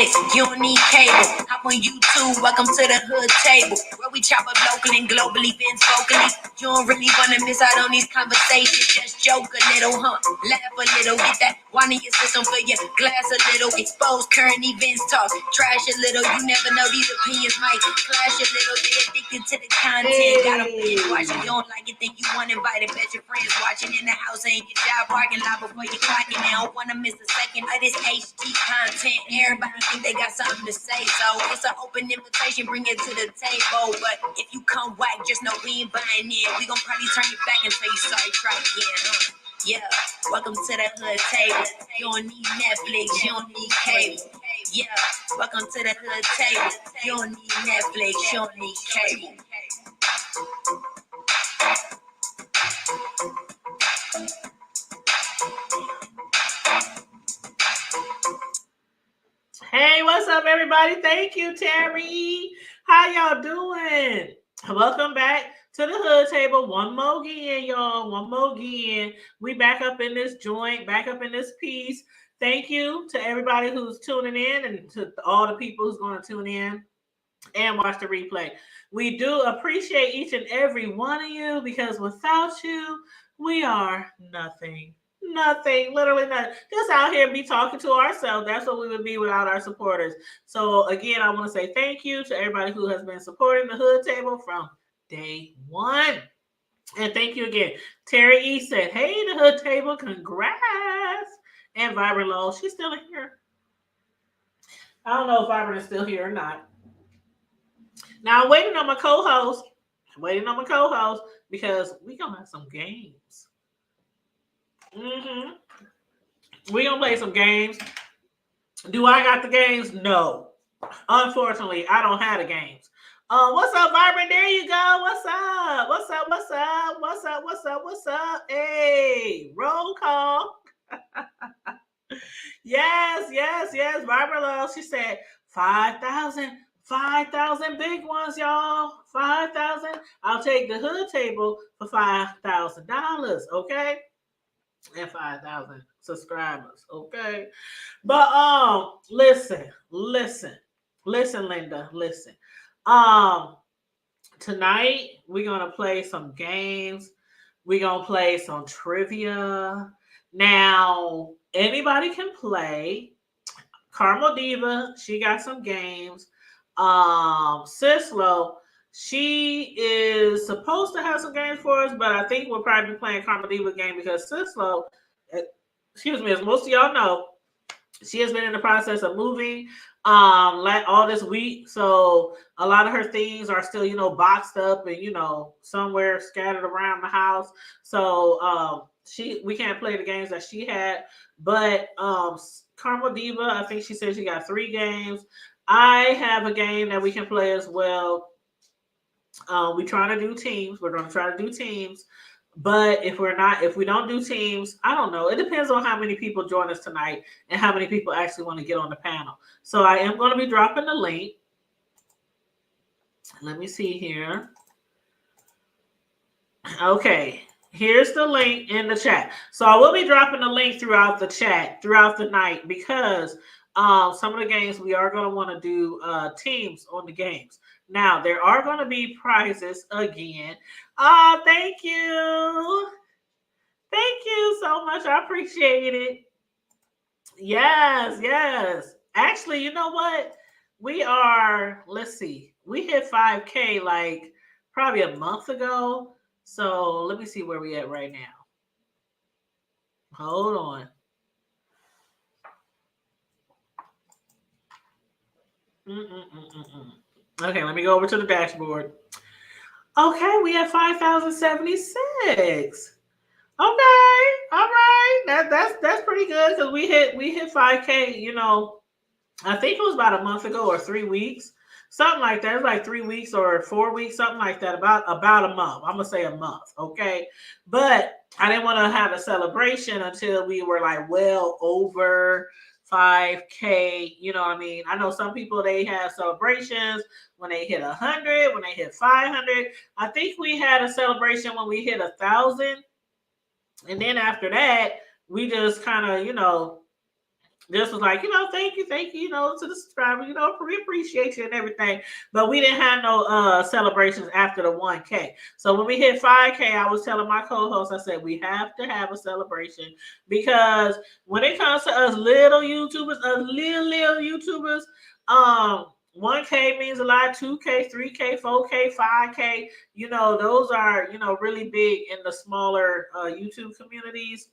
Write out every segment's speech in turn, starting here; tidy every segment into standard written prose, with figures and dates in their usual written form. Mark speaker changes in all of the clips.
Speaker 1: Netflix, you don't need cable. Hop on YouTube, welcome to the hood table, where we chop up local and global events vocally. You don't really wanna miss out on these conversations. Just joke a little, laugh a little, get that wine in your system for your glass a little. Expose current events, talk trash a little. You never know, these opinions might clash a little. They addicted to the content. Got them binge watching. You don't like it, think you want invited. Bet your friends watching in the house ain't your job parking lot before you clocking. They don't wanna miss a second of this HD content. Everybody think they got something to say, so it's an open invitation. Bring it to the table. But if you come whack, just know we ain't buying in. We gon' probably turn you back and tell you sorry. Try again. Yeah, welcome to the hood table. You don't need Netflix, you don't need cable. Yeah, welcome to the hood table. You don't need Netflix, you don't need cable.
Speaker 2: Hey, what's up, everybody? Thank you, Terry. How y'all doing? Welcome back to the hood table. One more again, y'all. One more again. We back up in this joint, back up in this piece. Thank you to everybody who's tuning in and to all the people who's going to tune in and watch the replay. We do appreciate each and every one of you, because without you, we are nothing. Nothing, literally nothing. Just out here be talking to ourselves. That's what we would be without our supporters. So again, I want to say thank you to everybody who has been supporting the hood table from day one. And thank you again. Terry E said, hey, the hood table, congrats. And Vibrant Low, she's still here. I don't know if Vibrant is still here or not. Now I'm waiting on my co-host. Because we gonna have some games. We gonna play some games. Do I got the games? No. Unfortunately, I don't have the games. What's up, Vibrant? There you go. What's up? Hey, roll call. Yes. Vibrant Love. She said 5,000 big ones, y'all. 5,000. I'll take the hood table for $5,000. Okay. And 5,000 subscribers, okay? But listen, Linda, listen. Tonight we're gonna play some games. We're gonna play some trivia. Now, anybody can play. Carmel Diva, she got some games. Sislo, she is supposed to have some games for us, but I think we'll probably be playing Carmel Diva game because Sislo, as most of y'all know, she has been in the process of moving all this week. So a lot of her things are still, boxed up and, somewhere scattered around the house. So we can't play the games that she had. But Carmel Diva, I think she said she got 3 games. I have a game that we can play as well. We're trying to do teams. We're going to try to do teams. But if we don't do teams, I don't know. It depends on how many people join us tonight and how many people actually want to get on the panel. So I am going to be dropping the link. Let me see here. Okay. Here's the link in the chat. So I will be dropping the link throughout the chat, throughout the night, because some of the games we are going to want to do teams on the games. Now, there are going to be prizes again. Thank you. Thank you so much. I appreciate it. Yes. Actually, you know what? Let's see. We hit 5K like probably a month ago. So let me see where we at right now. Hold on. Okay, let me go over to the dashboard. Okay, we have 5,076. Okay, all right. That's pretty good because we hit 5K. I think it was about a month ago or 3 weeks, something like that. It was like 3 weeks or 4 weeks, something like that. About a month. I'm gonna say a month. Okay, but I didn't want to have a celebration until we were like well over 5K. You know what I mean? I know some people, they have celebrations when they hit 100, when they hit 500. I think we had a celebration when we hit 1,000. And then after that, we just kind of, just was like, thank you, to the subscribers, we appreciate you and everything. But we didn't have no celebrations after the 1K. So when we hit 5K, I was telling my co-host, I said, we have to have a celebration, because when it comes to us little YouTubers, 1K means a lot, 2K, 3K, 4K, 5K, those are, really big in the smaller YouTube communities,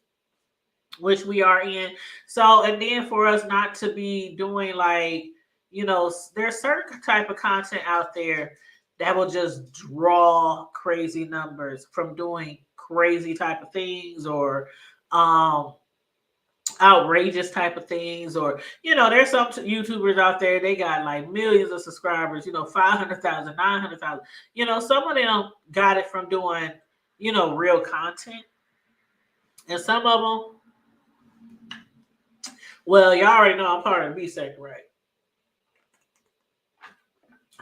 Speaker 2: which we are in. So, and then for us not to be doing like, there's certain type of content out there that will just draw crazy numbers from doing crazy type of things, or outrageous type of things, or there's some YouTubers out there, they got like millions of subscribers, 500,000, 900,000. Some of them got it from doing real content, and some of them, well, y'all already know I'm part of the B sector, right?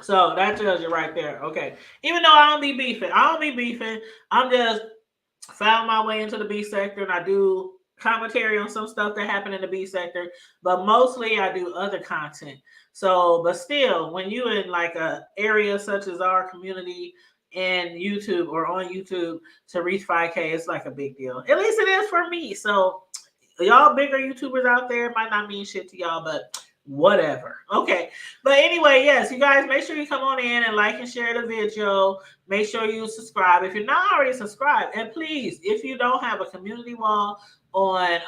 Speaker 2: So that tells you right there. Okay. Even though I don't be beefing, I'm just found my way into the B sector, and I do commentary on some stuff that happened in the B sector, but mostly I do other content. So, but still, when you in like a area such as our community in YouTube or on YouTube, to reach 5K, it's like a big deal. At least it is for me. So y'all bigger YouTubers out there, it might not mean shit to y'all, but whatever. Okay. But anyway, yes, you guys, make sure you come on in and like and share the video. Make sure you subscribe if you're not already subscribed. And please, if you don't have a community wall on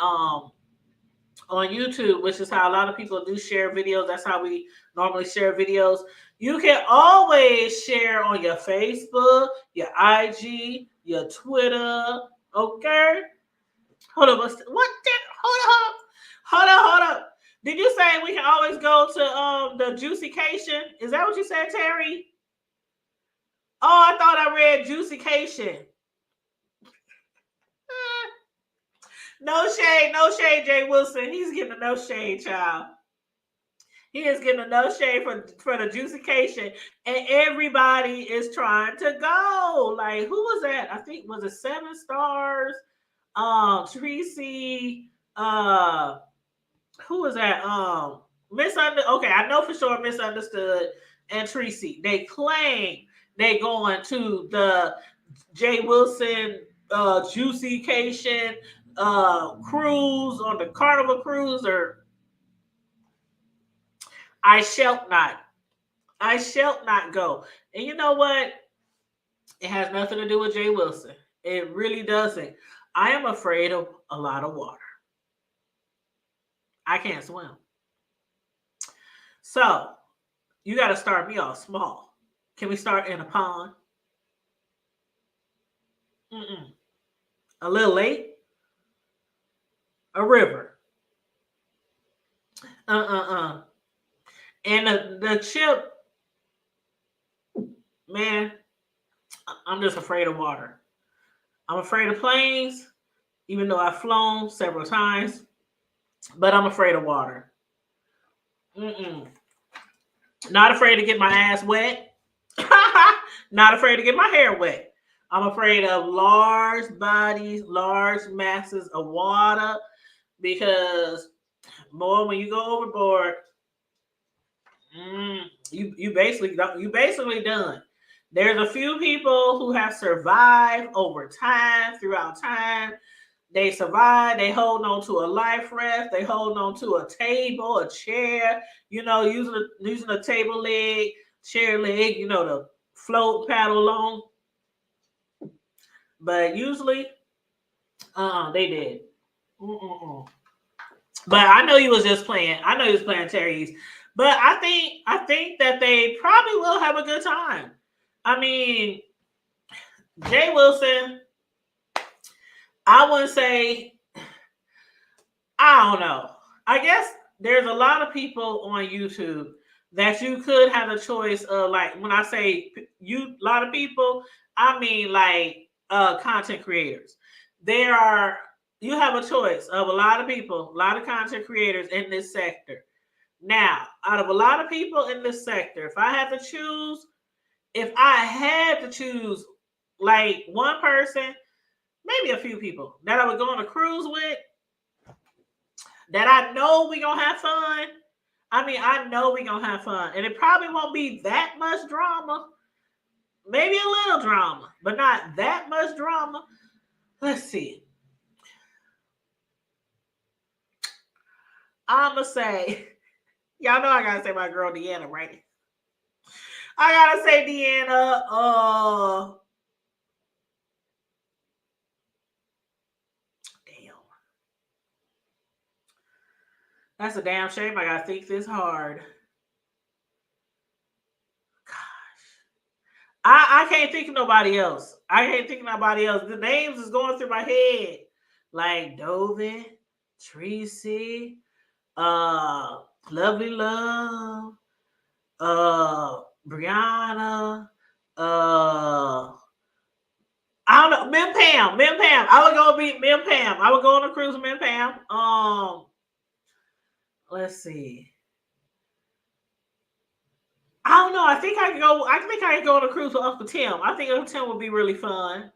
Speaker 2: YouTube, which is how a lot of people do share videos, that's how we normally share videos, you can always share on your Facebook, your IG, your Twitter. Okay. Hold up. Hold up. Did you say we can always go to the Juicycation? Is that what you said, Terry? Oh, I thought I read Juicycation. No shade, Jay Wilson. He's getting a no shade, child. He is getting a no shade for the Juicycation, and everybody is trying to go. Like, who was that? I think, was it 7 Stars? Tracy, who was that? Okay, I know for sure Misunderstood and Tracy. They claim they going to the Jay Wilson Juicycation cruise on the Carnival cruise, or I shall not go. And you know what? It has nothing to do with Jay Wilson. It really doesn't. I am afraid of a lot of water. I can't swim. So, you got to start me off small. Can we start in a pond? A little lake? A river? And the chip, man, I'm just afraid of water. I'm afraid of planes, even though I've flown several times, but I'm afraid of water. Not afraid to get my ass wet. Not afraid to get my hair wet. I'm afraid of large bodies, large masses of water, because, boy, when you go overboard, you basically done. There's a few people who have survived over time, throughout time. They survive. They hold on to a life raft. They hold on to a table, a chair. Using a table leg, chair leg. To float, paddle along. But usually, they did. But I know you was just playing. I know you was playing Terry's. But I think that they probably will have a good time. I mean, Jay Wilson, I wouldn't say, I don't know. I guess there's a lot of people on YouTube that you could have a choice of, like, when I say a lot of people, I mean like content creators. You have a choice of a lot of people, a lot of content creators in this sector. Now, out of a lot of people in this sector, if I had to choose like one person, maybe a few people that I would go on a cruise with, that I know we gonna have fun. I mean, I know we gonna have fun, and it probably won't be that much drama. Maybe a little drama, but not that much drama. Let's see. I'ma say, y'all know I gotta say my girl Deanna, right? I gotta say Deanna. Damn, that's a damn shame. I gotta think this hard. I can't think of nobody else. I can't think of nobody else. The names is going through my head, like Dovin, Tracy, uh, Lovely Love, Brianna, I don't know, Mim Pam. I would go beat Mim Pam. I would go on a cruise with Mim Pam. Let's see. I don't know. I think I could go. I think I could go on a cruise with Uncle Tim. I think Uncle Tim would be really fun.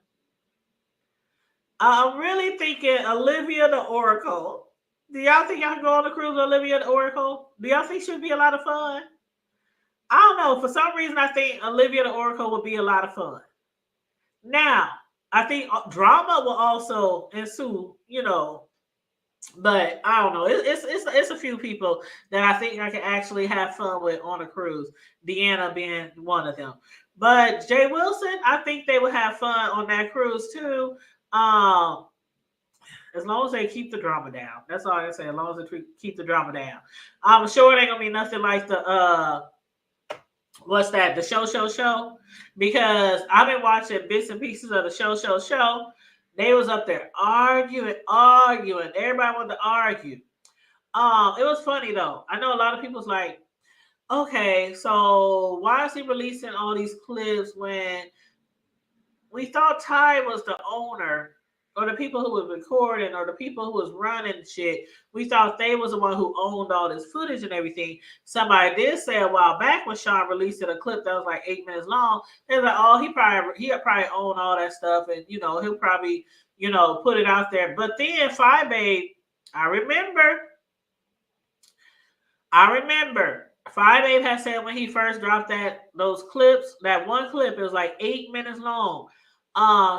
Speaker 2: I'm really thinking Olivia the Oracle. Do y'all think I can go on a cruise with Olivia the Oracle? Do y'all think she would be a lot of fun? I don't know. For some reason, I think Olivia the Oracle would be a lot of fun. Now, I think drama will also ensue, but I don't know. It's a few people that I think I can actually have fun with on a cruise. Deanna being one of them. But Jay Wilson, I think they would have fun on that cruise too. Um, as long as they keep the drama down. That's all I can say. As long as they keep the drama down. I'm sure it ain't gonna be nothing like the what's that? The show. Because I've been watching bits and pieces of the show. They was up there arguing. Everybody wanted to argue. It was funny though. I know a lot of people's like, okay, so why is he releasing all these clips when we thought Ty was the owner or the people who was recording or the people who was running shit? We thought they was the one who owned all this footage and everything. Somebody did say a while back when Sean released a clip that was like 8 minutes long, they was like, oh, he probably own all that stuff, and he'll probably put it out there. But then Five Babe, I remember Five Babe had said when he first dropped those clips, that one clip, it was like 8 minutes long.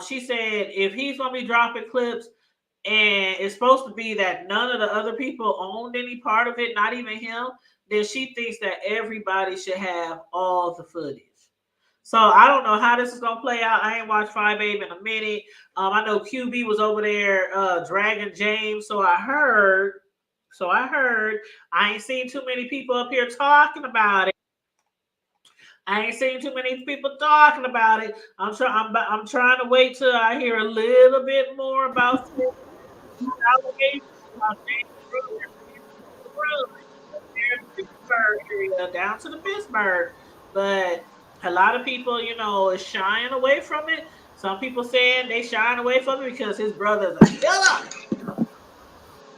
Speaker 2: She said if he's gonna be dropping clips and it's supposed to be that none of the other people owned any part of it, not even him, then she thinks that everybody should have all the footage. So I don't know how this is gonna play out. I ain't watched Five Babe in a minute. I know QB was over there dragging James, so I heard. I ain't seen too many people up here talking about it. I ain't seen too many people talking about it. I'm trying to wait till I hear a little bit more about this allegation about Pittsburgh, down to the Pittsburgh. But a lot of people, is shying away from it. Some people saying they shying away from it because his brother's a killer.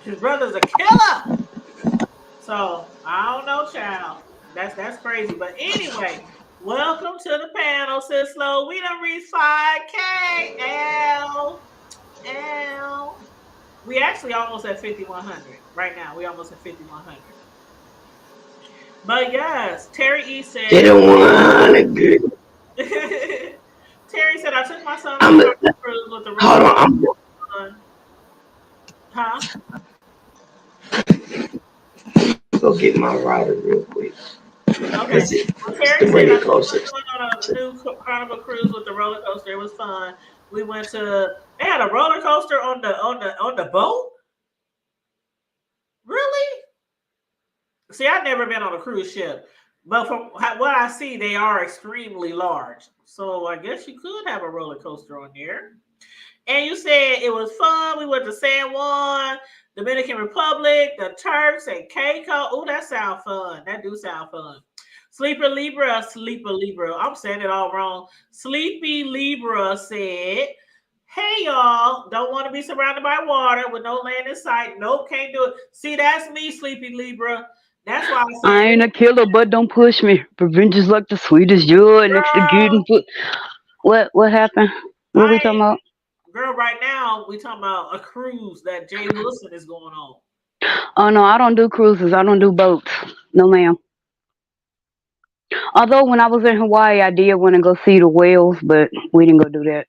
Speaker 2: His brother's a killer. So I don't know, child. That's crazy. But anyway, welcome to the panel, Sis Slow. We done reached 5K. L. We actually almost at 5,100 right now. We almost at 5,100. But yes, Terry E said.
Speaker 1: They don't want to good.
Speaker 2: Terry said I took my son on a cruise with the
Speaker 1: hold on.
Speaker 2: Huh?
Speaker 1: Go get my rider real quick.
Speaker 2: Okay. Well, Terry said I went on a new Carnival cruise with the roller coaster. It was fun. We went to. They had a roller coaster on the boat. Really? See, I've never been on a cruise ship, but from what I see, they are extremely large. So I guess you could have a roller coaster on there. And you said it was fun. We went to San Juan, Dominican Republic, the Turks, and Caicos. Oh, that sounds fun. That do sound fun. Sleeper Libra. I'm saying it all wrong. Sleepy Libra said, hey, y'all, don't want to be surrounded by water with no land in sight. Nope, can't do it. See, that's me, Sleepy Libra. That's why
Speaker 3: I ain't a killer, but don't push me. Revenge is like the sweetest joy next to getting put. What happened? What we talking about?
Speaker 2: Girl, right now we talking about a cruise that Jay Wilson is going on.
Speaker 3: Oh no, I don't do cruises. I don't do boats. No, ma'am. Although when I was in Hawaii, I did want to go see the whales, but we didn't go do that.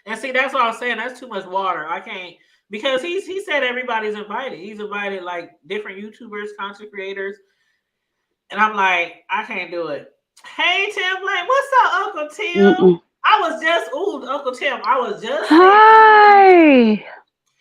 Speaker 2: And see, that's what I was saying. That's too much water. I can't because he said everybody's invited. He's invited like different YouTubers, content creators, and I'm like, I can't do it. Hey Tim, like, what's up, Uncle Tim?
Speaker 3: Mm-mm.
Speaker 2: I was just Uncle Tim. I was just saying.
Speaker 3: Hi,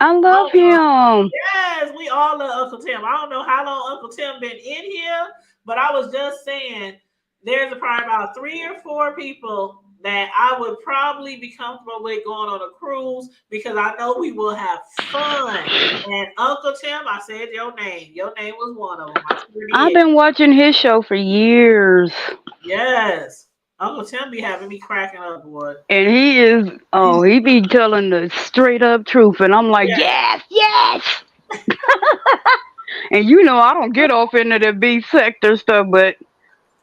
Speaker 3: I love
Speaker 2: Oh,
Speaker 3: him.
Speaker 2: yes, we all love Uncle Tim. I don't know how long Uncle Tim been in here, but I was just saying there's probably about 3 or 4 people that I would probably be comfortable with going on a cruise because I know we will have fun. And Uncle Tim, I said your name. Your name was one of them. I sure
Speaker 3: I've
Speaker 2: did.
Speaker 3: been watching his show for years,
Speaker 2: Yes. Uncle Tim be having me cracking up, boy.
Speaker 3: and he is. Oh, he be telling the straight up truth, and I'm like,
Speaker 2: Yes.
Speaker 3: yes, yes. And you know, I don't get off into the B sector stuff, but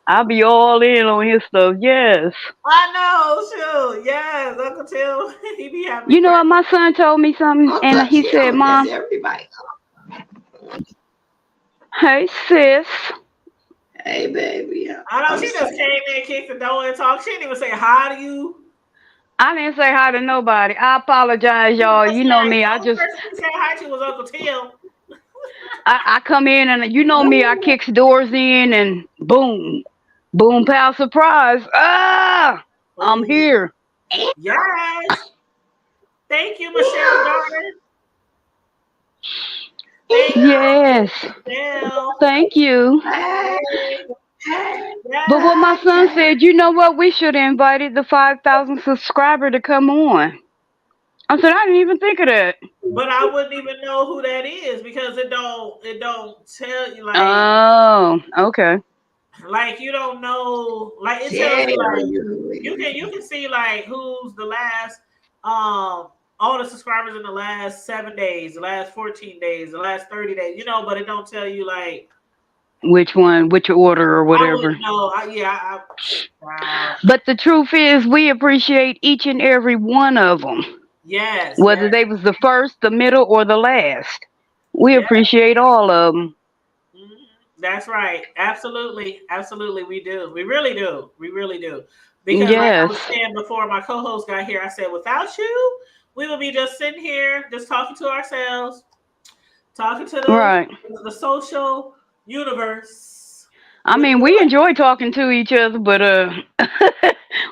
Speaker 3: I be all in on his stuff. Yes.
Speaker 2: I know, shoot. Yes, Uncle Tim, he be having me
Speaker 3: You know what?
Speaker 2: cracking
Speaker 3: My son told me something, and
Speaker 1: Uncle
Speaker 3: he said,
Speaker 1: Tim, that's
Speaker 3: "Mom,
Speaker 1: everybody.
Speaker 3: hey sis."
Speaker 1: Hey, baby.
Speaker 2: I know
Speaker 1: I'm
Speaker 2: she just
Speaker 1: sorry.
Speaker 2: came in, kicked the door, and talked. She didn't even say hi to you.
Speaker 3: I didn't say hi to nobody. I apologize,
Speaker 2: She
Speaker 3: y'all.
Speaker 2: just
Speaker 3: You know
Speaker 2: like
Speaker 3: me.
Speaker 2: the only person she said hi to was Uncle Tim.
Speaker 3: I come in and you know me. I kicks doors in and boom, boom, pow, surprise. Ah, I'm
Speaker 2: Oh,
Speaker 3: here.
Speaker 2: yes. Thank you, Michelle's
Speaker 1: Yeah.
Speaker 2: daughter. Thank you,
Speaker 3: Yes,
Speaker 2: Michelle.
Speaker 3: thank you.
Speaker 1: Hey,
Speaker 2: Hey,
Speaker 1: hey,
Speaker 3: But what my
Speaker 2: yes.
Speaker 3: son
Speaker 1: Tanya.
Speaker 3: said, you know what? We should have invited the 5,000 subscriber to come on. I said I didn't even think of that.
Speaker 2: But I wouldn't even know who that is because it don't tell you
Speaker 3: Oh, okay.
Speaker 2: like you don't know like it tells you
Speaker 1: Tell
Speaker 2: like you
Speaker 1: you.
Speaker 2: can you can see like who's the last all the subscribers in the last 7 days, the last 14 days, the last 30 days, but it don't tell you like
Speaker 3: Which one? Which order or
Speaker 2: I wouldn't
Speaker 3: whatever.
Speaker 2: know. Wow.
Speaker 3: But the truth is, we appreciate each and every one of them,
Speaker 2: Yes,
Speaker 3: whether
Speaker 2: yes,
Speaker 3: they was the first, the middle, or the last. We
Speaker 2: yes.
Speaker 3: appreciate all of them.
Speaker 2: Mhm. That's right. Absolutely. Absolutely. We do. We really do. We really do. Because, like I
Speaker 3: Yes,
Speaker 2: was saying before my co host got here, I said, without you, we would be just sitting here, just talking to ourselves, talking to
Speaker 3: right.
Speaker 2: the social universe.
Speaker 3: I
Speaker 2: Wouldn't
Speaker 3: mean,
Speaker 2: do
Speaker 3: we
Speaker 2: it.
Speaker 3: enjoy talking to each other, but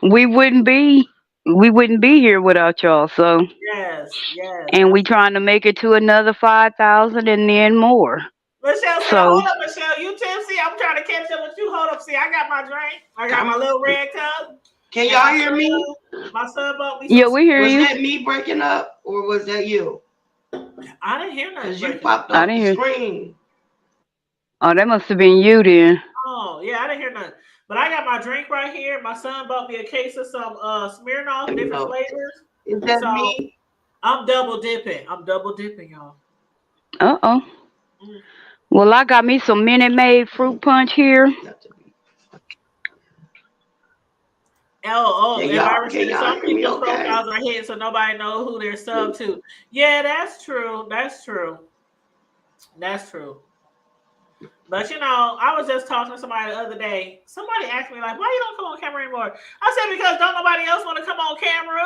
Speaker 3: we wouldn't be we wouldn't be here without y'all. So,
Speaker 2: Yes. Yes.
Speaker 3: and we
Speaker 2: Absolutely.
Speaker 3: trying to make it to another 5,000 and then more.
Speaker 2: Michelle said,
Speaker 3: So,
Speaker 2: hold up, Michelle. You tipsy? I'm trying to catch up with you. Hold up. See, I got my drink. I got
Speaker 1: I'm,
Speaker 2: my little red cup.
Speaker 1: can
Speaker 2: And
Speaker 1: y'all hear me?
Speaker 2: my son bought me some.
Speaker 3: yeah, we hear
Speaker 1: Was
Speaker 3: you.
Speaker 1: that me breaking up or was that you?
Speaker 2: I didn't hear nothing
Speaker 1: Because you
Speaker 2: breaking up.
Speaker 1: popped
Speaker 3: I
Speaker 1: off
Speaker 3: didn't
Speaker 1: the
Speaker 3: hear.
Speaker 1: screen.
Speaker 3: Oh, that must have been you then.
Speaker 2: Oh, yeah, I didn't hear nothing. But I got my drink right here. My son bought me a case of some Smirnoff,
Speaker 1: Let me
Speaker 2: different
Speaker 1: know.
Speaker 2: flavors.
Speaker 1: Is that
Speaker 2: So
Speaker 1: me?
Speaker 2: I'm double dipping. I'm double dipping, y'all.
Speaker 3: Uh oh.
Speaker 2: Mm.
Speaker 3: Well, I got me some Minute Maid fruit punch here.
Speaker 1: Got to be.
Speaker 2: And
Speaker 1: Can
Speaker 2: Byron said
Speaker 1: y'all
Speaker 2: some
Speaker 1: hear me
Speaker 2: people's
Speaker 1: okay?
Speaker 2: profiles are hidden, so nobody know who they're sub to. Yeah, that's true. That's true. That's true. But I was just talking to somebody the other day. Somebody asked me like, "Why you don't come on camera anymore?" I said because don't nobody else want to come on camera.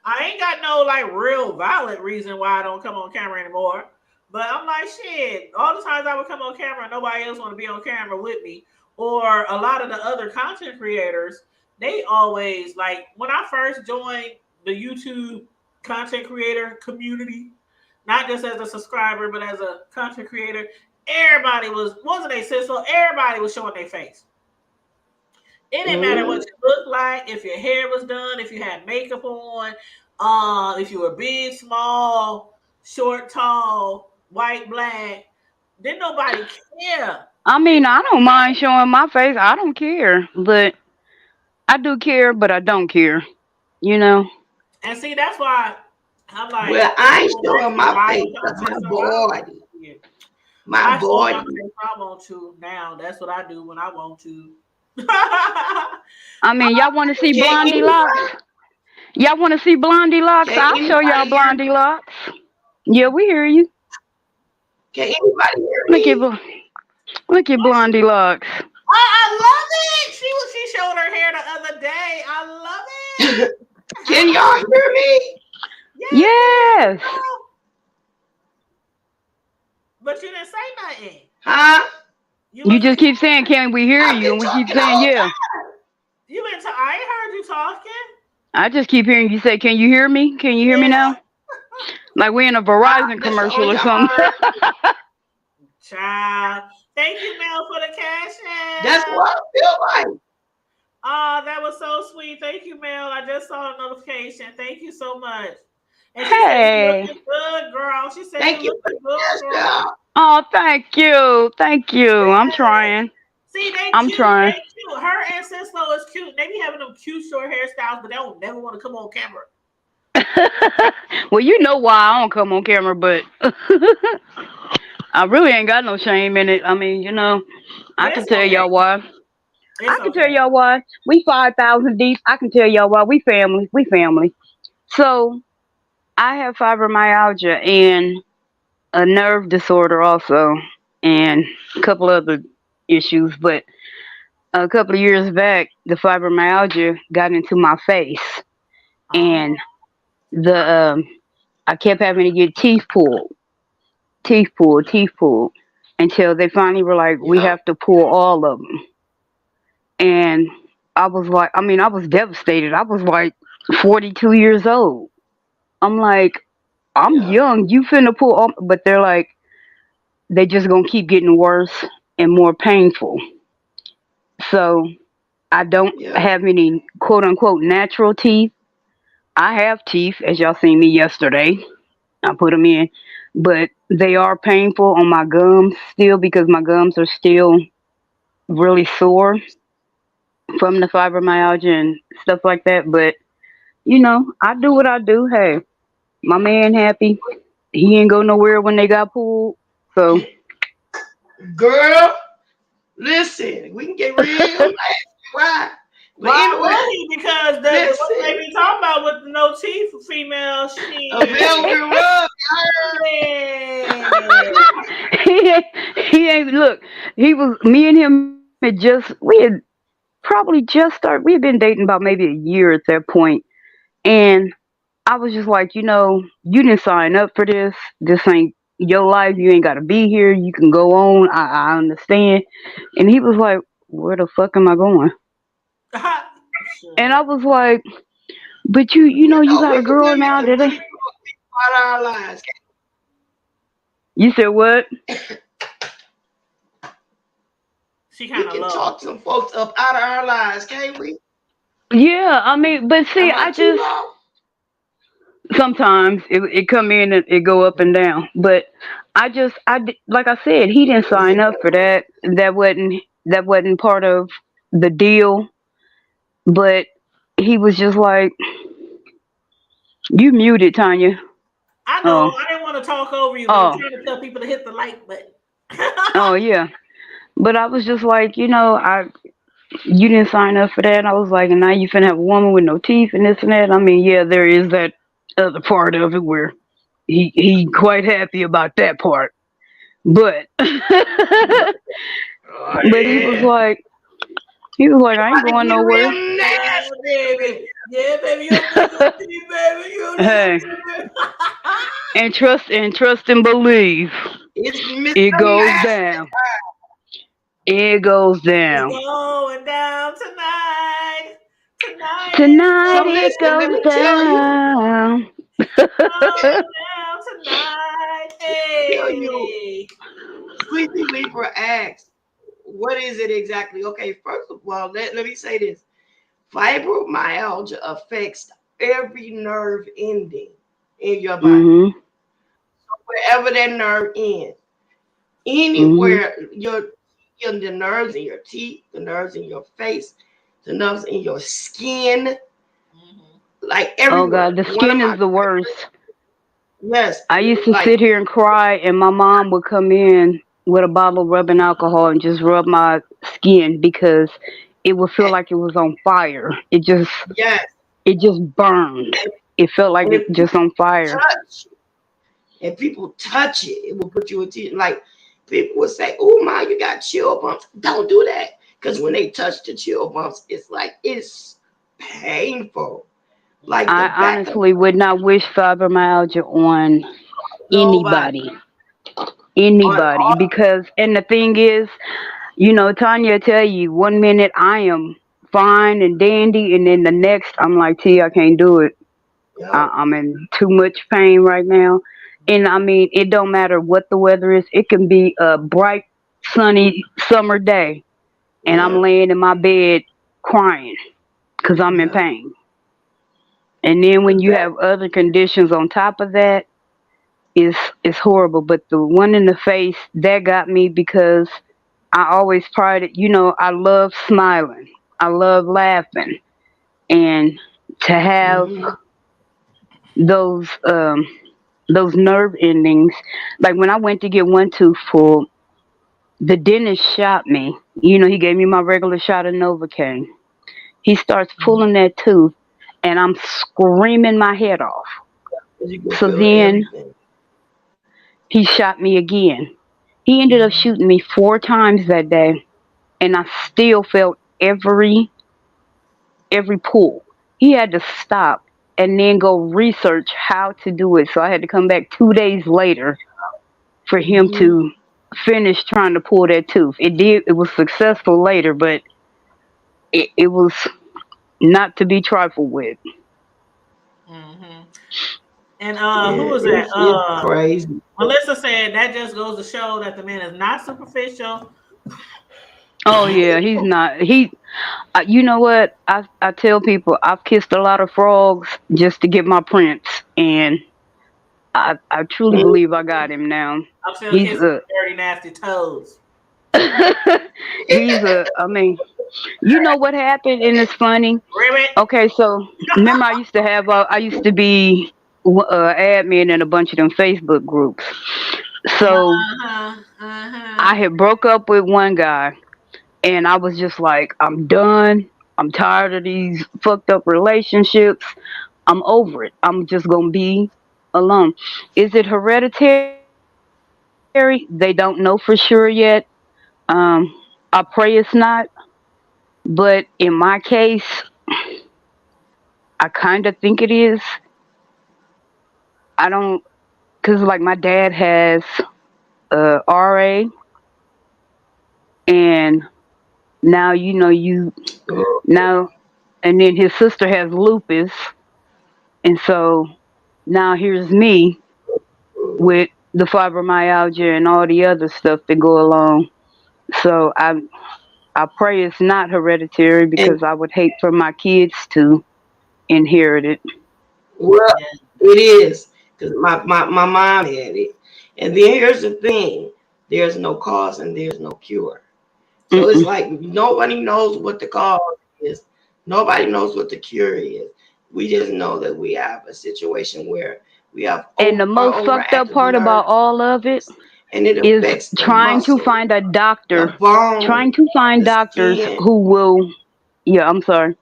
Speaker 2: I ain't got no like real valid reason why I don't come on camera anymore. But I'm like, shit, all the times I would come on camera, nobody else want to be on camera with me. Or a lot of the other content creators, they always like when I first joined the YouTube content creator community, not just as a subscriber, but as a content creator, everybody wasn't they sis? So everybody was showing their face. It didn't matter what
Speaker 1: Mm.
Speaker 2: you looked like, if your hair was done, if you had makeup on, if you were big, small, short, tall, white, black. Didn't nobody care.
Speaker 3: I mean, I don't mind showing my face. I don't care, but I do care, but I don't care. You know.
Speaker 2: And see, that's why I'm like,
Speaker 1: Well,
Speaker 2: when
Speaker 1: I ain't
Speaker 2: people ask
Speaker 1: showing
Speaker 2: me
Speaker 1: my
Speaker 2: why I
Speaker 1: face
Speaker 2: don't come
Speaker 1: because
Speaker 2: on TikTok, I don't see it.
Speaker 1: my
Speaker 2: I show my
Speaker 1: body.
Speaker 2: face when I want to now. That's what I do when I want to. I
Speaker 3: I mean, y'all want to see
Speaker 1: Can
Speaker 3: Blondie locks?
Speaker 1: anybody,
Speaker 3: Y'all want to see Blondie locks?
Speaker 1: can
Speaker 3: I'll show y'all
Speaker 1: anybody hear me?
Speaker 3: Blondie locks. Yeah, we hear you.
Speaker 1: Can anybody hear
Speaker 3: Look at
Speaker 1: me?
Speaker 3: look at Blondie Locks.
Speaker 2: Oh, I love it. She showed her hair the other day. I love it.
Speaker 1: Can y'all hear me?
Speaker 2: Yes,
Speaker 3: Yes.
Speaker 2: girl. But you didn't say nothing.
Speaker 1: Huh?
Speaker 2: You
Speaker 3: You
Speaker 2: wasn't
Speaker 3: just keep saying,
Speaker 2: talking.
Speaker 3: "Can we hear
Speaker 1: I've
Speaker 3: you?"
Speaker 1: been
Speaker 3: And we keep
Speaker 1: talking the
Speaker 3: saying,
Speaker 1: whole
Speaker 3: "Yeah."
Speaker 1: time.
Speaker 2: You been. I ain't heard you talking.
Speaker 3: I just keep hearing you say, "Can you hear me? Can you hear me
Speaker 2: Yeah,
Speaker 3: now?" Like we're in a Verizon
Speaker 1: That's the
Speaker 3: commercial
Speaker 1: only
Speaker 3: or
Speaker 1: time I
Speaker 3: something.
Speaker 1: heard.
Speaker 2: child. Thank you, Mel, for the cash
Speaker 1: That's
Speaker 2: app.
Speaker 1: what I feel like.
Speaker 2: Oh, that was so sweet. Thank you, Mel. I just saw the notification. Thank you so much. And she said, "You
Speaker 3: Hey.
Speaker 2: looking good, girl." She said, "You
Speaker 1: Thank you for
Speaker 2: looking
Speaker 1: the
Speaker 2: good,
Speaker 1: cash
Speaker 2: girl."
Speaker 1: out.
Speaker 3: Oh, thank you. Thank you. I'm
Speaker 2: Yes.
Speaker 3: trying.
Speaker 2: See, they
Speaker 3: I'm
Speaker 2: cute.
Speaker 3: trying.
Speaker 2: They cute. Her and Cisco is cute. They be having them cute short hairstyles, but they don't never want to come on camera.
Speaker 3: Well, you know why I don't come on camera, but I really ain't got no shame in it. I mean, I can
Speaker 2: It's
Speaker 3: tell
Speaker 2: okay.
Speaker 3: y'all why.
Speaker 2: It's
Speaker 3: I can tell
Speaker 2: okay.
Speaker 3: y'all why. We 5,000 deep. I can tell y'all why. We family. We family. So I have fibromyalgia and a nerve disorder also, and a couple other issues. But a couple of years back, the fibromyalgia got into my face, and
Speaker 2: Oh.
Speaker 3: the I kept having to get teeth pulled, until they finally were like, we
Speaker 1: Yep.
Speaker 3: have to pull all of them. And I was like, I mean, I was devastated. I was like 42 years old. I'm like, I'm
Speaker 1: Yep.
Speaker 3: young. You finna pull all, but they're like, they just gonna keep getting worse and more painful. So I don't
Speaker 1: Yep.
Speaker 3: have any quote unquote natural teeth. I have teeth, as y'all seen me yesterday. I put them in, but they are painful on my gums still because my gums are still really sore from the fibromyalgia and stuff like that. But I do what I do. Hey, my man happy. He ain't go nowhere when they got pulled. So
Speaker 1: Girl, listen, we can get real nice. Why? But
Speaker 2: Why
Speaker 1: anyway,
Speaker 2: would he? Because the what they
Speaker 1: listen.
Speaker 2: be talking about with the no teeth female
Speaker 1: A
Speaker 2: shit.
Speaker 1: velvet rug.
Speaker 2: Yeah.
Speaker 3: he ain't look. He was me and him had just we had probably just started. We had been dating about maybe a year at that point, and I was just like, you didn't sign up for this. This ain't your life. You ain't got to be here. You can go on. I understand. And he was like, where the fuck am I going? And I
Speaker 2: Sure.
Speaker 3: was like, but you got
Speaker 1: We
Speaker 3: a
Speaker 1: can
Speaker 3: girl
Speaker 1: really,
Speaker 3: now that
Speaker 1: really talk about our lives.
Speaker 3: you said what?
Speaker 2: She
Speaker 1: We
Speaker 2: kind of
Speaker 1: can
Speaker 2: low.
Speaker 1: talk some folks up out of our lives, can't we?
Speaker 3: Yeah, I mean, but see,
Speaker 1: Am I
Speaker 3: I
Speaker 1: too
Speaker 3: just
Speaker 1: low?
Speaker 3: sometimes it come in and it go up and down. But like I said, he didn't
Speaker 1: Is
Speaker 3: sign
Speaker 1: it
Speaker 3: up for that. That wasn't part of the deal. But he was just like, you muted, Tanya.
Speaker 2: I know.
Speaker 3: Oh,
Speaker 2: I didn't want to talk over you, but I'm
Speaker 3: oh,
Speaker 2: trying to tell people to hit the like button.
Speaker 3: oh, yeah. But I was just like, you didn't sign up for that. I was like, and now you finna have a woman with no teeth and this and that. I mean, yeah, there is that other part of it where he quite happy about that part. But
Speaker 1: Oh,
Speaker 3: but
Speaker 1: yeah.
Speaker 3: he was like, I ain't
Speaker 1: About to
Speaker 3: going
Speaker 1: get
Speaker 3: nowhere.
Speaker 1: real
Speaker 2: Yeah,
Speaker 1: nasty up in
Speaker 2: baby. Yeah, baby. You don't need no tea, baby. You don't need no
Speaker 3: Hey,
Speaker 2: tea, baby.
Speaker 3: and trust and believe.
Speaker 1: here. It's
Speaker 3: It
Speaker 1: Mr.
Speaker 3: goes
Speaker 1: Nasty.
Speaker 3: down. It goes
Speaker 2: It's
Speaker 3: down.
Speaker 2: going down tonight. Tonight is
Speaker 1: So
Speaker 3: Tonight it
Speaker 1: listen, let
Speaker 3: goes
Speaker 1: me tell you,
Speaker 3: down.
Speaker 2: going down tonight.
Speaker 1: tell you,
Speaker 2: Hey.
Speaker 1: Sleepy Weaver asked, what is it exactly? Okay, first of all, let me say this. Fibromyalgia affects every nerve ending in your body.
Speaker 3: Mhm.
Speaker 1: Wherever that nerve ends.
Speaker 3: Mhm.
Speaker 1: Anywhere your the nerves in your teeth, the nerves in your face, the nerves in your skin,
Speaker 2: Mhm.
Speaker 1: like
Speaker 3: Oh
Speaker 1: everywhere.
Speaker 3: God, the
Speaker 1: One of
Speaker 3: skin
Speaker 1: my
Speaker 3: is the worst.
Speaker 1: yes,
Speaker 3: I used to
Speaker 1: like
Speaker 3: sit here and cry, and my mom would come in with a bottle of rubbing alcohol and just rub my skin because it would feel
Speaker 1: eh,
Speaker 3: like it was on fire.
Speaker 1: yes,
Speaker 3: It just burned.
Speaker 1: and,
Speaker 3: It felt like
Speaker 1: and
Speaker 3: it
Speaker 1: if
Speaker 3: just on fire.
Speaker 1: touch and people touch it, it will put you in tears. Like people would say, "Oh my, you got chill bumps." Don't do that, because when they touch the chill bumps, it's like it's painful, like the
Speaker 3: I
Speaker 1: back of
Speaker 3: honestly would not wish fibromyalgia on
Speaker 1: nobody
Speaker 3: anybody.
Speaker 1: on
Speaker 3: Anybody.
Speaker 1: all.
Speaker 3: Because, and the thing is, you know, Tanya tell you, one minute I am fine and dandy, and then the next I'm like, T, I can't do it.
Speaker 1: You know,
Speaker 3: I'm in too much pain right now. And I mean, it don't matter what the weather is. It can be a bright, sunny summer day, and I'm
Speaker 1: yeah,
Speaker 3: laying in my bed crying because I'm in
Speaker 1: yeah,
Speaker 3: pain. And then
Speaker 1: the
Speaker 3: when you
Speaker 1: back.
Speaker 3: have other conditions on top of that, it's horrible. But the one in the face that got me because I always prided, you know, I love smiling, I love laughing, and to have
Speaker 1: Hmm.
Speaker 3: those um those nerve endings, like when I went to get one tooth pulled, the dentist shot me. You know, he gave me my regular shot of Novocaine. He starts pulling that tooth, and I'm screaming my head off.
Speaker 1: You can
Speaker 3: So
Speaker 1: feel
Speaker 3: then
Speaker 1: everything.
Speaker 3: he shot me again. He ended up shooting me 4 times that day, and I still felt every pull. He had to stop and then go research how to do it. So I had to come back 2 days later for him
Speaker 1: Hmm.
Speaker 3: to finish trying to pull that tooth. It was successful later, but it was not to be trifled with.
Speaker 2: Hmm. And who
Speaker 1: Yeah,
Speaker 2: was that?
Speaker 1: it's crazy.
Speaker 2: Melissa said that just goes to show that the man is not superficial.
Speaker 3: Oh yeah, he's not. You know what? I tell people I've kissed a lot of frogs just to get my prince, and I truly
Speaker 1: Mhm.
Speaker 3: believe I got him now.
Speaker 2: I'm still
Speaker 3: He's
Speaker 2: kissing
Speaker 3: a
Speaker 2: dirty, nasty toes.
Speaker 3: he's a. I mean, you know what happened, and it's funny.
Speaker 2: Ribbit.
Speaker 3: Okay, so remember I used to be admin in a bunch of them Facebook groups. So
Speaker 2: Uh-huh. Uh-huh.
Speaker 3: I had broke up with one guy, and I was just like, I'm done. I'm tired of these fucked up relationships. I'm over it. I'm just gonna be alone. Is it hereditary? They don't know for sure yet. I pray it's not, but in my case, I kind of think it is. I don't, cause like my dad has RA, and now you know you now, and then his sister has lupus, and so now here's me with the fibromyalgia and all the other stuff that go along. So I pray it's not hereditary
Speaker 1: And
Speaker 3: because I would hate for my kids to inherit it.
Speaker 1: well,
Speaker 2: Yeah.
Speaker 1: it is, because my mom had it. And then here's the thing: there's no cause and there's no cure. So it's
Speaker 3: Mm-mm.
Speaker 1: like nobody knows what the cause is. Nobody knows what the cure is. We just know that we have a situation where we have
Speaker 3: And the most fucked up
Speaker 1: overactive
Speaker 3: part about
Speaker 1: nerves,
Speaker 3: all of it
Speaker 1: and it
Speaker 3: is
Speaker 1: affects the
Speaker 3: trying to
Speaker 1: muscle,
Speaker 3: find a
Speaker 1: the
Speaker 3: doctor,
Speaker 1: bone,
Speaker 3: trying to find
Speaker 1: the
Speaker 3: doctors
Speaker 1: skin.
Speaker 3: who will, yeah, I'm sorry.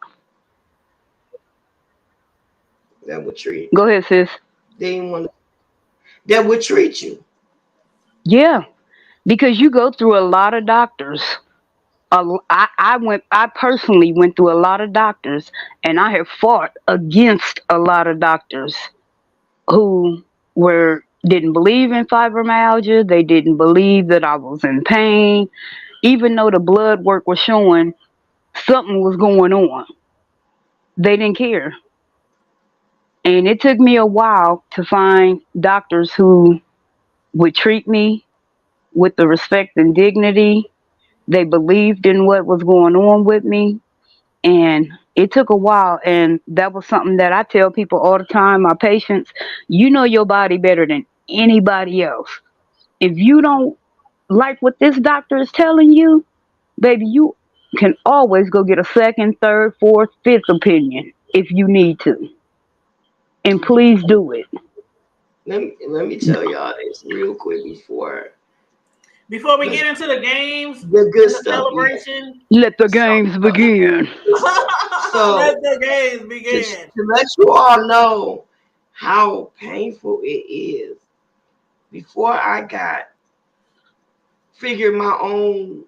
Speaker 1: That would treat.
Speaker 3: Go ahead, sis.
Speaker 1: They didn't want that would treat you.
Speaker 3: Yeah, because you go through a lot of doctors. I personally went through a lot of doctors, and I have fought against a lot of doctors who were didn't believe in fibromyalgia. They didn't believe that I was in pain, even though the blood work was showing something was going on. They didn't care, and it took me a while to find doctors who would treat me with the respect and dignity. They believed in what was going on with me, and it took a while. And that was something that I tell people all the time, my patients, you know your body better than anybody else. If you don't like what this doctor is telling you, baby, you can always go get a second, third, fourth, fifth opinion if you need to. And please do it.
Speaker 1: Let me tell y'all this real quick before
Speaker 2: Before we
Speaker 1: the
Speaker 2: get into the games
Speaker 1: the good
Speaker 2: and the
Speaker 1: stuff. Yeah.
Speaker 2: celebration,
Speaker 3: Let the
Speaker 1: So
Speaker 3: games begin.
Speaker 1: so
Speaker 2: let the games
Speaker 1: to
Speaker 2: begin.
Speaker 1: let you all know how painful it is. before I got figured my own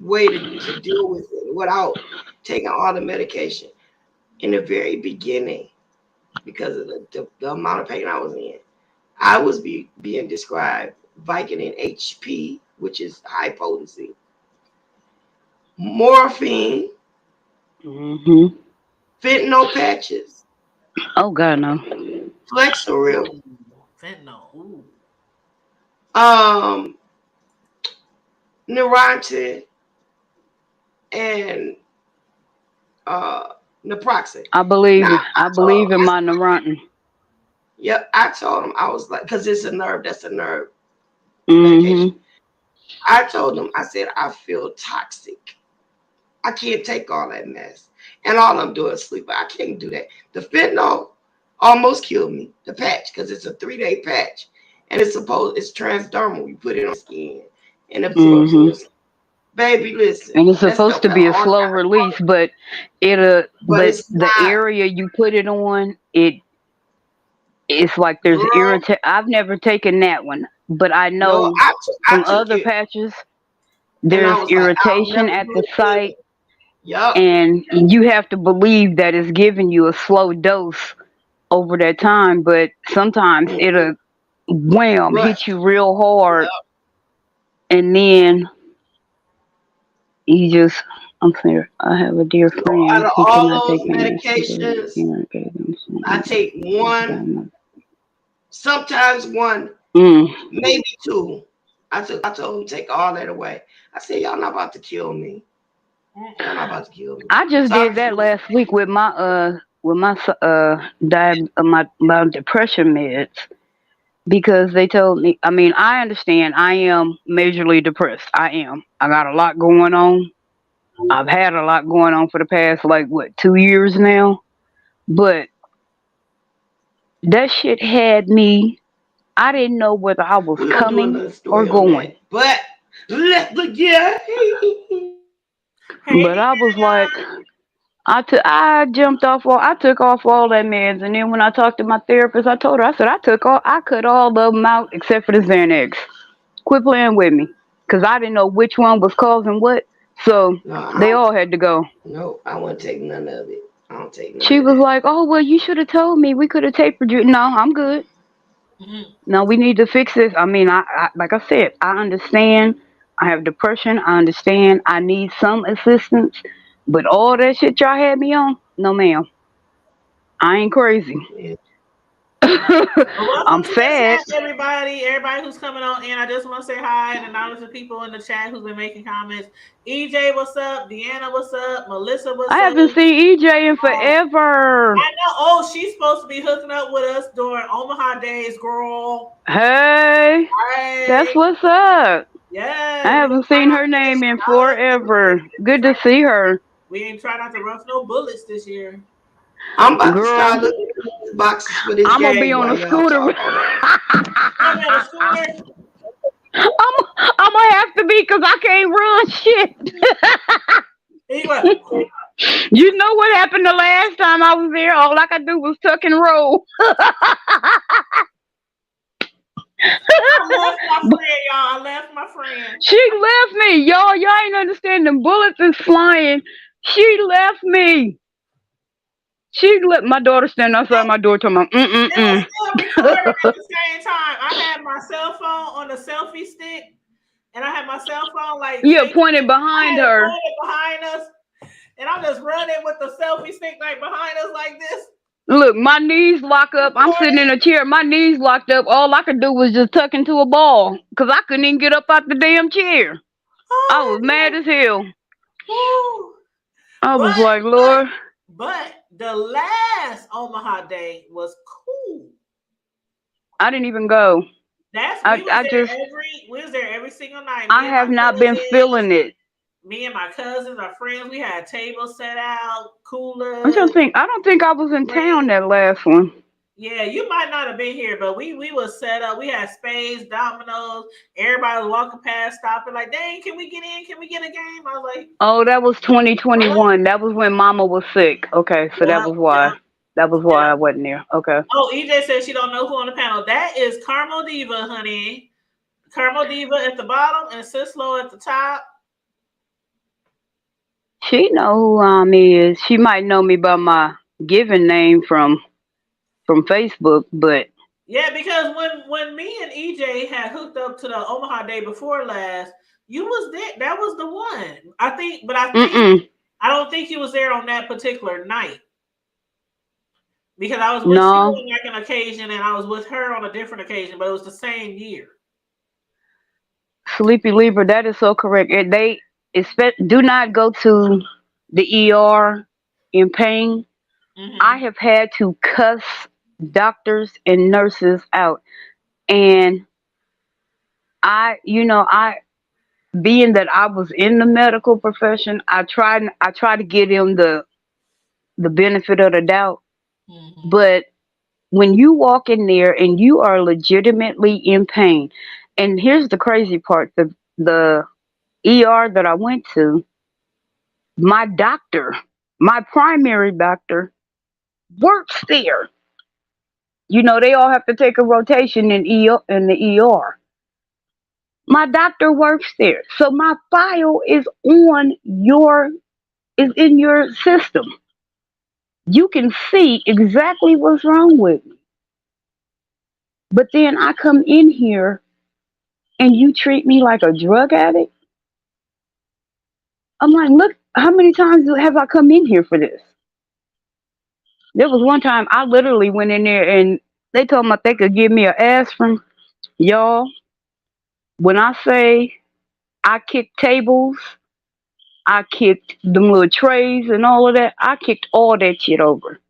Speaker 1: way to deal with it without taking all the medication in the very beginning because of the amount of pain I was in. I was being described Vicodin HP, which is high potency, morphine,
Speaker 3: Hmm.
Speaker 1: fentanyl patches,
Speaker 3: Oh God, no.
Speaker 1: Flexeril,
Speaker 2: Ooh, fentanyl. Ooh.
Speaker 1: um, Neurontin, and uh, naproxen.
Speaker 3: I believe
Speaker 1: Now
Speaker 3: it.
Speaker 1: I
Speaker 3: I
Speaker 1: told
Speaker 3: believe in
Speaker 1: him,
Speaker 3: my Narantan.
Speaker 1: yep, I told him I was like, because it's a nerve, that's a nerve medication.
Speaker 3: Hmm.
Speaker 1: I told him, I said, I feel toxic. I can't take all that mess. And all I'm doing is sleep. I can't do that. The fentanyl almost killed me, the patch, because it's a 3-day patch. And it's transdermal. You put it on skin and absorbs in
Speaker 3: Hmm.
Speaker 1: your skin. Baby, listen,
Speaker 3: And it's
Speaker 1: that
Speaker 3: supposed
Speaker 1: stuff
Speaker 3: to
Speaker 1: got
Speaker 3: be a
Speaker 1: all
Speaker 3: slow
Speaker 1: kind of,
Speaker 3: release, but
Speaker 1: but
Speaker 3: but
Speaker 1: it's
Speaker 3: the
Speaker 1: not,
Speaker 3: area you put it on, it's like there's
Speaker 1: girl.
Speaker 3: irritant. I've never taken that one, but I
Speaker 1: No,
Speaker 3: know
Speaker 1: I
Speaker 3: from
Speaker 1: took
Speaker 3: other
Speaker 1: it
Speaker 3: patches
Speaker 1: and I
Speaker 3: there's
Speaker 1: was like, I'll
Speaker 3: irritation
Speaker 1: never
Speaker 3: at
Speaker 1: do
Speaker 3: the
Speaker 1: it again.
Speaker 3: site,
Speaker 1: Yup.
Speaker 3: and you have to believe that it's giving you a slow dose over that time, but sometimes
Speaker 1: Mm-mm.
Speaker 3: it'll wham
Speaker 1: But
Speaker 3: hit you real hard,
Speaker 1: yup.
Speaker 3: and then you just, I'm sorry. I have a dear
Speaker 1: So out
Speaker 3: friend
Speaker 1: of
Speaker 3: who
Speaker 1: all
Speaker 3: cannot take
Speaker 1: those
Speaker 3: pain medicine.
Speaker 1: medications,
Speaker 3: Gave them
Speaker 1: I take one,
Speaker 3: some.
Speaker 1: sometimes one,
Speaker 3: Mm.
Speaker 1: maybe two. I told him take all that away. I said, y'all not about to kill me. Y'all not about to kill me.
Speaker 3: I just
Speaker 1: So I
Speaker 3: did that
Speaker 1: refuse.
Speaker 3: last week with my depression meds because they told me. I mean, I understand. I am majorly depressed. I am. I got a lot going on. I've had a lot going on for the past like what 2 years now. But that shit had me. I didn't know whether I was
Speaker 1: We're gonna do
Speaker 3: coming
Speaker 1: another
Speaker 3: or
Speaker 1: story on
Speaker 3: going.
Speaker 1: that. But look, yeah.
Speaker 2: Hey,
Speaker 3: But I was like, I jumped off all, I took off all that meds, and then when I talked to my therapist, I told her, I said, I cut all of them out except for the Xanax. Quit playing with me, cause I didn't know which one was causing what, so
Speaker 1: No, I
Speaker 3: they
Speaker 1: don't.
Speaker 3: all had to go.
Speaker 1: No, I won't take none of it. I don't take none
Speaker 3: She
Speaker 1: of
Speaker 3: was
Speaker 1: that.
Speaker 3: like, oh well, you should have told me. We could have tapered you. No, I'm good.
Speaker 2: mhm.
Speaker 3: No, we need to fix this. I mean, I like I said, I understand. I have depression. I understand. I need some assistance, but all that shit y'all had me on, no, ma'am. I ain't crazy.
Speaker 1: Yeah.
Speaker 2: Well, welcome
Speaker 3: I'm
Speaker 2: to the
Speaker 3: sad.
Speaker 2: chat, everybody. Everybody who's coming on in, I just want to say hi and acknowledge the people in the chat who's been making comments. EJ, what's up? Deanna, what's up? Melissa,
Speaker 3: I
Speaker 2: what's up?
Speaker 3: haven't seen EJ in forever.
Speaker 2: I know. Oh, she's supposed to be hooking up with us during Omaha days, girl.
Speaker 3: Hey, that's
Speaker 2: Hey,
Speaker 3: what's up. I
Speaker 2: yes. We
Speaker 3: haven't
Speaker 2: try
Speaker 3: seen
Speaker 2: not
Speaker 3: her
Speaker 2: to
Speaker 3: name in
Speaker 2: get
Speaker 3: forever.
Speaker 2: we
Speaker 3: Good
Speaker 2: try
Speaker 3: to see her.
Speaker 2: we ain't try not to rough no bullets this year.
Speaker 1: I'm about to
Speaker 3: Girl,
Speaker 1: start looking at boxes for this
Speaker 3: I'm gonna be
Speaker 1: game
Speaker 3: on
Speaker 1: while
Speaker 3: a
Speaker 1: y'all
Speaker 3: scooter.
Speaker 1: talk. Hold on.
Speaker 2: You gonna be on a scooter?
Speaker 3: I'm gonna have to be because I can't run shit.
Speaker 2: Anyway,
Speaker 3: You know what happened the last time I was there? All I could do was tuck and roll.
Speaker 2: I left my friend, y'all. I left my friend.
Speaker 3: She left me, y'all. Y'all ain't understand. The bullets is flying. She left me. She let my daughter stand outside my door, talking about
Speaker 2: It was
Speaker 3: mm.
Speaker 2: still recording at the same time. I had my cell phone on the selfie stick, and I had my cell phone like
Speaker 3: Yeah,
Speaker 2: facing.
Speaker 3: pointed
Speaker 2: I
Speaker 3: behind
Speaker 2: had it
Speaker 3: her.
Speaker 2: pointed behind us, and I'm just running with the selfie stick like behind us like this.
Speaker 3: Look, my knees lock up. I'm sitting in
Speaker 2: Recording.
Speaker 3: a chair. My knees locked up. All I could do was just tuck into a ball because I couldn't even get up out the damn chair. I
Speaker 2: Oh
Speaker 3: was
Speaker 2: my
Speaker 3: mad
Speaker 2: god!
Speaker 3: as hell.
Speaker 2: Woo.
Speaker 3: I was
Speaker 2: But
Speaker 3: like,
Speaker 2: but
Speaker 3: Lord,
Speaker 2: but the last Omaha day was cool.
Speaker 3: I didn't even go.
Speaker 2: That's
Speaker 3: I, I just,
Speaker 2: we was there every single night.
Speaker 3: I have not been feeling it.
Speaker 2: Me and my cousins, our friends, we had tables set out,
Speaker 3: I'm trying
Speaker 2: coolers,
Speaker 3: to think. I don't think I was in town
Speaker 2: drinks.
Speaker 3: that last one.
Speaker 2: Yeah, you might not have been here, but we was set up. We had spades, dominoes. Everybody was walking past, stopping like, "Dang, can we get in? Can we get a game?" I was like,
Speaker 3: Oh, that was
Speaker 2: "What?"
Speaker 3: 2021. That was when Mama was sick. Okay, so that
Speaker 2: Yep,
Speaker 3: was
Speaker 2: yep.
Speaker 3: why. That was why I wasn't there. Okay.
Speaker 2: Oh, EJ says she don't know who on the panel. That is Carmel Diva, honey. Carmel Diva at the bottom and Sislo at the top.
Speaker 3: She know who is. She might know me by my given name from Facebook, but
Speaker 2: Yeah, because when me and EJ had hooked up to the Omaha day before last, you was there. That was the one.
Speaker 3: mm-mm.
Speaker 2: I don't think you was there on that particular night because I was with you
Speaker 3: No.
Speaker 2: on like an occasion and I was with her on a different occasion, but it was the same year.
Speaker 3: Sleepy Libra, that is so correct. They do not go to the ER in pain. I
Speaker 2: Mm-hmm.
Speaker 3: have had to cuss doctors and nurses out. And I being that I was in the medical profession, I try to give them the benefit of the doubt.
Speaker 2: Mm-hmm.
Speaker 3: But when you walk in there and you are legitimately in pain, and here's the crazy part, the ER that I went to, my doctor, my primary doctor, works there. They all have to take a rotation in the ER. My doctor works there. So my file is in your system. You can see exactly what's wrong with me. But then I come in here and you treat me like a drug addict. I'm like, look, how many times have I come in here for this? There was one time I literally went in there and they told me they could give me an aspirin. Y'all, when I say I kicked tables, I kicked them little trays and all of that, I kicked all that shit over.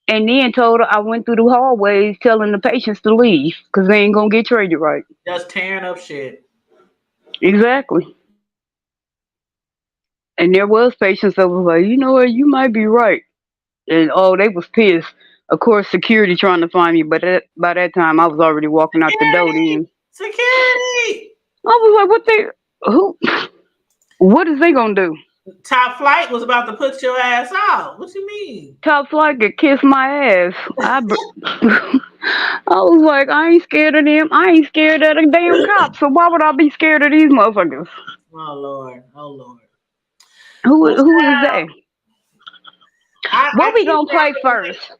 Speaker 3: And then told her I went through the hallways telling the patients to leave because they ain't gonna get treated right.
Speaker 2: Just tearing up shit.
Speaker 3: Exactly. And there was patients that was like, you know what, you might be right. And oh, they was pissed. Of course, security trying to find me, but by that time I was already walking out the door.
Speaker 2: Security!
Speaker 3: Then
Speaker 2: Security!
Speaker 3: I was like, who, what is they gonna do?
Speaker 2: Top Flight was about to put your ass out. What you mean?
Speaker 3: Top flight could kiss my ass. I was like, I ain't scared of them. I ain't scared of the damn cops. So why would I be scared of these motherfuckers?
Speaker 2: Oh Lord. Oh Lord.
Speaker 3: Who
Speaker 2: Well,
Speaker 3: who is they?
Speaker 2: I
Speaker 3: What we
Speaker 2: keep
Speaker 3: gonna play
Speaker 2: dropping the link.
Speaker 3: first?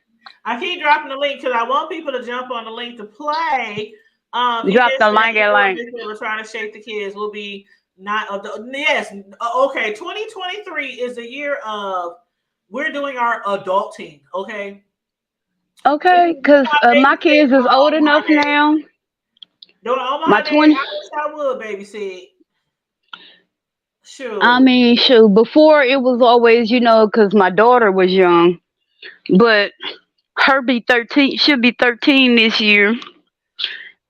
Speaker 2: I keep dropping the link because I want people to jump on the link to play. EJ
Speaker 3: Drop the
Speaker 2: said,
Speaker 3: link
Speaker 2: you
Speaker 3: and
Speaker 2: know,
Speaker 3: link.
Speaker 2: this year we're trying to shape the kids. Will be not yes. Okay, 2023 is the year of we're doing our adulting. Okay, this
Speaker 3: Okay,
Speaker 2: is
Speaker 3: cause
Speaker 2: not
Speaker 3: my
Speaker 2: babysitting
Speaker 3: kids is
Speaker 2: on
Speaker 3: old
Speaker 2: Omaha
Speaker 3: enough
Speaker 2: Day.
Speaker 3: now.
Speaker 2: During
Speaker 3: My
Speaker 2: Omaha Day,
Speaker 3: 20.
Speaker 2: I wish I would babysit.
Speaker 3: I
Speaker 2: Sure.
Speaker 3: mean, shoot. Before it was always, cause my daughter was young, but her be 13. She'll be 13 this year,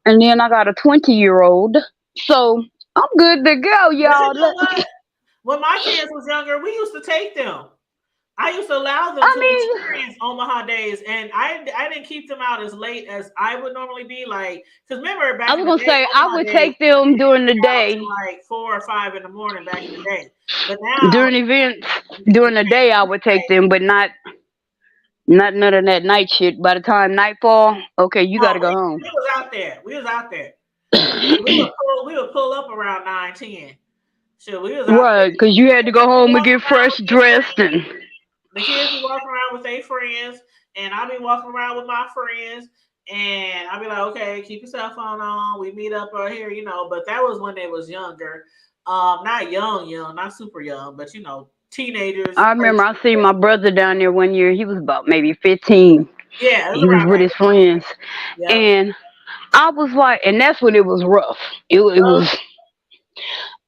Speaker 3: and then I got a 20-year-old. So I'm good to go,
Speaker 2: But you
Speaker 3: y'all.
Speaker 2: know what? When my kids was younger, we used to take them. I used to allow them
Speaker 3: I
Speaker 2: to
Speaker 3: mean,
Speaker 2: experience Omaha days, and I didn't keep them out as late as I would normally be. Like, because remember
Speaker 3: I
Speaker 2: back
Speaker 3: was
Speaker 2: in the
Speaker 3: gonna
Speaker 2: day,
Speaker 3: say I
Speaker 2: Omaha
Speaker 3: would
Speaker 2: days
Speaker 3: take them during the
Speaker 2: out
Speaker 3: day.
Speaker 2: to like 4 or 5 in the morning back in the day. But now
Speaker 3: During events,
Speaker 2: you
Speaker 3: during the
Speaker 2: can't
Speaker 3: day, I
Speaker 2: do
Speaker 3: would take
Speaker 2: that.
Speaker 3: them, but not none of that night shit. By the time nightfall, okay, you
Speaker 2: No,
Speaker 3: gotta go home.
Speaker 2: we was out there. We was out there. We would pull up around 9, 10. Sure, we was out there.
Speaker 3: Right, because you had to go
Speaker 2: Kids be
Speaker 3: home and
Speaker 2: walking
Speaker 3: get
Speaker 2: around
Speaker 3: fresh
Speaker 2: with their
Speaker 3: dressed
Speaker 2: friends.
Speaker 3: and
Speaker 2: The kids be walking around with their friends, and I be walking around with my friends, and I be like, okay, keep your cell phone on. We meet up right here, you know. But that was when they was younger, not young, not super young, but teenagers.
Speaker 3: I remember I seen my brother down there one year. He was about maybe 15.
Speaker 2: Yeah, it was
Speaker 3: He was
Speaker 2: around
Speaker 3: with
Speaker 2: that.
Speaker 3: his friends,
Speaker 2: Yep.
Speaker 3: and I was like, and that's when it was rough. It was,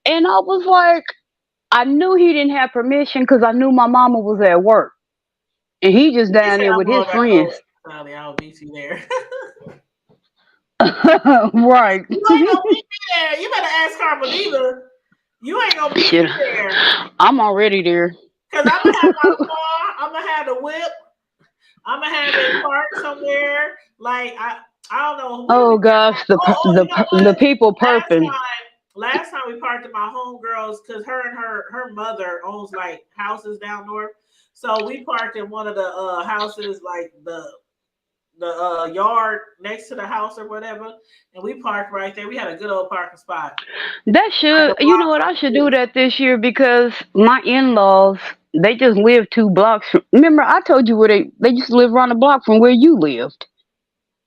Speaker 3: and I was like, I knew he didn't have permission because I knew my mama was at work, and he just
Speaker 2: He
Speaker 3: down
Speaker 2: said
Speaker 3: there
Speaker 2: I'm
Speaker 3: with his
Speaker 2: going back
Speaker 3: friends.
Speaker 2: home. Sally, I'll meet you there.
Speaker 3: Right.
Speaker 2: You ain't gonna meet me there. You better ask Carmen Diva. You ain't gonna meet
Speaker 3: Shit,
Speaker 2: me there.
Speaker 3: I'm already there.
Speaker 2: Cause I'm gonna have my car, I'm gonna have the whip, I'm gonna have it parked somewhere. Like I don't know where we
Speaker 3: Oh
Speaker 2: at.
Speaker 3: gosh,
Speaker 2: Oh, you know
Speaker 3: the
Speaker 2: what?
Speaker 3: people
Speaker 2: Last
Speaker 3: perping.
Speaker 2: time, last time we parked at my homegirls because her and her mother owns like houses down north. So we parked in one of the houses, like the yard next to the house or whatever, and we parked right there. We had a good old parking spot,
Speaker 3: That
Speaker 2: like
Speaker 3: should,
Speaker 2: a
Speaker 3: you know
Speaker 2: block
Speaker 3: what?
Speaker 2: from
Speaker 3: I
Speaker 2: the
Speaker 3: should do
Speaker 2: street.
Speaker 3: that this year because my in-laws, they just live 2 blocks. Remember, I told you where they used to live around the block from where you lived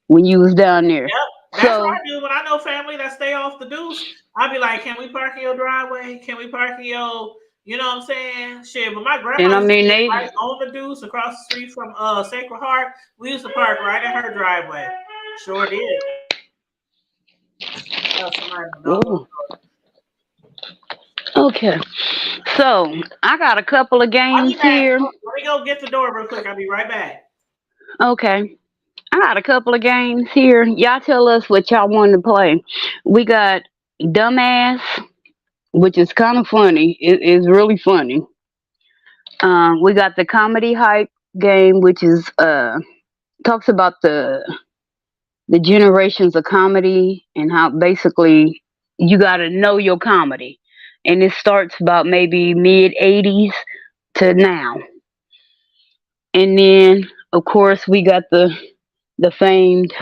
Speaker 3: when you was down there.
Speaker 2: Yep, that's what I
Speaker 3: So,
Speaker 2: do when I know family that stay off the deuce. I be like, "Can we park in your driveway? Can we park in your?" You know what I'm saying? Shit, but my grandma
Speaker 3: and I
Speaker 2: used to
Speaker 3: mean
Speaker 2: live
Speaker 3: they,
Speaker 2: right on the deuce across the street from Sacred Heart. We used to park right in her driveway. Sure did. Oh, somebody in the door.
Speaker 3: oh, okay. So I got a couple of
Speaker 2: I'll be
Speaker 3: games
Speaker 2: back.
Speaker 3: here.
Speaker 2: Let me go get the door real quick. I'll be right back.
Speaker 3: Okay. I got a couple of games here. Y'all tell us what y'all want to play. We got Dumbass, which is kind of funny. It is really funny. We got the Comedy Hype game, which is talks about the generations of comedy and how basically you got to know your comedy, and it starts about maybe mid 80s to now. And then of course we got the famed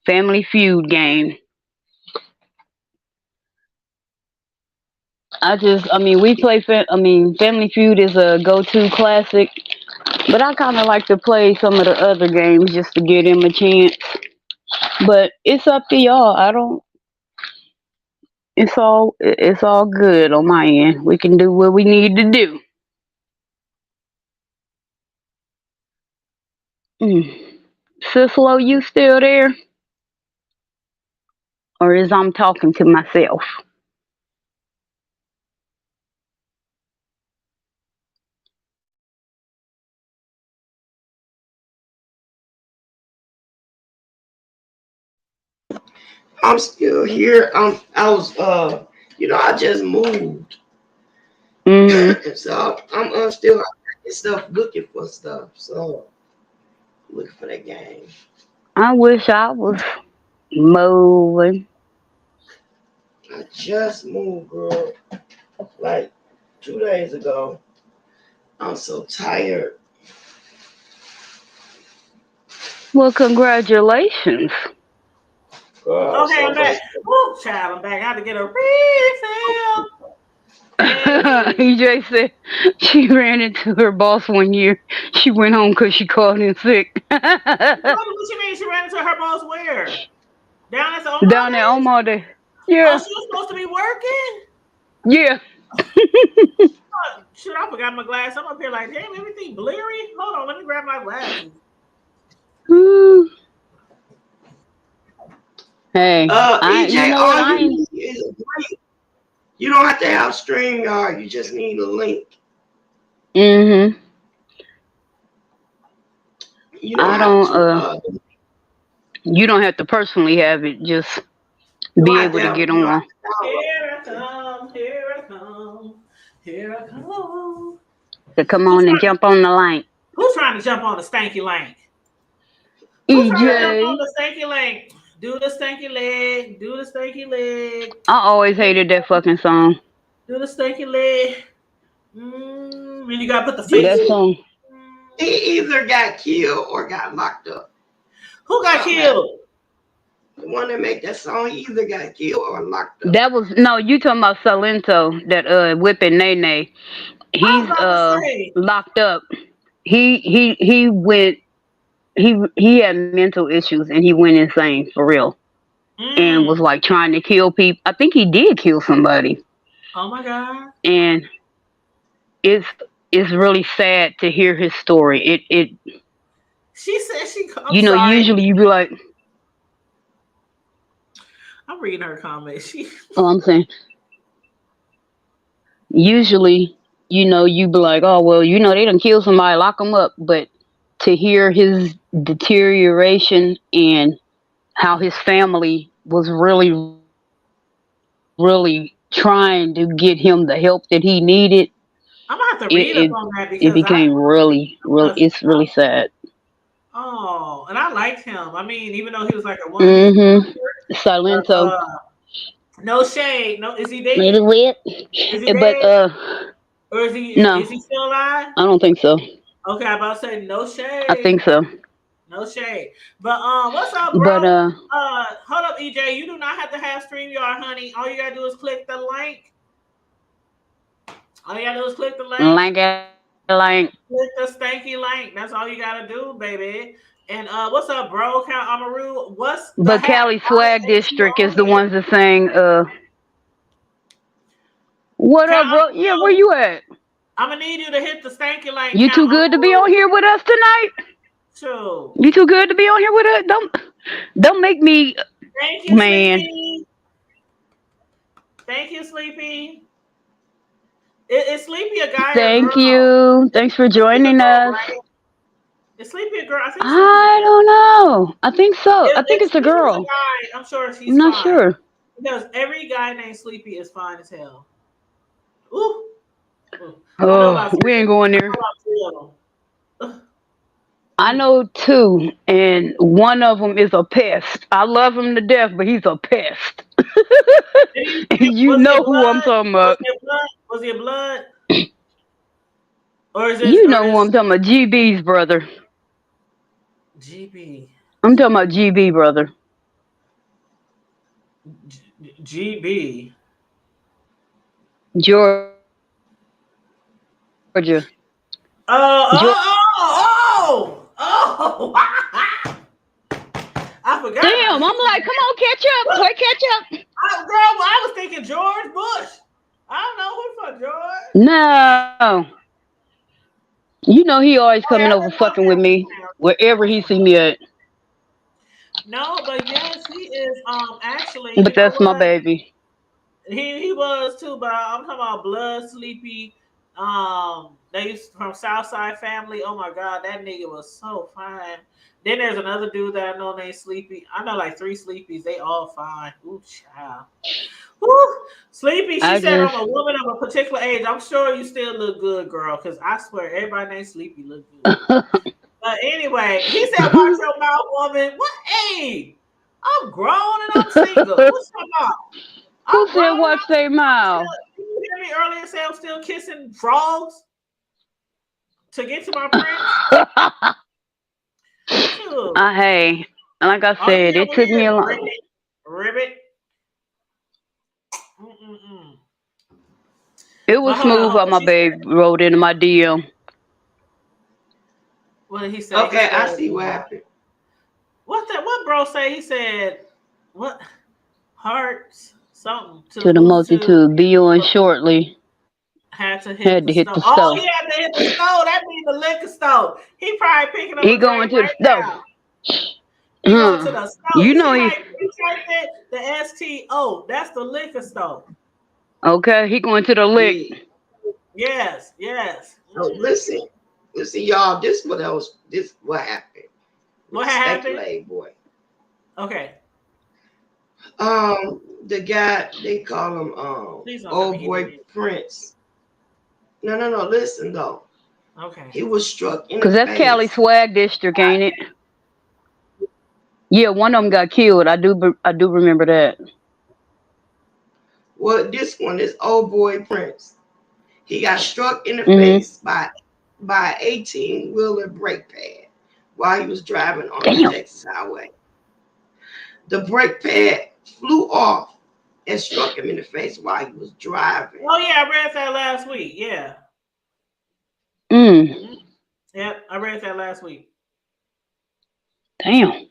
Speaker 3: Family Feud game. I mean, we play. I mean, Family Feud is a go-to classic, but I kind of like to play some of the other games just to give them a chance. But it's up to y'all. I don't. It's all good on my end. We can do what we need to do. Mm. Sislo, you still there, or is I'm talking to myself?
Speaker 1: I'm still here. I was I just moved.
Speaker 3: Hmm.
Speaker 1: So I'm still stuff looking for stuff. So looking for that game.
Speaker 3: I wish I was moving.
Speaker 1: I just moved, girl. Like 2 days ago. I'm so tired.
Speaker 3: Well, congratulations.
Speaker 1: Girl,
Speaker 2: Okay,
Speaker 1: so
Speaker 2: I'm back.
Speaker 1: much.
Speaker 2: Woo, child, I'm back. I had to get a refill. Hey.
Speaker 3: EJ said she ran into her boss one year. She went home because she called in sick.
Speaker 2: What you mean she ran into her boss where? Down at the
Speaker 3: Down there,
Speaker 2: Omar?
Speaker 3: Omaha Day.
Speaker 2: Oh,
Speaker 3: Yeah,
Speaker 2: she was supposed to be working?
Speaker 3: yeah.
Speaker 2: Oh, shoot, I forgot my glass. I'm up here like, damn, everything bleary. Hold on, let me grab my glasses.
Speaker 3: Woo. Hey, you
Speaker 1: EJ,
Speaker 3: know what?
Speaker 1: all
Speaker 3: I
Speaker 1: you
Speaker 3: ain't.
Speaker 1: need is a link. You don't have to have StreamYard. You just need a link.
Speaker 3: Mhm.
Speaker 1: You don't
Speaker 3: I
Speaker 1: have
Speaker 3: don't.
Speaker 1: to.
Speaker 3: You don't have to personally have it. Just
Speaker 1: You don't
Speaker 3: be
Speaker 1: have to
Speaker 3: able to
Speaker 1: have.
Speaker 3: get
Speaker 1: You don't have
Speaker 3: on.
Speaker 1: to download.
Speaker 2: Here I come, here I come, here I come.
Speaker 3: To come
Speaker 2: Who's
Speaker 3: on and
Speaker 2: trying,
Speaker 3: jump on the line.
Speaker 2: who's trying to jump on the stanky link? Who's trying to jump on
Speaker 3: EJ.
Speaker 2: the stanky link? Do the stanky leg, do the stanky leg,
Speaker 3: I always hated that fucking song.
Speaker 2: do the stanky leg. And you gotta put the face.
Speaker 3: That
Speaker 1: He,
Speaker 3: song.
Speaker 1: he either got killed or got locked up.
Speaker 2: Who got
Speaker 1: Something happened.
Speaker 2: killed?
Speaker 1: The one that made that song, he either got killed or locked up.
Speaker 3: That was no. You talking about Salento? That whipping Nene.
Speaker 2: I was
Speaker 3: He's
Speaker 2: about to say.
Speaker 3: locked up. He went. He had mental issues and he went insane for real and
Speaker 2: Mm.
Speaker 3: was like trying to kill people. I think he did kill somebody,
Speaker 2: Oh my God.
Speaker 3: and it's it's really sad to hear his story. It
Speaker 2: She said she. I'm
Speaker 3: you know
Speaker 2: sorry.
Speaker 3: usually you be like,
Speaker 2: I'm reading her comment. She.
Speaker 3: oh, I'm saying usually you be like, oh well, they done kill somebody, lock them up, but to hear his deterioration and how his family was really trying to get him the help that he needed,
Speaker 2: I'm gonna have to
Speaker 3: it
Speaker 2: read up
Speaker 3: it,
Speaker 2: on that
Speaker 3: it
Speaker 2: because I.
Speaker 3: became really,
Speaker 2: Because
Speaker 3: it's really sad.
Speaker 2: and I liked him. I mean, even though he was like a one hit
Speaker 3: Mm-hmm.
Speaker 2: wonder, but
Speaker 3: Silento.
Speaker 2: No shade. No, is he dead?
Speaker 3: Maybe lit.
Speaker 2: Is he
Speaker 3: But
Speaker 2: dead? Or
Speaker 3: no,
Speaker 2: is he still alive?
Speaker 3: I don't think so.
Speaker 2: Okay, I'm about to say no
Speaker 3: I think
Speaker 2: shade.
Speaker 3: so.
Speaker 2: No shade. But what's up,
Speaker 3: But
Speaker 2: bro? Hold up, EJ. You do not have to have StreamYard, honey. All you gotta do is click the link. All you gotta do is click the link.
Speaker 3: link.
Speaker 2: Click the stanky link. That's all you gotta do, baby. And what's up, bro? Count Amaru. What's the
Speaker 3: But
Speaker 2: hat?
Speaker 3: Cali
Speaker 2: Why
Speaker 3: Swag
Speaker 2: ain't you
Speaker 3: District is
Speaker 2: on
Speaker 3: the
Speaker 2: here?
Speaker 3: ones that saying, what
Speaker 2: Count
Speaker 3: up, bro? Yeah, where
Speaker 2: Amaru.
Speaker 3: you at?
Speaker 2: I'm gonna need you to hit the stanky link.
Speaker 3: You
Speaker 2: Count
Speaker 3: too good to be on
Speaker 2: Amaru.
Speaker 3: here with us tonight?
Speaker 2: True.
Speaker 3: You too good to be on here with us? Don't make me,
Speaker 2: Thank you,
Speaker 3: man.
Speaker 2: Sleepy. Thank you, Sleepy. Is Sleepy a guy or a
Speaker 3: Thank
Speaker 2: girl?
Speaker 3: you. Thanks for
Speaker 2: Sleepy a
Speaker 3: joining
Speaker 2: girl,
Speaker 3: us.
Speaker 2: right? Is Sleepy a girl? I think Sleepy's a
Speaker 3: I
Speaker 2: girl.
Speaker 3: don't know. I think so. I think
Speaker 2: If
Speaker 3: it's a
Speaker 2: Sleepy's a
Speaker 3: girl.
Speaker 2: guy, I'm sure
Speaker 3: I'm
Speaker 2: she's
Speaker 3: not
Speaker 2: fine.
Speaker 3: sure.
Speaker 2: Because every guy named Sleepy is fine as hell. Ooh. Ooh. I know
Speaker 3: Oh,
Speaker 2: about three.
Speaker 3: we ain't going
Speaker 2: I
Speaker 3: there.
Speaker 2: know about three of them.
Speaker 3: I know two, and one of them is a pest. I love him to death, but he's a pest. And you
Speaker 2: Was he a
Speaker 3: know who I'm
Speaker 2: blood?
Speaker 3: talking
Speaker 2: Was
Speaker 3: about.
Speaker 2: he a blood? Was he a blood? Or is this
Speaker 3: You
Speaker 2: or
Speaker 3: know who
Speaker 2: this
Speaker 3: I'm talking about. GB's brother.
Speaker 2: GB?
Speaker 3: I'm talking about GB brother.
Speaker 2: GB.
Speaker 3: Georgia.
Speaker 2: Oh! I forgot
Speaker 3: Damn,
Speaker 2: about
Speaker 3: I'm
Speaker 2: his
Speaker 3: like,
Speaker 2: name.
Speaker 3: come on, catch up.
Speaker 2: What?
Speaker 3: Play catch up.
Speaker 2: Girl, I was thinking George Bush. I don't know who for George.
Speaker 3: No. You know he always
Speaker 2: Oh, yeah,
Speaker 3: coming
Speaker 2: I
Speaker 3: over
Speaker 2: just lost
Speaker 3: fucking with
Speaker 2: him.
Speaker 3: me. Wherever he see me at.
Speaker 2: No, but yes, he is. Actually, you
Speaker 3: But
Speaker 2: know
Speaker 3: that's my
Speaker 2: what?
Speaker 3: baby.
Speaker 2: He was too, but I'm talking about Blood Sleepy. They used from Southside Family. Oh my God, that nigga was so fine. Then there's another dude that I know named Sleepy. I know like three Sleepies. They all fine. Ooh, child. Woo. Sleepy, she
Speaker 3: I
Speaker 2: said
Speaker 3: just
Speaker 2: I'm a woman of a particular age. I'm sure you still look good, girl, because I swear everybody named Sleepy look good. But anyway, he said, watch
Speaker 3: who
Speaker 2: your mouth, woman. What? Hey, I'm grown and I'm single. What's your mouth? I'm
Speaker 3: said
Speaker 2: grown and
Speaker 3: watch
Speaker 2: I'm
Speaker 3: their
Speaker 2: single.
Speaker 3: mouth?
Speaker 2: Did you hear me earlier say I'm still kissing frogs to get to my prince? Shoot.
Speaker 3: Hey, like I
Speaker 2: All you
Speaker 3: said,
Speaker 2: hear
Speaker 3: it
Speaker 2: over
Speaker 3: took
Speaker 2: here
Speaker 3: me
Speaker 2: is
Speaker 3: a long.
Speaker 2: ribbit. Ribbit. Mm-mm-mm.
Speaker 3: It
Speaker 2: But
Speaker 3: was
Speaker 2: hold on,
Speaker 3: smooth
Speaker 2: hold
Speaker 3: how
Speaker 2: on.
Speaker 3: my
Speaker 2: She said,
Speaker 3: babe wrote into my DM.
Speaker 2: what did he say? He
Speaker 4: Okay, I
Speaker 2: said,
Speaker 4: see what happened.
Speaker 2: what bro say? He said, what? Hearts, something to the
Speaker 3: To the
Speaker 2: multitude.
Speaker 3: multitude, be on shortly.
Speaker 2: Had to hit
Speaker 3: Had
Speaker 2: the
Speaker 3: to hit
Speaker 2: stove.
Speaker 3: the
Speaker 2: Oh,
Speaker 3: stove.
Speaker 2: he had to hit the stove. That means the liquor stove. He probably picking up
Speaker 3: He
Speaker 2: a
Speaker 3: going
Speaker 2: drink
Speaker 3: to the
Speaker 2: right
Speaker 3: stove.
Speaker 2: now. He going to the stove.
Speaker 3: You
Speaker 2: You see
Speaker 3: know
Speaker 2: how
Speaker 3: he
Speaker 2: he typed it? The STO. That's the liquor stove.
Speaker 3: okay. He going to the lick.
Speaker 4: Yeah.
Speaker 2: Yes, yes.
Speaker 4: Oh, listen, y'all. This what happened with
Speaker 2: What
Speaker 4: the
Speaker 2: had
Speaker 4: stanky
Speaker 2: happened?
Speaker 4: leg boy.
Speaker 2: Okay.
Speaker 4: The guy they call him
Speaker 2: Please don't tell me
Speaker 4: old
Speaker 2: he
Speaker 4: boy
Speaker 2: did.
Speaker 4: Prince. No. Listen though,
Speaker 2: Okay.
Speaker 4: he was struck in the
Speaker 3: Cause that's Cali
Speaker 4: face.
Speaker 3: Swag District, ain't it? Yeah, one of them got killed. I do remember that.
Speaker 4: Well, this one is old boy Prince. He got struck in the
Speaker 3: Mhm.
Speaker 4: face by 18 wheeler brake pad while he was driving on the
Speaker 3: Damn.
Speaker 4: Texas highway. The brake pad flew off and struck him in the face while he was driving.
Speaker 2: Oh yeah, I read that last week. Yeah.
Speaker 3: Mm.
Speaker 2: Yep, I read that last week.
Speaker 3: Damn.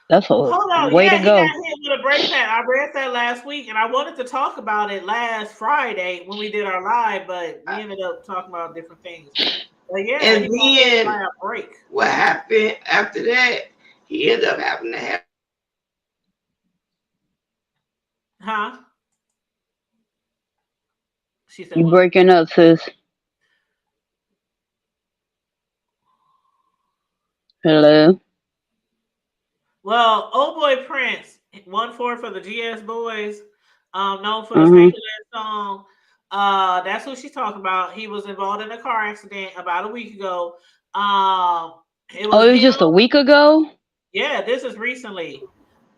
Speaker 3: That's a
Speaker 2: Hold on.
Speaker 3: way to
Speaker 2: Yeah, he got
Speaker 3: go.
Speaker 2: hit with a brake pad. I read that last week, and I wanted to talk about it last Friday when we did our live, but we ended up talking about different things. But yeah,
Speaker 4: And
Speaker 2: he got hit by
Speaker 4: then
Speaker 2: a brake.
Speaker 4: what happened after that? He ended up having to have
Speaker 2: Huh? She said
Speaker 3: You
Speaker 2: what?
Speaker 3: breaking up, sis. Hello.
Speaker 2: Well, old boy Prince, 1-4 for the GS Boys, known for the
Speaker 3: Mhm.
Speaker 2: Stanky Led song. That's who she's talking about. He was involved in a car accident about a week ago. It
Speaker 3: Oh,
Speaker 2: was
Speaker 3: it was
Speaker 2: him.
Speaker 3: just a week ago.
Speaker 2: Yeah, this is recently.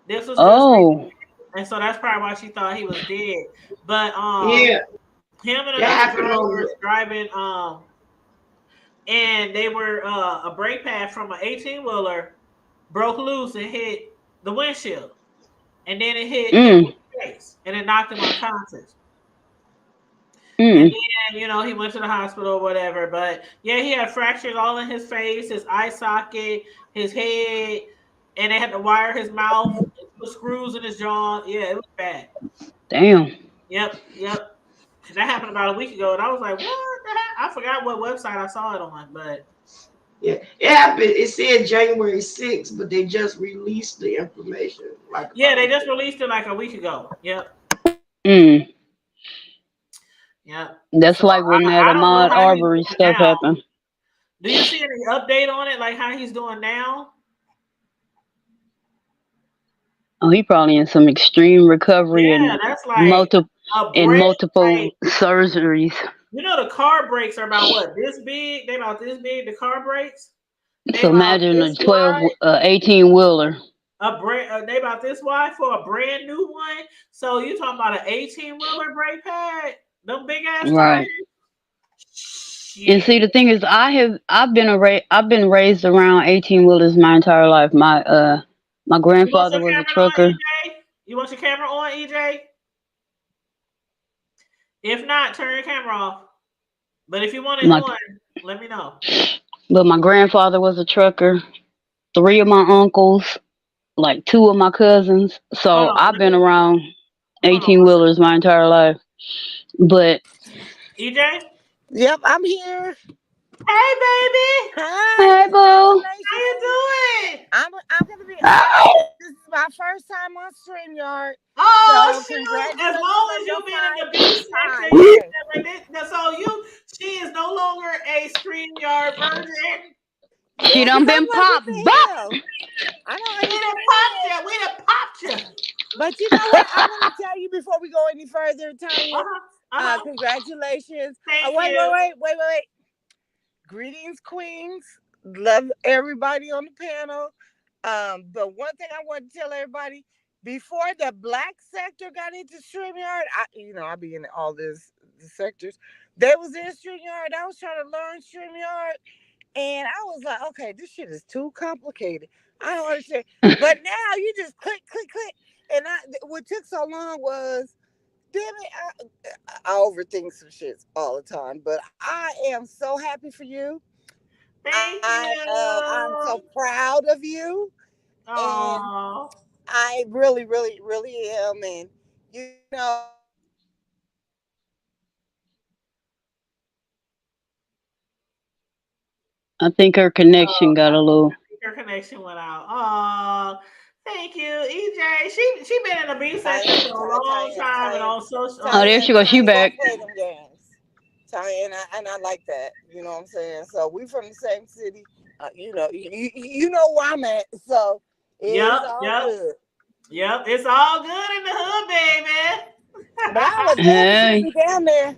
Speaker 2: This was just recently.
Speaker 3: Oh.
Speaker 2: and so that's probably why she thought he was dead. But
Speaker 4: Yeah,
Speaker 2: him and
Speaker 4: that
Speaker 2: another
Speaker 4: happened
Speaker 2: driver
Speaker 4: on
Speaker 2: was driving and they were a brake pad from an 18 wheeler broke loose and hit the windshield, and then it hit him in
Speaker 3: Mm.
Speaker 2: the face, and it knocked him unconscious. And
Speaker 3: Mm.
Speaker 2: then he went to the hospital or whatever. But yeah, he had fractures all in his face, his eye socket, his head, and they had to wire his mouth, put screws in his jaw. Yeah, it was bad.
Speaker 3: Damn.
Speaker 2: Yep, yep. That happened about a week ago, and I was like, "What the heck?" I forgot what website I saw it on, but
Speaker 4: yeah, it happened. It said January 6th, but they just released the information like
Speaker 2: yeah,
Speaker 4: about a
Speaker 2: they
Speaker 4: week
Speaker 2: just
Speaker 4: ago.
Speaker 2: released it like a week ago. Yep,
Speaker 3: Mm.
Speaker 2: yep.
Speaker 3: That's
Speaker 2: So
Speaker 3: like when that
Speaker 2: I don't know
Speaker 3: Ahmaud
Speaker 2: how he's
Speaker 3: Arbery
Speaker 2: doing
Speaker 3: stuff
Speaker 2: now.
Speaker 3: happened.
Speaker 2: Do you see any update on it, like how he's doing now?
Speaker 3: Oh, he probably in some extreme recovery
Speaker 2: Yeah,
Speaker 3: and
Speaker 2: that's like
Speaker 3: multiple
Speaker 2: a
Speaker 3: and
Speaker 2: break.
Speaker 3: multiple
Speaker 2: Like
Speaker 3: surgeries.
Speaker 2: the car brakes are about what, this big? They about this big. The car brakes. They
Speaker 3: So
Speaker 2: about
Speaker 3: imagine a
Speaker 2: this wide.
Speaker 3: 18 wheeler.
Speaker 2: They about this wide for a brand new one. So you talking about an 18 wheeler brake pad? Them big ass tires.
Speaker 3: Right. And
Speaker 2: Shit.
Speaker 3: see, the thing is, I've been raised around 18 wheelers my entire life. My
Speaker 2: You want
Speaker 3: grandfather
Speaker 2: your
Speaker 3: was a
Speaker 2: camera on,
Speaker 3: trucker.
Speaker 2: EJ? You want your camera on, EJ? If not, turn your camera off. But if you want it
Speaker 3: My
Speaker 2: on, let me know.
Speaker 3: but my grandfather was a trucker. Three of my uncles, like two of my cousins.
Speaker 2: Hold
Speaker 3: So
Speaker 2: on.
Speaker 3: I've been around
Speaker 2: Hold on
Speaker 3: 18
Speaker 2: one
Speaker 3: wheelers my entire life. But
Speaker 2: second. EJ?
Speaker 5: Yep, I'm here.
Speaker 2: Hey, baby.
Speaker 5: Hi,
Speaker 3: hey, boo.
Speaker 2: How
Speaker 5: congratulations.
Speaker 2: you doing?
Speaker 5: I'm gonna be honest. This is my first time on StreamYard.
Speaker 2: Oh
Speaker 5: So
Speaker 2: shoot!
Speaker 5: congratulations
Speaker 2: As long
Speaker 5: on
Speaker 2: as
Speaker 5: your
Speaker 2: you been in the B
Speaker 5: first
Speaker 2: section,
Speaker 5: time.
Speaker 2: you
Speaker 5: Yes.
Speaker 2: like this. So she is no longer a StreamYard virgin.
Speaker 3: She
Speaker 5: Yeah,
Speaker 3: done
Speaker 5: because I'm
Speaker 3: been
Speaker 5: like, what
Speaker 3: popped.
Speaker 5: the
Speaker 3: Bop!
Speaker 5: hell? I don't
Speaker 2: We done
Speaker 5: understand
Speaker 2: popped
Speaker 5: it.
Speaker 2: you. We done popped you.
Speaker 5: But you know what? I want to tell you before we go any further,
Speaker 2: Uh
Speaker 5: Tanya.
Speaker 2: huh. Uh huh.
Speaker 5: Congratulations.
Speaker 2: Thank
Speaker 5: Wait,
Speaker 2: you.
Speaker 5: wait. Greetings, queens. Love everybody on the panel. But one thing I want to tell everybody before the black sector got into StreamYard, I be in all the sectors. They was in StreamYard. I was trying to learn StreamYard, and I was like, okay, this shit is too complicated. I don't understand. But now you just click, click, click, and what took so long was, damn it, I overthink some shits all the time. But I am so happy for you.
Speaker 2: Thank
Speaker 5: I'm so
Speaker 2: you.
Speaker 5: proud of you, and
Speaker 2: Oh,
Speaker 5: I really, really, really am. And
Speaker 3: I think her connection got a little.
Speaker 2: your connection went out. Oh, thank you, EJ. She been in the B section
Speaker 5: Tanya,
Speaker 2: for a long time and
Speaker 5: Tanya,
Speaker 2: on social.
Speaker 3: Oh, there she goes. She
Speaker 5: Tanya don't
Speaker 3: back.
Speaker 5: play them games. Tanya, and I like that. You know what I'm saying? So we from the same city. You know where I'm at. So it's
Speaker 2: Yep,
Speaker 5: all
Speaker 2: yep,
Speaker 5: good.
Speaker 2: yep. It's all good in the hood, baby.
Speaker 5: But I would love to see
Speaker 3: Hey.
Speaker 5: you down there.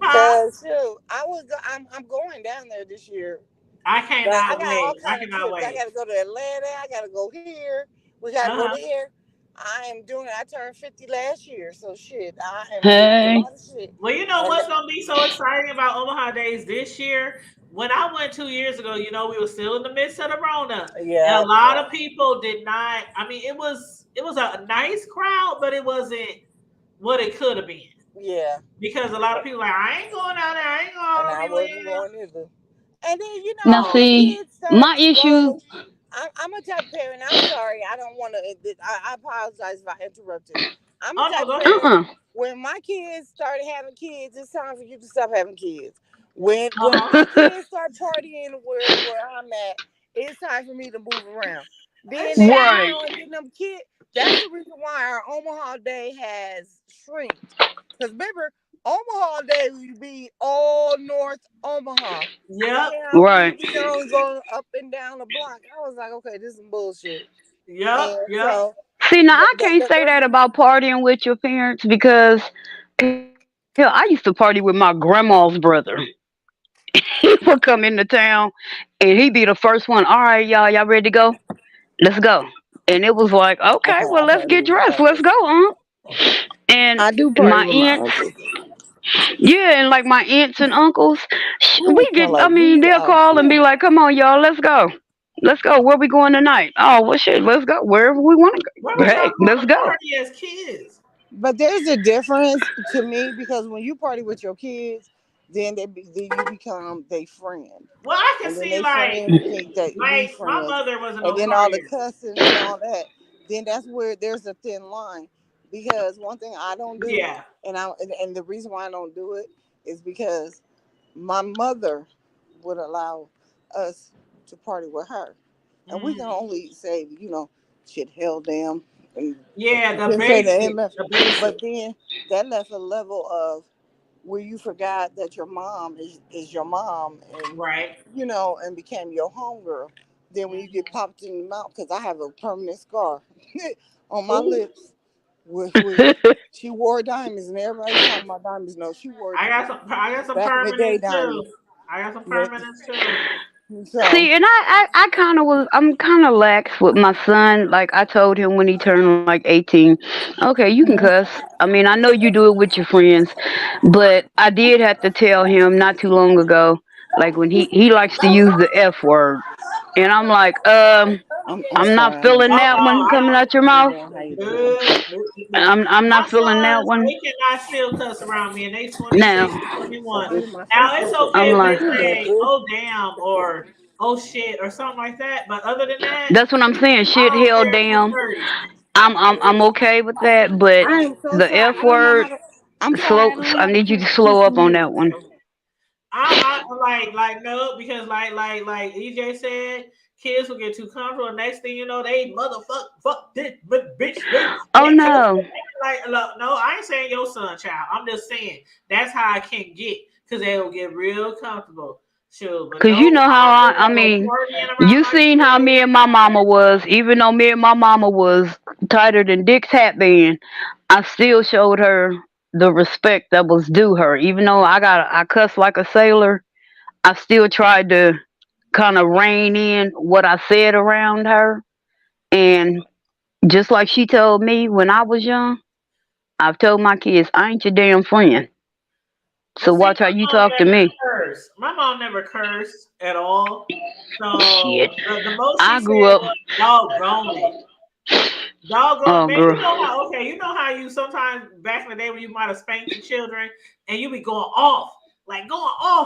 Speaker 2: Huh?
Speaker 5: Cause shoot, I'm going down there this year.
Speaker 2: I
Speaker 5: But I
Speaker 2: cannot
Speaker 5: got all
Speaker 2: wait. I
Speaker 5: kind of
Speaker 2: cannot
Speaker 5: trips. I
Speaker 2: wait.
Speaker 5: got to go to Atlanta. I got to go here. We got to
Speaker 2: Uh
Speaker 5: go
Speaker 2: huh.
Speaker 5: there. I am doing it. I turned 50 last year, so shit. I am doing a
Speaker 3: Hey.
Speaker 5: lot of shit.
Speaker 2: Well, you know
Speaker 5: And
Speaker 2: what's gonna be so exciting about Omaha Days this year? When I went 2 years ago, we were still in the midst of the Rona, and
Speaker 5: yeah,
Speaker 2: a lot
Speaker 5: yeah,
Speaker 2: of people did not. I mean, it was a nice crowd, but it wasn't what it could have been
Speaker 5: yeah.
Speaker 2: because a lot of people like I ain't going out there. I ain't going.
Speaker 5: And
Speaker 2: All the
Speaker 5: I
Speaker 2: people
Speaker 5: wasn't
Speaker 2: here.
Speaker 5: going either. And then
Speaker 3: Now
Speaker 5: when the
Speaker 2: Oh,
Speaker 3: see,
Speaker 5: kids start
Speaker 3: my
Speaker 5: to
Speaker 3: issue.
Speaker 5: go, I'm a type of parent. I'm sorry. I don't want to. I apologize if I interrupted. I'm a
Speaker 2: oh no,
Speaker 5: type of
Speaker 2: go ahead.
Speaker 5: parent.
Speaker 3: Uh-uh.
Speaker 5: When my kids started having kids, it's time for you to stop having kids. When
Speaker 2: Uh huh.
Speaker 5: my kids start partying where I'm at, it's time for me to move around. Then they,
Speaker 3: Right.
Speaker 5: and then them kids. That's the reason why our Omaha Day has shrinked. Because remember, Omaha Day would be all North Omaha.
Speaker 2: Yep.
Speaker 5: Now we
Speaker 3: Right.
Speaker 5: be on going up and down the block. I was like, okay, this is some bullshit.
Speaker 2: Yep.
Speaker 5: And
Speaker 2: Yep.
Speaker 5: so
Speaker 3: See, now I can't
Speaker 5: the
Speaker 3: say
Speaker 5: first
Speaker 3: that
Speaker 5: thing,
Speaker 3: about partying with your parents because hell, I used to party with my grandma's brother. He would come into town and he'd be the first one. All right, y'all ready to go? Let's go. And it was like, okay,
Speaker 5: Okay,
Speaker 3: well,
Speaker 5: I
Speaker 3: let's
Speaker 5: party
Speaker 3: get
Speaker 5: with my
Speaker 3: dressed. Let's go,
Speaker 5: uncles.
Speaker 3: Aunt. And
Speaker 5: I do party
Speaker 3: my
Speaker 5: with my
Speaker 3: aunts,
Speaker 5: uncles.
Speaker 3: yeah, and like my aunts and uncles,
Speaker 5: Ooh,
Speaker 3: we
Speaker 5: it smell
Speaker 3: get, I
Speaker 5: like
Speaker 3: mean,
Speaker 5: booty
Speaker 3: they'll call and
Speaker 5: outfit.
Speaker 3: be like, come on, y'all, let's go. Let's go. Where we going tonight? Oh, well, shit, let's go. Wherever we want to
Speaker 2: Where
Speaker 3: go.
Speaker 2: was y'all
Speaker 3: Hey,
Speaker 2: going
Speaker 3: let's
Speaker 2: to
Speaker 3: go.
Speaker 2: party as kids?
Speaker 5: But there's a difference to me because when you party with your kids, then you become their friend,
Speaker 2: Well, I can
Speaker 5: and then
Speaker 2: see
Speaker 5: they friend became that we
Speaker 2: like my
Speaker 5: friends,
Speaker 2: mother wasn't
Speaker 5: and
Speaker 2: no
Speaker 5: then all the
Speaker 2: partier.
Speaker 5: cussing and all that. Then that's where there's a thin line because one thing I don't do,
Speaker 2: Yeah.
Speaker 5: and the reason why I don't do it is because my mother would allow us to party with her, and we can
Speaker 2: Mm.
Speaker 5: only say shit, hell, damn, and
Speaker 2: Yeah,
Speaker 5: we
Speaker 2: the
Speaker 5: can say the
Speaker 2: basic,
Speaker 5: MF,
Speaker 2: the basic.
Speaker 5: but then that left a level of where you forgot that your mom is your mom, and
Speaker 2: Right.
Speaker 5: and became your homegirl. Then when you get popped in the mouth, because I have a permanent scar on my
Speaker 2: Ooh,
Speaker 5: lips, with she wore diamonds, and everybody's talking about diamonds. No, she wore
Speaker 2: I got some
Speaker 5: back in the day
Speaker 2: permanents too.
Speaker 5: diamonds.
Speaker 2: I got some
Speaker 5: But
Speaker 2: permanents too.
Speaker 5: so
Speaker 3: See, and I kind of was, I'm kind of lax with my son. Like, I told him when he turned like 18, okay, you can cuss. I mean, I know you do it with your friends, but I did have to tell him not too long ago, like when he likes to use the F word. And I'm like,
Speaker 5: I'm
Speaker 3: I'm not
Speaker 5: sorry, honey.
Speaker 3: feeling
Speaker 2: Oh
Speaker 3: that
Speaker 2: no,
Speaker 3: one
Speaker 2: I
Speaker 3: coming
Speaker 2: don't.
Speaker 3: out your
Speaker 5: How you
Speaker 3: mouth.
Speaker 5: doing? How you doing?
Speaker 3: I'm
Speaker 2: My
Speaker 3: not feeling that
Speaker 2: sons,
Speaker 3: one.
Speaker 2: they cannot still cuss around me, and they 26
Speaker 3: Now,
Speaker 2: and
Speaker 5: So
Speaker 2: 21.
Speaker 5: baby, my
Speaker 2: Now
Speaker 5: face
Speaker 2: it's
Speaker 5: look
Speaker 2: okay
Speaker 3: I'm
Speaker 2: if
Speaker 3: like,
Speaker 2: they
Speaker 5: too
Speaker 2: say,
Speaker 5: good.
Speaker 2: "Oh damn" or "Oh shit" or something like that. But other than that,
Speaker 3: that's what I'm saying.
Speaker 2: I
Speaker 3: Shit,
Speaker 2: don't
Speaker 3: hell,
Speaker 2: care if it's
Speaker 3: damn.
Speaker 2: 30.
Speaker 3: I'm okay with that, but
Speaker 5: I am so
Speaker 3: the
Speaker 5: sorry.
Speaker 3: F
Speaker 5: I don't know
Speaker 3: word,
Speaker 5: how to. I'm sorry.
Speaker 3: slow.
Speaker 5: I don't know
Speaker 3: I
Speaker 5: how to
Speaker 3: need you to
Speaker 5: push
Speaker 3: slow
Speaker 5: the
Speaker 3: up on that
Speaker 5: mute.
Speaker 3: one.
Speaker 5: So
Speaker 2: I like no because like EJ said, kids will get too comfortable. Next thing you know, they motherfuck fuck this but bitch
Speaker 3: Oh
Speaker 2: they
Speaker 3: no,
Speaker 2: like look, no, I ain't saying your son child. I'm just saying that's how I can get because they'll get real comfortable. Sure, but
Speaker 3: cause
Speaker 2: no,
Speaker 3: you know how
Speaker 2: I
Speaker 3: I
Speaker 2: don't go
Speaker 3: mean,
Speaker 2: partying around
Speaker 3: you
Speaker 2: my
Speaker 3: seen how me
Speaker 2: kids.
Speaker 3: and my mama was. Even though me and my mama was tighter than Dick's hat band, I still showed her the respect that was due her. Even though I cuss like a sailor, I still tried to kind of rein in what I said around her. And just like she told me when I was young, I've told my kids, I ain't your damn friend.
Speaker 2: Well,
Speaker 3: So
Speaker 2: see,
Speaker 3: watch how you talk to me.
Speaker 2: my mom never cursed at all. So
Speaker 3: Shit.
Speaker 2: the most she
Speaker 3: I
Speaker 2: said
Speaker 3: grew up,
Speaker 2: was doggone it. Doggone,
Speaker 3: oh
Speaker 2: man,
Speaker 3: girl.
Speaker 2: you know how you sometimes back in the day when you might have spanked your children and you be going off,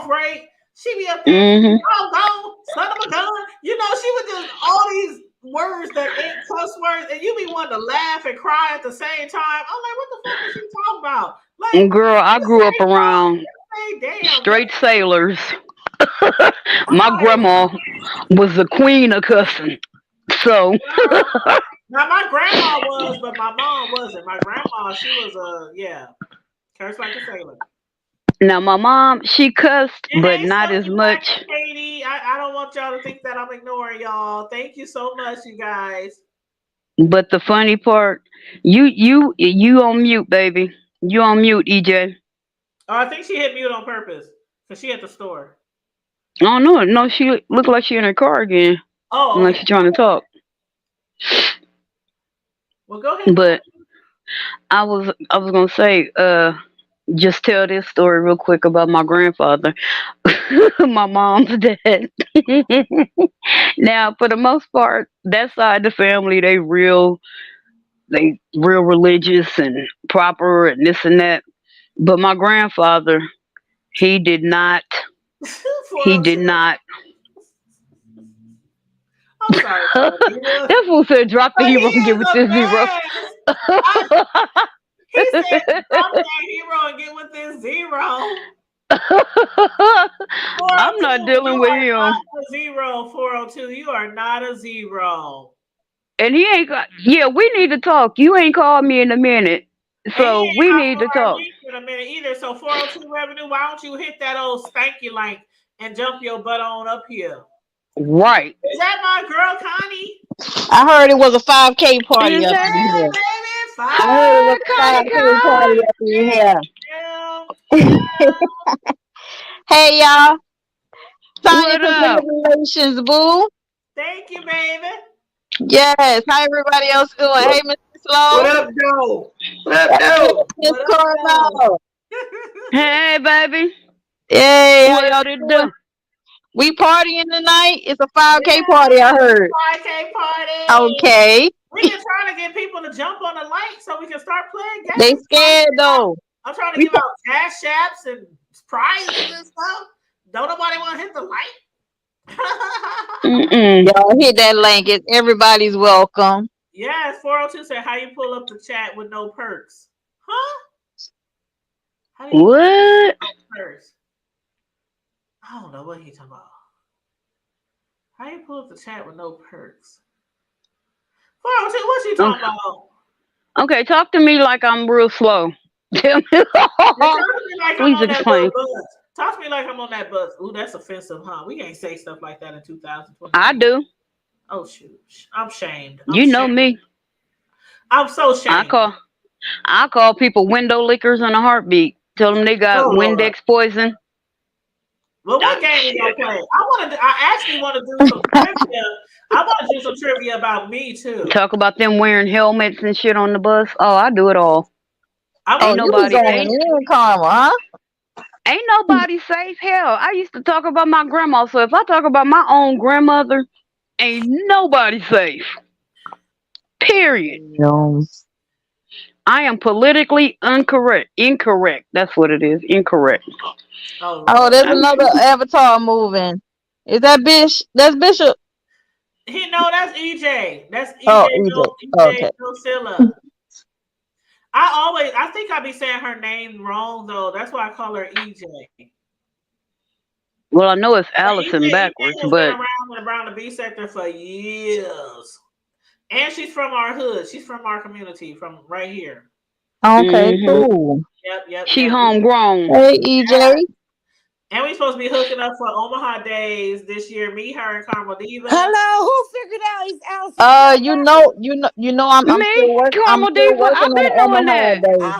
Speaker 2: right? She be up there,
Speaker 3: Hmm.
Speaker 2: doggone, son of a gun. You know, she would just all these words that ain't cuss words, and you be wanting to laugh and cry at the same time. I'm like, what the fuck is she talking about? Like,
Speaker 3: Girl, I
Speaker 2: just
Speaker 3: grew up
Speaker 2: say fuck,
Speaker 3: around
Speaker 2: just say damn, just
Speaker 3: straight sailors.
Speaker 2: I'm
Speaker 3: My
Speaker 2: like,
Speaker 3: grandma was the queen of cussing. So
Speaker 2: uh, now my grandma was, but my mom wasn't. My grandma, she was a yeah, curse like a sailor.
Speaker 3: now my mom, she cussed,
Speaker 2: And
Speaker 3: but
Speaker 2: hey,
Speaker 3: not as
Speaker 2: Stuffy Black
Speaker 3: much.
Speaker 2: and Katie, I don't want y'all to think that I'm ignoring y'all. Thank you so much, you guys.
Speaker 3: But the funny part, you on mute, baby. You on mute, EJ.
Speaker 2: Oh, I think she hit mute on purpose because she at the store.
Speaker 3: Oh no, she looked like she in her car again.
Speaker 2: Oh,
Speaker 3: Like
Speaker 2: okay.
Speaker 3: she trying to talk.
Speaker 2: Well, go ahead.
Speaker 3: But I was gonna say, just tell this story real quick about my grandfather, my mom's dad. Now, for the most part, that side of the family, they real religious and proper and this and that. But my grandfather, he did not. He did
Speaker 2: 402.
Speaker 3: not.
Speaker 2: I'm sorry, Tanya.
Speaker 3: That fool said, "Drop the
Speaker 2: But he
Speaker 3: hero and
Speaker 2: is
Speaker 3: give it
Speaker 2: a
Speaker 3: to zero."
Speaker 2: mess. I, he said, drop that hero and get with this zero.
Speaker 3: I'm not
Speaker 2: 402, you
Speaker 3: dealing with
Speaker 2: are
Speaker 3: him.
Speaker 2: not a zero. 402, you are not a zero.
Speaker 3: And he ain't got. Yeah, we need to talk. You ain't called me in a minute,
Speaker 2: And he
Speaker 3: so
Speaker 2: ain't
Speaker 3: we
Speaker 2: hopped
Speaker 3: need
Speaker 2: on
Speaker 3: to
Speaker 2: our
Speaker 3: talk.
Speaker 2: link in a minute either. So 402 revenue, why don't you hit that old stanky link and jump your butt on up here?
Speaker 3: Right?
Speaker 2: Is that my girl Connie?
Speaker 6: I heard it was a 5K party
Speaker 3: Is
Speaker 6: up in
Speaker 2: Yeah,
Speaker 3: that
Speaker 6: here.
Speaker 2: baby.
Speaker 6: I heard it was a
Speaker 3: Connie
Speaker 6: 5K
Speaker 3: Con?
Speaker 6: party up in here.
Speaker 2: Yeah, yeah.
Speaker 6: Hey y'all, Tanya,
Speaker 3: What up?
Speaker 6: congratulations, boo.
Speaker 2: Thank you, baby.
Speaker 6: Yes. How everybody else doing?
Speaker 4: What,
Speaker 6: Hey, Mr.
Speaker 4: what
Speaker 6: Slow.
Speaker 4: up, Joe? What up, Joe?
Speaker 6: Miss
Speaker 2: What up, though?
Speaker 6: Cornell.
Speaker 3: Hey, baby.
Speaker 6: Hey, how
Speaker 3: What
Speaker 6: y'all
Speaker 3: up to
Speaker 6: doing?
Speaker 3: do?
Speaker 6: We partying tonight. It's a
Speaker 2: Yeah,
Speaker 6: 5K party, I
Speaker 2: it's
Speaker 6: heard.
Speaker 2: a 5K party.
Speaker 6: Okay.
Speaker 2: We've been trying to get people to jump on the light so we can start playing
Speaker 6: They
Speaker 2: games.
Speaker 6: scared though.
Speaker 2: I'm trying to
Speaker 6: We
Speaker 2: give out cash apps and prizes and stuff. Don't nobody want to hit the light.
Speaker 3: Mm-mm.
Speaker 6: y'all hit that link. It's everybody's welcome.
Speaker 2: Yes, 402 said, how you pull up the chat with no perks? Huh? How do you pull up
Speaker 3: What?
Speaker 2: perks? I don't know what he's talking about. How you pull up the chat with no perks? 402, what you talking about?
Speaker 3: Okay, talk to me like I'm real slow. Tell me.
Speaker 2: Talk to me like I'm
Speaker 3: Please
Speaker 2: on that little
Speaker 3: explain.
Speaker 2: bus. Talk to me like I'm on that bus. Ooh, that's offensive, huh? We can't say stuff like that in
Speaker 3: I
Speaker 2: 2023.
Speaker 3: do.
Speaker 2: Oh shoot. I'm shamed. I'm
Speaker 3: You know
Speaker 2: shamed.
Speaker 3: me.
Speaker 2: I'm so
Speaker 3: I
Speaker 2: shamed.
Speaker 3: call I call people window lickers in a heartbeat. Tell them they got
Speaker 2: Oh Lord.
Speaker 3: Windex poison.
Speaker 2: Well, what
Speaker 3: Ah,
Speaker 2: game we gonna
Speaker 3: shit.
Speaker 2: play? I actually want to do some trivia. I want to do some trivia about me too.
Speaker 3: Talk about them wearing helmets and shit on the bus. Oh, I do it all.
Speaker 2: I
Speaker 6: Oh,
Speaker 3: Ain't
Speaker 2: want to
Speaker 6: you
Speaker 2: do
Speaker 6: was
Speaker 3: nobody
Speaker 6: going
Speaker 3: ain't
Speaker 6: in, Karma,
Speaker 3: ain't nobody safe. Hell, I used to talk about my grandma. So if I talk about my own grandmother, ain't nobody safe. Period.
Speaker 6: huh?
Speaker 3: I am politically incorrect. Incorrect. That's what it is. Incorrect.
Speaker 2: Oh
Speaker 6: Oh,
Speaker 2: Lord.
Speaker 6: there's
Speaker 3: I'm,
Speaker 6: another avatar moving. Is that Bish? That's Bishop.
Speaker 2: That's EJ. That's
Speaker 6: Oh,
Speaker 2: EJ.
Speaker 6: EJ.
Speaker 2: EJ
Speaker 6: Okay.
Speaker 2: Drusilla. I think I be saying her name wrong though. That's why I call her EJ.
Speaker 3: well, I know it's
Speaker 2: But
Speaker 3: Allison
Speaker 2: EJ
Speaker 3: backwards,
Speaker 2: has been
Speaker 3: but
Speaker 2: around the B sector for years. And she's from our hood. She's from our community, from right here.
Speaker 6: Okay,
Speaker 3: hmm
Speaker 6: cool.
Speaker 2: Yep, yep,
Speaker 3: she
Speaker 2: yep.
Speaker 3: homegrown.
Speaker 6: Hey, EJ.
Speaker 2: And we supposed to be hooking up for Omaha Days this year. Me, her, and Carmel Diva.
Speaker 5: Hello, who figured out it's Allison spelled backwards?
Speaker 6: I'm
Speaker 3: Me,
Speaker 6: still work. I'm
Speaker 3: Caramel
Speaker 6: still
Speaker 3: Diva.
Speaker 6: working
Speaker 3: I've
Speaker 6: on
Speaker 3: been
Speaker 6: the
Speaker 3: doing
Speaker 6: Omaha
Speaker 3: that.
Speaker 6: days.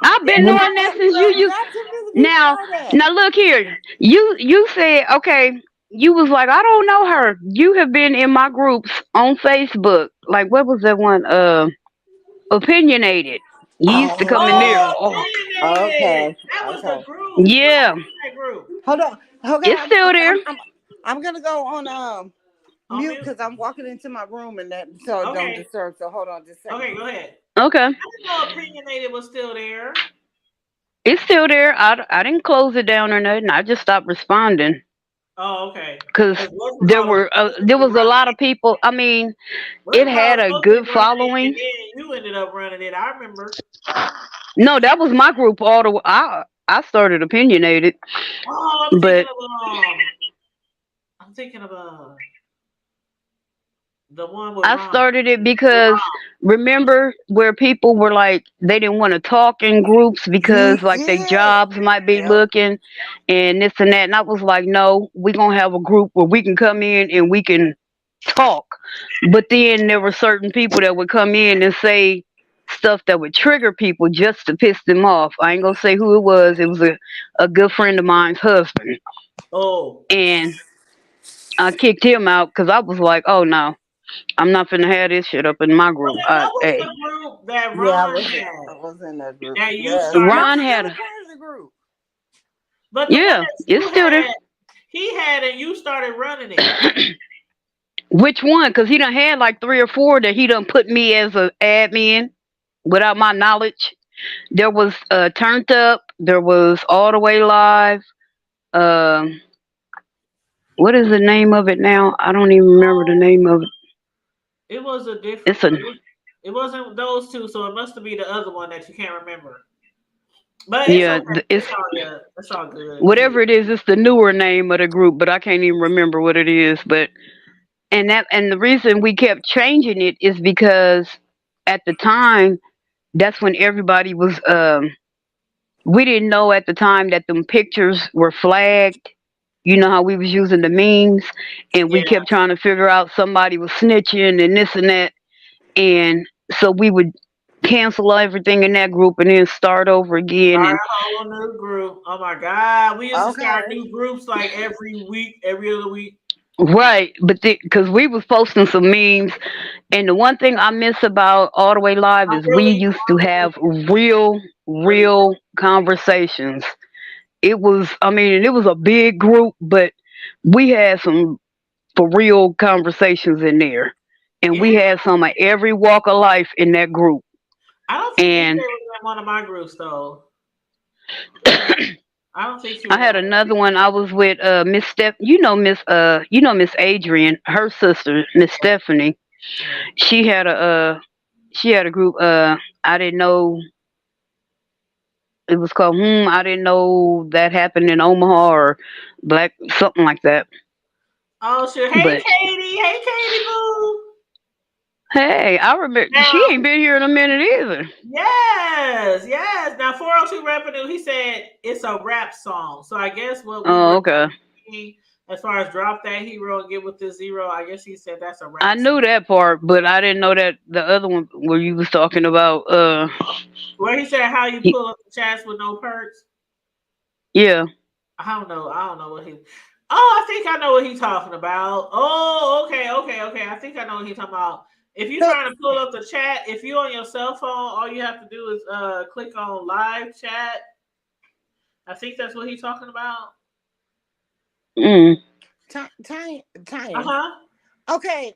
Speaker 3: I've
Speaker 2: Yeah,
Speaker 3: been
Speaker 6: When,
Speaker 3: doing that since you used.
Speaker 5: not too many people
Speaker 3: Now,
Speaker 5: know that.
Speaker 3: now look here. You said okay. You was like I don't know her. You have been in my groups on Facebook. Like what was that one? Opinionated. You used to come in there.
Speaker 5: Oh,
Speaker 2: Oh,
Speaker 3: Oh,
Speaker 2: opinionated.
Speaker 5: okay,
Speaker 2: That was the
Speaker 5: okay.
Speaker 2: group. What
Speaker 3: yeah.
Speaker 2: happened to that group?
Speaker 5: Hold on, okay.
Speaker 3: It's still there.
Speaker 5: I'm gonna go on
Speaker 2: On
Speaker 5: mute
Speaker 2: mute.
Speaker 5: because I'm walking into my room and that so it don't
Speaker 2: Okay.
Speaker 5: disturb. So hold on just a second.
Speaker 2: Okay, go ahead.
Speaker 3: Okay.
Speaker 2: I didn't know opinionated was still there.
Speaker 3: It's still there. I didn't close it down or nothing. I just stopped responding
Speaker 2: Oh, okay.
Speaker 3: because
Speaker 2: Because was
Speaker 3: there
Speaker 2: supposed to be
Speaker 3: was a lot
Speaker 2: running
Speaker 3: of people. I mean,
Speaker 2: it.
Speaker 3: it
Speaker 2: Was
Speaker 3: had a
Speaker 2: supposed to be
Speaker 3: good
Speaker 2: running it, and
Speaker 3: following.
Speaker 2: then you ended up running it. I remember.
Speaker 3: No, that was my group all the way. I started opinionated,
Speaker 2: Oh,
Speaker 3: but
Speaker 2: I'm thinking of the one with
Speaker 3: I
Speaker 2: Ron.
Speaker 3: started it
Speaker 2: With
Speaker 3: because
Speaker 2: Ron.
Speaker 3: remember where people were like they didn't want to talk in groups
Speaker 5: You
Speaker 3: because like their
Speaker 5: did.
Speaker 3: jobs might be
Speaker 5: Yep.
Speaker 3: looking and this and that, and I was like, no, we're gonna have a group where we can come in and we can talk. But then there were certain people that would come in and say stuff that would trigger people just to piss them off. I ain't gonna say who it was. It was a good friend of mine's husband,
Speaker 2: Oh.
Speaker 3: and I kicked him out because I was like, oh no. I'm not finna have this shit up in my group.
Speaker 2: What was
Speaker 3: Hey,
Speaker 2: the group that
Speaker 5: Yeah,
Speaker 2: Ron
Speaker 5: I
Speaker 2: had
Speaker 5: was in that group.
Speaker 2: that you
Speaker 5: Yes. No,
Speaker 2: started?
Speaker 3: Ron
Speaker 5: I'm still
Speaker 3: had
Speaker 5: a
Speaker 3: a
Speaker 5: part of the group.
Speaker 2: But the one
Speaker 3: yeah,
Speaker 2: that
Speaker 3: it's
Speaker 2: you
Speaker 3: still there.
Speaker 2: had, he had, and you started running it.
Speaker 3: Which one? Cause he done had like 3 or 4 that he done put me as a admin without my knowledge. There was Turned Up. There was All the Way Live. Um, what is the name of it now? I don't even remember the
Speaker 2: Oh,
Speaker 3: name of it.
Speaker 2: it was a different
Speaker 3: It's
Speaker 2: one.
Speaker 3: a
Speaker 2: It wasn't those two, so it must be the other one that you can't remember. But it's
Speaker 3: yeah.
Speaker 2: okay.
Speaker 3: It's
Speaker 2: It's all good. It's all good.
Speaker 3: whatever it is. It's the newer name of the group, but I can't even remember what it is. But and the reason we kept changing it is because at the time that's when everybody was we didn't know at the time that them pictures were flagged. You know how we was using the memes and we
Speaker 2: Yeah.
Speaker 3: kept trying to figure out somebody was snitching and this and that, and so we would cancel everything in that group and then start over again.
Speaker 2: Start
Speaker 3: And
Speaker 2: a whole new group. Oh my God. We used to start
Speaker 5: Okay.
Speaker 2: new groups like every week, every other week.
Speaker 3: Right, but because we was posting some memes, and the one thing I miss about All the Way Live
Speaker 2: I
Speaker 3: is we
Speaker 2: really,
Speaker 3: used to have real,
Speaker 2: really do.
Speaker 3: real conversations. It was, I mean, it was a big group, but we had some for real conversations in there, and
Speaker 2: Yeah,
Speaker 3: we had some of every walk of life in that group.
Speaker 2: I don't think EJ
Speaker 3: And
Speaker 2: was in one of my groups though. I don't think she
Speaker 3: I
Speaker 2: was
Speaker 3: had
Speaker 2: on.
Speaker 3: another one. I was with Miss Steph. Miss Adrian, her sister, Miss Stephanie.
Speaker 2: Yeah.
Speaker 3: She had a group. I didn't know it was called. I didn't know that happened in Omaha or Black something like that.
Speaker 2: Oh sure. Hey
Speaker 3: But
Speaker 2: Katie. Hey Katie Boo.
Speaker 3: hey, I remember she
Speaker 2: Now
Speaker 3: ain't been here in a minute either.
Speaker 2: yes, yes. Now 402 Revenue, he said it's a rap song. So I guess what we
Speaker 3: Oh,
Speaker 2: were
Speaker 3: okay.
Speaker 2: thinking as far as drop that hero and get with this zero, I guess he said that's a
Speaker 3: I
Speaker 2: rap song.
Speaker 3: knew that part, but I didn't know that the other one where you was talking about.
Speaker 2: Where he said how you
Speaker 3: He,
Speaker 2: pull up the chats with no perks.
Speaker 3: yeah.
Speaker 2: I don't know. I don't know what he. Oh, I think I know what he's talking about. Oh, okay, okay, okay. I think I know what he's talking about. If you're
Speaker 5: So,
Speaker 2: trying to pull up the chat, if you're on your cell phone, all you have to do is click on live chat. I think that's what he's talking about.
Speaker 3: Mm.
Speaker 2: Uh
Speaker 5: Tanya.
Speaker 2: huh.
Speaker 5: Okay,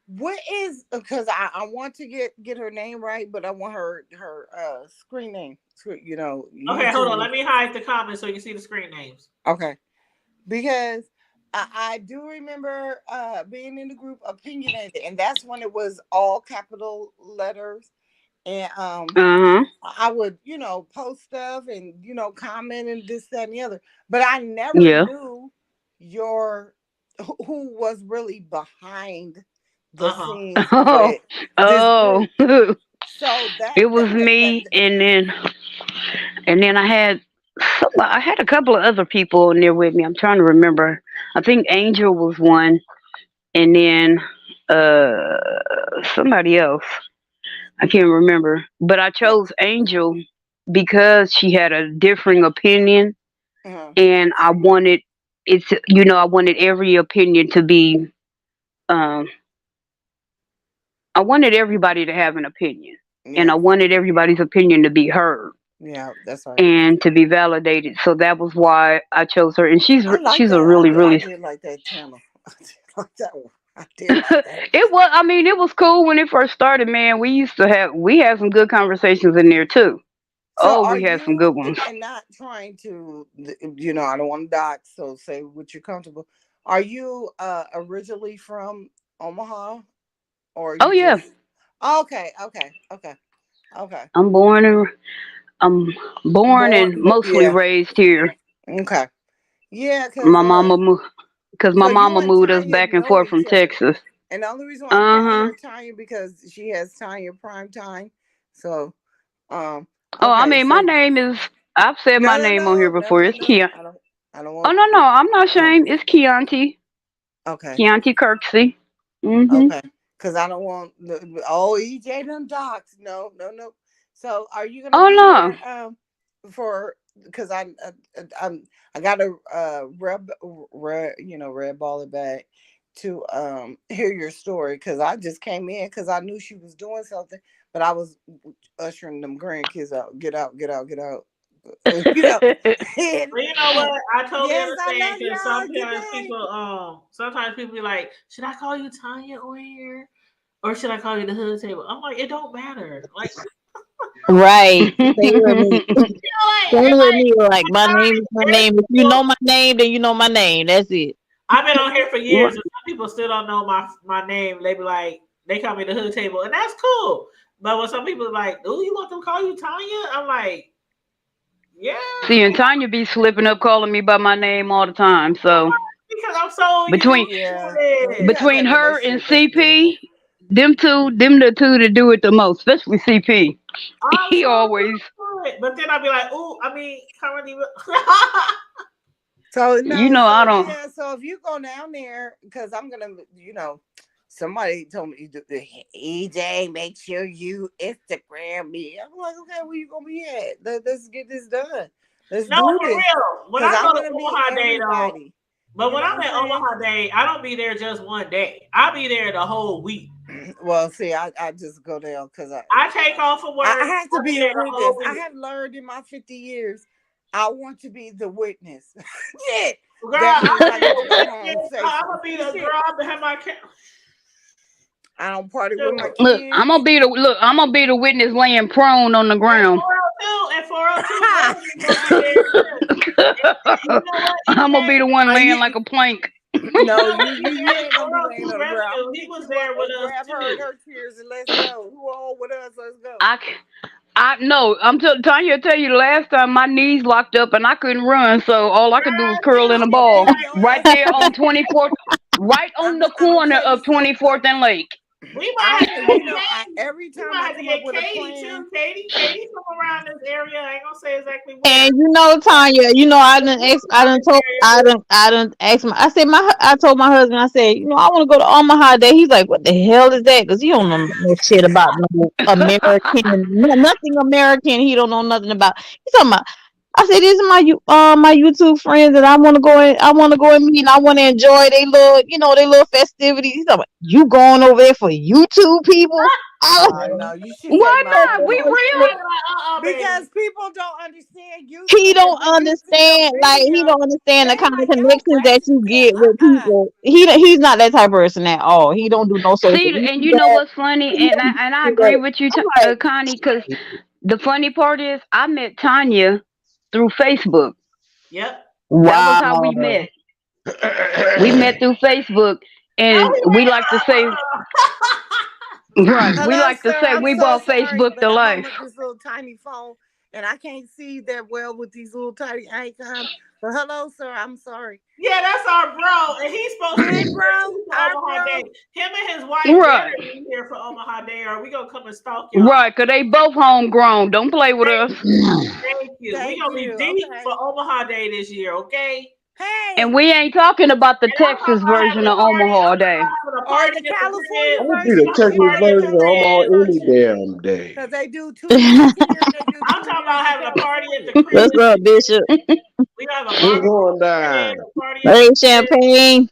Speaker 5: what is because I want to get her name right, but I want her screen name.
Speaker 2: Okay, hold on.
Speaker 5: YouTube.
Speaker 2: Let me hide the comments so you can see the screen names.
Speaker 5: Okay, because I do remember being in the group opinionated, and that's when it was all capital letters, and
Speaker 3: Uh huh.
Speaker 5: I would post stuff and comment and this that and the other, but I never
Speaker 3: Yeah.
Speaker 5: knew your who was really behind the
Speaker 2: Uh huh.
Speaker 5: scenes
Speaker 3: Oh.
Speaker 5: with this
Speaker 3: Oh.
Speaker 5: group. So
Speaker 3: It was me, and then I had a couple of other people in there with me. I'm trying to remember. I think Angel was one, and then uh somebody else. I can't remember. But I
Speaker 5: so,
Speaker 3: chose Angel because she had a differing opinion,
Speaker 5: uh,
Speaker 3: and I wanted every opinion to be um I wanted everybody to have an opinion, and I
Speaker 5: yeah,
Speaker 3: wanted everybody's opinion to be heard
Speaker 5: yeah, that's right.
Speaker 3: and to be validated. So that was why I chose her, and
Speaker 5: I like
Speaker 3: she's a
Speaker 5: that.
Speaker 3: really
Speaker 5: I
Speaker 3: really.
Speaker 5: did like that channel. I did like that one. I did like that.
Speaker 3: It was. I mean, it was cool when it first started. Man, we had some good conversations in there too.
Speaker 5: So
Speaker 3: Oh,
Speaker 5: are
Speaker 3: we had some
Speaker 5: you
Speaker 3: good ones.
Speaker 5: and not trying to I don't want to dox, so say what you're comfortable. Are you originally from Omaha or
Speaker 3: Oh
Speaker 5: you
Speaker 3: yeah,
Speaker 5: just okay, okay, okay, okay.
Speaker 3: I'm born and I'm born
Speaker 5: Born
Speaker 3: and mostly
Speaker 5: yeah,
Speaker 3: raised here.
Speaker 5: okay. Yeah,
Speaker 3: My mama moved because my
Speaker 5: so you
Speaker 3: mama
Speaker 5: and
Speaker 3: moved us
Speaker 5: Tanya
Speaker 3: back and
Speaker 5: know
Speaker 3: forth
Speaker 5: each
Speaker 3: from
Speaker 5: other.
Speaker 3: Texas.
Speaker 5: And the only reason why I'm
Speaker 3: Uh
Speaker 5: calling
Speaker 3: huh.
Speaker 5: her Tanya because she has Tanya prime time. So
Speaker 3: Oh, I
Speaker 5: okay,
Speaker 3: mean, my
Speaker 5: so
Speaker 3: name is. I've said
Speaker 5: no
Speaker 3: my
Speaker 5: no
Speaker 3: name on here
Speaker 5: no no
Speaker 3: before.
Speaker 5: no
Speaker 3: It's
Speaker 5: no.
Speaker 3: Keon.
Speaker 5: I don't
Speaker 3: Oh
Speaker 5: want
Speaker 3: no, no, I'm not ashamed. It's Keonti.
Speaker 5: okay.
Speaker 3: Keonti Kirksey. Mhm.
Speaker 5: Okay, because I don't want EJ them docs. No, no, no. So, are you gonna
Speaker 3: Oh
Speaker 5: be
Speaker 3: no.
Speaker 5: here for? Because I got a red baller bag to hear your story because I just came in because I knew she was doing something, but I was ushering them grandkids out. Get out, get out, get out. You know. And,
Speaker 2: Well, you know what? I totally
Speaker 5: yes, I
Speaker 2: understand
Speaker 5: love
Speaker 2: because
Speaker 5: y'all. Good night.
Speaker 2: sometimes people be like, should I call you Tanya on here? Or should I call you the hood table? I'm like, it don't matter. Like,
Speaker 6: Right. Stay with me. Stay
Speaker 2: it's
Speaker 6: with
Speaker 2: like
Speaker 6: me. Like my name is my
Speaker 2: there's
Speaker 6: name. If you
Speaker 2: people.
Speaker 6: know my name, then you know my name. That's it.
Speaker 2: I've been on here for
Speaker 3: Right.
Speaker 2: years, and some people still don't know my name. They be like, they call me the hood table, and that's cool. But when some people are like, "Do you want them to call you Tanya?" I'm like, "Yeah,"
Speaker 3: See, and Tanya be slipping up calling me by my name all the time. So
Speaker 2: because I'm so
Speaker 3: between
Speaker 2: used
Speaker 5: Yeah,
Speaker 2: to
Speaker 5: well, you
Speaker 2: it.
Speaker 5: have
Speaker 3: between
Speaker 5: that
Speaker 3: her and
Speaker 5: relationship. That's
Speaker 3: CP,
Speaker 5: beautiful.
Speaker 3: them the two that do it the most, especially CP.
Speaker 2: I'm
Speaker 3: He
Speaker 2: so
Speaker 3: always,
Speaker 2: used to it. But then I'll be like, "Ooh, I mean, currently."
Speaker 5: So
Speaker 3: you
Speaker 5: no,
Speaker 3: know, I
Speaker 5: so
Speaker 3: don't.
Speaker 5: yeah, so if you go down there, because I'm gonna, somebody told me EJ, make sure you Instagram me. I'm like, okay, where you gonna be at? Let's get this done. Let's
Speaker 2: No,
Speaker 5: do
Speaker 2: for
Speaker 5: this,
Speaker 2: real. When
Speaker 5: because
Speaker 2: I
Speaker 5: I'm
Speaker 2: go to
Speaker 5: gonna meet
Speaker 2: Omaha Day, though,
Speaker 5: everybody.
Speaker 2: But
Speaker 5: You
Speaker 2: when
Speaker 5: know
Speaker 2: I'm
Speaker 5: what
Speaker 2: at
Speaker 5: I'm saying?
Speaker 2: Omaha Day, I don't be there just one day. I be there the whole week.
Speaker 5: Well, see, I just go there because
Speaker 2: I take off of
Speaker 5: I
Speaker 2: work.
Speaker 5: have to
Speaker 2: I be
Speaker 5: be a
Speaker 2: there the
Speaker 5: witness.
Speaker 2: whole
Speaker 5: I
Speaker 2: week.
Speaker 5: have learned in my 50 years, I want to be the witness. Shit.
Speaker 2: Girl,
Speaker 5: That
Speaker 2: I'm
Speaker 5: means
Speaker 2: gonna
Speaker 5: I
Speaker 2: be
Speaker 5: get
Speaker 2: the
Speaker 5: to go home
Speaker 2: witness. I'm
Speaker 5: safely.
Speaker 2: gonna be the
Speaker 5: Shit.
Speaker 2: girl. I'm gonna have my
Speaker 5: I don't party with my
Speaker 2: camera.
Speaker 3: Look, I'm
Speaker 5: kids.
Speaker 3: gonna be the look. I'm gonna be the witness laying prone on the
Speaker 2: And
Speaker 3: ground.
Speaker 2: 402, and 402 Resident gonna be there too. And you know what? Even
Speaker 3: I'm gonna be
Speaker 2: that,
Speaker 3: the one laying
Speaker 5: You,
Speaker 3: like a plank.
Speaker 2: you
Speaker 5: no,
Speaker 2: know what? Even
Speaker 5: you
Speaker 2: that
Speaker 5: ain't gonna be laying
Speaker 2: 402
Speaker 5: on the ground. I'm
Speaker 2: Resident,
Speaker 5: gonna
Speaker 2: he
Speaker 5: pick
Speaker 2: was
Speaker 5: you up
Speaker 2: there with
Speaker 5: and
Speaker 2: us
Speaker 5: grab her in
Speaker 2: too.
Speaker 5: her tears and let's go. You all with us? Let's go.
Speaker 3: I, I no. Tanya tell you the last time my knees locked up and I couldn't run, so all I could do was
Speaker 2: Girl,
Speaker 3: curl in a
Speaker 5: I'm gonna
Speaker 3: ball
Speaker 5: pick
Speaker 2: like,
Speaker 5: your
Speaker 3: right
Speaker 5: ass
Speaker 3: there
Speaker 5: up.
Speaker 3: on 24th, right on the
Speaker 5: I'm gonna
Speaker 3: corner
Speaker 5: tell you
Speaker 3: of
Speaker 5: something though.
Speaker 3: 24th and Lake.
Speaker 2: we might have to get
Speaker 5: You know,
Speaker 2: Katie.
Speaker 5: every
Speaker 2: We
Speaker 5: time
Speaker 2: might
Speaker 5: I
Speaker 2: have to
Speaker 5: come up
Speaker 2: get
Speaker 5: with a
Speaker 2: Katie
Speaker 5: plan,
Speaker 2: too. Katie from around this area. I ain't gonna say exactly where.
Speaker 6: And you know, Tanya, you know,
Speaker 2: But we
Speaker 6: I done asked I said, I told my husband, I said, you know, I want to go to Omaha Day. He's like, what the hell is that? Because he don't know no shit about no American, nothing American. He don't know nothing about. He's talking about. I said, these are my YouTube friends, and I want to go and meet, and I want to enjoy they little, they little festivities. He's talking about, you going over there for YouTube people? I
Speaker 5: oh no, you should say
Speaker 3: Why
Speaker 5: my
Speaker 3: not? We
Speaker 2: might
Speaker 3: real.
Speaker 2: be like,
Speaker 5: because
Speaker 2: baby.
Speaker 5: people don't understand
Speaker 6: he
Speaker 5: YouTube.
Speaker 6: don't
Speaker 5: When you see a
Speaker 6: understand, like he
Speaker 5: video,
Speaker 6: don't understand the
Speaker 5: they
Speaker 6: kind of
Speaker 5: like y'all
Speaker 6: connections that you
Speaker 5: racist
Speaker 6: get with
Speaker 5: here.
Speaker 6: people. He's not that type of person at all. He don't do no social
Speaker 3: See, and you know
Speaker 6: media.
Speaker 3: what's funny,
Speaker 6: He
Speaker 3: and
Speaker 6: don't
Speaker 3: I and I
Speaker 6: do
Speaker 3: agree
Speaker 6: that.
Speaker 3: with you,
Speaker 6: I'm like,
Speaker 3: Connie, because the funny part is I met Tanya through Facebook.
Speaker 2: Yep.
Speaker 3: That was how we
Speaker 6: wow.
Speaker 3: met. We met through Facebook,
Speaker 2: No,
Speaker 3: and
Speaker 2: we
Speaker 3: we
Speaker 2: ain't.
Speaker 3: like to say, right? We
Speaker 5: Hello,
Speaker 3: like to
Speaker 5: sir.
Speaker 3: say
Speaker 5: I'm
Speaker 3: we
Speaker 5: so
Speaker 3: brought
Speaker 5: sorry,
Speaker 3: Facebook
Speaker 5: but
Speaker 3: to
Speaker 5: I'm on
Speaker 3: life.
Speaker 5: this little tiny phone and I can't see that well with these little tiny icons. But hello, sir. I'm sorry.
Speaker 2: Yeah, that's our bro, and he's supposed to be
Speaker 5: Hey,
Speaker 2: here
Speaker 5: bro.
Speaker 2: too for
Speaker 5: Hi,
Speaker 2: Omaha
Speaker 5: bro.
Speaker 2: Day. Him and his wife better
Speaker 3: Right,
Speaker 2: be here for Omaha Day, or we gonna come and stalk
Speaker 3: right,
Speaker 2: y'all.
Speaker 3: cause they both homegrown. Don't play with
Speaker 2: Thank
Speaker 3: us.
Speaker 2: you, thank you. We
Speaker 5: Thank
Speaker 2: gonna be
Speaker 5: you.
Speaker 2: deep for
Speaker 5: Okay.
Speaker 2: Omaha Day this year, okay?
Speaker 3: And
Speaker 5: Hey.
Speaker 3: we ain't talking about the
Speaker 2: And I'm talking
Speaker 3: Texas
Speaker 2: about
Speaker 3: version
Speaker 2: having a
Speaker 3: of
Speaker 2: party.
Speaker 3: Omaha
Speaker 2: I'm talking
Speaker 3: Day.
Speaker 2: about having a
Speaker 5: Or
Speaker 2: party
Speaker 5: the
Speaker 2: at the
Speaker 5: California
Speaker 2: crib.
Speaker 7: I'm gonna be
Speaker 2: We
Speaker 7: the
Speaker 5: version.
Speaker 2: gonna have a
Speaker 5: Any
Speaker 7: Texas
Speaker 2: party at the
Speaker 7: version
Speaker 5: version.
Speaker 7: of
Speaker 5: Any
Speaker 7: Omaha
Speaker 2: crib.
Speaker 7: any
Speaker 5: version.
Speaker 7: damn day.
Speaker 5: Because they do 2 years here and they do
Speaker 2: I'm
Speaker 5: 2
Speaker 2: talking
Speaker 5: years
Speaker 2: about
Speaker 5: in
Speaker 2: having a party at
Speaker 5: California.
Speaker 2: the crib.
Speaker 6: What's up, Bishop?
Speaker 2: We gonna have a
Speaker 7: What's
Speaker 2: barbecue at
Speaker 7: going
Speaker 2: the crib,
Speaker 7: down?
Speaker 2: a party at the
Speaker 6: Hey,
Speaker 2: crib.
Speaker 6: Champagne.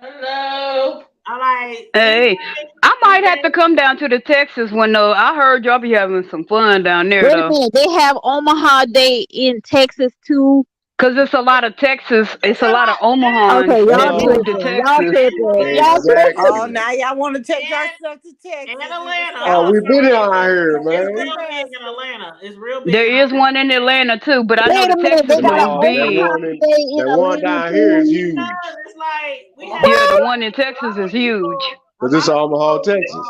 Speaker 2: Hello. I like
Speaker 3: Hey, I might have to
Speaker 2: anything.
Speaker 3: come down to the Texas one though. I heard y'all be having some fun down there
Speaker 6: Wait a
Speaker 3: though.
Speaker 6: minute. They have Omaha Day in Texas too.
Speaker 3: Cause it's a lot of Texas,
Speaker 2: It's
Speaker 3: it's
Speaker 2: a
Speaker 3: a lot of
Speaker 2: lot.
Speaker 6: Okay,
Speaker 3: Omahans
Speaker 6: y'all
Speaker 3: that moved to
Speaker 6: tripping. Y'all
Speaker 3: Texas.
Speaker 6: tripping. Y'all tripping.
Speaker 5: Oh,
Speaker 7: Exactly.
Speaker 5: now y'all want to take
Speaker 2: And
Speaker 5: yourself to Texas. It's a
Speaker 2: Atlanta.
Speaker 7: Oh,
Speaker 2: I'm
Speaker 5: festival.
Speaker 7: we been
Speaker 2: sorry.
Speaker 7: out here,
Speaker 2: It's
Speaker 5: It's a
Speaker 7: man.
Speaker 2: real big in
Speaker 5: festival.
Speaker 2: Atlanta. It's real big
Speaker 3: There
Speaker 2: in
Speaker 3: is
Speaker 2: Atlanta.
Speaker 3: one in Atlanta too, but I know
Speaker 6: Wait
Speaker 3: the
Speaker 6: a minute. They
Speaker 3: Texas
Speaker 6: got
Speaker 3: one
Speaker 6: an
Speaker 3: is
Speaker 7: No,
Speaker 3: big.
Speaker 6: Omaha Day in
Speaker 7: that one
Speaker 6: Atlanta
Speaker 7: down here is
Speaker 6: too.
Speaker 7: huge.
Speaker 2: Because it's like we have
Speaker 3: Yeah, the
Speaker 6: What?
Speaker 3: one in
Speaker 2: a
Speaker 3: Texas
Speaker 2: lot
Speaker 3: is
Speaker 2: of people.
Speaker 3: huge.
Speaker 2: A
Speaker 7: Cause it's
Speaker 2: lot of
Speaker 7: Omaha,
Speaker 2: people.
Speaker 7: Texas.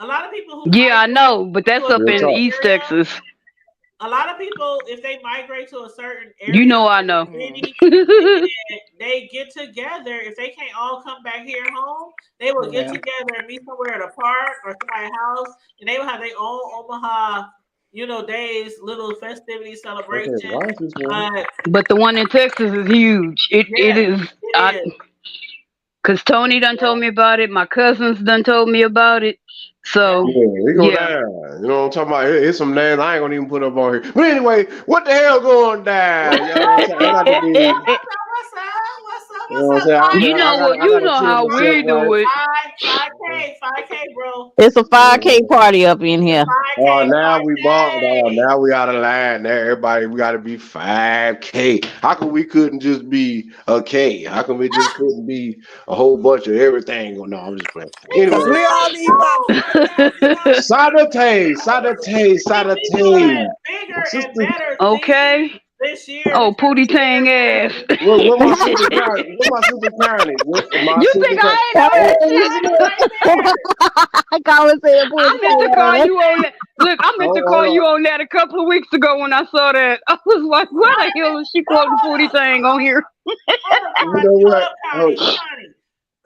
Speaker 2: A lot of people who
Speaker 3: Yeah, I
Speaker 2: migrate
Speaker 3: know, but
Speaker 2: to
Speaker 3: that's
Speaker 2: a
Speaker 3: up
Speaker 7: Real
Speaker 3: in
Speaker 2: certain
Speaker 7: talk.
Speaker 3: East
Speaker 2: area.
Speaker 3: Texas.
Speaker 2: A lot of people, if they migrate to a certain
Speaker 3: You
Speaker 2: area,
Speaker 3: know I
Speaker 2: certain
Speaker 3: know.
Speaker 5: Mhm.
Speaker 2: city, then they get together. If they can't all come back here home, they will get
Speaker 5: Yeah.
Speaker 2: together and meet somewhere at a park or somebody's house, and they will have their own Omaha, days, little festivity
Speaker 7: Okay,
Speaker 2: celebration.
Speaker 7: why is this one?
Speaker 2: But
Speaker 3: But the one in Texas is huge. It
Speaker 2: yeah,
Speaker 3: is.
Speaker 2: it is.
Speaker 3: Cause Tony done told me about it. My cousins done told me about it.
Speaker 2: Yeah.
Speaker 3: So
Speaker 7: Yeah, it go
Speaker 3: yeah.
Speaker 7: down. You know what I'm talking about? It's some names I ain't gonna even put up on here. But anyway, what the hell going down? You know what I'm saying? I got to be.
Speaker 2: What's up? What's up?
Speaker 7: You know
Speaker 2: What's
Speaker 7: what I'm
Speaker 2: up?
Speaker 7: saying?
Speaker 3: You know what?
Speaker 7: I
Speaker 3: You
Speaker 7: gotta
Speaker 3: know
Speaker 7: tell
Speaker 3: how
Speaker 7: myself
Speaker 3: we do it.
Speaker 2: Five K, 5K, bro.
Speaker 6: It's a 5K
Speaker 7: right.
Speaker 6: party up in
Speaker 2: It's a
Speaker 6: here.
Speaker 2: 5K,
Speaker 7: Now we bought. Oh,
Speaker 2: 5K.
Speaker 7: now we out of line. Now everybody, we got to be 5K. How come we couldn't just be a K? How come we just couldn't be a whole bunch of everything? Oh, no, I'm just playing.
Speaker 5: Because
Speaker 7: Anyway,
Speaker 5: we all need about 5,000 dollars.
Speaker 7: Saturday, Saturday,
Speaker 2: We doing
Speaker 7: Saturday.
Speaker 2: bigger and
Speaker 7: Sister,
Speaker 2: better things
Speaker 3: Okay.
Speaker 2: this year to
Speaker 3: Oh,
Speaker 2: try
Speaker 3: Pootie
Speaker 2: to get
Speaker 3: Tang ass.
Speaker 2: everybody.
Speaker 7: where my sister Connie? Where my sister Connie? Where my
Speaker 3: You
Speaker 7: sister
Speaker 3: think
Speaker 7: Connie?
Speaker 3: I ain't know that shit?
Speaker 2: Connie right there.
Speaker 6: I call it saying put
Speaker 3: I meant to call you on that. Look, I meant to call
Speaker 7: Hold
Speaker 3: you
Speaker 7: on.
Speaker 3: on that a couple of weeks ago when I saw that. I was like, why the hell is she quoting Pootie Tang on here?
Speaker 2: Hold up,
Speaker 7: You
Speaker 2: Connie.
Speaker 7: know
Speaker 2: Hold
Speaker 7: what?
Speaker 2: up, Connie. Connie.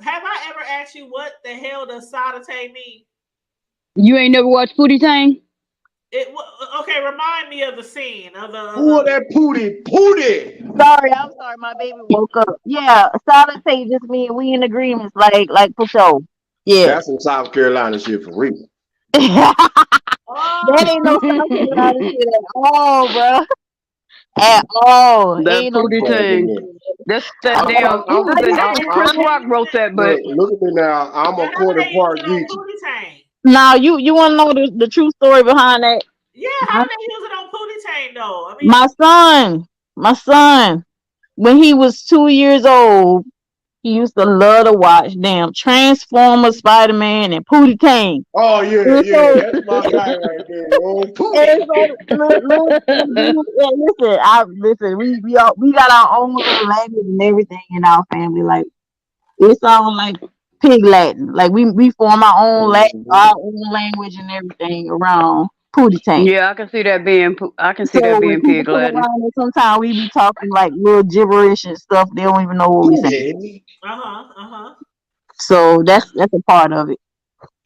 Speaker 2: Have I ever asked you what the hell does saute mean?
Speaker 3: You ain't never watched Pootie Tang?
Speaker 2: Okay, remind me of the scene of
Speaker 7: Who
Speaker 2: the.
Speaker 7: that Pootie? Pootie.
Speaker 6: Sorry, I'm sorry. My baby woke up. Yeah, solid say just mean we in agreements, like for sure. Yes.
Speaker 7: That's some South Carolina shit for real.
Speaker 6: That
Speaker 2: Oh,
Speaker 6: ain't no South Carolina shit at all, bro. at all.
Speaker 3: That
Speaker 6: Ain't no
Speaker 3: Pootie
Speaker 7: Right
Speaker 6: such
Speaker 3: Tang.
Speaker 7: there.
Speaker 3: That's that
Speaker 7: I'm,
Speaker 3: damn.
Speaker 7: I'm,
Speaker 3: Who
Speaker 7: I'm,
Speaker 3: was it? I
Speaker 7: I'm,
Speaker 3: think
Speaker 7: I'm,
Speaker 3: Chris Rock wrote that, but
Speaker 7: look at me now. I'm a
Speaker 2: But how
Speaker 7: quarter
Speaker 2: they use
Speaker 7: part
Speaker 2: it on
Speaker 7: Geechee.
Speaker 2: Pootie Tang?
Speaker 6: Now you want to know the true story behind that?
Speaker 2: Yeah, how they use it on Pootie Tang though? I mean,
Speaker 6: My son, my son, when he was 2 years old, he used to love to watch damn Transformers, Spider Man, and Pootie Tang.
Speaker 7: Oh yeah,
Speaker 6: And
Speaker 7: yeah,
Speaker 6: so,
Speaker 7: that's my guy right there, old
Speaker 6: and
Speaker 7: Pootie.
Speaker 6: so listen. We got our own little language and everything in our family. Like it sounds like pig Latin. Like we form our own language and everything around Pootie Tang.
Speaker 3: yeah, I can see that being. I can see
Speaker 6: So
Speaker 3: that
Speaker 6: when
Speaker 3: being
Speaker 6: people
Speaker 3: pig
Speaker 6: come
Speaker 3: Latin.
Speaker 6: around, and sometimes we be talking like little gibberish and stuff. They don't even know what we saying.
Speaker 7: Pootie.
Speaker 2: uh-huh.
Speaker 6: So that's a part of it.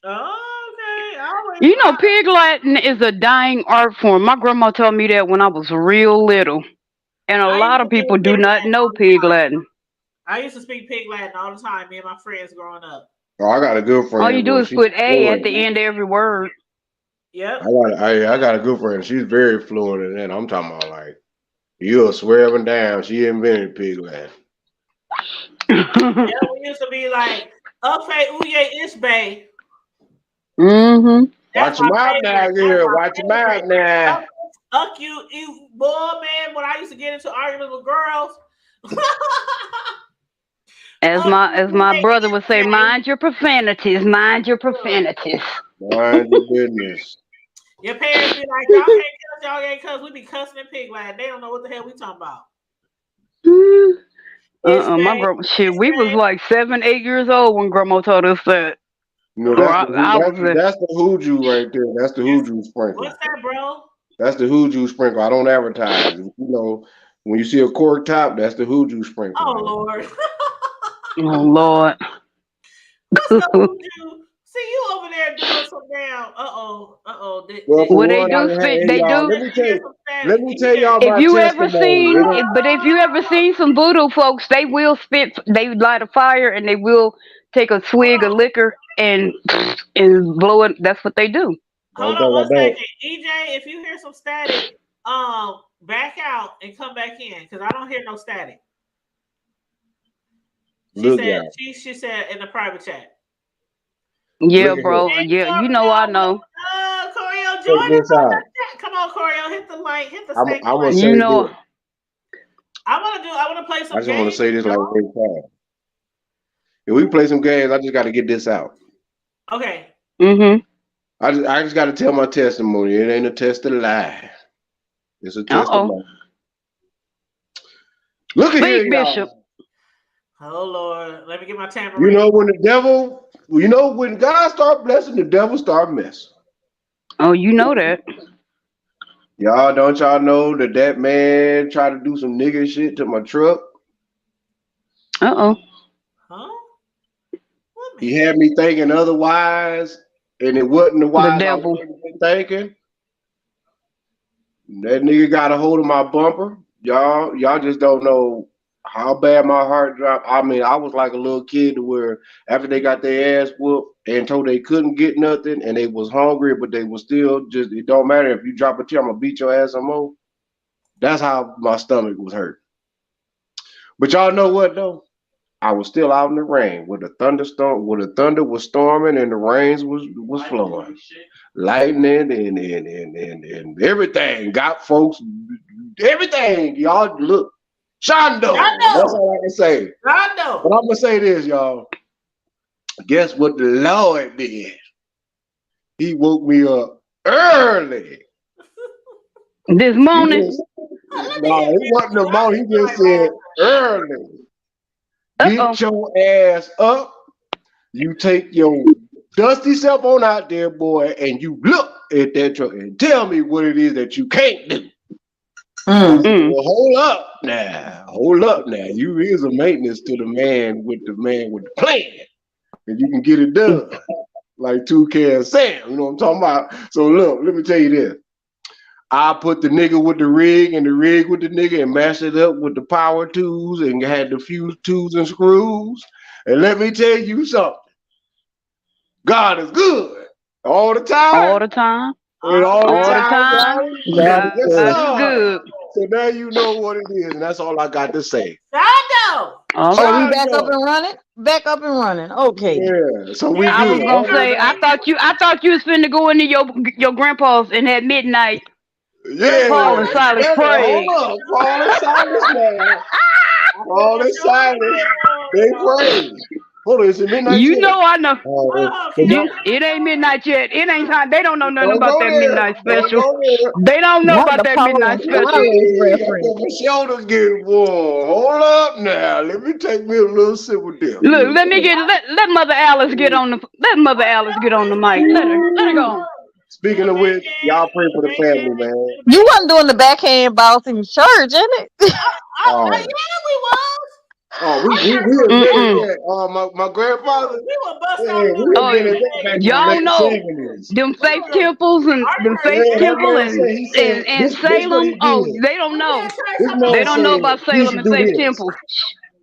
Speaker 2: Okay, I always,
Speaker 3: You know, pig Latin is a dying art form. My grandma told me that when I was real little, and a
Speaker 2: I used
Speaker 3: lot
Speaker 2: to
Speaker 3: of
Speaker 2: do
Speaker 3: people do
Speaker 2: pig
Speaker 3: not
Speaker 2: Latin
Speaker 3: know
Speaker 2: all the
Speaker 3: pig
Speaker 2: time.
Speaker 3: Latin.
Speaker 2: I used to speak pig Latin all the time. Me and my friends growing up.
Speaker 7: Oh, I got a good
Speaker 3: All you
Speaker 7: friend,
Speaker 3: do
Speaker 7: boy.
Speaker 3: is
Speaker 7: She's
Speaker 3: put a at
Speaker 7: fluent.
Speaker 3: the end of every word.
Speaker 2: Yep.
Speaker 7: I got a good friend. She's very fluent in that. I'm talking about like you'll swear up and down. She invented pig laugh.
Speaker 2: Yeah, we used to be like, okay, uye ishbay.
Speaker 3: Mm-hmm.
Speaker 2: That's
Speaker 7: Watch your
Speaker 2: my
Speaker 7: mouth now,
Speaker 2: favorite. That's
Speaker 7: girl.
Speaker 2: my
Speaker 7: Watch your mouth
Speaker 2: favorite.
Speaker 7: now.
Speaker 2: Up, you boy, man. When I used to get into arguments with girls, up you
Speaker 3: As my
Speaker 2: uye
Speaker 3: brother would say,
Speaker 2: ishbay.
Speaker 3: mind your profanities. Mind your profanities.
Speaker 7: Mind your business.
Speaker 2: Your parents be like, y'all can't cuss, y'all ain't cuss. We be cussing in pig Latin. They don't know what the hell we talking about.
Speaker 3: My
Speaker 2: Ishbay,
Speaker 3: grandma. Shit, we was
Speaker 2: ishbay.
Speaker 3: like 7, 8 years old when grandma told us that.
Speaker 7: You know
Speaker 2: Oh,
Speaker 3: Or
Speaker 7: that's
Speaker 3: I was
Speaker 7: that's the hoodoo right there. That's the hoodoo
Speaker 2: what's
Speaker 7: sprinkle.
Speaker 2: that, bro?
Speaker 7: That's the hoodoo sprinkle. I don't advertise. You know, when you see a cork top, that's the hoodoo sprinkle,
Speaker 2: Oh
Speaker 7: man.
Speaker 2: Lord.
Speaker 3: oh Lord.
Speaker 2: What's the hoodoo? See you over there doing some damn.
Speaker 7: Well, for
Speaker 3: Well, they
Speaker 7: one, I
Speaker 3: do
Speaker 7: done had
Speaker 3: spit.
Speaker 7: hey
Speaker 3: They
Speaker 7: y'all.
Speaker 3: do.
Speaker 2: Some
Speaker 7: Let
Speaker 2: static.
Speaker 7: me tell
Speaker 2: EJ.
Speaker 7: y'all
Speaker 3: If
Speaker 7: my
Speaker 3: you ever
Speaker 7: testimony.
Speaker 3: seen,
Speaker 7: It ain't,
Speaker 3: but if you ever seen some voodoo folks, they will spit. They light a fire and they will take a
Speaker 2: Hold
Speaker 3: swig of
Speaker 2: on.
Speaker 3: liquor and and blow it. That's what they do.
Speaker 7: don't
Speaker 2: Hold on
Speaker 7: think I
Speaker 2: one
Speaker 7: don't.
Speaker 2: second. EJ, if you hear some static, back out and come back in because I don't hear no static. She
Speaker 7: Look,
Speaker 2: said
Speaker 7: y'all.
Speaker 2: she said in the private chat.
Speaker 3: Yeah,
Speaker 7: Look at here.
Speaker 3: bro.
Speaker 2: Hey
Speaker 3: Yeah, you know I
Speaker 2: Corio,
Speaker 3: know.
Speaker 2: Corio, join
Speaker 7: Check
Speaker 2: us
Speaker 7: this
Speaker 2: on
Speaker 7: out.
Speaker 2: the chat. Come on, Corio, hit the like, hit the
Speaker 7: I'm
Speaker 2: stay
Speaker 7: gonna
Speaker 2: like.
Speaker 7: say
Speaker 3: You know.
Speaker 7: this.
Speaker 2: I wanna play
Speaker 7: I
Speaker 2: some
Speaker 7: just want to
Speaker 2: games
Speaker 7: say
Speaker 2: with
Speaker 7: this like
Speaker 2: y'all.
Speaker 7: every time. If we play some games, I just got to get this out.
Speaker 2: Okay.
Speaker 3: Mhm.
Speaker 7: I just got to tell my testimony. It ain't a test of lie. It's a
Speaker 3: Uh
Speaker 7: test of
Speaker 3: oh.
Speaker 7: life. Look at here,
Speaker 3: Speak, Bishop.
Speaker 7: y'all.
Speaker 2: Oh Lord. Let me get my
Speaker 7: You
Speaker 2: tambourine.
Speaker 7: know when the devil, you know when God start blessing, the devil start messing.
Speaker 3: Oh, you know that.
Speaker 7: Y'all know that that man tried to do some nigga shit to my truck.
Speaker 3: Uh oh.
Speaker 2: Huh? What
Speaker 7: He
Speaker 2: man?
Speaker 7: had me thinking otherwise, and it wasn't the
Speaker 3: The
Speaker 7: wise I
Speaker 3: devil.
Speaker 7: wanted to be thinking. That nigga got a hold of my bumper. Y'all just don't know how bad my heart dropped. I mean, I was like a little kid to where after they got their ass whooped and told they couldn't get nothing and they was hungry, but they was still just it don't matter if you drop a tear, I'm gonna beat your ass some more. That's how my stomach was hurt. But y'all know what though? I was still out in the rain with the thunderstorm, where the thunder was storming and the rains was flowing. Lightning and everything got folks everything. Y'all look Shondo. That's
Speaker 2: Rondo.
Speaker 7: all I can say. But
Speaker 2: Rondo.
Speaker 7: I'm gonna say this, y'all. Guess what the Lord did? He woke me up early.
Speaker 3: This
Speaker 7: He
Speaker 3: morning.
Speaker 7: just,
Speaker 2: Let me
Speaker 7: no,
Speaker 2: hear
Speaker 7: it wasn't the
Speaker 2: Bishop. I
Speaker 7: morning.
Speaker 2: just
Speaker 7: He
Speaker 2: feel
Speaker 7: just
Speaker 2: like
Speaker 7: said
Speaker 2: laughing.
Speaker 7: early.
Speaker 3: Uh
Speaker 7: Get
Speaker 3: oh.
Speaker 7: your ass up. You take your dusty self on out there, boy, and you look at that truck and tell me what it is that you can't do. I said,
Speaker 3: Mm.
Speaker 7: well, hold up now. Hold up now. You is a maintenance to the man with the plan. And you can get it done. Like 2K and Sam. You know what I'm talking about? So look, let me tell you this. I put the nigga with the rig and the rig with the nigga and mashed it up with the power tools and had the fuse tools and screws. And let me tell you something. God is good all the
Speaker 3: All
Speaker 7: time.
Speaker 3: the time.
Speaker 7: And
Speaker 2: All the
Speaker 7: all the
Speaker 3: All the
Speaker 2: time.
Speaker 7: time,
Speaker 3: time.
Speaker 7: right?
Speaker 6: God is
Speaker 7: Yes,
Speaker 3: God
Speaker 6: good.
Speaker 3: is
Speaker 7: sir.
Speaker 3: good.
Speaker 7: So now you know what it is, and that's all I got to say.
Speaker 2: Shondo.
Speaker 3: All
Speaker 6: Oh, we
Speaker 3: right.
Speaker 6: back up
Speaker 7: Shondo.
Speaker 6: and running? Back up and running. Okay.
Speaker 7: Yeah, so we
Speaker 3: I
Speaker 2: Daddy,
Speaker 3: was
Speaker 7: good.
Speaker 2: you
Speaker 3: gonna
Speaker 7: All
Speaker 2: know
Speaker 3: say
Speaker 7: right,
Speaker 3: I thought you was finna go into your grandpa's and at midnight
Speaker 7: yeah,
Speaker 3: Paul and Silas
Speaker 7: hold
Speaker 3: prayed.
Speaker 7: up. Paul and Silas now.
Speaker 2: I feel
Speaker 7: Paul
Speaker 2: my
Speaker 7: and Silas, they
Speaker 2: shoulder.
Speaker 7: prayed. Hold on, is it midnight
Speaker 3: You
Speaker 7: yet?
Speaker 3: know I know.
Speaker 7: So
Speaker 2: Can you
Speaker 7: y'all
Speaker 3: You
Speaker 2: feel my
Speaker 3: it ain't
Speaker 2: shoulder?
Speaker 3: midnight yet. It ain't time. They don't know nothing
Speaker 7: don't
Speaker 3: about
Speaker 7: go
Speaker 3: that
Speaker 7: there.
Speaker 3: midnight
Speaker 7: Don't
Speaker 3: special.
Speaker 7: go there.
Speaker 3: They don't know
Speaker 6: Not
Speaker 3: about
Speaker 6: the
Speaker 3: that
Speaker 6: Paul
Speaker 3: midnight
Speaker 6: and
Speaker 3: special.
Speaker 6: Silas
Speaker 7: Hey, I
Speaker 6: reference.
Speaker 7: feel my shoulders getting warm. Hold up now. Let me take me a little sip of this.
Speaker 3: Look, let Mother Alice get on the mic. Let her go.
Speaker 2: Do
Speaker 7: Speaking
Speaker 2: a
Speaker 7: of which,
Speaker 2: backhand.
Speaker 7: y'all pray
Speaker 2: Do
Speaker 7: for
Speaker 2: a
Speaker 7: the family,
Speaker 2: backhand.
Speaker 7: man.
Speaker 2: Do a
Speaker 6: You
Speaker 2: backhand.
Speaker 6: wasn't doing the backhand boss in church, isn't it?
Speaker 7: Oh,
Speaker 2: Yeah, we was.
Speaker 7: we invented
Speaker 3: Mm-mm.
Speaker 7: that. My grandfather,
Speaker 2: We would bust
Speaker 7: yeah,
Speaker 2: on
Speaker 7: we
Speaker 2: them.
Speaker 3: Oh,
Speaker 7: invented that back in the
Speaker 3: y'all
Speaker 7: late
Speaker 3: know
Speaker 7: 70s.
Speaker 3: them
Speaker 2: We
Speaker 3: faith
Speaker 2: would.
Speaker 3: temples and
Speaker 2: Our
Speaker 3: them
Speaker 2: church,
Speaker 3: faith
Speaker 7: Yeah, that
Speaker 3: temple
Speaker 7: man said, he said,
Speaker 3: and
Speaker 7: this what he
Speaker 3: Salem. Oh,
Speaker 7: did.
Speaker 3: they don't
Speaker 2: we
Speaker 3: know.
Speaker 2: had church
Speaker 7: This
Speaker 2: talking
Speaker 7: man
Speaker 3: They
Speaker 2: about
Speaker 3: don't know
Speaker 7: said,
Speaker 3: about
Speaker 7: he
Speaker 3: Salem
Speaker 7: should
Speaker 3: and
Speaker 7: do
Speaker 3: faith
Speaker 7: this.
Speaker 3: temple.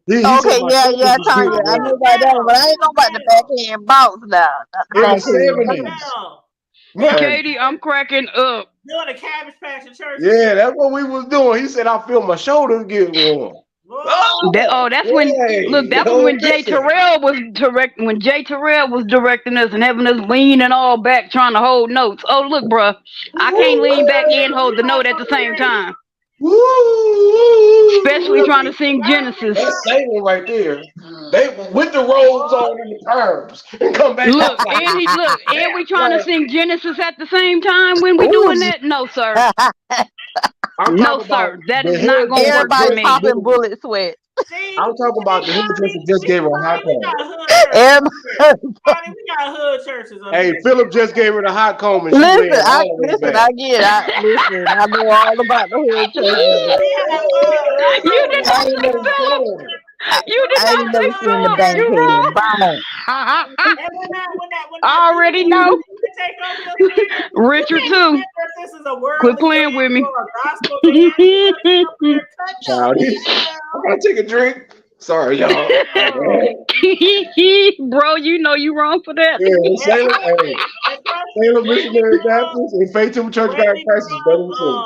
Speaker 7: He said,
Speaker 6: Okay,
Speaker 7: my
Speaker 6: yeah,
Speaker 7: shoulders
Speaker 6: yeah,
Speaker 7: is
Speaker 6: Tanya.
Speaker 7: getting
Speaker 6: I
Speaker 2: we
Speaker 6: know
Speaker 7: warm.
Speaker 2: was
Speaker 6: about that one,
Speaker 2: down.
Speaker 6: but I
Speaker 2: We
Speaker 6: ain't know
Speaker 2: was
Speaker 6: about the
Speaker 2: down.
Speaker 6: backhand boss now. Not the
Speaker 7: In the
Speaker 6: backhand boss.
Speaker 7: '70s,
Speaker 2: Down.
Speaker 7: man.
Speaker 3: Katie, I'm cracking up.
Speaker 2: Doing a cabbage patch in church and
Speaker 7: Yeah,
Speaker 2: shit.
Speaker 7: that's what we was doing. He said, I feel my shoulders getting warm.
Speaker 2: Whoa.
Speaker 3: That's when look.
Speaker 7: Hey,
Speaker 3: That was
Speaker 7: don't
Speaker 3: when Jay
Speaker 7: listen.
Speaker 3: Terrell was direct. When Jay Terrell was directing us and having us leaning all back trying to hold notes. Oh look, bruh, I can't lean back and hold the note at the same time. Especially trying to sing Genesis.
Speaker 7: That's Salem right there. They with the robes on and the perms and come back
Speaker 3: Look,
Speaker 7: outside.
Speaker 3: and we trying to
Speaker 7: Like,
Speaker 3: sing Genesis at the same time when we
Speaker 6: Ooh,
Speaker 3: doing that? No, sir.
Speaker 7: I'm
Speaker 3: No,
Speaker 7: talking about
Speaker 3: sir. That
Speaker 7: the
Speaker 3: is not gonna work for
Speaker 6: everybody
Speaker 3: me.
Speaker 6: popping
Speaker 7: hairdresser.
Speaker 6: bullet sweat.
Speaker 2: See,
Speaker 7: I'm talking about the hairdresser just
Speaker 2: we
Speaker 7: gave her a hot comb.
Speaker 2: got hood churches up here.
Speaker 6: Everybody.
Speaker 2: Honey, we got hood churches up
Speaker 7: Hey,
Speaker 2: here.
Speaker 7: Philip just gave her the hot comb and she
Speaker 6: Listen,
Speaker 7: laying all the way
Speaker 6: listen,
Speaker 7: back.
Speaker 6: I get, listen, I know all about the hood churches.
Speaker 2: We had fun, right?
Speaker 3: You did
Speaker 6: I
Speaker 3: not
Speaker 6: ain't
Speaker 3: say
Speaker 6: never,
Speaker 3: Philip. You did
Speaker 6: I
Speaker 3: not
Speaker 6: ain't never
Speaker 3: say
Speaker 6: seen the
Speaker 3: Philip.
Speaker 6: bank
Speaker 3: You
Speaker 6: head.
Speaker 3: wrong.
Speaker 6: Bomb.
Speaker 2: And when that
Speaker 3: I
Speaker 2: thing
Speaker 3: already know.
Speaker 2: take over your spirit, you
Speaker 3: Richard
Speaker 2: can't
Speaker 3: too.
Speaker 2: remember if this is a
Speaker 3: Quit
Speaker 2: worldly
Speaker 3: playing with
Speaker 2: band
Speaker 3: me.
Speaker 2: or a gospel band. You gotta be up there cutting up.
Speaker 7: Childish. I gotta take a drink. Sorry, y'all. My
Speaker 2: Oh.
Speaker 7: bad.
Speaker 3: Bro, you know you wrong for that.
Speaker 7: Yeah,
Speaker 2: And
Speaker 7: Salem,
Speaker 2: trust
Speaker 7: hey,
Speaker 2: me,
Speaker 7: Salem
Speaker 2: the way we
Speaker 7: Missionary
Speaker 2: grew up,
Speaker 7: Baptist and Faith Temple
Speaker 2: the
Speaker 7: Church
Speaker 2: way
Speaker 7: God in
Speaker 2: we
Speaker 7: Christ
Speaker 2: grew
Speaker 7: is better
Speaker 2: up,
Speaker 7: than Salem.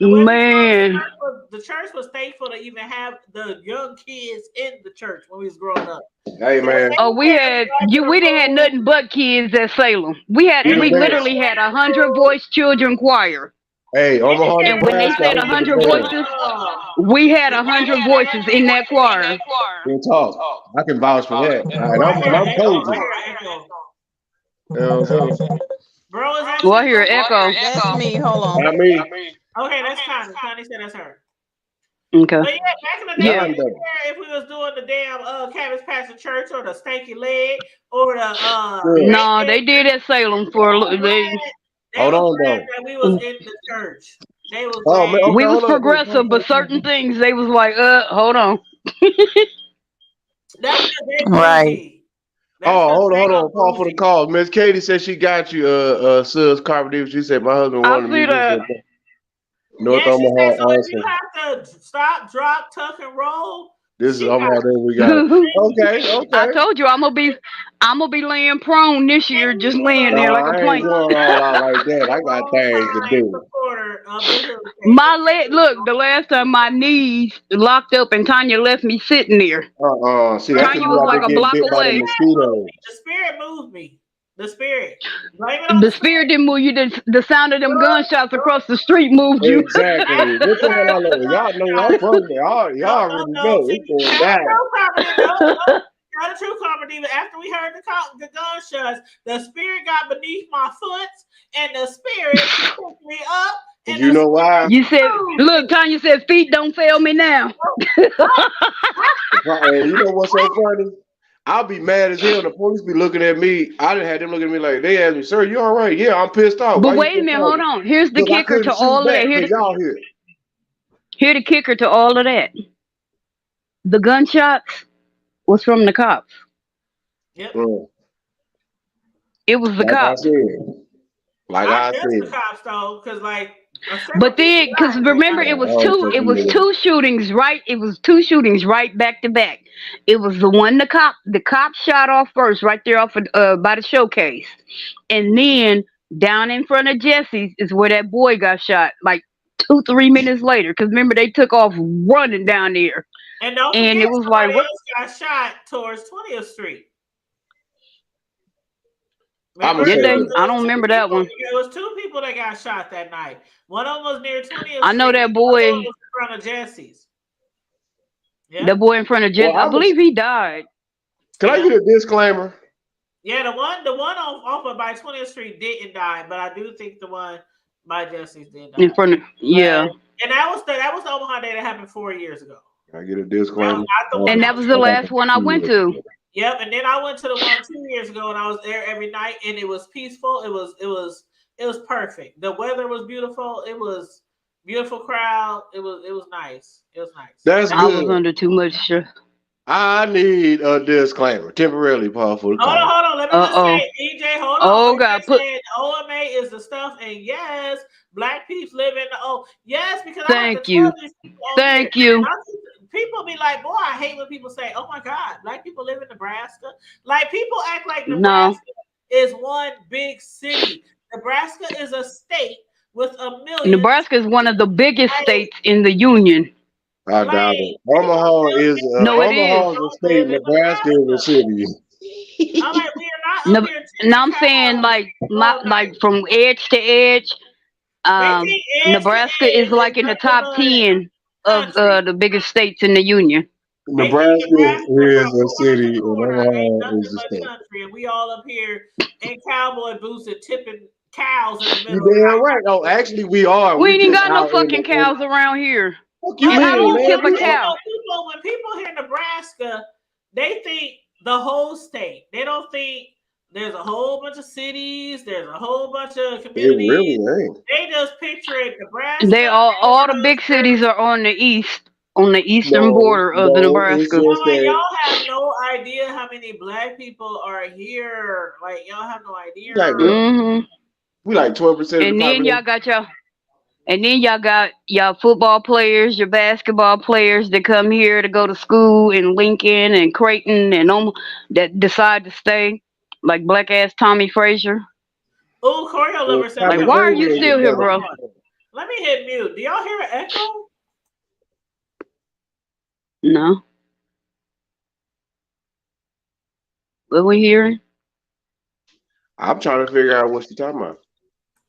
Speaker 2: the way we grew up,
Speaker 3: Man.
Speaker 2: the church was thankful to even have the young kids in the church when we was growing up.
Speaker 7: Hey,
Speaker 2: So when
Speaker 7: man,
Speaker 2: they
Speaker 3: Oh, we
Speaker 2: said
Speaker 3: had
Speaker 2: go to
Speaker 3: you.
Speaker 2: the
Speaker 3: We didn't have
Speaker 2: room,
Speaker 3: nothing but kids at Salem.
Speaker 7: we the
Speaker 3: We
Speaker 7: best.
Speaker 3: literally had 100 voice children choir,
Speaker 7: Hey, Omaha,
Speaker 3: and when they
Speaker 7: Nebraska,
Speaker 3: said
Speaker 7: I
Speaker 3: a
Speaker 7: was the
Speaker 3: hundred
Speaker 7: best.
Speaker 3: voices, we had 100 voices in that choir.
Speaker 7: Real talk. I can vouch for that.
Speaker 2: oh,
Speaker 7: And I'm
Speaker 2: I
Speaker 7: cozy.
Speaker 2: hear an echo.
Speaker 7: You know what I'm saying?
Speaker 2: Bro, is that
Speaker 3: Well,
Speaker 2: you,
Speaker 3: I hear
Speaker 2: bro?
Speaker 3: an echo.
Speaker 6: That's me. Hold on.
Speaker 7: Not me.
Speaker 2: Okay, that's Connie. Connie said that's her.
Speaker 3: Okay.
Speaker 2: But yeah, back in the day,
Speaker 3: Yeah.
Speaker 2: we
Speaker 7: None
Speaker 2: didn't
Speaker 7: though.
Speaker 2: care if we was doing the damn cabbage patch in church or the stanky leg or the
Speaker 7: Good.
Speaker 3: No,
Speaker 2: bacon.
Speaker 3: they did at Salem
Speaker 2: They
Speaker 3: for a
Speaker 2: was
Speaker 3: little.
Speaker 7: Hold on
Speaker 2: glad
Speaker 7: though.
Speaker 2: that we was in the church. They was
Speaker 7: Oh man,
Speaker 2: glad.
Speaker 7: okay,
Speaker 3: We was
Speaker 7: hold on.
Speaker 3: progressive, but certain things they was like, hold on.
Speaker 2: That's because they
Speaker 6: Right.
Speaker 2: bougie. That's
Speaker 7: Oh,
Speaker 2: because
Speaker 7: hold on, hold
Speaker 2: they
Speaker 7: on. Call for the
Speaker 2: bougie.
Speaker 7: call. Miss Katie said she got you, Sus Carpenter. She said my husband
Speaker 3: I
Speaker 7: wanted
Speaker 3: see that.
Speaker 7: musicians in North
Speaker 2: Yeah, she said so.
Speaker 7: Omaha
Speaker 2: If you
Speaker 7: also.
Speaker 2: have to stop, drop, tuck, and roll,
Speaker 7: This is
Speaker 2: she got
Speaker 7: Omaha, then we got it.
Speaker 2: you.
Speaker 7: Okay,
Speaker 3: I
Speaker 7: okay.
Speaker 3: told you I'm gonna be laying prone this
Speaker 2: And
Speaker 3: year,
Speaker 2: we
Speaker 3: just
Speaker 2: was
Speaker 3: laying there like
Speaker 7: Nah,
Speaker 3: a
Speaker 7: I ain't
Speaker 3: plank.
Speaker 7: going all out like
Speaker 2: a
Speaker 7: that. I got things to
Speaker 2: long-time
Speaker 7: do.
Speaker 2: supporter of the hood
Speaker 3: My
Speaker 2: table.
Speaker 3: leg, look, the last time my knees locked up and Tanya left me sitting there.
Speaker 7: See, that's because
Speaker 3: Tanya
Speaker 7: you
Speaker 3: was
Speaker 7: out there
Speaker 3: like a
Speaker 7: getting
Speaker 3: block
Speaker 7: bit by the
Speaker 3: away.
Speaker 7: mosquitoes.
Speaker 2: The spirit moved me. The spirit. Blame it on
Speaker 3: The
Speaker 2: the
Speaker 3: spirit
Speaker 2: spirit.
Speaker 3: didn't move you. The sound of them gunshots across the street moved you.
Speaker 7: Exactly. What the hell I know? Y'all know I'm from there. Y'all already know
Speaker 2: See,
Speaker 7: it's going
Speaker 2: tell the
Speaker 7: down.
Speaker 2: truth, Carmen. Tell the truth, Carmen. After we heard the gunshots, the spirit got beneath my foot, and the spirit picked me up,
Speaker 7: But
Speaker 2: and
Speaker 7: you
Speaker 2: the
Speaker 7: know why?
Speaker 2: spirit
Speaker 3: You said,
Speaker 2: moved
Speaker 3: look,
Speaker 2: me.
Speaker 3: Tanya said, feet don't fail me now.
Speaker 7: And you know what's so funny? I'll be mad as hell. The police be looking at me. I didn't have them looking at me like they asked me, "Sir, you all right?" Yeah, I'm pissed off. Why
Speaker 3: But
Speaker 7: you
Speaker 3: wait a
Speaker 7: pissed
Speaker 3: minute,
Speaker 7: off?
Speaker 3: hold on. Here's the
Speaker 7: Because I
Speaker 3: kicker to
Speaker 7: couldn't shoot
Speaker 3: all of
Speaker 7: back
Speaker 3: that.
Speaker 7: because y'all here.
Speaker 3: Here the kicker to all of that. The gunshots was from the cops.
Speaker 2: Yep.
Speaker 7: Mm.
Speaker 3: It was the
Speaker 7: Like I
Speaker 3: cops.
Speaker 7: said. Like
Speaker 2: Not
Speaker 7: I
Speaker 2: just the
Speaker 7: said.
Speaker 2: cops though, because like several
Speaker 3: But
Speaker 2: people
Speaker 3: then, because
Speaker 2: died
Speaker 3: remember,
Speaker 7: Yeah,
Speaker 3: it was
Speaker 7: all
Speaker 3: two.
Speaker 7: for
Speaker 3: It was
Speaker 7: you.
Speaker 3: two shootings, right? It was two shootings, right, back to back. It was the one the cop shot off first, right there off of, by the showcase, and then down in front of Jesse's is where that boy got shot, like 2-3 minutes later. Because remember, they took off running down there.
Speaker 2: And don't
Speaker 3: And
Speaker 2: forget,
Speaker 3: it was like,
Speaker 2: somebody
Speaker 3: what?
Speaker 2: else got shot towards 20th Street.
Speaker 7: I'm gonna
Speaker 2: Remember,
Speaker 3: Did
Speaker 7: say
Speaker 2: it
Speaker 3: they?
Speaker 2: was,
Speaker 7: this.
Speaker 2: it
Speaker 3: I
Speaker 2: was
Speaker 3: don't
Speaker 2: two
Speaker 3: remember that
Speaker 2: people.
Speaker 3: one.
Speaker 2: It was two people that got shot that night. One of them was near 20th
Speaker 3: I know
Speaker 2: Street.
Speaker 3: that
Speaker 2: And the other one
Speaker 3: boy,
Speaker 2: was in front of Jesse's.
Speaker 3: that
Speaker 2: Yep.
Speaker 3: boy in front of
Speaker 7: Well,
Speaker 3: Jess. I believe he died.
Speaker 7: can I
Speaker 2: Yeah.
Speaker 7: get a disclaimer?
Speaker 2: Yeah, the one off of by 20th Street didn't die, but I do think the one by Jesse's did
Speaker 3: In
Speaker 2: die.
Speaker 3: front of,
Speaker 2: But
Speaker 3: yeah.
Speaker 2: and that was the Omaha day that happened 4 years ago.
Speaker 7: Can I get a
Speaker 2: That was
Speaker 7: disclaimer?
Speaker 2: not the one
Speaker 3: And
Speaker 2: that
Speaker 3: that
Speaker 2: was
Speaker 3: was the
Speaker 2: shot.
Speaker 3: last one I went to.
Speaker 2: Yep, and then I went to the one 2 years ago, and I was there every night, and it was peaceful. It was perfect. The weather was beautiful. It was beautiful crowd. It was nice. It was nice.
Speaker 7: That's
Speaker 3: I was
Speaker 7: good.
Speaker 3: under too much stress.
Speaker 7: I need a disclaimer. Temporarily pause for the
Speaker 2: Hold on,
Speaker 7: call.
Speaker 2: hold on. Let me just
Speaker 3: Uh-oh.
Speaker 2: say, EJ, hold on.
Speaker 3: Oh,
Speaker 2: EJ
Speaker 3: God. Put,
Speaker 2: said OMA is the stuff, and yes, black people live in the yes, because I have to
Speaker 3: thank
Speaker 2: tell
Speaker 3: you.
Speaker 2: these people on here.
Speaker 3: Thank you.
Speaker 2: People be like, boy, I hate when people say, oh my God, black people live in Nebraska. Like people act like
Speaker 3: No.
Speaker 2: Nebraska is one big city. Nebraska is a state with a million.
Speaker 3: Nebraska is one of the biggest
Speaker 2: Like,
Speaker 3: states in the union.
Speaker 7: I
Speaker 2: like
Speaker 7: doubt it.
Speaker 2: people still think
Speaker 3: No,
Speaker 2: black
Speaker 3: it
Speaker 2: people
Speaker 3: is.
Speaker 7: Omaha is a
Speaker 2: don't
Speaker 7: state.
Speaker 2: live in
Speaker 7: Nebraska is a
Speaker 2: Nebraska.
Speaker 7: city.
Speaker 2: I'm like, we are not up
Speaker 3: No,
Speaker 2: here
Speaker 3: and
Speaker 2: tending
Speaker 3: I'm saying
Speaker 2: cows all
Speaker 3: like
Speaker 2: night.
Speaker 3: from edge to edge.
Speaker 2: They think edge to
Speaker 3: Nebraska is
Speaker 2: edge is
Speaker 3: like in the
Speaker 2: nothing
Speaker 3: top
Speaker 2: but
Speaker 3: 10 of
Speaker 2: country.
Speaker 3: the biggest states in the union.
Speaker 2: They think
Speaker 7: Nebraska
Speaker 2: Nebraska from
Speaker 7: is a
Speaker 2: corner to
Speaker 7: city, and
Speaker 2: corner ain't
Speaker 7: Omaha is
Speaker 2: nothing
Speaker 7: a
Speaker 2: but
Speaker 7: state.
Speaker 2: country, and we all up here in cowboy boots and tipping cows in the
Speaker 7: You
Speaker 2: middle of the
Speaker 7: damn
Speaker 2: night.
Speaker 7: right. Oh, actually, we are.
Speaker 3: We
Speaker 7: We
Speaker 3: ain't even
Speaker 7: just
Speaker 3: got no
Speaker 7: out
Speaker 3: fucking
Speaker 7: in
Speaker 3: cows around here.
Speaker 7: fuck you
Speaker 2: Like
Speaker 3: And how do
Speaker 7: mean,
Speaker 3: you
Speaker 7: man?
Speaker 3: tip a
Speaker 7: We are.
Speaker 3: cow?
Speaker 2: people when people hear Nebraska, they think the whole state. They don't think there's a whole bunch of cities, there's a whole bunch of
Speaker 7: It
Speaker 2: communities.
Speaker 7: really ain't.
Speaker 2: They just picture it
Speaker 3: They
Speaker 2: Nebraska
Speaker 3: all the big
Speaker 2: neighborhoods.
Speaker 3: cities are on the eastern
Speaker 7: No,
Speaker 3: border of the
Speaker 7: no. It's
Speaker 3: Nebraska.
Speaker 7: just
Speaker 2: I'm like,
Speaker 7: that
Speaker 2: y'all have no idea how many black people are here. Like, y'all have no idea.
Speaker 7: we like what?
Speaker 3: Hmm.
Speaker 7: We like 12% of the
Speaker 3: And then
Speaker 7: population.
Speaker 3: y'all got y'all football players, your basketball players that come here to go to school in Lincoln and Creighton and that decide to stay, like black ass Tommy Frazier.
Speaker 2: Oh, Choreo
Speaker 7: Well,
Speaker 2: Lover said we
Speaker 3: Like,
Speaker 7: Tommy
Speaker 2: got
Speaker 3: why are
Speaker 7: Frazier
Speaker 3: you
Speaker 7: is
Speaker 3: still
Speaker 7: a
Speaker 3: here,
Speaker 7: better
Speaker 3: bro?
Speaker 7: player.
Speaker 2: Let me hit mute. Do y'all hear an echo?
Speaker 3: No, what we hearing?
Speaker 7: I'm trying to figure out what she's talking about.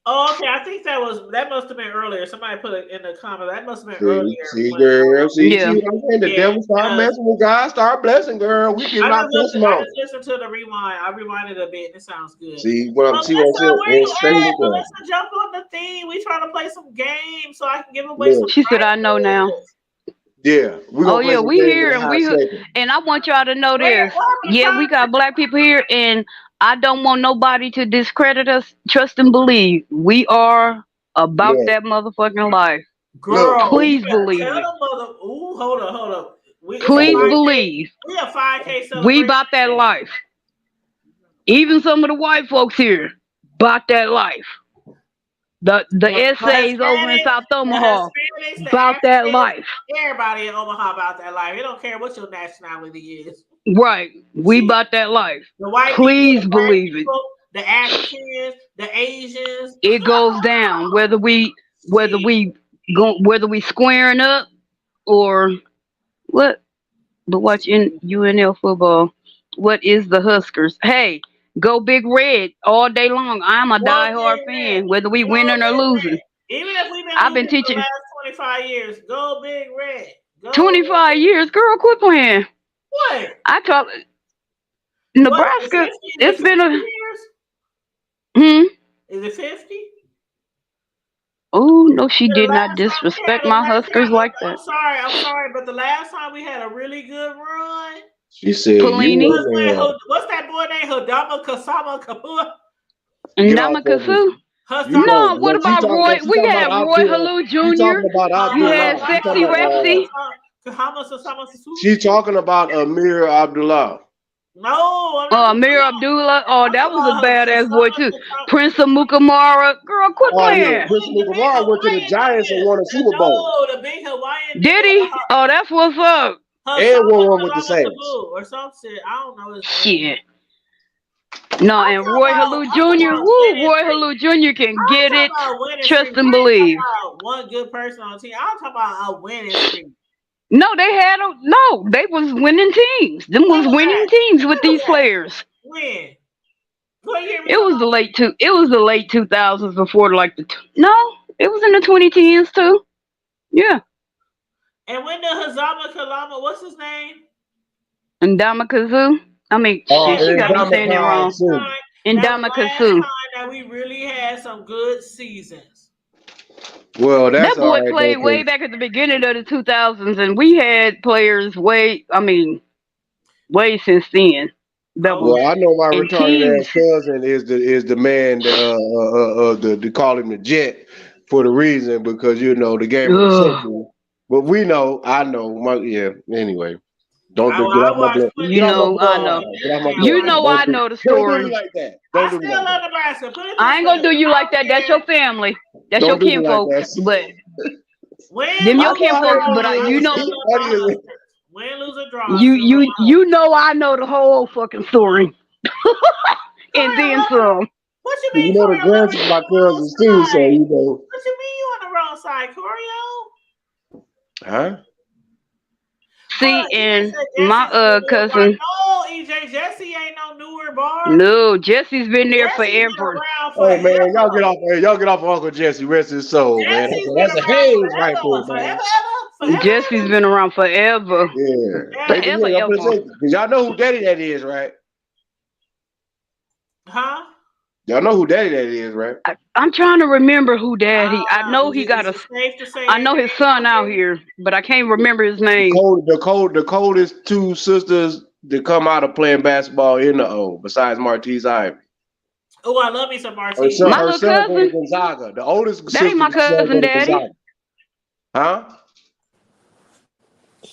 Speaker 2: Oh, okay. I think that must have been earlier. Somebody put it in the comment. That must have been
Speaker 7: See,
Speaker 2: earlier
Speaker 7: see,
Speaker 2: when
Speaker 7: girl, see
Speaker 3: Yeah.
Speaker 7: what I'm saying? The
Speaker 2: yeah,
Speaker 7: devil start
Speaker 2: because
Speaker 7: messing with God, start blessing, girl. We giving out
Speaker 2: I
Speaker 7: testimony.
Speaker 2: just listened to the rewind. I rewinded a bit and it sounds good.
Speaker 7: See what I'm
Speaker 2: Melissa,
Speaker 7: saying?
Speaker 2: where
Speaker 7: In
Speaker 2: you at?
Speaker 7: favor.
Speaker 2: Melissa, jump on the thing. We trying to play some games so I can give away some
Speaker 7: Look,
Speaker 3: She said, I know now.
Speaker 2: prizes.
Speaker 7: yeah, we're
Speaker 3: Oh
Speaker 7: gonna play
Speaker 3: yeah,
Speaker 7: some
Speaker 3: we
Speaker 7: games in
Speaker 3: here
Speaker 7: a hot second.
Speaker 3: and I want y'all to know
Speaker 2: Where
Speaker 3: this.
Speaker 2: what happened to
Speaker 3: Yeah, we
Speaker 2: Tanya?
Speaker 3: got black people here, and I don't want nobody to discredit us. Trust and believe. We are about
Speaker 7: Look,
Speaker 3: that motherfucking life.
Speaker 7: look,
Speaker 2: Girl, you
Speaker 3: Please
Speaker 2: better
Speaker 3: believe
Speaker 2: tell
Speaker 3: it.
Speaker 2: them mother. Ooh, hold up. It's a
Speaker 3: Please
Speaker 7: look.
Speaker 2: 5K.
Speaker 3: believe.
Speaker 2: We a 5K
Speaker 3: We
Speaker 2: celebration
Speaker 3: about that
Speaker 2: today.
Speaker 3: life. Even some of the white folks here about that life. The
Speaker 2: The
Speaker 3: essays over in
Speaker 2: Hispanics,
Speaker 3: South Omaha
Speaker 2: the
Speaker 3: about that
Speaker 2: Africans,
Speaker 3: life.
Speaker 2: everybody in Omaha about that life. They don't care what your nationality is.
Speaker 3: Right. We
Speaker 2: Shit.
Speaker 3: about that life.
Speaker 2: The white people,
Speaker 3: Please
Speaker 2: the black
Speaker 3: believe it.
Speaker 2: people, the Africans, the Asians.
Speaker 3: It goes down whether we
Speaker 2: Shit.
Speaker 3: whether we squaring up or what. But watching UNL football, what is the Huskers? Hey, go Big Red all day long. I'm a
Speaker 2: Go Big
Speaker 3: diehard
Speaker 2: Red.
Speaker 3: fan, whether we
Speaker 2: Go
Speaker 3: winning or
Speaker 2: Big
Speaker 3: losing.
Speaker 2: Red. Even if we've been
Speaker 3: I've been
Speaker 2: losing for the
Speaker 3: teaching
Speaker 2: last 25 years, go Big Red. Go Big
Speaker 3: 25
Speaker 2: Red.
Speaker 3: years. Girl, quit playing.
Speaker 2: What?
Speaker 3: I talk
Speaker 2: What is it
Speaker 3: Nebraska.
Speaker 2: 50? Is it
Speaker 3: It's
Speaker 2: 50
Speaker 3: been a
Speaker 2: years? Is it 50?
Speaker 3: Oh no, she
Speaker 2: The
Speaker 3: did not
Speaker 2: last time we had
Speaker 3: disrespect
Speaker 2: the
Speaker 3: my
Speaker 2: last
Speaker 3: Huskers
Speaker 2: time,
Speaker 3: like that.
Speaker 2: I'm sorry, but the last time we had a really good run
Speaker 7: She said you
Speaker 3: Pelini,
Speaker 2: was
Speaker 7: and
Speaker 2: when what's that boy named Hidama Kasama Kapua?
Speaker 7: get off of it.
Speaker 3: Namakasu.
Speaker 7: You
Speaker 2: Hassan
Speaker 7: know,
Speaker 3: No,
Speaker 7: no,
Speaker 3: what about Roy?
Speaker 7: she
Speaker 3: We
Speaker 7: talking
Speaker 3: had
Speaker 7: about
Speaker 3: Roy
Speaker 7: Abdul.
Speaker 3: Halou
Speaker 7: She talking
Speaker 3: Jr.
Speaker 7: about
Speaker 3: You had
Speaker 7: Abdullah.
Speaker 3: Sexy Rexy.
Speaker 2: Kahama Sasama Sasu?
Speaker 7: She talking about Amir Abdullah.
Speaker 2: No, I'm not
Speaker 3: Oh,
Speaker 2: talking
Speaker 3: Amir
Speaker 2: about.
Speaker 3: Abdullah. Oh,
Speaker 2: I'm
Speaker 3: that
Speaker 2: talking
Speaker 3: was a
Speaker 2: about
Speaker 3: badass boy
Speaker 2: Hassan
Speaker 3: too.
Speaker 2: Kasama.
Speaker 3: Prince of Mukamara. Girl, quit
Speaker 7: Oh yeah,
Speaker 3: playing.
Speaker 7: Prince
Speaker 2: The big
Speaker 7: Mukamara went to the
Speaker 2: Hawaiian
Speaker 7: Giants and
Speaker 2: nigga.
Speaker 7: won a Super Bowl
Speaker 2: No, the big Hawaiian
Speaker 3: Did
Speaker 2: nigga.
Speaker 3: he? Oh, that's what's up.
Speaker 7: and
Speaker 2: Hassan
Speaker 7: won one with the
Speaker 2: Kasama
Speaker 7: Saints.
Speaker 2: Sabu or some shit. I don't know his name.
Speaker 3: Shit. No,
Speaker 2: I'm
Speaker 3: and
Speaker 2: talking
Speaker 3: Roy
Speaker 2: about,
Speaker 3: Halou
Speaker 2: I'm talking
Speaker 3: Jr.
Speaker 2: about
Speaker 3: Woo,
Speaker 2: winning
Speaker 3: Roy
Speaker 2: streak.
Speaker 3: Halou Jr. can
Speaker 2: I'm
Speaker 3: get
Speaker 2: talking
Speaker 3: it.
Speaker 2: about winning
Speaker 3: Trust
Speaker 2: streak.
Speaker 3: and
Speaker 2: I ain't talking
Speaker 3: believe.
Speaker 2: about one good person on the team. I'm talking about a winning streak.
Speaker 3: No, they was winning teams. Them
Speaker 2: When
Speaker 3: was
Speaker 2: was
Speaker 3: winning
Speaker 2: that?
Speaker 3: teams with
Speaker 2: When was
Speaker 3: these
Speaker 2: that?
Speaker 3: players.
Speaker 2: When? What year we
Speaker 3: It
Speaker 2: talking
Speaker 3: was the
Speaker 2: about?
Speaker 3: late 2000s before like no, it was in the 2010s too. Yeah.
Speaker 2: And when the Hazama Kalama, what's his name?
Speaker 3: And Damakazu. I mean,
Speaker 7: Oh,
Speaker 3: shit,
Speaker 2: That
Speaker 3: you
Speaker 2: was
Speaker 7: and
Speaker 3: got me saying it
Speaker 2: the
Speaker 7: Dominican
Speaker 3: wrong.
Speaker 2: last
Speaker 7: too.
Speaker 2: time.
Speaker 3: And
Speaker 2: That was the last
Speaker 3: Damakasu.
Speaker 2: time that we really had some good seasons.
Speaker 7: Well, that's
Speaker 3: That
Speaker 7: all
Speaker 3: boy
Speaker 7: right though,
Speaker 3: played way
Speaker 7: 'cause-
Speaker 3: back at the beginning of the 2000s, and we had players way since then that was
Speaker 7: well,
Speaker 2: Okay.
Speaker 7: I know my
Speaker 3: in
Speaker 7: retarded
Speaker 3: teams.
Speaker 7: ass cousin is the man to call him the Jet for the reason because the game of the
Speaker 3: Ugh.
Speaker 7: century. But I know anyway. Don't
Speaker 2: I,
Speaker 7: do, get
Speaker 2: I
Speaker 7: off my
Speaker 2: watched
Speaker 7: blood.
Speaker 2: Put
Speaker 7: Get
Speaker 3: You
Speaker 2: It
Speaker 7: off my
Speaker 3: know, I
Speaker 7: blood.
Speaker 3: know.
Speaker 7: Get off my
Speaker 2: Now,
Speaker 3: You
Speaker 7: blood.
Speaker 3: know, I know the
Speaker 7: Don't do me
Speaker 3: story.
Speaker 7: like that.
Speaker 2: I
Speaker 7: Don't do me
Speaker 2: still
Speaker 7: like
Speaker 2: love
Speaker 7: that.
Speaker 2: Nebraska. Put it
Speaker 3: I
Speaker 2: this
Speaker 3: ain't
Speaker 2: way.
Speaker 3: gonna do you
Speaker 2: I
Speaker 3: like
Speaker 2: don't
Speaker 3: that. That's your
Speaker 2: care.
Speaker 3: family. That's your
Speaker 7: Don't do me like
Speaker 3: kinfolks.
Speaker 7: that.
Speaker 3: But
Speaker 2: Win,
Speaker 3: them
Speaker 7: I
Speaker 3: your
Speaker 2: lose,
Speaker 7: know
Speaker 2: or
Speaker 7: how that
Speaker 3: kinfolks.
Speaker 2: draw,
Speaker 3: But
Speaker 7: nigga
Speaker 2: I
Speaker 3: you
Speaker 2: will
Speaker 7: is.
Speaker 3: know,
Speaker 2: still
Speaker 7: He
Speaker 2: love my
Speaker 7: funny as
Speaker 2: Huskers. Win, lose, or draw, I still love my
Speaker 3: you
Speaker 2: Huskers.
Speaker 3: know I know the whole fucking story, and
Speaker 2: Corey, I
Speaker 3: then
Speaker 2: love it.
Speaker 3: some.
Speaker 2: What you
Speaker 7: You
Speaker 2: mean,
Speaker 7: know
Speaker 2: Corey?
Speaker 7: the
Speaker 2: I love it.
Speaker 7: grandsons
Speaker 2: You
Speaker 7: my
Speaker 2: on the wrong
Speaker 7: cousins too, so
Speaker 2: side. . What you mean you on the wrong side, Corio?
Speaker 7: Huh?
Speaker 2: Hold
Speaker 3: See,
Speaker 2: on, EJ
Speaker 3: and
Speaker 2: said
Speaker 3: my
Speaker 2: Jesse's the newer bar.
Speaker 3: cousin.
Speaker 2: No, EJ, Jesse ain't no newer bar.
Speaker 3: No, Jesse's been there
Speaker 2: Jesse's been
Speaker 3: forever.
Speaker 2: around
Speaker 7: Oh man, y'all get
Speaker 2: forever.
Speaker 7: off. Hey, y'all get off of Uncle Jesse. Rest his soul, man.
Speaker 2: Jesse's been
Speaker 7: That's a
Speaker 2: around
Speaker 7: haze right there,
Speaker 2: forever.
Speaker 7: man.
Speaker 2: Forever, ever. Forever,
Speaker 3: Jesse's
Speaker 2: ever.
Speaker 3: been around forever,
Speaker 7: Yeah. Hey, but
Speaker 2: Yeah.
Speaker 3: forever,
Speaker 7: yeah, I'm gonna
Speaker 3: ever.
Speaker 7: say, 'cause y'all know who daddy that is, right?
Speaker 2: Huh?
Speaker 7: Y'all know who daddy that is, right?
Speaker 3: I'm trying to remember who
Speaker 2: I
Speaker 3: daddy. I
Speaker 2: don't know.
Speaker 3: know he got
Speaker 2: Is
Speaker 3: a.
Speaker 2: it safe to say
Speaker 3: I
Speaker 2: their
Speaker 3: know his
Speaker 2: names
Speaker 3: son
Speaker 2: on
Speaker 3: out
Speaker 2: here?
Speaker 3: here, but I can't remember his
Speaker 7: The
Speaker 3: name.
Speaker 7: the coldest two sisters that come out of playing basketball in the O, besides Martise Ivy.
Speaker 2: Oh, I love me some
Speaker 7: Her
Speaker 2: Martine.
Speaker 7: son,
Speaker 3: My
Speaker 7: her
Speaker 3: little
Speaker 7: son go to
Speaker 3: cousin.
Speaker 7: Gonzaga. The oldest
Speaker 3: That ain't
Speaker 7: sister
Speaker 3: my
Speaker 7: son
Speaker 3: cousin,
Speaker 7: go to
Speaker 3: daddy.
Speaker 7: Gonzaga. Huh?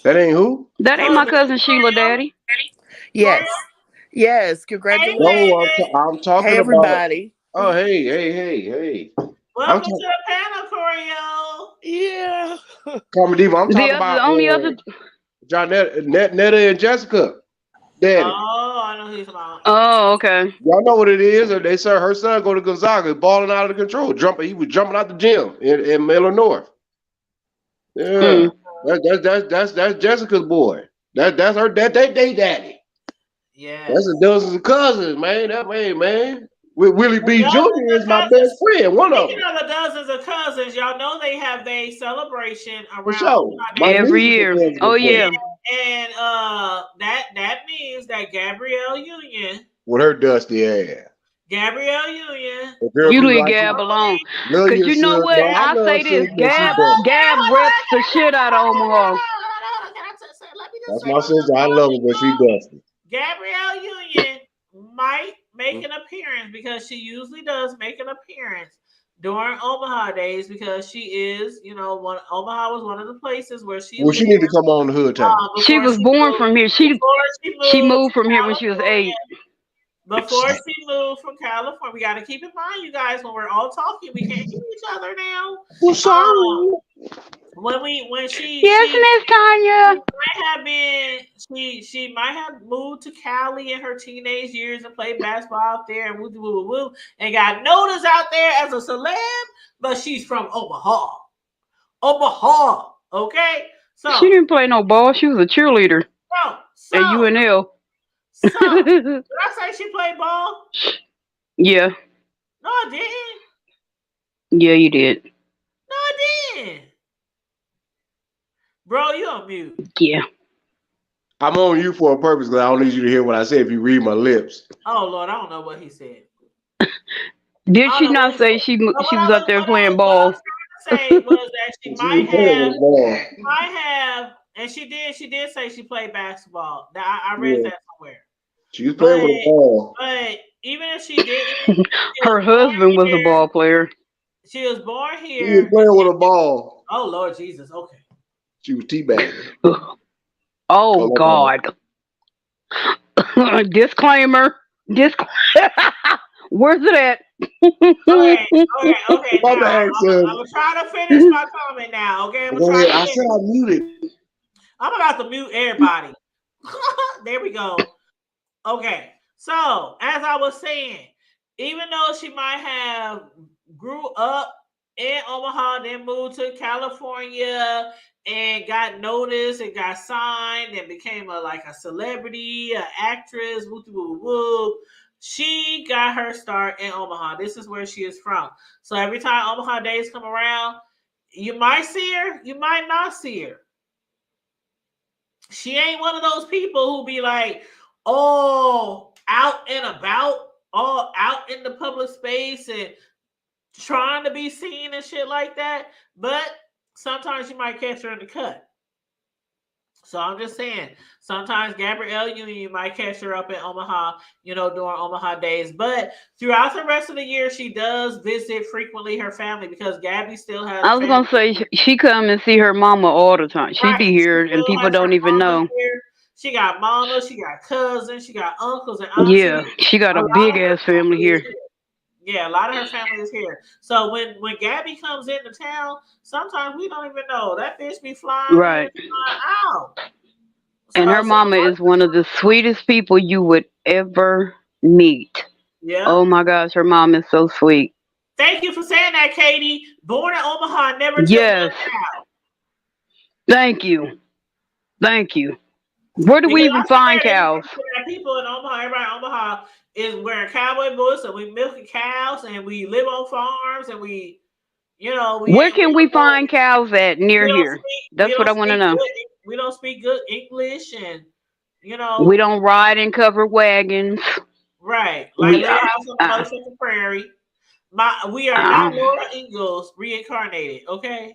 Speaker 7: That ain't who?
Speaker 3: That ain't
Speaker 2: Oh, is
Speaker 3: my
Speaker 2: it Miss
Speaker 3: cousin Sheila,
Speaker 2: Corio?
Speaker 3: daddy.
Speaker 2: Corio?
Speaker 5: Yes. Yes.
Speaker 2: Hey,
Speaker 7: No,
Speaker 5: Congratulations.
Speaker 2: baby.
Speaker 7: I'm
Speaker 5: Hey,
Speaker 7: talking about.
Speaker 5: everybody.
Speaker 7: Oh, hey. I'm
Speaker 2: Welcome to
Speaker 7: talking.
Speaker 2: the panel, Corio.
Speaker 5: Yeah.
Speaker 7: Carmen Diva, I'm talking
Speaker 3: The
Speaker 7: about
Speaker 3: only other.
Speaker 7: Netta and Jessica. Daddy.
Speaker 2: Oh, I know who he's about.
Speaker 3: Oh, okay.
Speaker 7: Y'all know what it is. They said her son go to Gonzaga, balling out of control. He was jumping out the gym in Illinois. Yeah.
Speaker 3: Mm.
Speaker 7: That's Jessica's boy. That's her they daddy. That's
Speaker 2: Yes.
Speaker 7: a dozens of cousins, man. That way, man. Willie
Speaker 2: The
Speaker 7: B. Jr.
Speaker 2: dozens of
Speaker 7: is my best
Speaker 2: cousins.
Speaker 7: friend, one of
Speaker 2: Speaking
Speaker 7: them.
Speaker 2: of the dozens of cousins, y'all know they have their celebration
Speaker 7: For
Speaker 2: around
Speaker 7: sure.
Speaker 2: Omaha
Speaker 7: My
Speaker 2: Day
Speaker 3: Every
Speaker 7: niece is
Speaker 3: year.
Speaker 7: a cousin
Speaker 3: Oh
Speaker 7: as well.
Speaker 3: yeah.
Speaker 2: and that means that
Speaker 7: With her dusty ass.
Speaker 2: Gabrielle Union,
Speaker 7: The girl
Speaker 3: You
Speaker 7: be
Speaker 3: leave
Speaker 7: like,
Speaker 3: Gab alone.
Speaker 7: love
Speaker 3: Cause
Speaker 7: you,
Speaker 3: you know
Speaker 7: sis.
Speaker 3: what?
Speaker 7: No, I
Speaker 3: I
Speaker 7: love
Speaker 3: say
Speaker 7: sis,
Speaker 3: this.
Speaker 7: but she
Speaker 3: Gab
Speaker 7: dusty.
Speaker 3: Gab reps the shit out of Omaha.
Speaker 7: That's my sister. I love her, but she dusty.
Speaker 2: Gabrielle Union might make an appearance because she usually does make an appearance during Omaha days because she is, Omaha was one of the places where she
Speaker 7: Well, she
Speaker 2: lived
Speaker 7: need to come on the hood table.
Speaker 3: She was born from here.
Speaker 2: before she
Speaker 3: She
Speaker 2: moved
Speaker 3: moved
Speaker 2: from
Speaker 3: from here when she was
Speaker 2: California.
Speaker 3: 8.
Speaker 2: Before she moved from California, we got to keep in mind, you guys, when we're all talking, we can't hear each other now.
Speaker 7: Well, sorry.
Speaker 2: When
Speaker 3: Yes, Miss Tanya.
Speaker 2: might have been she might have moved to Cali in her teenage years and played basketball out there and woo and got noticed out there as a celeb, but she's from Omaha. Omaha, okay?
Speaker 3: She
Speaker 2: So,
Speaker 3: didn't play no ball. She was a cheerleader at UNL.
Speaker 2: did I say she played ball?
Speaker 3: Yeah.
Speaker 2: No, I didn't.
Speaker 3: Yeah, you did.
Speaker 2: No, I didn't. Bro, you on mute.
Speaker 3: Yeah.
Speaker 7: I'm on you for a purpose because I don't need you to hear what I say if you read my lips.
Speaker 2: Oh Lord, I don't know what he said.
Speaker 3: Did
Speaker 2: I
Speaker 3: she
Speaker 2: don't know what
Speaker 3: not
Speaker 2: he
Speaker 3: say
Speaker 2: said.
Speaker 3: she
Speaker 2: But
Speaker 3: was up there playing
Speaker 2: what I
Speaker 3: ball?
Speaker 2: was trying to say was that she
Speaker 7: She was playing with ball.
Speaker 2: might have, and she did say she played basketball. Now I read
Speaker 7: Yeah.
Speaker 2: that somewhere.
Speaker 7: She was playing with a ball.
Speaker 2: But even if she didn't,
Speaker 3: Her husband was a ball player.
Speaker 2: she was born
Speaker 7: She was
Speaker 2: here.
Speaker 7: playing with a ball.
Speaker 2: Oh Lord Jesus, okay.
Speaker 7: She was teabagging.
Speaker 3: Oh God. Disclaimer. Where's it at?
Speaker 2: Okay.
Speaker 7: My
Speaker 2: Now
Speaker 7: bad,
Speaker 2: I'm
Speaker 7: son.
Speaker 2: gonna try to finish my comment now. Okay, I'm gonna
Speaker 7: Go
Speaker 2: try
Speaker 7: ahead.
Speaker 2: to
Speaker 7: I
Speaker 2: finish.
Speaker 7: said I muted.
Speaker 2: I'm about to mute everybody. There we go. Okay, So, as I was saying, even though she might have grew up in Omaha, then moved to California and got noticed and got signed and became a celebrity, an actress, woo woo woo. She got her start in Omaha. This is where she is from. So every time Omaha days come around, you might see her, you might not see her. She ain't one of those people who be like, all out and about, all out in the public space and trying to be seen and shit like that. But sometimes you might catch her in the cut. So I'm just saying, sometimes Gabrielle Union, you might catch her up in Omaha, during Omaha days. But throughout the rest of the year, she does visit frequently her family because Gabby still has
Speaker 3: I was
Speaker 2: family.
Speaker 3: gonna say she come and see her mama all the time. She
Speaker 2: Right.
Speaker 3: be
Speaker 2: She
Speaker 3: here and
Speaker 2: still
Speaker 3: people
Speaker 2: has her
Speaker 3: don't even
Speaker 2: mama
Speaker 3: know.
Speaker 2: here. She got mama, she got cousins, she got uncles and
Speaker 3: Yeah,
Speaker 2: aunties.
Speaker 3: she got
Speaker 2: A
Speaker 3: a
Speaker 2: lot
Speaker 3: big
Speaker 2: of her
Speaker 3: ass family
Speaker 2: family is
Speaker 3: here.
Speaker 2: here. Yeah, a lot of her family is here. So when Gabby comes into town, sometimes we don't even know. That bitch be flying in
Speaker 3: Right.
Speaker 2: and flying out.
Speaker 3: And her
Speaker 2: So
Speaker 3: mama is one of the sweetest people you would ever meet.
Speaker 2: yeah.
Speaker 3: Oh my gosh, her mom is so sweet.
Speaker 2: Thank you for saying that, Katie. Born in Omaha, never took
Speaker 3: Yes.
Speaker 2: nothing out.
Speaker 3: Thank you. Thank you. Where do we
Speaker 2: Because
Speaker 3: even
Speaker 2: I swear
Speaker 3: find
Speaker 2: they
Speaker 3: cows?
Speaker 2: that people in Omaha, everybody in Omaha is wearing cowboy boots and we milking cows and we live on farms and we
Speaker 3: Where
Speaker 2: we
Speaker 3: can we
Speaker 2: don't know,
Speaker 3: find cows at
Speaker 2: we
Speaker 3: near
Speaker 2: don't
Speaker 3: here?
Speaker 2: speak we
Speaker 3: That's what
Speaker 2: don't
Speaker 3: I want to
Speaker 2: speak
Speaker 3: know.
Speaker 2: good we don't speak good English and you
Speaker 3: We
Speaker 2: know
Speaker 3: don't ride in covered wagons.
Speaker 2: right like
Speaker 3: We
Speaker 2: Little House on the
Speaker 3: uh,
Speaker 2: motherfucking prairie. We are not
Speaker 3: uh,
Speaker 2: Laura Ingalls reincarnated, okay?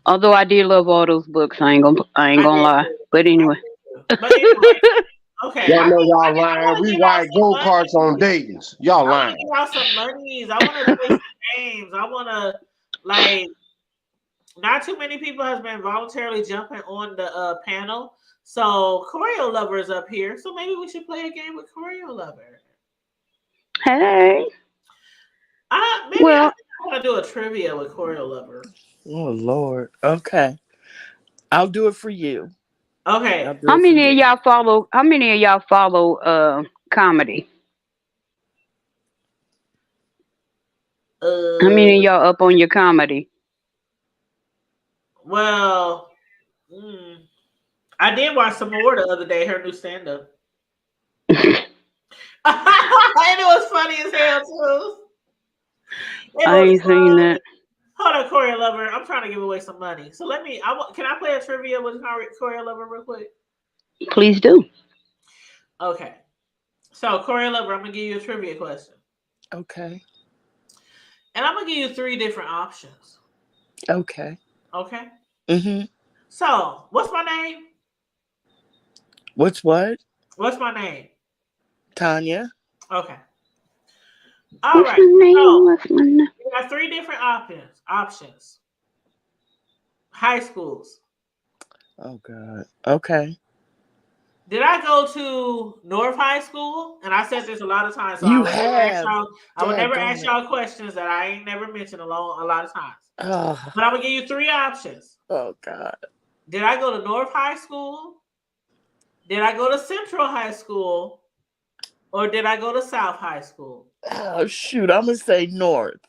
Speaker 3: although I did love all those books, I ain't
Speaker 2: I
Speaker 3: gonna
Speaker 2: did
Speaker 3: lie.
Speaker 2: too.
Speaker 3: But
Speaker 2: I
Speaker 3: anyway.
Speaker 2: did too. But anyway, okay.
Speaker 7: Y'all know y'all
Speaker 2: I
Speaker 7: lying.
Speaker 2: want to
Speaker 7: We
Speaker 2: give out
Speaker 7: ride
Speaker 2: some
Speaker 7: go karts on
Speaker 2: money.
Speaker 7: Dayton's. Y'all
Speaker 2: I want to
Speaker 7: lying.
Speaker 2: give out some monies. I want to play some games. I want to like. Not too many people has been voluntarily jumping on the panel. So Choreo Lover is up here. So maybe we should play a game with Choreo Lover.
Speaker 3: Hey.
Speaker 2: Maybe I
Speaker 3: Well,
Speaker 2: think I want to do a trivia with Choreo Lover.
Speaker 5: Oh Lord. Okay. I'll do it for you. I'll
Speaker 2: Okay.
Speaker 5: do it for you.
Speaker 3: how many of y'all follow comedy? How
Speaker 2: Uh.
Speaker 3: many of y'all up on your comedy?
Speaker 2: Well. I did watch some more the other day. Her new stand up. And it was funny as hell too. It
Speaker 3: I
Speaker 2: was
Speaker 3: ain't seen
Speaker 2: funny.
Speaker 3: that.
Speaker 2: Hold on, Choreo Lover. I'm trying to give away some money. So let me. Can I play a trivia with Choreo Lover real quick?
Speaker 3: Please do.
Speaker 2: Okay. So Choreo Lover, I'm gonna give you a trivia question,
Speaker 5: Okay.
Speaker 2: and I'm gonna give you 3 different options.
Speaker 5: Okay.
Speaker 2: Okay.
Speaker 5: Mm-hmm.
Speaker 2: So what's my name?
Speaker 5: What's what?
Speaker 2: What's my name?
Speaker 5: Tanya.
Speaker 2: Okay. All
Speaker 3: What's
Speaker 2: right.
Speaker 3: my name?
Speaker 2: So
Speaker 3: What's my name?
Speaker 2: we got 3 different options. Options. High schools.
Speaker 5: Oh God. Okay.
Speaker 2: Did I go to North High School? And I said this a lot of times, so I
Speaker 5: You
Speaker 2: would never ask
Speaker 5: have.
Speaker 2: y'all. I would never ask
Speaker 5: Daggone it.
Speaker 2: y'all questions that I ain't never mentioned a lot of times.
Speaker 5: Oh,
Speaker 2: But I'm gonna give you 3 options.
Speaker 5: oh God.
Speaker 2: Did I go to North High School? Did I go to Central High School? Or did I go to South High School?
Speaker 5: Oh shoot. I'm gonna say north.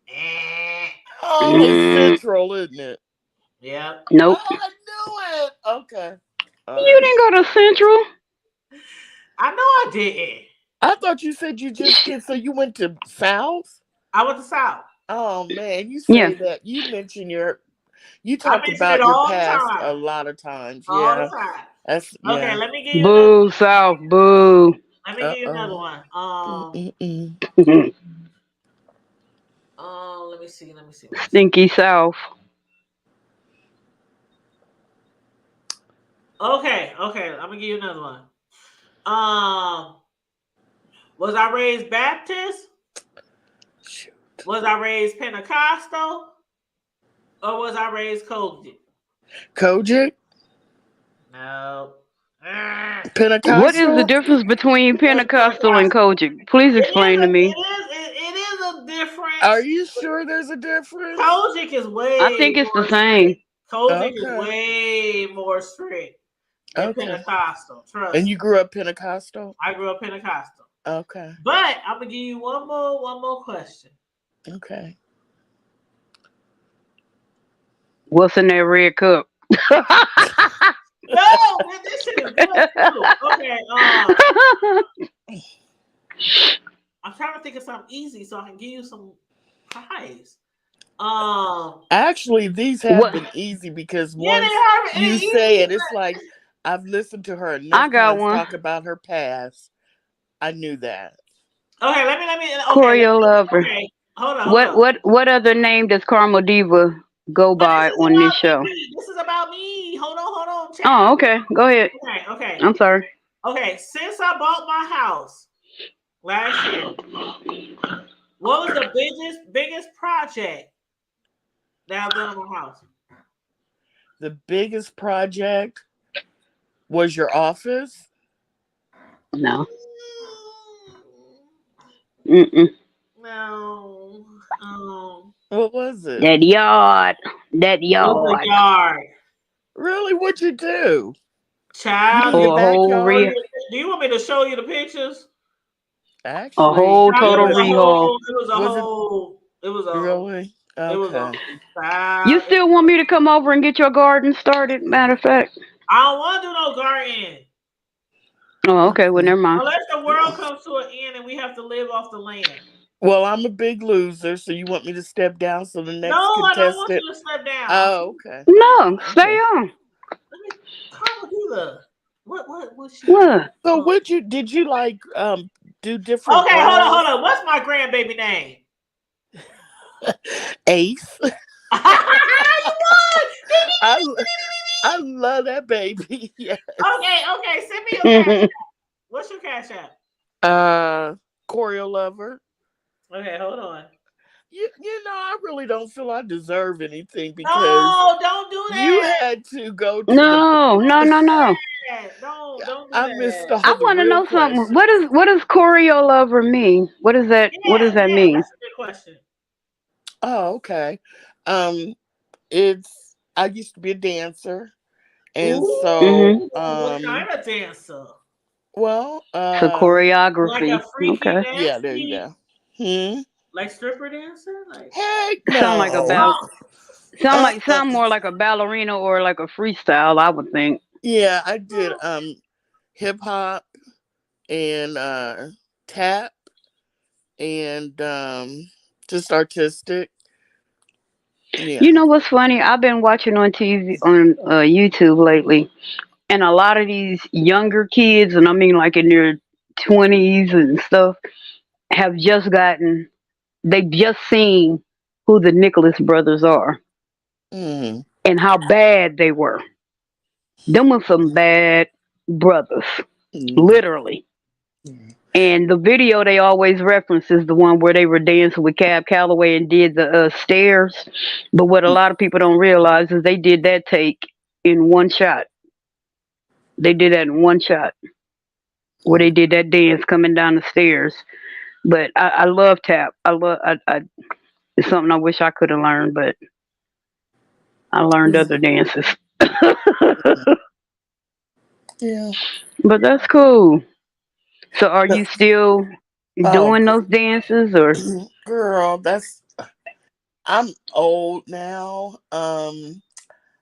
Speaker 2: Eh.
Speaker 5: Oh, it's
Speaker 3: Mm,
Speaker 5: central, isn't it?
Speaker 2: Yeah.
Speaker 3: nope.
Speaker 5: Oh, I knew it. Okay. All
Speaker 3: You
Speaker 5: right.
Speaker 3: didn't go to Central.
Speaker 2: I know I didn't.
Speaker 5: I thought you said you just did. So you went to South?
Speaker 2: I went to South.
Speaker 5: Oh man, you
Speaker 3: Yeah.
Speaker 5: say that. You mention your. You
Speaker 2: I
Speaker 5: talk
Speaker 2: mention it
Speaker 5: about your
Speaker 2: all the
Speaker 5: past
Speaker 2: time.
Speaker 5: a lot of times.
Speaker 2: All
Speaker 5: Yeah.
Speaker 2: the time.
Speaker 5: That's
Speaker 2: Okay,
Speaker 5: yeah.
Speaker 2: let me give you another.
Speaker 3: Boo, South, boo.
Speaker 2: Let me
Speaker 5: Uh
Speaker 2: give you another
Speaker 5: oh.
Speaker 2: one.
Speaker 5: Mm-mm-mm.
Speaker 2: Let me see. Let me see. Let me see.
Speaker 3: Stinky South.
Speaker 2: Okay, okay. I'm gonna give you another one. Um, was I raised Baptist?
Speaker 5: Shoot.
Speaker 2: Was I raised Pentecostal? Or was I raised Kojic?
Speaker 5: Kojic?
Speaker 2: No. Ah.
Speaker 3: What is the
Speaker 5: Pentecostal?
Speaker 3: difference between
Speaker 2: It was
Speaker 3: Pentecostal and
Speaker 2: Pentecostal.
Speaker 3: Kojic? Please explain to me.
Speaker 2: It is a
Speaker 5: Are
Speaker 2: difference.
Speaker 5: you sure there's a difference?
Speaker 2: Kojic is
Speaker 3: I
Speaker 2: way
Speaker 3: think it's the
Speaker 2: more strict.
Speaker 3: same.
Speaker 2: Kojic is
Speaker 5: Okay.
Speaker 2: way more strict. and
Speaker 5: Okay.
Speaker 2: Pentecostal.
Speaker 5: And
Speaker 2: Trust
Speaker 5: you
Speaker 2: me.
Speaker 5: grew up Pentecostal?
Speaker 2: I grew up Pentecostal.
Speaker 5: Okay.
Speaker 2: But I'm gonna give you one more question.
Speaker 5: Okay.
Speaker 3: What's in that red cup?
Speaker 2: No, man, this shit is good too. Okay, I'm trying to think of something easy so I can give you some prize.
Speaker 5: Actually, these have
Speaker 3: What?
Speaker 5: been easy because
Speaker 2: Yeah, they
Speaker 5: once
Speaker 2: are. It
Speaker 5: you
Speaker 2: is
Speaker 5: say
Speaker 2: easy.
Speaker 5: it, it's like I've listened to her
Speaker 3: I
Speaker 5: enough
Speaker 3: got
Speaker 5: times
Speaker 3: one.
Speaker 5: talk about her past. I knew that.
Speaker 2: Okay, let me. Okay,
Speaker 3: Choreo lover.
Speaker 2: okay. Hold on, hold
Speaker 3: What
Speaker 2: on.
Speaker 3: what what other name does Karma Diva go
Speaker 2: But this
Speaker 3: by
Speaker 2: is
Speaker 3: on this
Speaker 2: about
Speaker 3: show?
Speaker 2: me. This is about me. Hold on,
Speaker 3: Oh,
Speaker 2: child.
Speaker 3: okay. Go ahead.
Speaker 2: Okay, okay,
Speaker 3: I'm sorry.
Speaker 2: okay. Since I bought my house last year, what was the biggest project that I've done on my house?
Speaker 5: The biggest project was your office.
Speaker 3: No. Mm-mm.
Speaker 2: No,
Speaker 5: What was it?
Speaker 3: That yard. That
Speaker 2: it was a
Speaker 3: yard.
Speaker 2: yard.
Speaker 5: Really? What'd you do? You
Speaker 2: Child,
Speaker 5: in
Speaker 2: do
Speaker 5: your
Speaker 3: Oh, a
Speaker 2: you,
Speaker 3: whole
Speaker 5: backyard?
Speaker 2: do you want me to show you the pictures?
Speaker 3: a
Speaker 5: Actually,
Speaker 3: whole
Speaker 2: Child,
Speaker 3: total
Speaker 5: was
Speaker 3: rehaul.
Speaker 5: was it really
Speaker 2: it was
Speaker 5: okay?
Speaker 2: a
Speaker 3: You
Speaker 2: child.
Speaker 3: still want me to come over and get your garden started? Matter of fact.
Speaker 2: I don't want to do no garden
Speaker 3: Oh, okay. Well, never mind.
Speaker 2: unless the world comes to an end and we have to live off the land.
Speaker 5: Well, I'm a big loser, so you want me to step down so the
Speaker 2: No,
Speaker 5: next
Speaker 2: I don't want
Speaker 5: contestant?
Speaker 2: you to step down.
Speaker 5: Oh, okay.
Speaker 3: No, stay
Speaker 5: Okay.
Speaker 3: on.
Speaker 2: Let me call Diva. What she got?
Speaker 3: What?
Speaker 5: So,
Speaker 2: Oh.
Speaker 5: would you did you like do different
Speaker 2: Okay,
Speaker 5: roles?
Speaker 2: hold on. What's my grandbaby name?
Speaker 5: Ace.
Speaker 2: You won!
Speaker 5: I I love that baby. Yes.
Speaker 2: Okay. Send me your cash. What's your cash app?
Speaker 5: Uh, choreo lover.
Speaker 2: Okay, hold on.
Speaker 5: You know, I really don't feel I deserve anything because
Speaker 2: No, don't do
Speaker 5: you
Speaker 2: that.
Speaker 5: had to go to the.
Speaker 3: No, no,
Speaker 2: Don't
Speaker 3: no,
Speaker 2: do
Speaker 3: no.
Speaker 2: that. Don't do
Speaker 5: I missed
Speaker 2: that.
Speaker 5: all
Speaker 3: I
Speaker 5: the
Speaker 3: want to
Speaker 5: real
Speaker 3: know something.
Speaker 5: questions.
Speaker 3: What does choreo lover mean? What does that? What does that
Speaker 2: Yeah,
Speaker 3: mean?
Speaker 2: that's a good question.
Speaker 5: Oh, okay. Um, it's I used to be a dancer, and so
Speaker 2: Ooh, what kind of dancer?
Speaker 5: well,
Speaker 3: So
Speaker 2: Like a
Speaker 3: choreography.
Speaker 2: freaky,
Speaker 3: Okay.
Speaker 5: yeah, there you
Speaker 2: nasty,
Speaker 5: go. Hmm.
Speaker 2: like stripper dancer? Like,
Speaker 5: Heck
Speaker 3: Sound like a
Speaker 5: no.
Speaker 3: ball.
Speaker 2: oh,
Speaker 3: Sound more like a ballerina or like a freestyle. I would think.
Speaker 5: Yeah, I did
Speaker 2: oh.
Speaker 5: hip hop and tap and just artistic. Yeah.
Speaker 3: You know what's funny? I've been watching on TV on YouTube lately, and a lot of these younger kids, and I mean like in their 20s and stuff, have just gotten. They've just seen who the Nicholas brothers are
Speaker 5: Mm.
Speaker 3: and how bad they were. Them were some bad brothers,
Speaker 5: Mm.
Speaker 3: literally. And the video they always reference is the one where they were dancing with Cab Calloway and did the stairs. But what a lot of people don't realize is they did that take in one shot. They did that in one shot where they did that dance coming down the stairs. But I love tap. It's something I wish I could have learned, but I learned other dances.
Speaker 5: Yeah.
Speaker 3: But that's cool. So are you
Speaker 5: But,
Speaker 3: still
Speaker 5: oh,
Speaker 3: doing those dances or?
Speaker 5: girl, that's I'm old now.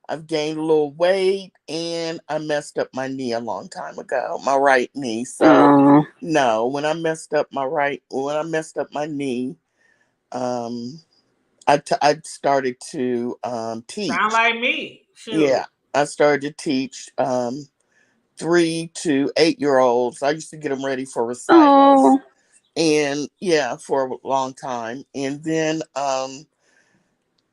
Speaker 5: I've gained a little weight and I messed up my knee a long time ago, my right knee. So
Speaker 3: Uh,
Speaker 5: no, when I messed up my knee, um, I started to
Speaker 2: Sound
Speaker 5: teach.
Speaker 2: like me.
Speaker 5: Yeah,
Speaker 2: Shoot.
Speaker 5: I started to teach 3 to 8 year olds. I used to get them ready for recitals,
Speaker 3: oh,
Speaker 5: and yeah, for a long time, and then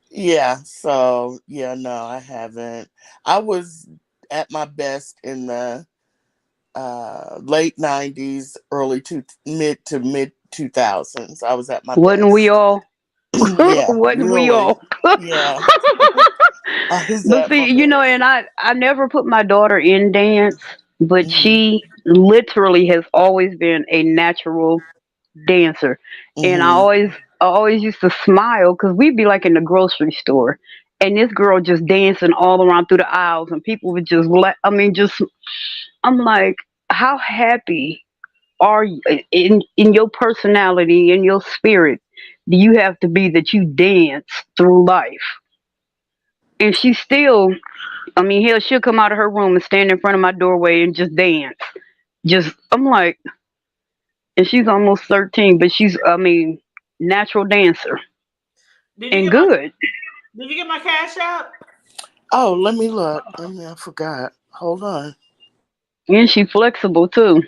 Speaker 5: yeah, so yeah, no, I haven't. I was at my best in the late '90s, mid 2000s. I was at my
Speaker 3: wasn't we
Speaker 5: best.
Speaker 3: all?
Speaker 5: Yeah,
Speaker 3: Wasn't we
Speaker 5: really.
Speaker 3: all?
Speaker 5: Yeah, I was
Speaker 3: But
Speaker 5: at
Speaker 3: see,
Speaker 5: my best.
Speaker 3: and I never put my daughter in dance, but
Speaker 5: Hmm.
Speaker 3: she literally has always been a natural dancer. And
Speaker 5: Hmm.
Speaker 3: I always used to smile because we'd be like in the grocery store and this girl just dancing all around through the aisles, and people would just just I'm like, how happy are you in your personality, in your spirit, do you have to be that you dance through life? And she still, hell, she'll come out of her room and stand in front of my doorway and just dance. Just, I'm like, and she's almost 13, but she's, natural dancer
Speaker 2: Did you
Speaker 3: and
Speaker 2: get my
Speaker 3: good.
Speaker 2: Did you get my cash app?
Speaker 1: Oh, let me look. I forgot. Hold on.
Speaker 3: And she flexible too.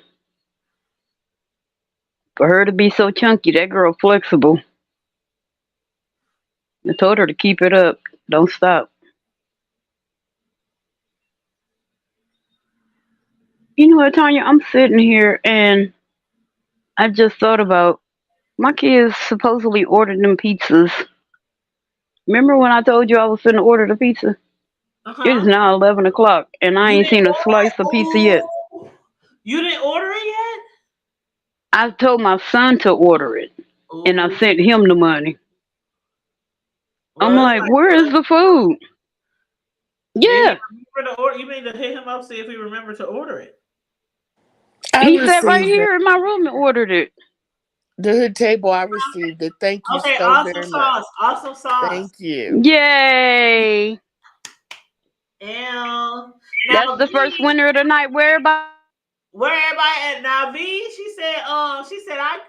Speaker 3: For her to be so chunky, that girl flexible. I told her to keep it up. Don't stop. You know what, Tanya? I'm sitting here and I just thought about my kids supposedly ordered them pizzas. Remember when I told you I was finna order the pizza?
Speaker 2: Uh
Speaker 3: It is
Speaker 2: huh.
Speaker 3: now 11 o'clock and I
Speaker 2: You
Speaker 3: ain't
Speaker 2: didn't
Speaker 3: seen a
Speaker 2: order it?
Speaker 3: slice of pizza yet.
Speaker 2: Oh, you didn't order it yet?
Speaker 3: I told my son to order it and I
Speaker 2: Oh,
Speaker 3: sent him the money. I'm
Speaker 2: well, it's
Speaker 3: like,
Speaker 2: like
Speaker 3: where is the food?
Speaker 2: did he
Speaker 3: Yeah.
Speaker 2: remember to order? You mean to hit him up see if he remembered to order it?
Speaker 1: I
Speaker 3: He sat right
Speaker 1: received it.
Speaker 3: here in my room and ordered it.
Speaker 1: The hood table, I received it. Thank you
Speaker 2: Okay,
Speaker 1: so
Speaker 2: awesome
Speaker 1: very much.
Speaker 2: sauce, awesome sauce.
Speaker 1: Thank you.
Speaker 3: Yay.
Speaker 2: And
Speaker 3: That's
Speaker 2: now
Speaker 3: the first
Speaker 2: V,
Speaker 3: winner of the night. Where everybody
Speaker 2: where everybody at? Now V, she said I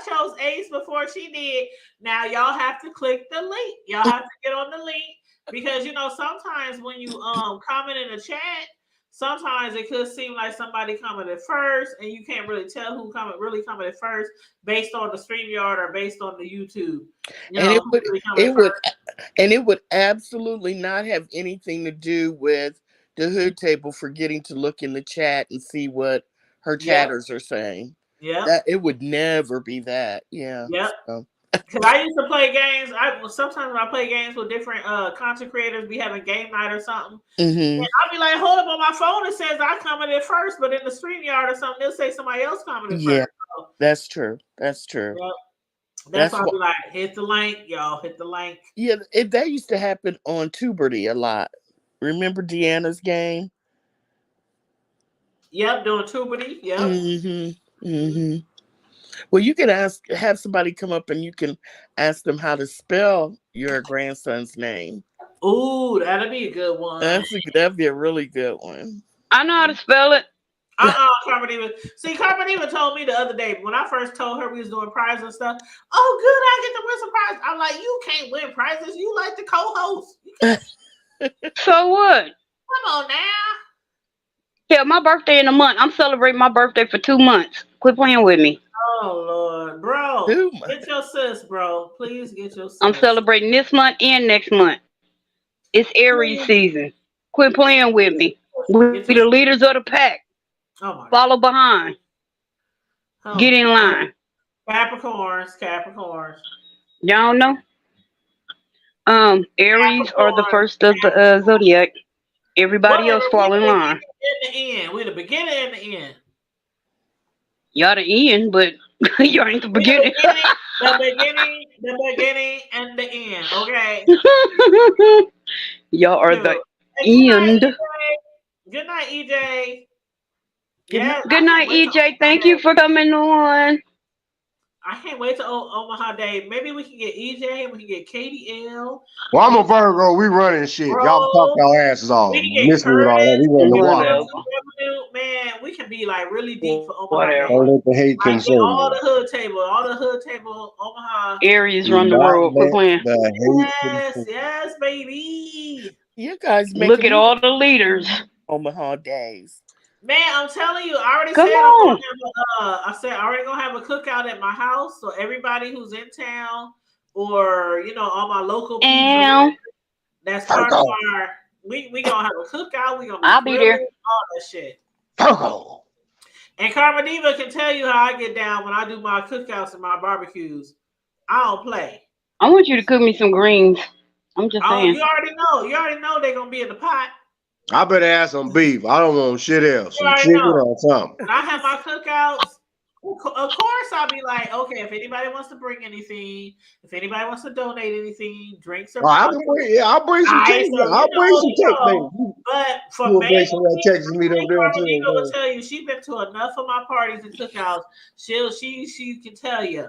Speaker 2: chose Ace before she did. Now y'all have to click the link. Y'all have to get on the link because sometimes when you comment in the chat, sometimes it could seem like somebody commented first, and you can't really tell who really commented first based on the StreamYard or based on the YouTube.
Speaker 1: And it
Speaker 2: Who
Speaker 1: would
Speaker 2: really commented
Speaker 1: it would
Speaker 2: first?
Speaker 1: and it would absolutely not have anything to do with the hood table forgetting to look in the chat and see what her
Speaker 2: Yep,
Speaker 1: chatters are saying.
Speaker 2: yep,
Speaker 1: That it would never be that. Yeah.
Speaker 2: yep.
Speaker 1: So.
Speaker 2: Cause I used to play games. Sometimes when I play games with different content creators, be having game night or something.
Speaker 1: Hmm.
Speaker 2: And I'll be like, hold up on my phone. It says I commented first, but in the StreamYard or something, they'll say somebody else commented
Speaker 1: Yeah,
Speaker 2: first. So,
Speaker 1: that's true. That's true.
Speaker 2: yep. That's why
Speaker 1: That's
Speaker 2: I'll
Speaker 1: what.
Speaker 2: be like, hit the link, y'all. Hit the link.
Speaker 1: Yeah, that used to happen on Tuberty a lot. Remember Deanna's game?
Speaker 2: Yep, doing Tubity. Yep.
Speaker 1: Hmm. Hmm. Well, you can have somebody come up and you can ask them how to spell your grandson's name.
Speaker 2: Ooh, that'll be a good one.
Speaker 1: That'd be a really good one.
Speaker 3: I know how to spell it.
Speaker 2: Carmen Eva. See, Carmen Eva told me the other day when I first told her we was doing prizes and stuff. Oh, good, I get to win some prizes. I'm like, you can't win prizes. You like the co-host. You can't.
Speaker 3: So what?
Speaker 2: Come on now.
Speaker 3: Yeah, my birthday in a month. I'm celebrating my birthday for 2 months. Quit playing with me.
Speaker 2: Oh Lord, bro,
Speaker 1: Too
Speaker 2: get
Speaker 1: much.
Speaker 2: your sis, bro. Please get your
Speaker 3: I'm
Speaker 2: sis.
Speaker 3: celebrating this month and next month. It's Aries
Speaker 2: Please
Speaker 3: season. Quit playing with me. We the
Speaker 2: get your.
Speaker 3: leaders of the pack.
Speaker 2: Oh my
Speaker 3: Follow
Speaker 2: God.
Speaker 3: behind. Get
Speaker 2: Oh,
Speaker 3: in line.
Speaker 2: Capricorns, Capricorns,
Speaker 3: Y'all know? Aries are the
Speaker 2: Capricorns,
Speaker 3: first of the
Speaker 2: Capricorns.
Speaker 3: zodiac. Everybody else
Speaker 2: Whatever. We
Speaker 3: fall in
Speaker 2: the
Speaker 3: line.
Speaker 2: beginning and the end. We the beginning and the end.
Speaker 3: Y'all the end, but you ain't the
Speaker 2: We the
Speaker 3: beginning.
Speaker 2: beginning, the beginning, and the end. Okay.
Speaker 3: Y'all are
Speaker 2: Dude.
Speaker 3: the
Speaker 2: Hey, good night,
Speaker 3: end.
Speaker 2: EJ. Good night, EJ. Yes,
Speaker 3: Good
Speaker 2: I can't
Speaker 3: night,
Speaker 2: wait to
Speaker 3: EJ.
Speaker 2: Omaha
Speaker 3: Thank you
Speaker 2: Day.
Speaker 3: for coming on.
Speaker 2: I can't wait to Omaha Day. Maybe we can get EJ. We can get Katie L.
Speaker 7: Well, I'm
Speaker 2: We
Speaker 7: a
Speaker 2: can get
Speaker 7: Virgo. We running shit. Y'all talk
Speaker 2: Bro.
Speaker 7: y'all asses off.
Speaker 2: We can get
Speaker 7: Miss me with all that.
Speaker 2: Curtis.
Speaker 7: We run
Speaker 2: We
Speaker 7: the
Speaker 2: can get
Speaker 7: water.
Speaker 3: Whatever.
Speaker 2: Chelsea Revenue. Man, we can be like really deep for Omaha Day.
Speaker 3: Whatever.
Speaker 7: Don't let the hate
Speaker 2: Like get
Speaker 7: consume
Speaker 2: all
Speaker 7: you.
Speaker 2: the hood table, Omaha.
Speaker 3: Aries
Speaker 7: Do
Speaker 3: run the
Speaker 7: not
Speaker 3: world. Quit
Speaker 7: let
Speaker 3: playing.
Speaker 7: the hate
Speaker 2: Yes,
Speaker 7: consume
Speaker 2: yes, baby.
Speaker 1: You guys
Speaker 3: Look
Speaker 1: making
Speaker 3: at
Speaker 1: me
Speaker 3: all the leaders.
Speaker 1: Omaha days.
Speaker 2: Man, I'm telling you, I already
Speaker 3: Come
Speaker 2: said I'm gonna
Speaker 3: on.
Speaker 2: have I said I already gonna have a cookout at my house. So everybody who's in town or all my local peeps or
Speaker 3: And
Speaker 2: whatever, that's part of
Speaker 7: Virgo.
Speaker 2: our we gonna have a cookout, we gonna be
Speaker 3: I'll be
Speaker 2: grilling,
Speaker 3: there.
Speaker 2: all that shit.
Speaker 7: Virgo.
Speaker 2: And Carmen Diva can tell you how I get down when I do my cookouts and my barbecues. I don't play.
Speaker 3: I want you to cook me some greens. I'm just
Speaker 2: Oh,
Speaker 3: saying.
Speaker 2: you already know. You already know they're gonna be in the pot.
Speaker 7: I better have some beef. I don't want shit else.
Speaker 2: You
Speaker 7: Some
Speaker 2: already
Speaker 7: chicken
Speaker 2: know.
Speaker 7: or something.
Speaker 2: When I have my cookouts, of course, I'll be like, okay, if anybody wants to bring anything, if anybody wants to donate anything, drinks or
Speaker 7: I can bring, yeah, I'll bring some
Speaker 2: I
Speaker 7: text.
Speaker 2: so
Speaker 7: I'll bring some
Speaker 2: you
Speaker 7: text, baby.
Speaker 2: know, but
Speaker 7: You
Speaker 2: for
Speaker 7: will bring
Speaker 2: Megan,
Speaker 7: some Texas meat over there too.
Speaker 2: Carmelita will tell you she's been to enough of my parties and cookouts. She can tell you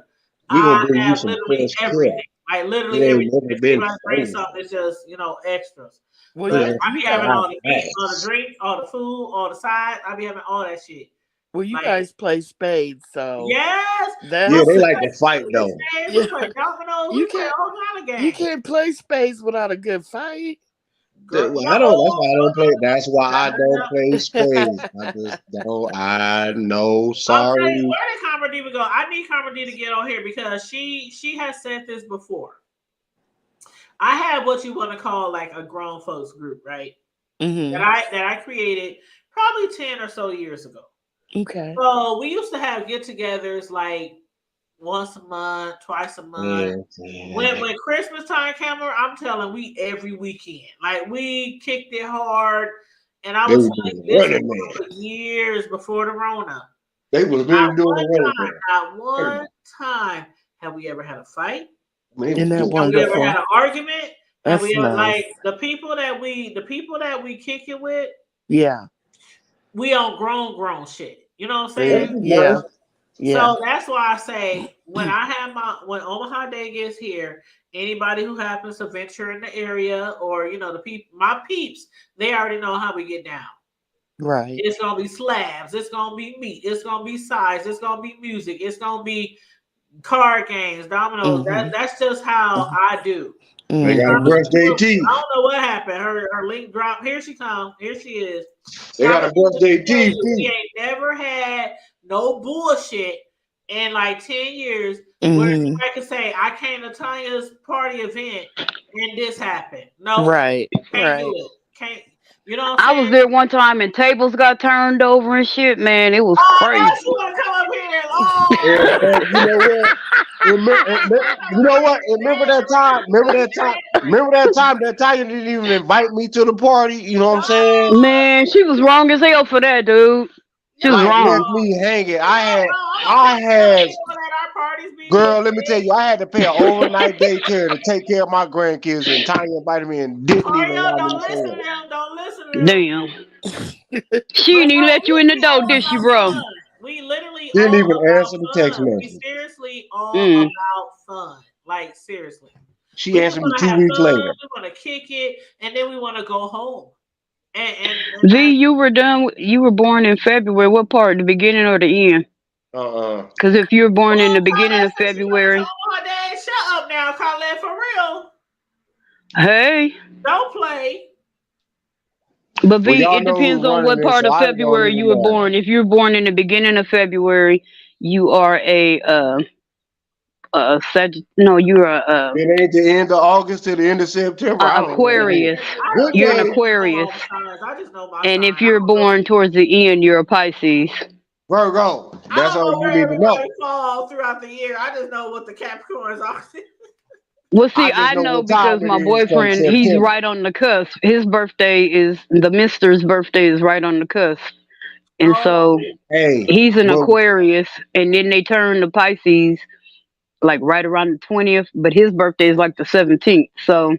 Speaker 7: We gonna
Speaker 2: I
Speaker 7: bring you
Speaker 2: have
Speaker 7: some
Speaker 2: literally
Speaker 7: fresh cut.
Speaker 2: everything. Like
Speaker 7: It
Speaker 2: literally
Speaker 7: ain't
Speaker 2: everything.
Speaker 7: never
Speaker 2: If
Speaker 7: been
Speaker 2: anybody brings
Speaker 7: frozen.
Speaker 2: something, it's just extras.
Speaker 5: Well,
Speaker 2: But
Speaker 7: Fresh
Speaker 2: I be
Speaker 5: you
Speaker 2: having
Speaker 5: guys,
Speaker 2: all the meat, all the
Speaker 7: nice.
Speaker 2: drinks, all the food, all the sides. I be having all that shit.
Speaker 5: well, you
Speaker 2: Like
Speaker 5: guys play spades, so
Speaker 2: yes,
Speaker 7: Yeah,
Speaker 5: that's
Speaker 7: they
Speaker 2: we
Speaker 7: like
Speaker 2: play
Speaker 7: to fight though.
Speaker 2: spades, we
Speaker 5: yeah.
Speaker 2: play dominoes,
Speaker 5: You
Speaker 2: we play
Speaker 5: can't
Speaker 2: all kind of
Speaker 5: you
Speaker 2: games.
Speaker 5: can't play spades without a good fight.
Speaker 2: Girl,
Speaker 7: Well,
Speaker 2: no,
Speaker 7: I don't. That's why I don't play. That's why
Speaker 2: no,
Speaker 7: I
Speaker 2: no,
Speaker 7: don't
Speaker 2: no.
Speaker 7: play spades. I just don't. I know.
Speaker 2: I'll tell you
Speaker 7: Sorry.
Speaker 2: where did Carmen D go. I need Carmen D to get on here because she has said this before. I have what you want to call like a grown folks group, right?
Speaker 5: Mm-hmm.
Speaker 2: That I created probably 10 or so years ago.
Speaker 5: Okay.
Speaker 2: So we used to have get-togethers like once a month, twice a month.
Speaker 7: Yeah.
Speaker 2: When Christmas time came around, I'm telling we every weekend. Like we kicked it hard. And I
Speaker 7: They
Speaker 2: was
Speaker 7: was
Speaker 2: like,
Speaker 7: doing the
Speaker 2: this was
Speaker 7: running man.
Speaker 2: for years before the Rona.
Speaker 7: They was
Speaker 2: Not
Speaker 7: literally doing
Speaker 2: one
Speaker 7: the running
Speaker 2: time,
Speaker 7: man.
Speaker 2: not one time have we ever had a fight.
Speaker 7: They
Speaker 5: Isn't
Speaker 7: was
Speaker 5: that
Speaker 7: doing
Speaker 2: Have
Speaker 7: the
Speaker 2: we ever
Speaker 7: running.
Speaker 2: had
Speaker 5: wonderful?
Speaker 2: an argument? Have
Speaker 5: That's
Speaker 2: we ever
Speaker 5: nice.
Speaker 2: like the people that we kick it with?
Speaker 5: Yeah.
Speaker 2: We on grown shit. You know what I'm
Speaker 7: That's
Speaker 2: saying?
Speaker 5: See? Yeah.
Speaker 7: nice.
Speaker 5: Yeah.
Speaker 2: So that's why I say when Omaha Day gets here, anybody who happens to venture in the area or the people, my peeps, they already know how we get down.
Speaker 5: Right.
Speaker 2: It's gonna be slabs. It's gonna be meat. It's gonna be sides. It's gonna be music. It's gonna be card games, dominoes.
Speaker 5: Mm-hmm.
Speaker 2: That's just how I do.
Speaker 7: They
Speaker 2: And
Speaker 7: gotta
Speaker 5: Mm-hmm.
Speaker 7: brush their
Speaker 2: I
Speaker 7: teeth.
Speaker 2: don't know what happened. Her link dropped. Here she comes. Here she is.
Speaker 7: They gotta brush their
Speaker 2: Tell
Speaker 7: teeth
Speaker 2: you, we
Speaker 7: too.
Speaker 2: ain't never had no bullshit in like 10 years where
Speaker 5: Mm-hmm.
Speaker 2: I can say I came to Tanya's party event and this happened. No,
Speaker 5: Right.
Speaker 2: can't do
Speaker 5: Right.
Speaker 2: it. Can't. You know what I'm
Speaker 3: I was
Speaker 2: saying?
Speaker 3: there one time and tables got turned over and shit. Man, it was
Speaker 2: Oh, no,
Speaker 3: crazy.
Speaker 2: she want to come up here.
Speaker 7: And you know what? You know what? And remember that time? Remember that time? Remember that time that Tanya didn't even invite me to the party? You know what I'm saying?
Speaker 3: Man, she was wrong as hell for that, dude. She was
Speaker 7: Like
Speaker 3: wrong.
Speaker 7: left me hanging.
Speaker 2: I'm gonna tell
Speaker 7: I
Speaker 2: you how
Speaker 7: had,
Speaker 2: they want at our parties be with
Speaker 7: girl. Let me tell you, I had to pay an overnight daycare to take care of my grandkids, and Tanya invited me and didn't even
Speaker 2: Mario,
Speaker 7: allow me
Speaker 2: don't
Speaker 7: to
Speaker 2: listen to
Speaker 7: show up.
Speaker 2: them. Don't listen to them.
Speaker 3: Damn. She
Speaker 2: But
Speaker 3: didn't even
Speaker 2: no,
Speaker 3: let you in the
Speaker 2: we
Speaker 3: door,
Speaker 2: all
Speaker 3: did she,
Speaker 2: about
Speaker 3: bro?
Speaker 2: fun. We literally
Speaker 7: Didn't
Speaker 2: all
Speaker 7: even
Speaker 2: about
Speaker 7: answer the text
Speaker 2: fun. We
Speaker 7: message.
Speaker 2: seriously all
Speaker 3: Mm.
Speaker 2: about fun. Like seriously.
Speaker 7: She
Speaker 2: We just
Speaker 7: answered me
Speaker 2: want to
Speaker 7: two
Speaker 2: have
Speaker 7: weeks
Speaker 2: fun.
Speaker 7: later.
Speaker 2: We want to kick it, and then we want to go home. And
Speaker 3: V, you were done. You were born in February. What part? The beginning or the end?
Speaker 7: Uh-uh.
Speaker 3: Because if you were born in
Speaker 2: oh,
Speaker 3: the beginning
Speaker 2: Carla
Speaker 3: of
Speaker 2: said she went to
Speaker 3: February,
Speaker 2: Omaha Day. Shut up now, Carla. For real.
Speaker 3: hey.
Speaker 2: Don't play.
Speaker 3: But
Speaker 7: Well,
Speaker 3: V,
Speaker 7: y'all
Speaker 3: it
Speaker 7: know who's
Speaker 3: depends on
Speaker 7: running
Speaker 3: what
Speaker 7: this,
Speaker 3: part
Speaker 7: so
Speaker 3: of
Speaker 7: I don't
Speaker 3: February
Speaker 7: even
Speaker 3: you were
Speaker 7: matter.
Speaker 3: born. If you were born in the beginning of February, you are no, you're
Speaker 7: It ain't the end of August to the end of September. I don't know.
Speaker 3: Aquarius.
Speaker 2: I
Speaker 7: Good
Speaker 2: just
Speaker 3: You're an
Speaker 2: don't
Speaker 7: day,
Speaker 2: know
Speaker 3: Aquarius.
Speaker 2: all the signs. I just know my
Speaker 3: And
Speaker 2: sign.
Speaker 3: if you're born towards the end, you're a Pisces.
Speaker 7: Virgo.
Speaker 2: I
Speaker 7: That's
Speaker 2: don't
Speaker 7: all
Speaker 2: know
Speaker 7: you
Speaker 2: where
Speaker 7: need to know.
Speaker 2: everybody fall throughout the year. I just know what the Capricorns are.
Speaker 3: Well,
Speaker 7: I
Speaker 3: see,
Speaker 7: just
Speaker 3: I
Speaker 7: know
Speaker 3: know
Speaker 7: what time
Speaker 3: because
Speaker 7: it
Speaker 3: my
Speaker 7: is come
Speaker 3: boyfriend, he's
Speaker 7: September.
Speaker 3: right on the cusp. His birthday is, the Mister's birthday is right on the cusp. And
Speaker 2: Oh,
Speaker 3: so
Speaker 7: Hey,
Speaker 3: he's an
Speaker 7: but
Speaker 3: Aquarius, and then they turn to Pisces like right around the 20th, but his birthday is like the 17th. So,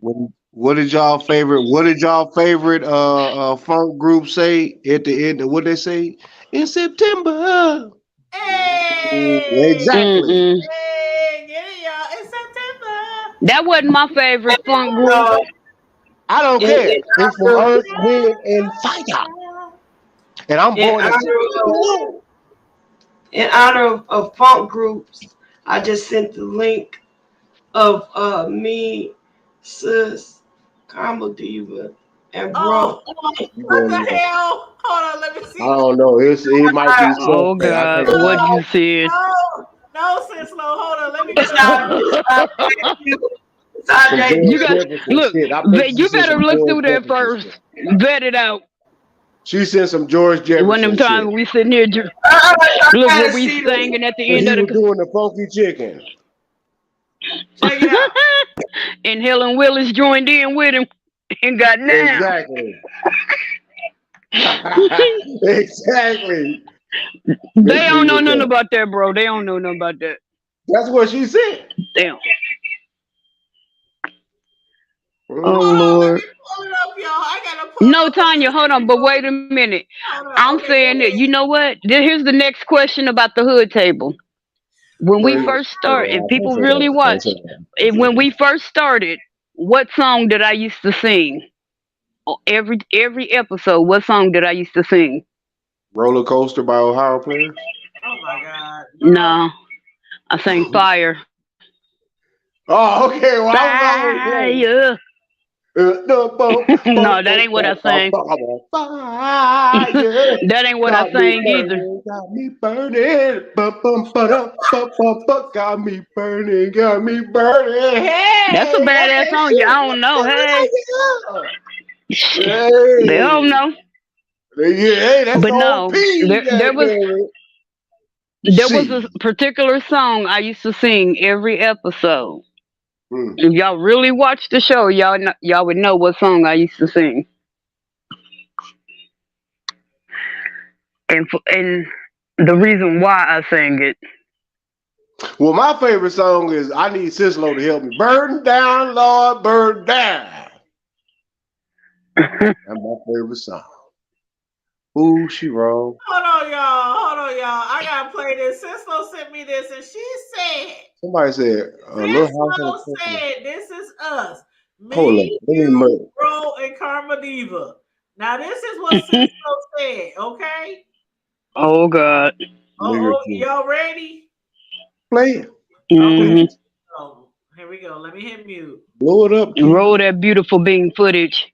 Speaker 7: what did y'all favorite funk group say at the end? What they say in September?
Speaker 2: hey,
Speaker 7: Exactly.
Speaker 3: mm-mm.
Speaker 2: hey, get it, y'all. It's September.
Speaker 3: That wasn't my favorite funk group.
Speaker 4: No,
Speaker 7: I don't care.
Speaker 4: in
Speaker 7: It's from
Speaker 4: honor,
Speaker 7: Earth, Wind, and Fire, and I'm
Speaker 4: in
Speaker 7: born in
Speaker 4: honor of
Speaker 7: September.
Speaker 4: in honor of funk groups, I just sent the link of me, sis, Karma Diva, and bro.
Speaker 2: Oh,
Speaker 7: You
Speaker 2: what
Speaker 7: going
Speaker 2: the
Speaker 7: there?
Speaker 2: hell? Hold on, let me
Speaker 7: I
Speaker 2: see.
Speaker 7: don't know. It might be
Speaker 3: Oh
Speaker 7: suspect. I
Speaker 3: God,
Speaker 7: can't
Speaker 3: what
Speaker 7: lie.
Speaker 3: you said?
Speaker 2: No, no, sis, no. Hold on, let me
Speaker 4: It's
Speaker 2: go.
Speaker 4: our, it's our debut. It's our
Speaker 7: Some George
Speaker 3: You
Speaker 4: debut.
Speaker 3: got
Speaker 7: Jefferson
Speaker 3: look.
Speaker 7: shit. I bet she
Speaker 3: You
Speaker 7: said
Speaker 3: better
Speaker 7: some
Speaker 3: look
Speaker 7: George
Speaker 3: through that
Speaker 7: Jefferson
Speaker 3: first.
Speaker 7: shit.
Speaker 3: Vet it out.
Speaker 7: She said some George
Speaker 3: One of them
Speaker 7: Jefferson
Speaker 3: times
Speaker 7: shit.
Speaker 3: we sitting here,
Speaker 4: I
Speaker 3: look
Speaker 4: gotta
Speaker 3: what we
Speaker 4: see the
Speaker 3: singing at the
Speaker 7: When
Speaker 3: end
Speaker 7: he
Speaker 3: of
Speaker 7: was
Speaker 3: the.
Speaker 7: doing the funky chicken.
Speaker 2: Check it out.
Speaker 3: And Helen Willis joined in with him and got down.
Speaker 7: Exactly. Exactly. Let's
Speaker 3: They don't
Speaker 7: leave
Speaker 3: know
Speaker 7: it
Speaker 3: nothing
Speaker 7: there.
Speaker 3: about that, bro. They don't know nothing about that.
Speaker 7: That's what she said.
Speaker 3: Damn. Oh
Speaker 7: Mm.
Speaker 2: Hold on, let me
Speaker 3: Lord.
Speaker 2: pull it up, y'all. I gotta pull
Speaker 3: No,
Speaker 2: up the
Speaker 3: Tanya, hold on. But wait a minute.
Speaker 2: Hold on.
Speaker 3: I'm
Speaker 2: Okay, go
Speaker 3: saying that,
Speaker 2: ahead.
Speaker 3: you know what? Here's the next question about the hood table. When we
Speaker 7: Praise
Speaker 3: first
Speaker 7: the
Speaker 3: started, if
Speaker 7: Lord. Don't
Speaker 3: people
Speaker 7: say
Speaker 3: really
Speaker 7: that. Don't
Speaker 3: watch,
Speaker 7: say that. Don't say
Speaker 3: when
Speaker 7: that.
Speaker 3: we first started, what song did I used to sing? Every episode, what song did I used to sing?
Speaker 7: Roller Coaster by Ohio Players.
Speaker 2: Oh my God, girl.
Speaker 3: No, I sang Fire.
Speaker 7: Oh, okay. Well, I was already playing.
Speaker 3: Fire. No, that ain't what I sang.
Speaker 7: Fire
Speaker 3: That ain't what I
Speaker 7: got me
Speaker 3: sang either.
Speaker 7: burning, got me burning, got me burning, got me burning.
Speaker 3: That's a
Speaker 7: Hey, that's
Speaker 3: badass
Speaker 7: that
Speaker 3: song.
Speaker 7: shit.
Speaker 3: Y'all don't know. Hey, they don't
Speaker 7: Hey,
Speaker 3: know.
Speaker 7: hey, that's
Speaker 3: But
Speaker 7: old
Speaker 3: no,
Speaker 7: P.
Speaker 3: there was
Speaker 7: Goddamn it.
Speaker 3: there was a
Speaker 7: See.
Speaker 3: particular song I used to sing every episode.
Speaker 7: Hmm.
Speaker 3: If y'all really watch the show, y'all would know what song I used to sing, and the reason why I sang it.
Speaker 7: Well, my favorite song is I Need Sislo to Help Me. Burn down, Lord, burn down. That's my favorite song. Ooh, she wrong.
Speaker 2: Hold on, y'all. Hold on, y'all. I gotta play this. Cisco sent me this, and she said,
Speaker 7: Somebody said a little house on the
Speaker 2: Cisco
Speaker 7: corner.
Speaker 2: said, "This is us,
Speaker 7: Hold on.
Speaker 2: me,
Speaker 7: Let me
Speaker 2: you,
Speaker 7: merge.
Speaker 2: Bro, and Karma Diva." Now, this is what Cisco said. Okay.
Speaker 3: Oh God.
Speaker 7: Let me hear it.
Speaker 2: Y'all ready?
Speaker 7: Play it. Play
Speaker 2: Okay.
Speaker 3: Hmm.
Speaker 7: it.
Speaker 2: Oh, here we go. Let me hit mute.
Speaker 7: Blow it up, kid.
Speaker 3: Roll that beautiful bean footage.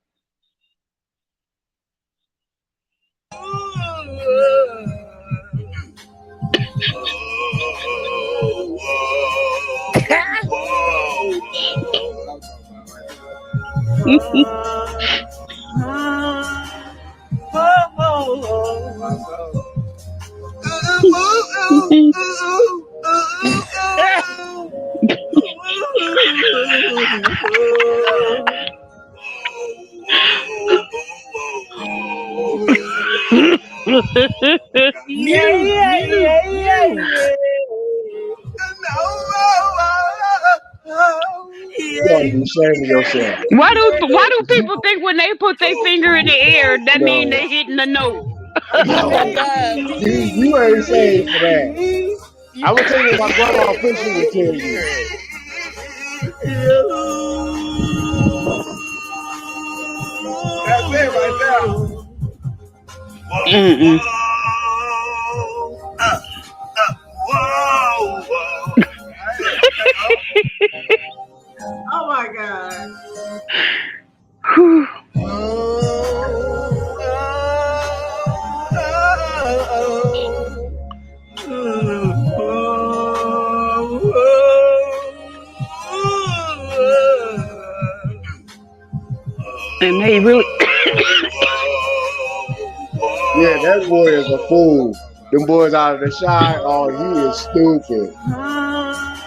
Speaker 5: Yeah, yeah, yeah, yeah, yeah.
Speaker 7: You ought to be ashamed of yourself.
Speaker 3: Why do people think when they put their finger in the air that mean
Speaker 7: No.
Speaker 3: they hitting the note?
Speaker 5: Oh my
Speaker 7: No.
Speaker 5: God,
Speaker 7: You ain't saved for that.
Speaker 5: you
Speaker 7: I would tell you what my
Speaker 5: can't
Speaker 7: grandma
Speaker 5: hear
Speaker 7: Fisher would tell you.
Speaker 5: it. That's it right there.
Speaker 3: Mm-mm.
Speaker 5: Whoa, whoa.
Speaker 2: Oh my God.
Speaker 3: Whew. And they really.
Speaker 7: Yeah, that boy is a fool. Them boys out of the shy. Oh, he is stupid. Uh-uh.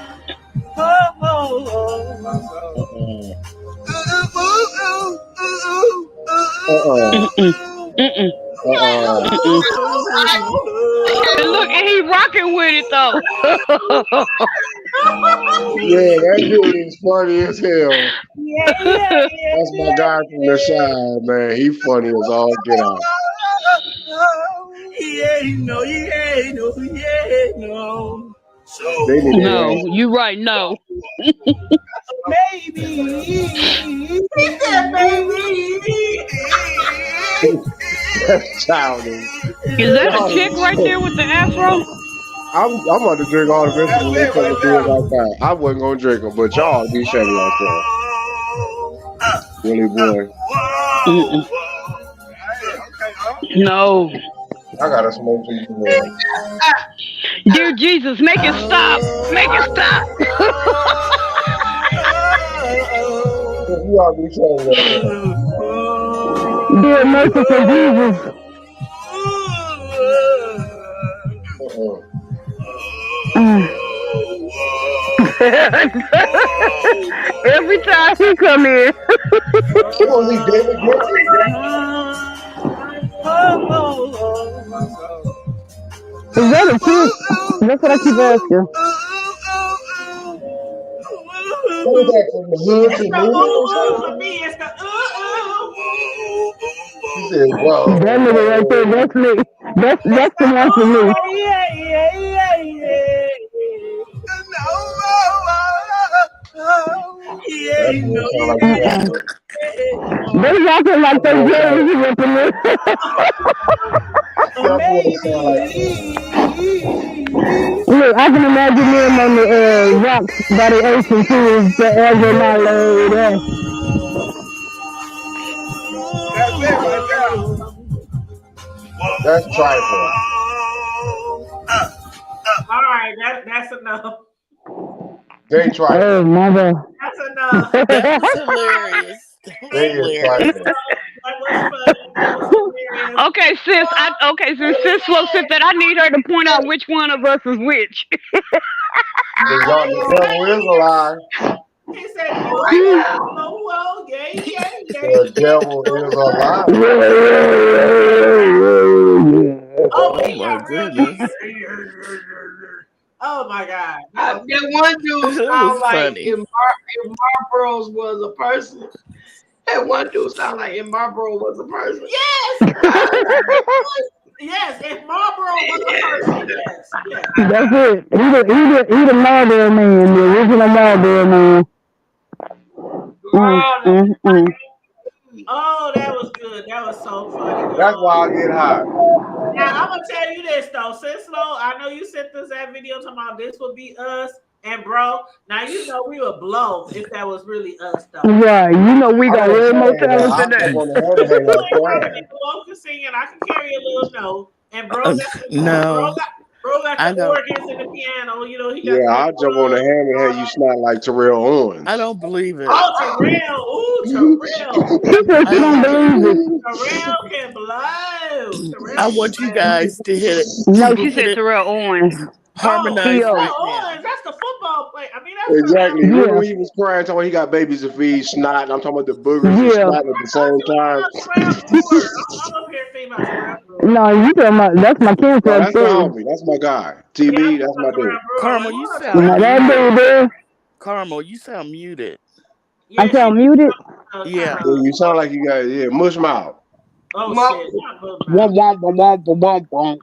Speaker 7: Uh-uh.
Speaker 3: Mm-mm. Mm-mm.
Speaker 7: Uh-uh.
Speaker 3: Mm-mm. And look, and he rocking with it though.
Speaker 7: Yeah, that dude is funny as hell.
Speaker 5: Yeah, yeah,
Speaker 7: That's my
Speaker 5: yeah,
Speaker 7: guy from the shy, man. He funny as all get out.
Speaker 5: yeah, no, yeah, no, yeah, no.
Speaker 7: They need
Speaker 5: So
Speaker 3: No,
Speaker 7: their
Speaker 3: you right. No,
Speaker 5: maybe
Speaker 2: He said, "Baby."
Speaker 7: ass. That's childish.
Speaker 3: is that a chick right
Speaker 7: Y'all,
Speaker 3: there with the afro?
Speaker 7: I'm about to drink all the
Speaker 5: that's
Speaker 7: vegetables they
Speaker 5: it
Speaker 7: come
Speaker 5: right
Speaker 7: and do it
Speaker 5: there.
Speaker 7: like that. I wasn't gonna drink them, but y'all be shaming yourself. Willie boy.
Speaker 3: Mm-mm.
Speaker 5: Okay,
Speaker 3: No,
Speaker 7: I gotta smoke some more.
Speaker 3: dear Jesus, make it stop. Make it stop.
Speaker 7: You all be shaming yourself.
Speaker 3: Dear merciful Jesus.
Speaker 7: Uh-uh.
Speaker 3: Mm. Every time he come in.
Speaker 7: You gonna leave David guilty?
Speaker 6: Is that a trick? That's what I keep asking.
Speaker 7: What is that from the hood
Speaker 2: It's
Speaker 7: to
Speaker 2: the
Speaker 7: movie or
Speaker 2: for
Speaker 7: something?
Speaker 2: me. It's the
Speaker 7: He said,
Speaker 6: That nigga right there,
Speaker 7: whoa.
Speaker 6: that's me.
Speaker 2: It's
Speaker 6: That's
Speaker 2: the
Speaker 6: the one for me.
Speaker 2: yeah, yeah, yeah, yeah, yeah.
Speaker 7: That
Speaker 2: You
Speaker 7: boy
Speaker 2: know,
Speaker 7: sound like he got
Speaker 6: Mm-mm.
Speaker 7: some.
Speaker 6: They acting like
Speaker 7: That
Speaker 6: they
Speaker 7: boy sound.
Speaker 6: jealous up in there.
Speaker 7: That boy sound like.
Speaker 2: maybe.
Speaker 6: Look, I can imagine them on the rocks by the ocean too, forever my lady.
Speaker 4: That's it right there.
Speaker 7: That's trifling.
Speaker 2: All right, that's enough.
Speaker 7: They
Speaker 6: Oh,
Speaker 7: trifling.
Speaker 6: mother.
Speaker 2: That's enough.
Speaker 5: That was hilarious. That was
Speaker 7: They is
Speaker 5: hilarious.
Speaker 7: trifling.
Speaker 2: That was funny. That was hilarious.
Speaker 3: Okay, sis. Since sis slow said that, I need her to point out which one of us is which.
Speaker 7: The devil is a lie.
Speaker 2: He said, "Oh, oh, oh, yeah, yeah, yeah."
Speaker 7: The devil is a lie.
Speaker 2: Oh,
Speaker 5: Oh
Speaker 2: he
Speaker 5: my
Speaker 2: got real.
Speaker 5: goodness.
Speaker 2: Oh my God, that was
Speaker 4: That one dude
Speaker 5: That
Speaker 4: sound
Speaker 5: was
Speaker 4: like
Speaker 5: funny.
Speaker 4: if Marlboros was a person. That one dude sound like if Marlboro was a person.
Speaker 2: yes, yes. If Marlboro was a person, yes, yes.
Speaker 6: That's it. He the Marlboro man, the original Marlboro man. Mm,
Speaker 4: Girl, that
Speaker 6: mm, mm.
Speaker 2: Oh, that was good. That was so funny,
Speaker 7: That's
Speaker 2: y'all.
Speaker 7: why I get high.
Speaker 2: Now I'm gonna tell you this though, since Lo, I know you sent us that video talking about this would be us and bro. Now you know we would blow if that was really us though.
Speaker 6: Right, you know we
Speaker 7: I
Speaker 6: got
Speaker 7: don't
Speaker 6: way more
Speaker 7: sing, but
Speaker 6: talent
Speaker 7: I
Speaker 6: than
Speaker 7: jump
Speaker 6: that.
Speaker 7: on the hammer
Speaker 2: If
Speaker 7: hang
Speaker 2: you
Speaker 7: like
Speaker 2: and Carmen
Speaker 7: crying.
Speaker 2: and Lo can sing and I can carry a little note, and
Speaker 5: No,
Speaker 2: bro got the
Speaker 5: I don't.
Speaker 2: organs and the piano. You know he got
Speaker 7: Yeah,
Speaker 2: the
Speaker 7: I jump on the hammer and have you snot like Terrell
Speaker 5: I
Speaker 7: Owens.
Speaker 5: don't believe it.
Speaker 2: oh Terrell, ooh Terrell,
Speaker 6: He said
Speaker 5: I
Speaker 6: she don't
Speaker 5: don't.
Speaker 6: believe it.
Speaker 2: Terrell can blow.
Speaker 5: I
Speaker 2: Terrell can
Speaker 5: want you
Speaker 2: blow.
Speaker 5: guys to hit it.
Speaker 3: No, she
Speaker 5: Hit
Speaker 3: said
Speaker 5: it.
Speaker 3: Terrell Owens.
Speaker 2: Oh,
Speaker 5: Harmonize
Speaker 3: T.O.
Speaker 5: right
Speaker 2: Terrell
Speaker 5: now.
Speaker 2: Owens, that's the football player. I mean that's Terrell.
Speaker 7: Exactly. Remember
Speaker 6: Yeah,
Speaker 7: when he was crying, talking about he got babies to feed, snot. I'm talking about the boogers and
Speaker 6: yeah.
Speaker 7: snot at the
Speaker 2: I thought
Speaker 7: same
Speaker 2: you were
Speaker 7: time.
Speaker 2: talking about Terrell Brewer. I'm up here thinking about Terrell Brewer.
Speaker 6: No, you talking about that's my kids
Speaker 7: No,
Speaker 6: right
Speaker 7: that's the
Speaker 6: there.
Speaker 7: homie. That's my guy.
Speaker 2: Yeah, I'm
Speaker 7: TB,
Speaker 2: talking
Speaker 7: that's
Speaker 2: about
Speaker 7: my
Speaker 2: Terrell
Speaker 7: dude.
Speaker 2: Brewer. I'm
Speaker 5: Carmel,
Speaker 2: like,
Speaker 5: you
Speaker 2: oh,
Speaker 5: sound
Speaker 6: Now
Speaker 2: Terrell.
Speaker 6: that
Speaker 5: muted.
Speaker 6: dude there,
Speaker 5: Carmel, you sound muted.
Speaker 6: I
Speaker 2: Yeah, she
Speaker 6: sound muted.
Speaker 2: kind
Speaker 5: Yeah.
Speaker 7: Yeah,
Speaker 2: of.
Speaker 7: you sound like you got mush mouth.
Speaker 2: Oh
Speaker 4: Mar-
Speaker 2: shit, not good
Speaker 6: Womp
Speaker 2: mouth.
Speaker 6: womp womp womp womp womp.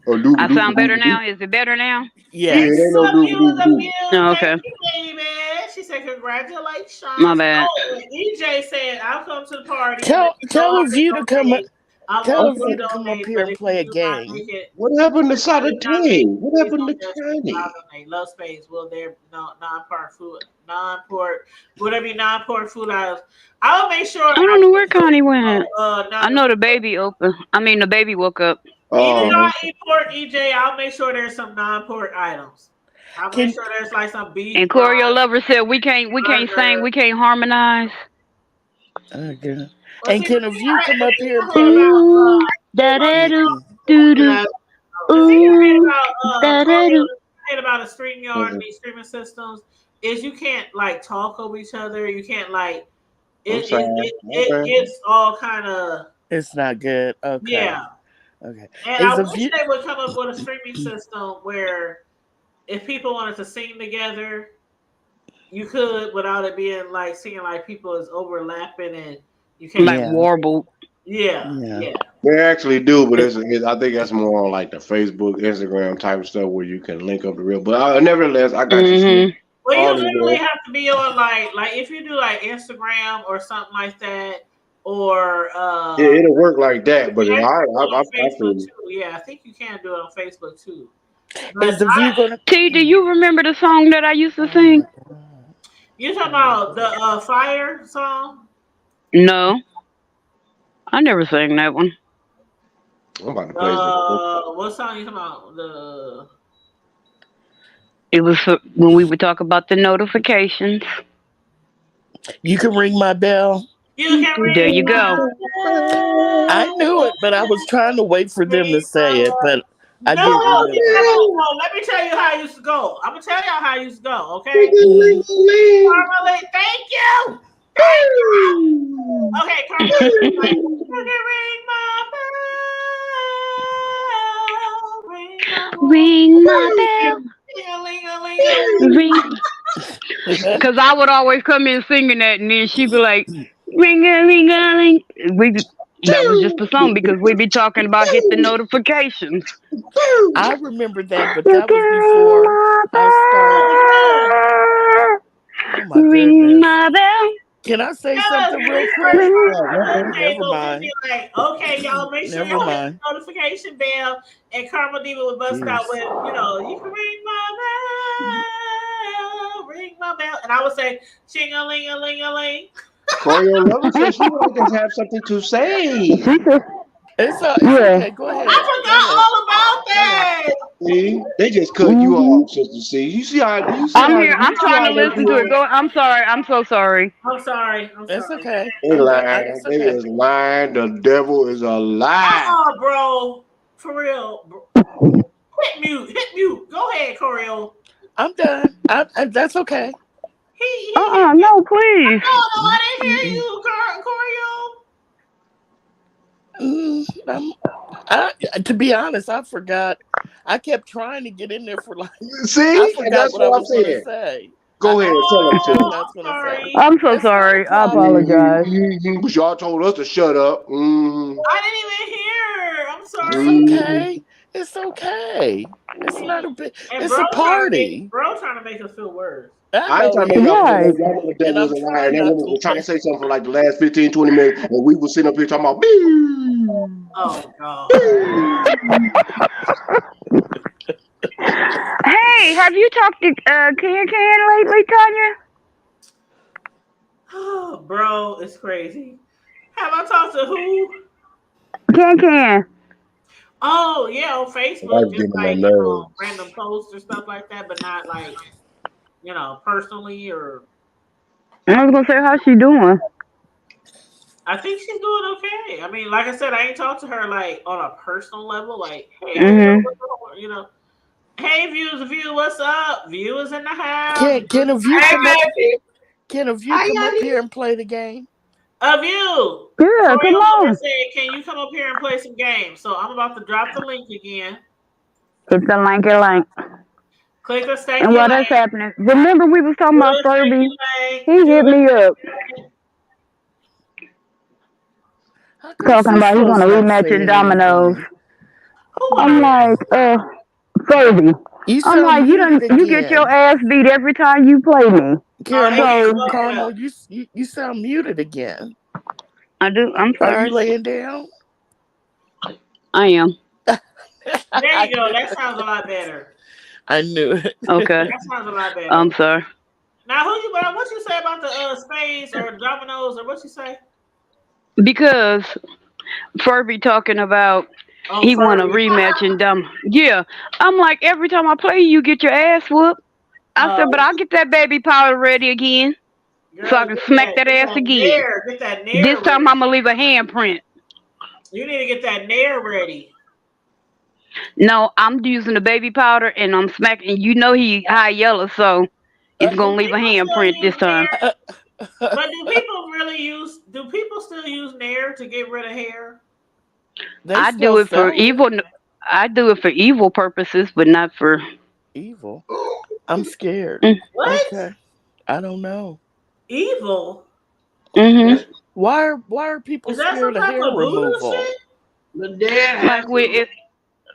Speaker 7: Or dooba
Speaker 3: I
Speaker 7: dooba
Speaker 3: sound better
Speaker 7: dooba doo.
Speaker 3: now. Is it better now?
Speaker 7: Yeah,
Speaker 5: Yes.
Speaker 7: it ain't no dooba dooba doo.
Speaker 3: No,
Speaker 2: Thank
Speaker 3: okay.
Speaker 2: you, baby. She said, congratulations.
Speaker 3: My bad.
Speaker 2: Oh, and EJ said, I'll come to the party. Let
Speaker 5: Tell
Speaker 2: me know
Speaker 5: tell
Speaker 2: how
Speaker 5: a
Speaker 2: they
Speaker 5: view to come.
Speaker 2: donate. I
Speaker 5: Tell
Speaker 2: love
Speaker 5: a
Speaker 2: when you
Speaker 5: view
Speaker 7: Okay.
Speaker 5: to come up
Speaker 2: donate,
Speaker 5: here
Speaker 2: but
Speaker 5: and
Speaker 2: if you
Speaker 5: play a
Speaker 2: do not
Speaker 5: game.
Speaker 2: make it,
Speaker 7: What happened to
Speaker 2: if you do not make
Speaker 7: Saturday?
Speaker 2: it,
Speaker 7: What
Speaker 2: please
Speaker 7: happened
Speaker 2: don't
Speaker 7: to
Speaker 2: judge me. I'll
Speaker 7: Connie?
Speaker 2: donate. Love space. Will there no non-part food, non-port, whatever non-port food items. I'll make sure
Speaker 3: I
Speaker 2: I
Speaker 3: don't know where
Speaker 2: get
Speaker 3: Connie went. I
Speaker 2: non
Speaker 3: know the baby open. I mean, the baby woke up.
Speaker 2: even though
Speaker 5: Can
Speaker 2: I
Speaker 7: Oh,
Speaker 2: eat pork, EJ, I'll make sure there's some non-pork items. I'll make
Speaker 5: can
Speaker 2: sure there's like some beef
Speaker 3: And Choreo
Speaker 2: broth,
Speaker 3: Lover said we can't sing,
Speaker 2: burger.
Speaker 3: we can't harmonize.
Speaker 5: okay.
Speaker 2: Well,
Speaker 5: And
Speaker 2: see,
Speaker 5: can a view come
Speaker 2: the
Speaker 5: up
Speaker 2: thing
Speaker 5: here and
Speaker 2: I hate
Speaker 5: play?
Speaker 2: about
Speaker 3: Ooh, da da do
Speaker 5: Mm-mm.
Speaker 3: do do.
Speaker 4: and
Speaker 2: the thing I hate
Speaker 3: Ooh,
Speaker 2: about
Speaker 3: da da
Speaker 2: Choreo,
Speaker 3: do.
Speaker 2: the thing I hate about a StreamYard and
Speaker 7: mhm.
Speaker 2: these streaming systems is you can't like talk over each other. You can't like
Speaker 7: I'm
Speaker 2: it.
Speaker 7: sorry.
Speaker 2: It
Speaker 7: Okay.
Speaker 2: gets all kind of
Speaker 5: It's not good. Okay.
Speaker 2: yeah.
Speaker 5: Okay.
Speaker 2: And I
Speaker 5: Is a
Speaker 2: wish
Speaker 5: view?
Speaker 2: they would come up with a streaming system where if people wanted to sing together, you could without it being like seeing like people is overlapping and you can't.
Speaker 3: Like
Speaker 5: Yeah.
Speaker 3: warbled.
Speaker 2: Yeah,
Speaker 5: Yeah.
Speaker 2: yeah.
Speaker 7: They actually do, but
Speaker 5: It,
Speaker 7: I think that's more on like the Facebook, Instagram type of stuff where you can link up the real. But nevertheless, I got you, sis.
Speaker 3: Mm-hmm.
Speaker 2: Well, you
Speaker 7: All is
Speaker 2: literally
Speaker 7: well.
Speaker 2: have to be on like if you do like Instagram or something like that, or
Speaker 7: It'll work like
Speaker 2: you
Speaker 7: that, but
Speaker 2: can actually do it on
Speaker 7: I
Speaker 2: Facebook
Speaker 7: feel
Speaker 2: too. Yeah, I think you can do it on Facebook too.
Speaker 5: is
Speaker 2: But
Speaker 5: the view gonna?
Speaker 3: T, do you remember the song that I used to
Speaker 5: Oh my
Speaker 3: sing?
Speaker 5: god.
Speaker 2: you talking
Speaker 5: Oh my
Speaker 2: about the
Speaker 5: god.
Speaker 2: fire song?
Speaker 3: No, I never sang that one.
Speaker 7: I'm about to play this.
Speaker 2: What song you talking about? The
Speaker 3: It was when we would talk about the notifications.
Speaker 5: You can ring my bell.
Speaker 2: you can
Speaker 3: There
Speaker 2: ring
Speaker 3: you
Speaker 2: my
Speaker 3: go.
Speaker 5: I knew it, but I was trying to wait for them to say it, but I
Speaker 2: no,
Speaker 5: did
Speaker 2: no,
Speaker 5: remember it.
Speaker 2: let me tell you how I used to go. I'm gonna tell y'all how I used to go, okay?
Speaker 5: Mhm.
Speaker 2: Carmela, thank you. Thank you. Okay, Carmela, like, you can ring my bell,
Speaker 3: Ring my bell,
Speaker 2: Ling-a-ling-a-ling.
Speaker 3: ring. Because I would always come in singing that, and then she'd be like, ring a ring a ring. That was just the song because we'd be talking about hit the notifications.
Speaker 1: I remember that, but
Speaker 3: You
Speaker 1: that
Speaker 3: can
Speaker 1: was
Speaker 3: ring
Speaker 1: before
Speaker 3: my
Speaker 1: I started. Oh my
Speaker 3: bell, ring
Speaker 1: goodness.
Speaker 3: my bell,
Speaker 1: Can I say
Speaker 2: Yes,
Speaker 1: something real quick?
Speaker 2: research
Speaker 3: ring.
Speaker 2: part of the hood
Speaker 1: Never
Speaker 2: table. We'd
Speaker 1: mind.
Speaker 2: be like, okay, y'all, make sure
Speaker 1: Never
Speaker 2: y'all hit
Speaker 1: mind.
Speaker 2: the notification bell. And Karma Diva would bust out
Speaker 1: Jeez.
Speaker 2: with, you can ring my bell. And I would say, ching a ling a ling a ling.
Speaker 7: Coriolano says she would like to have something to
Speaker 3: She
Speaker 7: say.
Speaker 3: said,
Speaker 1: It's
Speaker 3: yeah.
Speaker 1: okay. Go
Speaker 2: I
Speaker 1: ahead. Go
Speaker 2: forgot
Speaker 1: ahead.
Speaker 2: all about
Speaker 1: Go ahead.
Speaker 2: that.
Speaker 7: See, they just cut you
Speaker 3: hmm
Speaker 7: off, Sister C.
Speaker 3: I'm here. I'm
Speaker 7: You see
Speaker 3: trying
Speaker 7: how
Speaker 3: to
Speaker 7: they
Speaker 3: listen to it.
Speaker 7: do it?
Speaker 3: Go. I'm sorry. I'm so sorry.
Speaker 2: I'm sorry. I'm
Speaker 1: It's
Speaker 2: sorry.
Speaker 1: okay.
Speaker 7: They lying.
Speaker 1: It's
Speaker 7: They
Speaker 1: okay.
Speaker 7: is lying. The devil is a lie.
Speaker 2: Bro. For real. Bro. Hit mute. Hit mute. Go ahead, Corio.
Speaker 1: I'm done. That's okay.
Speaker 2: He hit me.
Speaker 3: No, please.
Speaker 2: No, I didn't hear you, Corio.
Speaker 1: I'm, to be honest, I forgot. I kept trying to get in there for like I
Speaker 7: See, and
Speaker 1: forgot
Speaker 7: that's
Speaker 1: what I
Speaker 7: what I'm
Speaker 1: was going to
Speaker 7: saying.
Speaker 1: say.
Speaker 7: Go ahead, tell them,
Speaker 2: Oh,
Speaker 1: What
Speaker 7: sis.
Speaker 1: I was
Speaker 2: I'm
Speaker 1: going to say.
Speaker 2: sorry.
Speaker 3: I'm so
Speaker 1: It's not a
Speaker 3: sorry. I
Speaker 1: problem.
Speaker 3: apologize.
Speaker 7: But y'all told us to shut up.
Speaker 2: I didn't even hear. I'm
Speaker 1: It's
Speaker 2: sorry.
Speaker 1: okay. It's okay. It's not a big.
Speaker 2: And
Speaker 1: It's a party.
Speaker 2: bro trying to make us feel worse.
Speaker 1: I
Speaker 7: I ain't
Speaker 1: know
Speaker 7: trying to
Speaker 1: he
Speaker 7: make y'all feel
Speaker 3: Right.
Speaker 7: like
Speaker 1: is,
Speaker 7: y'all know the
Speaker 1: and
Speaker 7: devil is
Speaker 1: I'm
Speaker 7: a liar. And
Speaker 1: trying
Speaker 7: that
Speaker 1: not
Speaker 7: woman
Speaker 1: to
Speaker 7: was trying to
Speaker 1: let.
Speaker 7: say something for like the last 15, 20 minutes, and we was sitting up here talking about boo.
Speaker 2: Oh God.
Speaker 3: Hey, have you talked to Can lately, Tanya?
Speaker 2: Bro, it's crazy. Have I talked to who?
Speaker 3: Can.
Speaker 2: Oh yeah, on
Speaker 7: My
Speaker 2: Facebook,
Speaker 7: wife
Speaker 2: just
Speaker 7: getting on my
Speaker 2: like
Speaker 7: nerves.
Speaker 2: random posts or stuff like that, but not like personally or.
Speaker 3: I was gonna say, how's she doing?
Speaker 2: I think she's doing okay. I mean, like I said, I ain't talked to her like on a personal level. Like, hey, how you doing?
Speaker 3: Mhm.
Speaker 2: What's going on? Hey, view, what's up? View is in the house.
Speaker 1: Can a view
Speaker 4: Hey,
Speaker 1: come up?
Speaker 4: baby.
Speaker 1: Can a view
Speaker 4: How
Speaker 1: come up
Speaker 4: y'all
Speaker 1: here and play the game?
Speaker 2: A view.
Speaker 3: Yeah,
Speaker 2: Corey
Speaker 3: come
Speaker 2: Mother
Speaker 3: on.
Speaker 2: said, "Can you come up here and play some games?" So I'm about to drop the link again.
Speaker 3: Hit the link.
Speaker 2: Click the
Speaker 3: And
Speaker 2: stanky
Speaker 3: while that's
Speaker 2: link.
Speaker 3: happening, remember we was talking
Speaker 2: Do
Speaker 3: about
Speaker 2: the
Speaker 3: Furby?
Speaker 2: stanky link.
Speaker 3: He
Speaker 2: Do
Speaker 3: hit
Speaker 2: it.
Speaker 3: me up
Speaker 1: How come
Speaker 3: talking about he want
Speaker 1: Cisco's
Speaker 3: to
Speaker 1: not
Speaker 3: rematch in
Speaker 1: saying
Speaker 3: Dominoes.
Speaker 1: anything?
Speaker 2: Who
Speaker 3: I'm
Speaker 2: wanna
Speaker 3: like, Furby.
Speaker 1: You
Speaker 3: I'm
Speaker 1: sound
Speaker 3: like,
Speaker 1: muted
Speaker 3: you get your
Speaker 1: again.
Speaker 3: ass beat every time you play me.
Speaker 2: They
Speaker 1: Caramel,
Speaker 2: getting
Speaker 3: So
Speaker 2: busted
Speaker 1: Caramel,
Speaker 2: up.
Speaker 1: you sound muted again.
Speaker 3: I do. I'm
Speaker 1: Are you
Speaker 3: sorry.
Speaker 1: laying down?
Speaker 3: I am.
Speaker 2: There
Speaker 1: I
Speaker 2: you go.
Speaker 1: knew
Speaker 2: That
Speaker 1: it.
Speaker 2: sounds a lot better.
Speaker 1: I knew it.
Speaker 3: Okay.
Speaker 2: That sounds a lot
Speaker 3: I'm
Speaker 2: better.
Speaker 3: sorry.
Speaker 2: Now, what you say about the spades or dominoes or what you say?
Speaker 3: Because Furby talking about
Speaker 2: Oh,
Speaker 3: he want a
Speaker 2: Furby.
Speaker 3: rematch in Dom. Yeah. I'm like, every time I play you, get your ass whooped. I
Speaker 2: uh,
Speaker 3: said, but I'll get that baby powder ready again so
Speaker 2: girl,
Speaker 3: I can smack that
Speaker 2: get
Speaker 3: ass
Speaker 2: that
Speaker 3: again.
Speaker 2: nair, get that nair
Speaker 3: This time
Speaker 2: ready.
Speaker 3: I'm gonna leave a handprint.
Speaker 2: You need to get that nair ready.
Speaker 3: No, I'm using the baby powder and I'm smacking. You know he high yellow, so it's
Speaker 2: Do
Speaker 3: gonna leave a
Speaker 2: people still
Speaker 3: handprint
Speaker 2: use
Speaker 3: this time.
Speaker 2: nair? But do people still use nair to get rid of hair?
Speaker 1: They
Speaker 3: I
Speaker 1: still
Speaker 3: do it for
Speaker 1: sell it.
Speaker 3: evil. I do it for evil purposes, but not for.
Speaker 1: Evil. I'm scared.
Speaker 3: Mm,
Speaker 2: What?
Speaker 1: Okay. I don't know.
Speaker 2: Evil?
Speaker 3: mhm.
Speaker 1: Why are people
Speaker 2: Is that some
Speaker 1: scared of
Speaker 2: type
Speaker 1: hair
Speaker 2: of voodoo
Speaker 1: removal?
Speaker 2: shit?
Speaker 4: My dad
Speaker 3: Like
Speaker 4: has
Speaker 3: with
Speaker 4: some.
Speaker 3: if,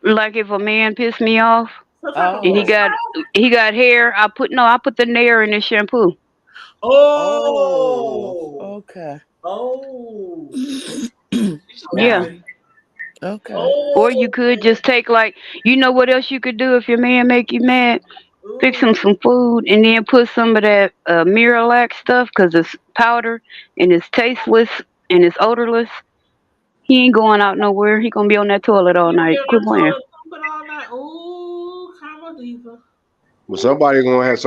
Speaker 3: like if a man pissed me off
Speaker 2: Some type of
Speaker 3: and he
Speaker 1: Oh.
Speaker 3: got
Speaker 2: witchcraft?
Speaker 3: he got hair, I put the nair in his shampoo.
Speaker 1: Oh.
Speaker 2: Oh.
Speaker 1: Okay.
Speaker 2: Oh.
Speaker 4: She's so
Speaker 3: Yeah.
Speaker 1: Okay.
Speaker 4: happy.
Speaker 1: Okay.
Speaker 3: Or you
Speaker 2: Oh.
Speaker 3: could just take like what else you could do if your man make you mad? Fix him
Speaker 2: Ooh.
Speaker 3: some food and then put some of that Miralax stuff because it's powder and it's tasteless and it's odorless. He ain't going out nowhere. He gonna be on that toilet all
Speaker 2: You
Speaker 3: night.
Speaker 2: feel
Speaker 3: Quit
Speaker 2: that
Speaker 3: playing.
Speaker 2: toilet pumping all night? Ooh, Karma Diva.
Speaker 7: But somebody gonna have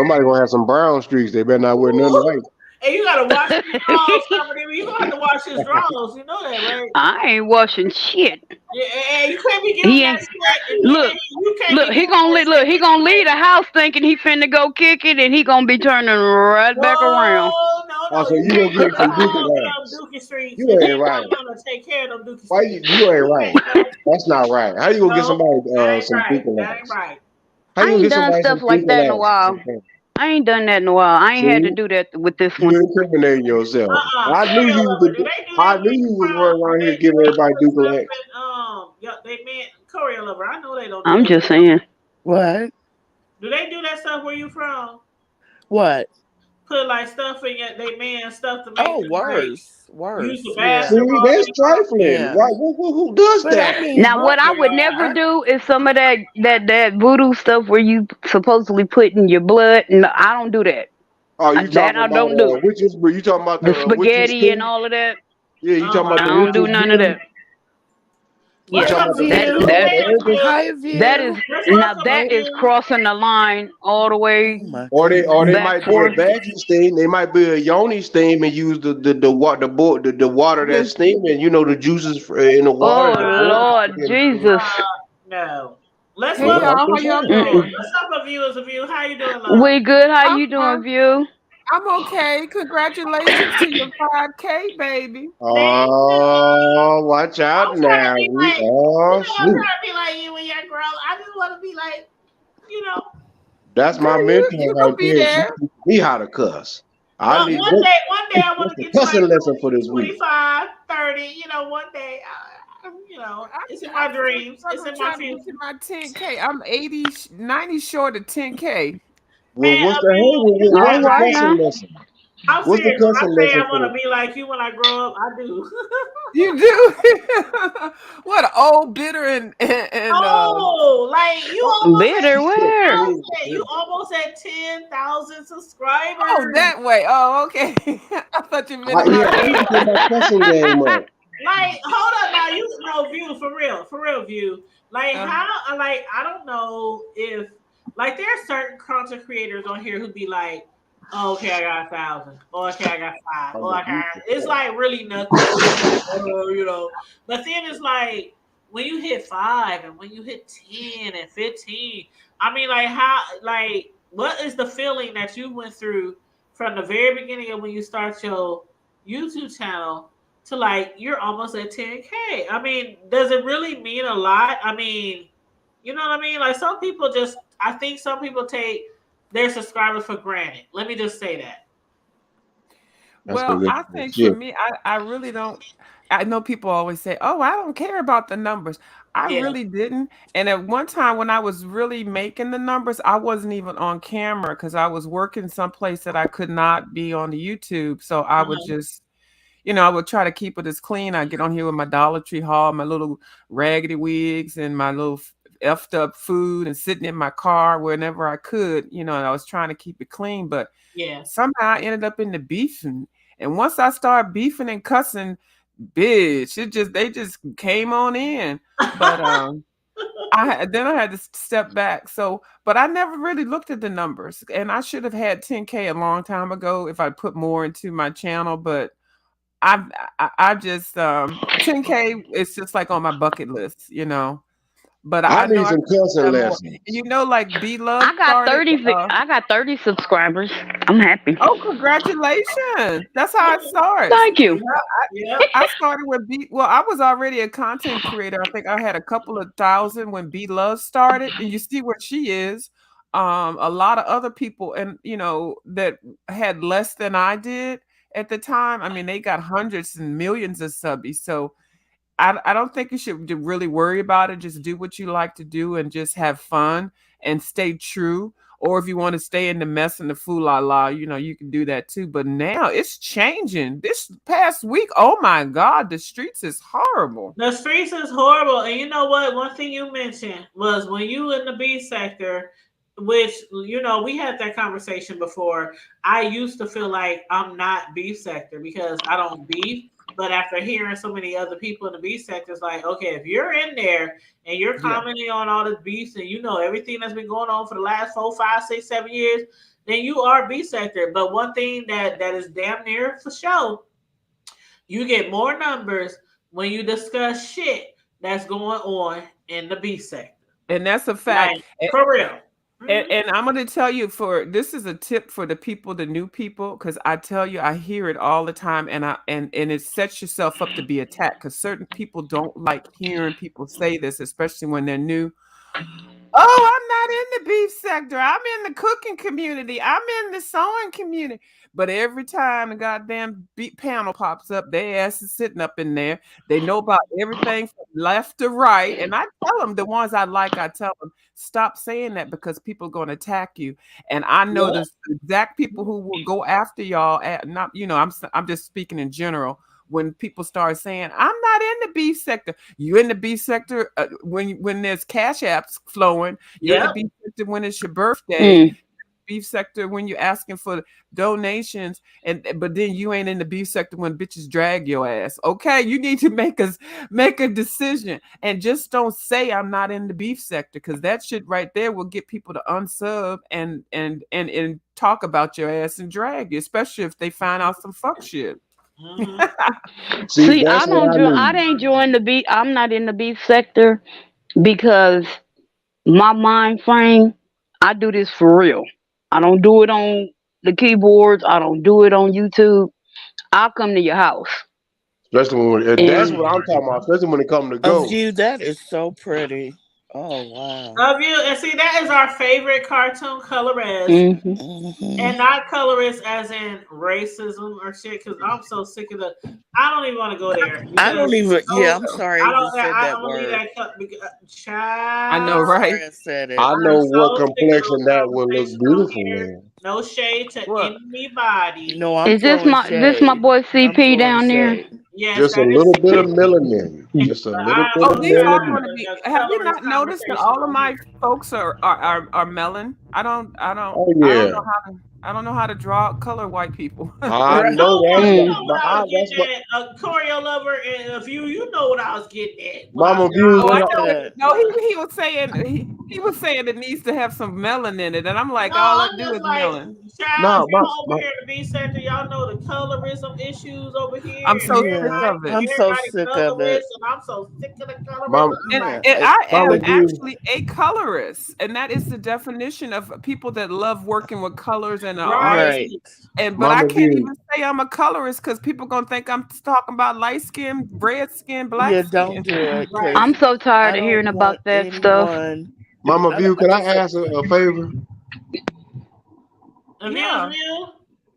Speaker 7: some brown streaks. They better not wear nothing
Speaker 2: Ooh.
Speaker 7: white.
Speaker 2: And you gotta wash his drawers, Karma Diva. You gonna have to wash his drawers. You know that, right?
Speaker 3: I ain't washing shit.
Speaker 2: Yeah, and you can't be giving
Speaker 3: He
Speaker 2: that
Speaker 3: ain't
Speaker 2: shit, and
Speaker 3: look.
Speaker 2: then you can't be giving that
Speaker 3: Look.
Speaker 2: shit
Speaker 3: He
Speaker 2: if you
Speaker 3: gonna leave
Speaker 2: ain't.
Speaker 3: the house thinking he finna go kick it, and he gonna be turning right back around.
Speaker 2: No, no,
Speaker 7: Oh, so
Speaker 2: You
Speaker 7: you gonna
Speaker 2: can't
Speaker 7: get
Speaker 2: keep
Speaker 7: it from Duke
Speaker 2: hogging
Speaker 7: and
Speaker 2: them Dookie streets
Speaker 7: You
Speaker 2: if
Speaker 7: ain't right.
Speaker 2: they gonna take care of them Dookie
Speaker 7: Why
Speaker 2: streets.
Speaker 7: you ain't
Speaker 2: You
Speaker 7: right?
Speaker 2: can't go.
Speaker 7: That's not right. How you gonna get
Speaker 2: No,
Speaker 7: somebody
Speaker 2: that ain't
Speaker 7: some
Speaker 2: right.
Speaker 7: Duke and
Speaker 2: That ain't right.
Speaker 7: How you
Speaker 3: I
Speaker 7: gonna
Speaker 3: ain't
Speaker 7: get
Speaker 3: done
Speaker 7: somebody
Speaker 3: stuff
Speaker 7: some Duke
Speaker 3: like that in a while.
Speaker 7: and
Speaker 3: I ain't done that in a while. I ain't had to
Speaker 7: See,
Speaker 3: do that with this
Speaker 7: you
Speaker 3: one.
Speaker 7: incriminating yourself. I knew
Speaker 2: Courier
Speaker 7: you was
Speaker 2: lover. Do they do
Speaker 7: I
Speaker 2: that
Speaker 7: knew
Speaker 2: where you
Speaker 7: you was
Speaker 2: from?
Speaker 7: running around here giving
Speaker 2: They
Speaker 7: everybody
Speaker 2: put
Speaker 7: Duke
Speaker 2: stuff
Speaker 7: and
Speaker 2: in yeah, they meant courier lover. I know they don't do
Speaker 3: I'm
Speaker 2: that.
Speaker 3: just saying.
Speaker 5: What?
Speaker 2: Do they do that stuff where you from?
Speaker 5: What?
Speaker 2: Put like stuff in your they man stuff to make
Speaker 5: Oh,
Speaker 2: them like use
Speaker 5: worse.
Speaker 2: the
Speaker 5: Yeah,
Speaker 2: bathroom
Speaker 7: See,
Speaker 2: all
Speaker 7: that's
Speaker 2: day long.
Speaker 7: trifling.
Speaker 5: yeah.
Speaker 7: Why who does
Speaker 5: But I
Speaker 7: that?
Speaker 5: mean,
Speaker 3: Now,
Speaker 2: Oh
Speaker 3: what I
Speaker 2: my
Speaker 3: would never
Speaker 2: god.
Speaker 3: do is some of that voodoo stuff where you supposedly put in your blood. No, I don't do that.
Speaker 7: Oh, you
Speaker 3: That
Speaker 7: talking
Speaker 3: I
Speaker 7: about
Speaker 3: don't do.
Speaker 7: witches? You talking about
Speaker 3: The
Speaker 7: the witches
Speaker 3: spaghetti and
Speaker 7: thing?
Speaker 3: all of that.
Speaker 7: Yeah, you
Speaker 2: Oh
Speaker 7: talking
Speaker 2: my
Speaker 7: about
Speaker 3: I
Speaker 7: the
Speaker 3: don't do
Speaker 7: witches
Speaker 3: none of
Speaker 7: brew?
Speaker 3: that.
Speaker 7: You
Speaker 2: What's
Speaker 3: Yeah,
Speaker 7: talking
Speaker 2: up
Speaker 5: hey
Speaker 7: about the
Speaker 2: a
Speaker 3: that
Speaker 2: view?
Speaker 7: witches
Speaker 5: view,
Speaker 3: that
Speaker 7: brew
Speaker 2: Hey
Speaker 7: herbs?
Speaker 2: view.
Speaker 5: hi
Speaker 3: that
Speaker 5: view.
Speaker 3: is
Speaker 2: What's
Speaker 3: now
Speaker 2: welcome a
Speaker 3: that is
Speaker 2: view?
Speaker 3: crossing the line all the
Speaker 5: Oh
Speaker 3: way
Speaker 5: my
Speaker 7: Or
Speaker 5: goodness.
Speaker 7: they
Speaker 3: back
Speaker 7: might do a
Speaker 3: towards.
Speaker 7: veggie steam. They might be a yoni steam and use the water
Speaker 3: The,
Speaker 7: that's steaming. You know the juices in the water.
Speaker 3: oh
Speaker 7: The boil.
Speaker 3: Lord Jesus.
Speaker 2: No. Let's
Speaker 5: Hey
Speaker 7: Yeah,
Speaker 2: welcome
Speaker 7: I'm
Speaker 5: y'all, how
Speaker 7: just
Speaker 5: y'all
Speaker 7: saying.
Speaker 2: view.
Speaker 5: doing?
Speaker 3: Mm-mm.
Speaker 2: What's up a view is a view? How you doing, love?
Speaker 3: We good? How
Speaker 5: I'm
Speaker 3: you doing,
Speaker 5: fine.
Speaker 3: View?
Speaker 5: I'm okay. Congratulations to your 5K, baby.
Speaker 2: Thank you.
Speaker 7: Oh, watch out
Speaker 2: I'm trying to
Speaker 7: now.
Speaker 2: be like,
Speaker 7: Oh
Speaker 2: I'm
Speaker 7: shoot,
Speaker 2: trying to be like you when you're grown. I just want to be like, you know.
Speaker 7: that's my
Speaker 5: Girl,
Speaker 7: mentor
Speaker 5: you
Speaker 7: right
Speaker 5: gonna be
Speaker 7: there. She
Speaker 5: there.
Speaker 7: teaching me how to cuss. I
Speaker 2: Well,
Speaker 7: need
Speaker 2: one day I want
Speaker 7: what's
Speaker 2: to
Speaker 7: the
Speaker 2: get to like
Speaker 7: cussing lesson for this week?
Speaker 2: 25, 30. One day, it's in
Speaker 5: I'm
Speaker 2: my
Speaker 5: still
Speaker 2: dreams. It's
Speaker 5: struggling
Speaker 2: in my
Speaker 5: trying to get to
Speaker 2: future.
Speaker 5: my 10K. I'm 80, 90 short of 10K.
Speaker 7: Well,
Speaker 2: Man,
Speaker 7: what's
Speaker 2: a
Speaker 7: the
Speaker 2: view, you
Speaker 3: All
Speaker 7: what's
Speaker 2: got
Speaker 7: the
Speaker 3: right
Speaker 2: man.
Speaker 3: now.
Speaker 7: cussing lesson?
Speaker 2: I'm
Speaker 7: What's the
Speaker 2: serious. When I
Speaker 7: cussing
Speaker 2: say
Speaker 7: lesson
Speaker 2: I
Speaker 7: for
Speaker 2: want to
Speaker 7: the?
Speaker 2: be like you when I grow up, I do.
Speaker 5: You do? What old bitter and
Speaker 2: Oh, like
Speaker 3: Bitter where?
Speaker 2: you almost at 10,000
Speaker 5: oh,
Speaker 2: subscribers.
Speaker 5: that way. Oh, okay. I thought you meant in my
Speaker 7: Yeah, I need
Speaker 5: real
Speaker 7: to get my cussing game up.
Speaker 2: Like, hold up now, you know, view for real, view. Like,
Speaker 5: uh,
Speaker 2: how? Like, I don't know if like there are certain content creators on here who be like, oh, okay, I got 1,000, or okay, I got five,
Speaker 7: On
Speaker 2: or
Speaker 7: the
Speaker 2: okay,
Speaker 7: YouTube
Speaker 2: it's
Speaker 7: channel.
Speaker 2: like really nothing. They be like, oh. But then it's like when you hit 5 and when you hit 10 and 15, I mean, like how, like what is the feeling that you went through from the very beginning of when you start your YouTube channel to like you're almost at 10K. I mean, does it really mean a lot? I mean, you know what I mean? Like some people just I think some people take their subscribers for granted. Let me just say that.
Speaker 7: That's
Speaker 5: well,
Speaker 7: because
Speaker 5: I
Speaker 7: that's
Speaker 5: think for
Speaker 7: shit.
Speaker 5: me, I really don't. I know people always say, "Oh, I don't care about the numbers." I
Speaker 2: Yeah.
Speaker 5: really didn't. And at one time, when I was really making the numbers, I wasn't even on camera because I was working someplace that I could not be on the YouTube. So I would
Speaker 2: Uh-huh.
Speaker 5: just I would try to keep it as clean. I get on here with my Dollar Tree haul, my little raggedy wigs, and my little effed up food, and sitting in my car whenever I could. And I was trying to keep it clean, but
Speaker 2: Yeah.
Speaker 5: somehow I ended up in the beefing. And once I started beefing and cussing, bitch, they just came on in. But I had to step back. So, but I never really looked at the numbers, and I should have had 10K a long time ago if I put more into my channel. But I I just 10K is just like on my bucket list. But
Speaker 7: I
Speaker 5: I know
Speaker 7: need
Speaker 5: I
Speaker 7: some
Speaker 5: could have
Speaker 7: cussing
Speaker 5: done more. And
Speaker 7: lessons.
Speaker 5: like B Love
Speaker 3: I got
Speaker 5: started.
Speaker 3: 30. I got 30 subscribers. I'm happy.
Speaker 5: Oh, congratulations! That's how it starts.
Speaker 3: Thank you.
Speaker 2: Yep. Yep.
Speaker 5: I started with B. Well, I was already a content creator. I think I had a couple of thousand when B Love started, and you see where she is. A lot of other people, and that had less than I did at the time. I mean, they got hundreds and millions of subbies. So I don't think you should really worry about it. Just do what you like to do and just have fun and stay true. Or if you want to stay in the mess and the fool la la, you can do that too. But now it's changing. This past week, oh my God, the streets is horrible.
Speaker 2: The streets is horrible. And you know what? One thing you mentioned was when you in the B sector, which we had that conversation before. I used to feel like I'm not beef sector because I don't beef. But after hearing so many other people in the beef sector, it's like, okay, if you're in there and you're
Speaker 5: Yeah.
Speaker 2: commenting on all this beefs and you know everything that's been going on for the last 4, 5, 6, 7 years, then you are B sector. But one thing that is damn near for sure, you get more numbers when you discuss shit that's going on in the B sector.
Speaker 5: And that's a fact.
Speaker 2: Like, for real. Mhm.
Speaker 8: And I'm going to tell you for this is a tip for the people, the new people, because I tell you, I hear it all the time, and and it sets yourself up to be attacked because certain people don't like hearing people say this, especially when they're new. Oh, I'm not in the beef sector. I'm in the cooking community. I'm in the sewing community. But every time the goddamn beat panel pops up, their ass is sitting up in there. They know about everything from left to right. And I tell them, the ones I like, I tell them, stop saying that because people are going to attack you. And I know
Speaker 2: Yeah.
Speaker 8: the exact people who will go after y'all. At, not, I'm just speaking in general. When people start saying, I'm not in the beef sector, you in the beef sector when there's cash apps flowing. You're in the
Speaker 2: Yep.
Speaker 8: beef sector when it's your birthday.
Speaker 3: Mm.
Speaker 8: Beef sector when you're asking for donations, and but then you ain't in the beef sector when bitches drag your ass. Okay, you need to make a decision and just don't say I'm not in the beef sector because that shit right there will get people to unsub and talk about your ass and drag you, especially if they find out some fuck shit.
Speaker 2: Mhm.
Speaker 7: See,
Speaker 3: See,
Speaker 7: that's
Speaker 3: I
Speaker 7: what
Speaker 3: don't
Speaker 7: I
Speaker 3: join. I
Speaker 7: need.
Speaker 3: didn't join the beef. I'm not in the beef sector because my mind frame. I do this for real. I don't do it on the keyboards. I don't do it on YouTube. I'll come to your house
Speaker 7: Especially when that's
Speaker 3: and
Speaker 7: what I'm talking about. Especially when it comes to
Speaker 5: Of
Speaker 7: go.
Speaker 5: you, that is so pretty. Oh wow.
Speaker 2: Of you, and see, that is our favorite cartoon colorist,
Speaker 3: hmm
Speaker 5: Hmm.
Speaker 2: and not colorist as in racism or shit. Because I'm so sick of the. I don't even want to go there
Speaker 5: I
Speaker 2: because
Speaker 5: don't even. Yeah,
Speaker 2: those.
Speaker 5: I'm sorry I
Speaker 2: I
Speaker 5: even
Speaker 2: don't.
Speaker 5: said
Speaker 2: I'm
Speaker 5: that
Speaker 2: gonna leave
Speaker 5: word.
Speaker 2: that cut. Because,
Speaker 8: I
Speaker 5: I'm
Speaker 8: know,
Speaker 2: child,
Speaker 8: right?
Speaker 5: sorry I said it.
Speaker 7: I
Speaker 2: I am
Speaker 7: know what
Speaker 2: so sick of
Speaker 7: complexion
Speaker 2: those
Speaker 7: that would look
Speaker 2: conversations on
Speaker 7: beautiful
Speaker 2: here.
Speaker 7: in.
Speaker 2: No shade to
Speaker 8: What?
Speaker 2: anybody.
Speaker 5: No, I'm
Speaker 3: is
Speaker 5: throwing
Speaker 3: this my
Speaker 5: shade.
Speaker 3: boy
Speaker 5: I'm
Speaker 3: CP
Speaker 5: throwing
Speaker 3: down there?
Speaker 5: shade.
Speaker 2: Yes,
Speaker 7: Just a
Speaker 2: that is
Speaker 7: little bit of
Speaker 2: sick.
Speaker 7: melanin. Just a
Speaker 2: But
Speaker 7: little
Speaker 2: I am
Speaker 7: bit
Speaker 8: Oh,
Speaker 7: of
Speaker 2: so
Speaker 8: these
Speaker 2: tired
Speaker 8: are
Speaker 7: melanin.
Speaker 8: going to
Speaker 2: of
Speaker 8: be.
Speaker 2: the
Speaker 8: Have you
Speaker 2: colorist
Speaker 8: not noticed that
Speaker 2: conversation
Speaker 8: all of
Speaker 2: on
Speaker 8: my
Speaker 2: here.
Speaker 8: folks are melon?
Speaker 7: Oh
Speaker 8: I don't
Speaker 7: yeah,
Speaker 8: know how to. I don't know how to draw color white people.
Speaker 7: I
Speaker 5: Right.
Speaker 7: know
Speaker 2: Oh
Speaker 7: that's
Speaker 2: boy, you
Speaker 3: Mm.
Speaker 2: know
Speaker 7: right.
Speaker 2: what I was
Speaker 7: That's what
Speaker 2: getting at. A choreo lover and a few, you know what I was getting at when I
Speaker 7: Mama
Speaker 2: said
Speaker 7: Views
Speaker 2: I
Speaker 8: Oh,
Speaker 2: was
Speaker 8: I
Speaker 7: when
Speaker 5: What's
Speaker 8: know.
Speaker 2: so
Speaker 5: that?
Speaker 2: sick
Speaker 8: No,
Speaker 2: of it.
Speaker 8: he was saying it needs to have some melon in it, and I'm like,
Speaker 2: No,
Speaker 8: all I
Speaker 2: I'm
Speaker 8: do
Speaker 2: just
Speaker 8: is
Speaker 2: like,
Speaker 8: melon.
Speaker 2: child,
Speaker 7: no,
Speaker 2: y'all over here in the B sector, y'all know the colorism issues over here,
Speaker 8: I'm
Speaker 2: and
Speaker 8: so sick
Speaker 5: Yeah,
Speaker 8: of it.
Speaker 5: I'm so
Speaker 2: everybody
Speaker 5: sick of it.
Speaker 2: colorist, and I'm so sick of the colorism.
Speaker 7: Mama,
Speaker 2: I'm
Speaker 8: And,
Speaker 2: like,
Speaker 5: Yeah,
Speaker 8: and I
Speaker 7: Mama
Speaker 8: am
Speaker 5: but
Speaker 7: Views,
Speaker 8: actually a colorist, and that is the definition of people that love working with colors and are artists.
Speaker 5: right.
Speaker 2: right.
Speaker 8: But I
Speaker 7: Mama
Speaker 8: can't
Speaker 7: Views.
Speaker 8: even say I'm a colorist because people gonna think I'm talking about light skin, red skin, black
Speaker 5: Yeah, don't
Speaker 8: skin.
Speaker 5: do it,
Speaker 2: Right.
Speaker 5: cause
Speaker 3: I'm so
Speaker 5: I
Speaker 3: tired of
Speaker 5: don't
Speaker 3: hearing
Speaker 5: want
Speaker 3: about that stuff.
Speaker 5: anyone.
Speaker 7: Mama View,
Speaker 5: I
Speaker 7: can I
Speaker 5: just
Speaker 7: ask a favor?
Speaker 2: Amuse
Speaker 8: Yeah,
Speaker 2: you?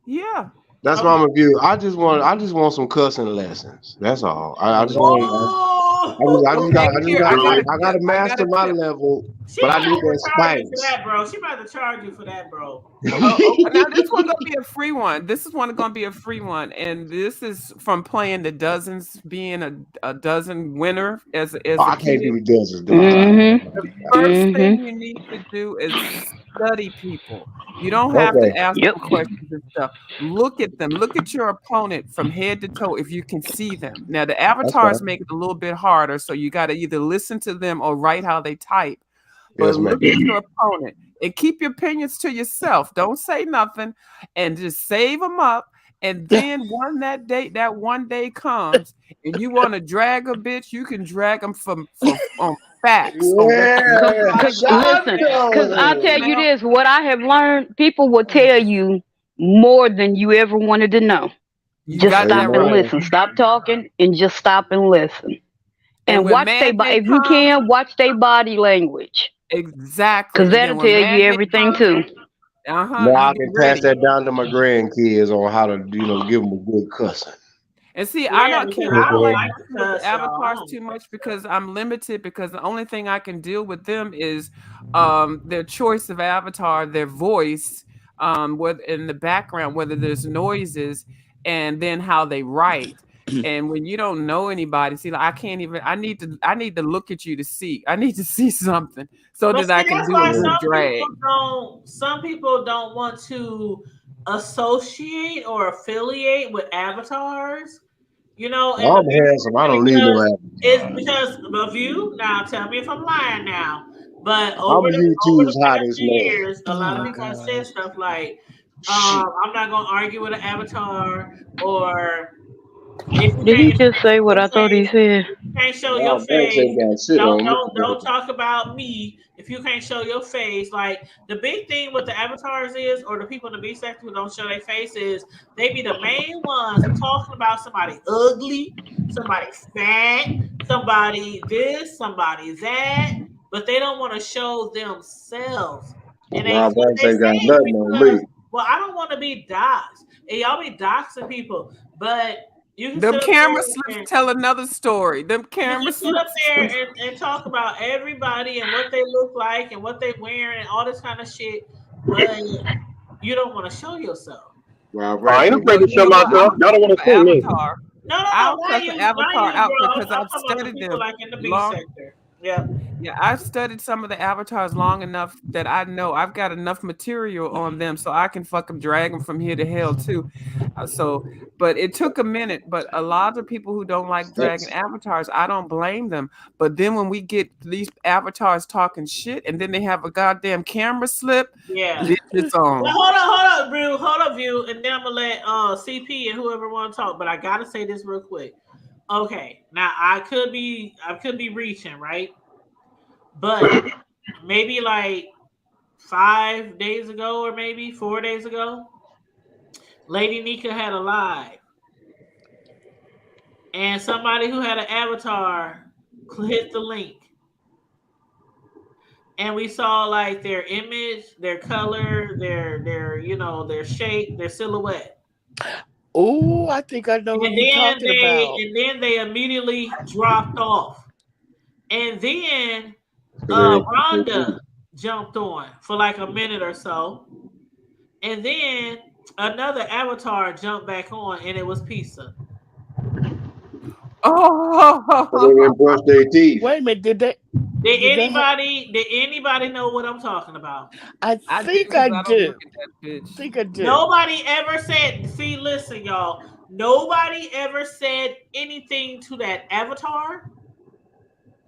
Speaker 8: yeah.
Speaker 7: That's
Speaker 2: Okay.
Speaker 7: Mama View. I just want some cussing lessons. That's all. I just want.
Speaker 2: Whoa!
Speaker 7: I gotta
Speaker 8: I got
Speaker 7: master
Speaker 8: a
Speaker 7: my
Speaker 8: tip.
Speaker 7: level,
Speaker 2: She
Speaker 7: but I
Speaker 2: might
Speaker 7: need
Speaker 2: have to
Speaker 7: that
Speaker 2: charge you for
Speaker 7: spice.
Speaker 2: that, bro. She might have to charge you for that, bro.
Speaker 8: Now this one gonna be a free one. This is one gonna be a free one, and this is from playing the dozens, being a dozen winner
Speaker 7: Oh,
Speaker 8: as a
Speaker 7: I can't
Speaker 8: kid.
Speaker 7: do the dozens though.
Speaker 8: The first thing
Speaker 3: hmm
Speaker 8: you need to do is study people. You don't have
Speaker 7: Okay,
Speaker 8: to ask
Speaker 3: Yep.
Speaker 8: them questions and stuff. Look at them. Look at your opponent from head to toe if you can see them. Now the
Speaker 7: that's
Speaker 8: avatars
Speaker 7: fine.
Speaker 8: make it a little bit harder, so you got to either listen to them or write how they type. But
Speaker 7: Yes,
Speaker 8: look
Speaker 7: ma'am.
Speaker 8: at your opponent and keep your opinions to yourself. Don't say nothing and just save them up. And then that one day comes, and you want to drag a bitch, you can drag them for on facts on what you
Speaker 3: Cause,
Speaker 7: Yeah,
Speaker 8: how
Speaker 3: cause
Speaker 8: you look
Speaker 3: listen,
Speaker 8: at.
Speaker 3: cause I'll tell
Speaker 7: Shonda.
Speaker 3: you
Speaker 8: Now,
Speaker 3: this: what I have learned, people will tell you more than you ever wanted to know.
Speaker 8: you
Speaker 3: Just
Speaker 8: got that
Speaker 3: stop and
Speaker 8: right.
Speaker 7: Amen.
Speaker 3: listen. Stop talking and just stop and listen.
Speaker 8: And
Speaker 3: And
Speaker 8: when
Speaker 3: watch
Speaker 8: man day
Speaker 3: if you
Speaker 8: comes,
Speaker 3: can, watch their body language, cause
Speaker 8: exactly. And then
Speaker 3: that'll
Speaker 8: when
Speaker 3: tell you
Speaker 8: man day
Speaker 3: everything
Speaker 8: comes,
Speaker 3: too.
Speaker 7: Now
Speaker 8: you
Speaker 7: I
Speaker 8: get
Speaker 7: can pass
Speaker 8: ready.
Speaker 7: that down to my grandkids on how to, give them a good cussing.
Speaker 8: And see,
Speaker 2: Yeah, because
Speaker 8: I
Speaker 2: I
Speaker 8: don't
Speaker 2: don't
Speaker 8: like
Speaker 2: like to
Speaker 8: messing with the
Speaker 2: cuss, y'all. I
Speaker 8: avatars
Speaker 2: don't
Speaker 8: too
Speaker 2: like
Speaker 8: much
Speaker 2: to cuss.
Speaker 8: because I'm limited because the only thing I can deal with them is their choice of avatar, their voice, whether in the background, whether there's noises, and then how they write. And when you don't know anybody, see, like I can't even. I need to look at you to see. I need to see something so
Speaker 2: But
Speaker 8: that
Speaker 2: see,
Speaker 8: I can
Speaker 2: that's
Speaker 8: do a
Speaker 2: why
Speaker 7: Yeah.
Speaker 8: good drag.
Speaker 2: some people don't want to associate or affiliate with avatars. You know, in the
Speaker 7: I'm handsome. I don't need no
Speaker 2: because it's
Speaker 7: avatar.
Speaker 2: because of you. Now, tell me if I'm lying now. But
Speaker 7: I'm
Speaker 2: over the
Speaker 7: YouTube's
Speaker 2: past
Speaker 7: hottest
Speaker 2: few
Speaker 7: man.
Speaker 2: years, a lot of
Speaker 5: Oh
Speaker 2: people have said
Speaker 5: gosh.
Speaker 2: stuff like,
Speaker 7: Shit.
Speaker 2: "I'm not going to argue with an avatar," or If you
Speaker 3: Did
Speaker 2: can't,
Speaker 3: he
Speaker 2: if you
Speaker 3: just
Speaker 2: can't
Speaker 3: say
Speaker 2: show
Speaker 3: what
Speaker 2: your
Speaker 3: I thought he
Speaker 2: face,
Speaker 3: said?
Speaker 2: you can't show your
Speaker 7: Y'all Banks
Speaker 2: face.
Speaker 7: ain't got shit on me.
Speaker 2: Don't talk about me if you can't show your face. Like the big thing with the avatars is, or the people in the B section who don't show their face is, they be the main ones talking about somebody ugly, somebody fat, somebody this, somebody that, but they don't want to show themselves. And they
Speaker 7: Y'all Banks
Speaker 2: they
Speaker 7: ain't got
Speaker 2: say
Speaker 7: nothing on me.
Speaker 2: because, well, I don't want to be doxxed, and y'all be doxing people, but you can
Speaker 8: Them
Speaker 2: sit up
Speaker 8: camera
Speaker 2: there
Speaker 8: slips
Speaker 2: and
Speaker 8: tell another story. Them
Speaker 2: you
Speaker 8: camera
Speaker 2: can sit up
Speaker 8: slips.
Speaker 2: there and talk about everybody and what they look like and what they wearing and all this kind of shit, but you don't want to show yourself.
Speaker 7: Y'all
Speaker 9: Oh, I
Speaker 7: Banks
Speaker 9: ain't
Speaker 7: ain't got
Speaker 9: afraid
Speaker 8: Well,
Speaker 9: to
Speaker 8: you
Speaker 9: show
Speaker 8: know
Speaker 7: nothing
Speaker 8: what?
Speaker 7: on me.
Speaker 9: myself.
Speaker 8: I'll
Speaker 9: Y'all
Speaker 8: cuss
Speaker 9: don't want
Speaker 8: an
Speaker 9: to see me.
Speaker 8: avatar.
Speaker 2: No, no, no.
Speaker 8: I'll cuss an
Speaker 2: Why
Speaker 8: avatar
Speaker 2: you,
Speaker 8: out
Speaker 2: bro?
Speaker 8: because
Speaker 2: I'm
Speaker 8: I've
Speaker 2: talking about the
Speaker 8: studied
Speaker 2: people
Speaker 8: them
Speaker 2: like in the B
Speaker 8: long.
Speaker 2: sector. Yep.
Speaker 8: Yeah, I've studied some of the avatars long enough that I know I've got enough material on them so I can fucking drag them from here to hell too. But it took a minute. But a lot of people who don't like dragging
Speaker 7: That's
Speaker 8: avatars, I don't blame them. But then when we get these avatars talking shit and then they have a goddamn camera slip,
Speaker 2: Yeah.
Speaker 8: bitch, it's
Speaker 2: Well,
Speaker 8: on.
Speaker 2: hold on, Brew. Hold on, View, and then I'm gonna let CP and whoever want to talk. But I gotta say this real quick. Okay, now I could be reaching right, but maybe like 5 days ago or maybe 4 days ago, Lady Nika had a live, and somebody who had an avatar hit the link, and we saw like their image, their color, their shape, their silhouette,
Speaker 5: Oh, I think I know who
Speaker 2: and
Speaker 5: you're
Speaker 2: then
Speaker 5: talking about.
Speaker 2: they immediately dropped off, and then
Speaker 7: because they ain't
Speaker 2: Rhonda jumped on for like a minute or so, and then another avatar jumped back on, and it was Pizza.
Speaker 8: Oh,
Speaker 7: didn't brush their teeth.
Speaker 5: Wait a minute, did they have?
Speaker 2: Did anybody know what I'm talking about?
Speaker 5: I
Speaker 8: I didn't
Speaker 5: think
Speaker 8: because
Speaker 5: I
Speaker 8: I don't look
Speaker 5: do.
Speaker 8: at that bitch.
Speaker 5: Think I do.
Speaker 2: Nobody ever said, see, listen, y'all. Nobody ever said anything to that avatar.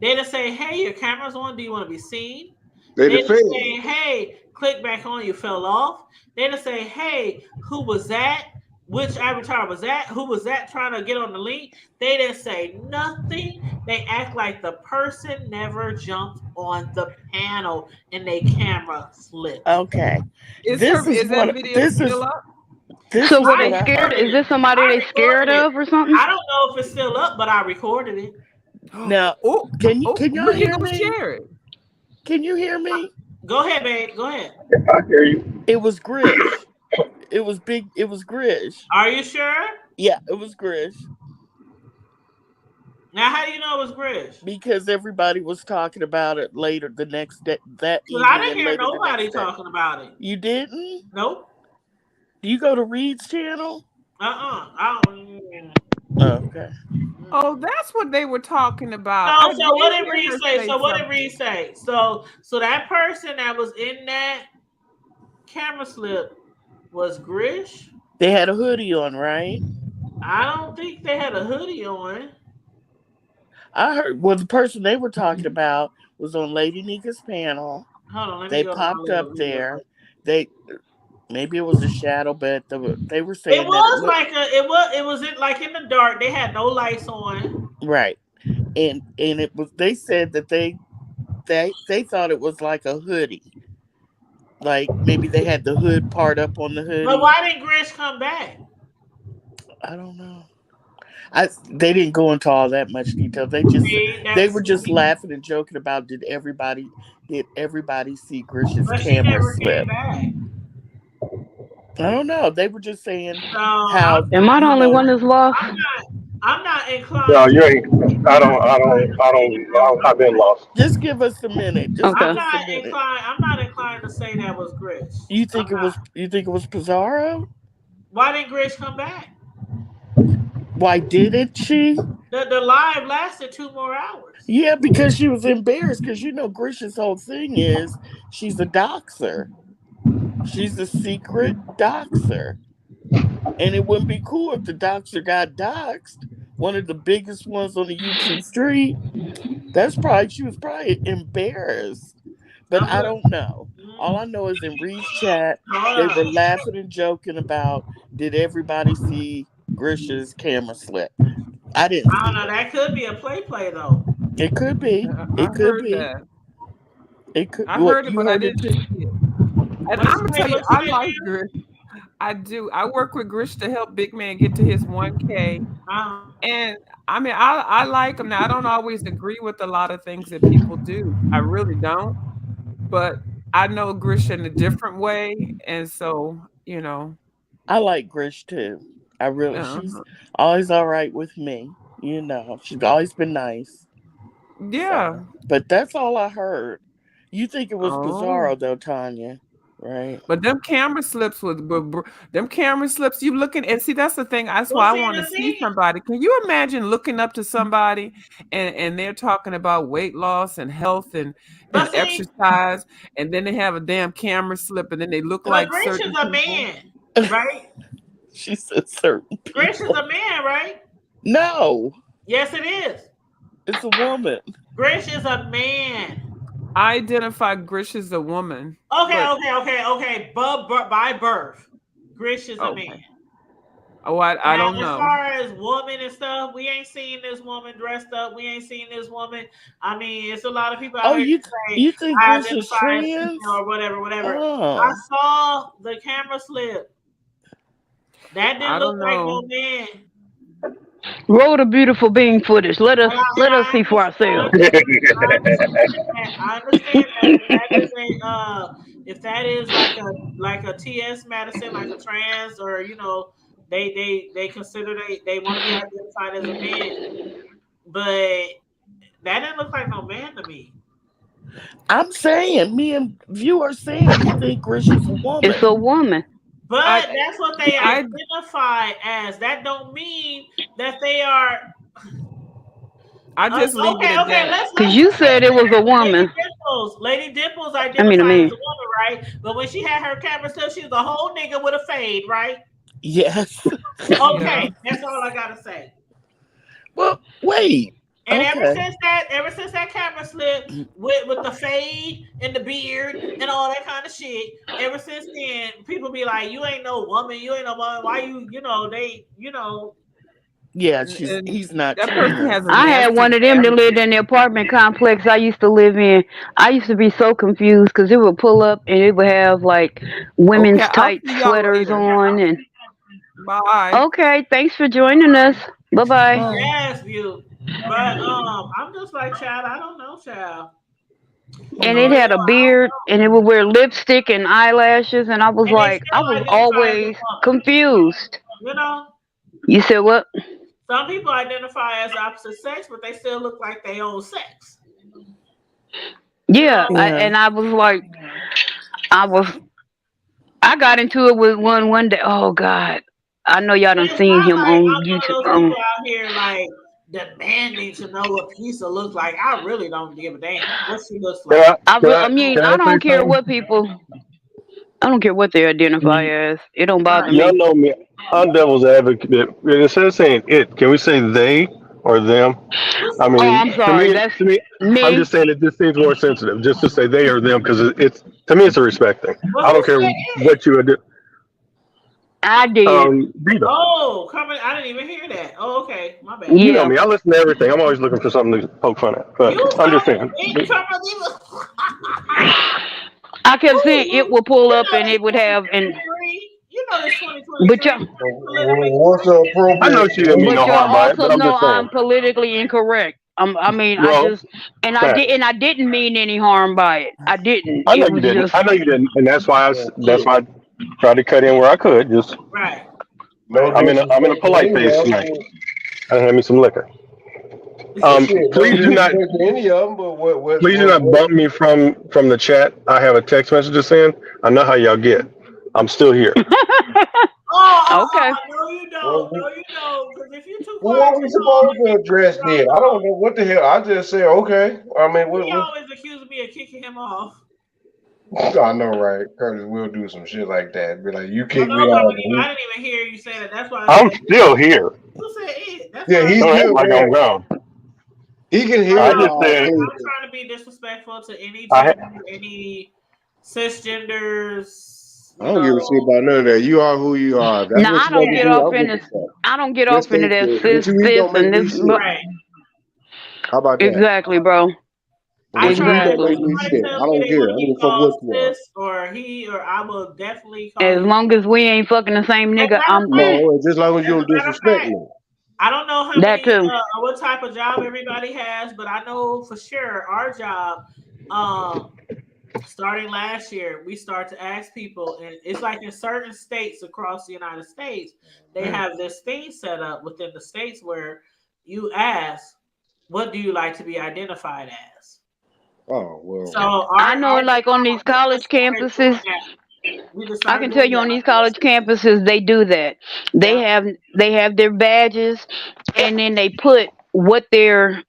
Speaker 2: They just say, hey, your camera's on. Do you want to be seen?
Speaker 7: They
Speaker 2: They just
Speaker 7: defend.
Speaker 2: say, hey, click back on. You fell off. They just say, hey, who was that? Which avatar was that? Who was that trying to get on the link? They didn't say nothing. They act like the person never jumped on the panel and they camera slipped.
Speaker 5: Okay.
Speaker 8: Is that video still up?
Speaker 5: This
Speaker 3: So
Speaker 5: is
Speaker 3: what
Speaker 2: I
Speaker 5: what
Speaker 3: they
Speaker 5: I
Speaker 3: scared?
Speaker 2: recorded
Speaker 3: Is
Speaker 5: heard.
Speaker 2: it.
Speaker 3: this somebody
Speaker 2: I
Speaker 3: they scared
Speaker 2: recorded it.
Speaker 3: of or something?
Speaker 2: I don't know if it's still up, but I recorded it.
Speaker 5: Now,
Speaker 8: Oh,
Speaker 5: can y'all
Speaker 8: when you
Speaker 5: hear
Speaker 8: gonna
Speaker 5: me?
Speaker 8: share it?
Speaker 5: Can you hear me?
Speaker 2: Go ahead, babe. Go ahead.
Speaker 9: I hear you.
Speaker 5: It was Grish. It was big. It was Grish.
Speaker 2: Are you sure?
Speaker 5: Yeah, it was Grish
Speaker 2: Now, how do you know it was Grish?
Speaker 5: because everybody was talking about it later the next day, that
Speaker 2: Because I
Speaker 5: evening,
Speaker 2: didn't
Speaker 5: and
Speaker 2: hear
Speaker 5: later the
Speaker 2: nobody
Speaker 5: next day.
Speaker 2: talking about it.
Speaker 5: You didn't?
Speaker 2: Nope.
Speaker 5: Do you go to Reed's channel?
Speaker 2: I don't.
Speaker 5: Okay.
Speaker 8: Oh, that's what they were talking
Speaker 2: So,
Speaker 8: about. I did
Speaker 2: so what did
Speaker 8: hear
Speaker 2: Reed
Speaker 8: her
Speaker 2: say?
Speaker 8: say
Speaker 2: So, what did
Speaker 8: something.
Speaker 2: Reed say? So that person that was in that camera slip was Grish.
Speaker 5: They had a hoodie on, right?
Speaker 2: I don't think they had a hoodie on.
Speaker 5: I heard. Well, the person they were talking about was on Lady Nika's panel.
Speaker 2: Hold on, let me
Speaker 5: They
Speaker 2: go to my
Speaker 5: popped
Speaker 2: little
Speaker 5: up
Speaker 2: view real
Speaker 5: there.
Speaker 2: quick.
Speaker 5: They maybe it was a shadow, but they were
Speaker 2: It
Speaker 5: saying that it
Speaker 2: was
Speaker 5: looked
Speaker 2: like it was like in the dark. They had no lights on.
Speaker 5: right, and it was. They said that they thought it was like a hoodie, like maybe they had the hood part up on the
Speaker 2: But
Speaker 5: hoodie.
Speaker 2: why didn't Grish come back?
Speaker 5: I don't know. They didn't go into all that much detail. They were just laughing and joking about did everybody see Grish's
Speaker 2: But she
Speaker 5: camera
Speaker 2: never came
Speaker 5: slip?
Speaker 2: back.
Speaker 5: I don't know. They were just saying
Speaker 2: So I'm
Speaker 5: how
Speaker 3: Am I the
Speaker 5: you
Speaker 3: only
Speaker 5: know
Speaker 3: one that's lost?
Speaker 2: I'm not I'm not
Speaker 9: No,
Speaker 2: inclined
Speaker 9: you
Speaker 2: to
Speaker 9: ain't. I don't. I don't. I
Speaker 2: say
Speaker 9: don't.
Speaker 2: that that was
Speaker 9: I've been
Speaker 2: Grish.
Speaker 9: lost.
Speaker 5: just give us a minute. Just give
Speaker 3: Okay.
Speaker 5: us a minute.
Speaker 2: I'm not inclined to say that was Grish.
Speaker 5: You
Speaker 2: I'm
Speaker 5: think it
Speaker 2: not.
Speaker 5: was you think it was Pizarro?
Speaker 2: Why didn't Grish come back?
Speaker 5: Why didn't she?
Speaker 2: The live lasted 2 more hours.
Speaker 5: Yeah, because she was embarrassed because Grish's whole thing is she's a doxer. She's a secret doxer. And it wouldn't be cool if the doxer got doxed, one of the biggest ones on the UT street. She was probably embarrassed. But
Speaker 2: I'm
Speaker 5: I
Speaker 2: look.
Speaker 5: don't know. All
Speaker 2: Mm,
Speaker 5: I know is in Reed's chat,
Speaker 2: hold
Speaker 5: they were
Speaker 2: on.
Speaker 5: laughing and joking about did everybody see Grisha's camera slip. I didn't
Speaker 2: I don't
Speaker 5: see
Speaker 2: know.
Speaker 5: it.
Speaker 2: That could be a play though.
Speaker 5: It could be.
Speaker 8: I
Speaker 5: It could
Speaker 8: heard
Speaker 5: be.
Speaker 8: that.
Speaker 5: It could.
Speaker 8: I
Speaker 5: What
Speaker 8: heard it,
Speaker 5: you
Speaker 8: but I
Speaker 5: heard it
Speaker 8: didn't
Speaker 5: too?
Speaker 8: see it. And
Speaker 2: What
Speaker 8: I'm
Speaker 2: you
Speaker 8: gonna
Speaker 2: say?
Speaker 8: tell you,
Speaker 2: What you
Speaker 8: I
Speaker 2: say,
Speaker 8: like Grish. I do. I work with Grish to help Big Man get to his 1K.
Speaker 2: Jam?
Speaker 8: And I mean, I like him. Now, I don't always agree with a lot of things that people do. I really don't. But I know Grish in a different way. And so,
Speaker 5: I like Grish too. I really.
Speaker 8: uh,
Speaker 5: She's always all right with me. She's always been nice.
Speaker 8: yeah.
Speaker 5: So, but that's all I heard. You think it was
Speaker 8: Oh.
Speaker 5: Bizarro though, Tanya? Right?
Speaker 8: But them camera slips them camera slips. You looking and see that's the thing. That's
Speaker 2: Well,
Speaker 8: why I
Speaker 2: see,
Speaker 8: want to see somebody. Can you imagine looking up to somebody and they're talking about weight loss and health and
Speaker 2: but see,
Speaker 8: exercise, and then they have a damn camera slip, and then they look
Speaker 2: but
Speaker 8: like
Speaker 2: Grinch is
Speaker 8: certain
Speaker 2: a
Speaker 8: people.
Speaker 2: man, right?
Speaker 5: She said certain
Speaker 2: Grinch is
Speaker 5: people.
Speaker 2: a man, right?
Speaker 5: No,
Speaker 2: Yes, it is.
Speaker 5: it's a woman.
Speaker 2: Grinch is a man.
Speaker 8: I identify Grish as a woman.
Speaker 2: Okay. But by birth, Grinch is a man.
Speaker 8: Okay. Oh, I
Speaker 2: Now,
Speaker 8: don't
Speaker 2: as
Speaker 8: know.
Speaker 2: far as woman and stuff, we ain't seen this woman dressed up. We ain't seen this woman. I mean, it's a lot of people out
Speaker 5: Oh,
Speaker 2: here
Speaker 5: you
Speaker 2: that say
Speaker 5: you think
Speaker 2: I
Speaker 5: Grish is
Speaker 2: identify as
Speaker 5: trans?
Speaker 2: female or whatever. I
Speaker 5: Oh,
Speaker 2: saw the camera slip. That didn't
Speaker 8: I
Speaker 2: look
Speaker 8: don't
Speaker 2: like no
Speaker 8: know.
Speaker 2: man.
Speaker 3: Roll the beautiful being footage. Let us
Speaker 2: And
Speaker 3: let us see for ourselves.
Speaker 2: I understand that. If that is like a TS Madison, like a trans, or they consider they want to be identified as a man, but that didn't look like no man to me.
Speaker 5: I'm saying, me and viewers saying we think Grish is a
Speaker 3: It's
Speaker 5: woman.
Speaker 3: a woman.
Speaker 2: But
Speaker 8: I
Speaker 2: that's what they
Speaker 8: I
Speaker 2: identify as. That don't mean that they are.
Speaker 8: I just leave it at
Speaker 2: Okay.
Speaker 8: that.
Speaker 2: Let's
Speaker 3: Cause
Speaker 2: just
Speaker 3: you
Speaker 2: say
Speaker 3: said it was a woman.
Speaker 2: Lady Dimples
Speaker 3: I mean,
Speaker 2: identified as a woman, right? But when she had her camera stuff, she was a whole nigga with a fade, right?
Speaker 5: Yes.
Speaker 2: Okay, that's all I gotta say.
Speaker 5: Well, wait.
Speaker 2: And
Speaker 5: Okay.
Speaker 2: ever since that camera slip with the fade and the beard and all that kind of shit, ever since then, people be like, "You ain't no woman. You ain't no woman. Why
Speaker 5: Yeah,
Speaker 8: And
Speaker 5: he's not
Speaker 8: that person
Speaker 5: trans.
Speaker 8: has a
Speaker 3: I had
Speaker 8: nasty
Speaker 3: one of them that
Speaker 8: camera.
Speaker 3: lived in the apartment complex I used to live in. I used to be so confused because it would pull up and it would have like
Speaker 8: Okay,
Speaker 3: women's
Speaker 8: I'll
Speaker 3: tight
Speaker 8: see y'all
Speaker 3: sweaters
Speaker 8: later.
Speaker 3: on. And
Speaker 8: Bye.
Speaker 3: okay, thanks for joining us. Bye bye.
Speaker 5: Oh.
Speaker 2: Yes, you. But I'm just like, child. I don't know, child.
Speaker 3: And
Speaker 2: For
Speaker 3: it
Speaker 5: Yeah.
Speaker 3: had
Speaker 2: real,
Speaker 3: a
Speaker 2: I don't
Speaker 3: beard
Speaker 2: know.
Speaker 3: and it would wear lipstick and eyelashes. And I was
Speaker 2: And they
Speaker 3: like, I
Speaker 2: still
Speaker 3: was
Speaker 2: identify as a
Speaker 3: always
Speaker 2: woman.
Speaker 3: confused.
Speaker 2: You know,
Speaker 3: You said what?
Speaker 2: some people identify as opposite sex, but they still look like their own sex. You
Speaker 3: Yeah.
Speaker 2: know,
Speaker 5: Yeah.
Speaker 3: And I was like, I was, I got into it with one day. Oh God. I know y'all
Speaker 2: and
Speaker 3: done
Speaker 2: it's
Speaker 3: seen
Speaker 2: not
Speaker 3: him
Speaker 2: like
Speaker 3: on
Speaker 2: I'm one of
Speaker 3: YouTube.
Speaker 2: those people out here like demanding to know what pizza looks like. I really don't give a damn what she looks
Speaker 9: Can
Speaker 2: like.
Speaker 3: I mean,
Speaker 9: can I
Speaker 3: I
Speaker 9: say
Speaker 3: don't care
Speaker 9: something?
Speaker 3: what people. I don't care what they identify
Speaker 5: Y-
Speaker 3: as. It don't bother
Speaker 2: Right.
Speaker 9: Y'all
Speaker 3: me.
Speaker 9: know me. I'm devil's advocate. Instead of saying it, can we say they or them?
Speaker 2: You
Speaker 9: I
Speaker 3: Oh,
Speaker 2: say
Speaker 9: mean,
Speaker 3: I'm
Speaker 2: it.
Speaker 3: sorry. That's
Speaker 9: to me, I'm
Speaker 3: me.
Speaker 9: just saying it just seems more sensitive just to say they or them because it's to me it's a respect thing.
Speaker 2: But
Speaker 9: I
Speaker 2: who
Speaker 9: don't care
Speaker 2: said it?
Speaker 9: what you would do.
Speaker 3: I did.
Speaker 9: Vito,
Speaker 2: Oh, coming. I didn't even hear that. Oh, okay. My bad.
Speaker 9: you know
Speaker 3: Yeah.
Speaker 9: me. I listen to everything. I'm always looking for something to poke fun at. But
Speaker 2: You
Speaker 9: I'm just
Speaker 2: told
Speaker 9: saying.
Speaker 2: me coming even.
Speaker 3: I kept saying it
Speaker 2: Ooh,
Speaker 3: would pull
Speaker 2: you
Speaker 3: up
Speaker 2: know
Speaker 3: and
Speaker 2: this
Speaker 3: it would have and
Speaker 2: 2023. You know this
Speaker 3: but
Speaker 2: 2023.
Speaker 3: y'all
Speaker 2: Politically
Speaker 7: What's the
Speaker 2: correct.
Speaker 9: I know
Speaker 7: appropriate
Speaker 9: she didn't mean
Speaker 3: but
Speaker 9: no
Speaker 3: y'all
Speaker 9: harm by it,
Speaker 3: also
Speaker 9: but I'm
Speaker 3: know
Speaker 9: just saying.
Speaker 3: I'm politically incorrect. I mean I
Speaker 9: Well,
Speaker 3: just and
Speaker 9: facts.
Speaker 3: I didn't mean any harm by it. I didn't.
Speaker 9: I know
Speaker 3: It
Speaker 9: you
Speaker 3: was
Speaker 9: didn't.
Speaker 3: just
Speaker 9: I know you didn't, and that's why I tried to cut in where I could. Just
Speaker 2: Right.
Speaker 7: no
Speaker 2: Right.
Speaker 9: I'm in a
Speaker 7: disrespect to
Speaker 9: polite
Speaker 7: any
Speaker 9: phase
Speaker 7: of
Speaker 9: tonight.
Speaker 7: them.
Speaker 9: I had me some liquor.
Speaker 7: But shit, no
Speaker 9: Please do not
Speaker 7: disrespect to any of them. But
Speaker 9: please do not bump me from the chat. I have a text message to send. I know how y'all get. I'm still here.
Speaker 3: okay.
Speaker 2: No, you
Speaker 7: what,
Speaker 2: don't. No, you don't. Because if you're too
Speaker 7: well,
Speaker 2: quiet
Speaker 7: what
Speaker 2: to
Speaker 7: we
Speaker 2: talk,
Speaker 7: supposed to address
Speaker 2: you're
Speaker 7: then? I don't know what the hell. I just said okay. I mean,
Speaker 2: he always accusing me of kicking him off.
Speaker 7: I know, right? Curtis will do some shit like that. Be like, you
Speaker 2: Well,
Speaker 7: kicked me
Speaker 2: no,
Speaker 7: off.
Speaker 2: I didn't even hear you say that. That's why I
Speaker 9: I'm
Speaker 2: said,
Speaker 9: still here.
Speaker 2: who said it? That's
Speaker 7: Yeah,
Speaker 2: why I
Speaker 7: he's
Speaker 9: Don't
Speaker 2: said,
Speaker 9: act
Speaker 7: still
Speaker 9: like
Speaker 7: there.
Speaker 9: I'm gone.
Speaker 7: He can
Speaker 2: no,
Speaker 7: hear
Speaker 9: I
Speaker 7: the
Speaker 9: just
Speaker 2: I'm
Speaker 9: said
Speaker 7: conversation.
Speaker 2: trying to be disrespectful to any
Speaker 9: I
Speaker 2: gender, any cisgenders,
Speaker 7: I don't give a shit about none of that. You are who you are. If that's
Speaker 3: Now
Speaker 7: what
Speaker 3: I
Speaker 7: you want
Speaker 3: don't
Speaker 7: to
Speaker 3: get
Speaker 7: do,
Speaker 3: off
Speaker 7: I'm
Speaker 3: in
Speaker 7: with
Speaker 3: the
Speaker 7: the stuff.
Speaker 3: I don't get
Speaker 7: Just
Speaker 3: off into
Speaker 7: taste
Speaker 3: that
Speaker 7: it. What you eat
Speaker 3: this
Speaker 7: don't make
Speaker 3: and
Speaker 7: me
Speaker 3: this.
Speaker 7: sick.
Speaker 2: Right.
Speaker 7: How about that?
Speaker 3: Exactly, bro.
Speaker 7: And
Speaker 2: I
Speaker 7: what you
Speaker 2: try
Speaker 7: eat don't
Speaker 2: if
Speaker 3: Exactly.
Speaker 7: make me
Speaker 2: somebody
Speaker 7: sick. I
Speaker 2: tells me
Speaker 7: don't
Speaker 2: they
Speaker 7: care.
Speaker 2: want
Speaker 7: I
Speaker 2: to
Speaker 7: don't
Speaker 2: be
Speaker 7: give a fuck
Speaker 2: called
Speaker 7: what you are.
Speaker 2: sis or he or I will definitely call
Speaker 3: As
Speaker 2: you.
Speaker 3: long as we ain't fucking the same
Speaker 2: As a
Speaker 3: nigga,
Speaker 2: matter of
Speaker 3: I'm
Speaker 2: fact,
Speaker 3: cool.
Speaker 7: No, just as long as you
Speaker 2: as a
Speaker 7: don't
Speaker 2: matter of
Speaker 7: disrespect
Speaker 2: fact,
Speaker 7: me.
Speaker 2: I don't know how
Speaker 3: That
Speaker 2: many
Speaker 3: too.
Speaker 2: what type of job everybody has, but I know for sure our job, starting last year, we start to ask people, and it's like in certain states across the United States, they have this thing set up within the states where you ask, "What do you like to be identified as?"
Speaker 7: Oh well.
Speaker 2: So
Speaker 3: I
Speaker 2: our
Speaker 3: know, like on
Speaker 2: job,
Speaker 3: these
Speaker 2: we just
Speaker 3: college
Speaker 2: started doing
Speaker 3: campuses,
Speaker 2: that. We just
Speaker 3: I
Speaker 2: started
Speaker 3: can tell
Speaker 2: doing
Speaker 3: you
Speaker 2: that
Speaker 3: on these
Speaker 2: like
Speaker 3: college
Speaker 2: yesterday.
Speaker 3: campuses, they do that.
Speaker 2: Yeah,
Speaker 3: They have their badges, and then they put what their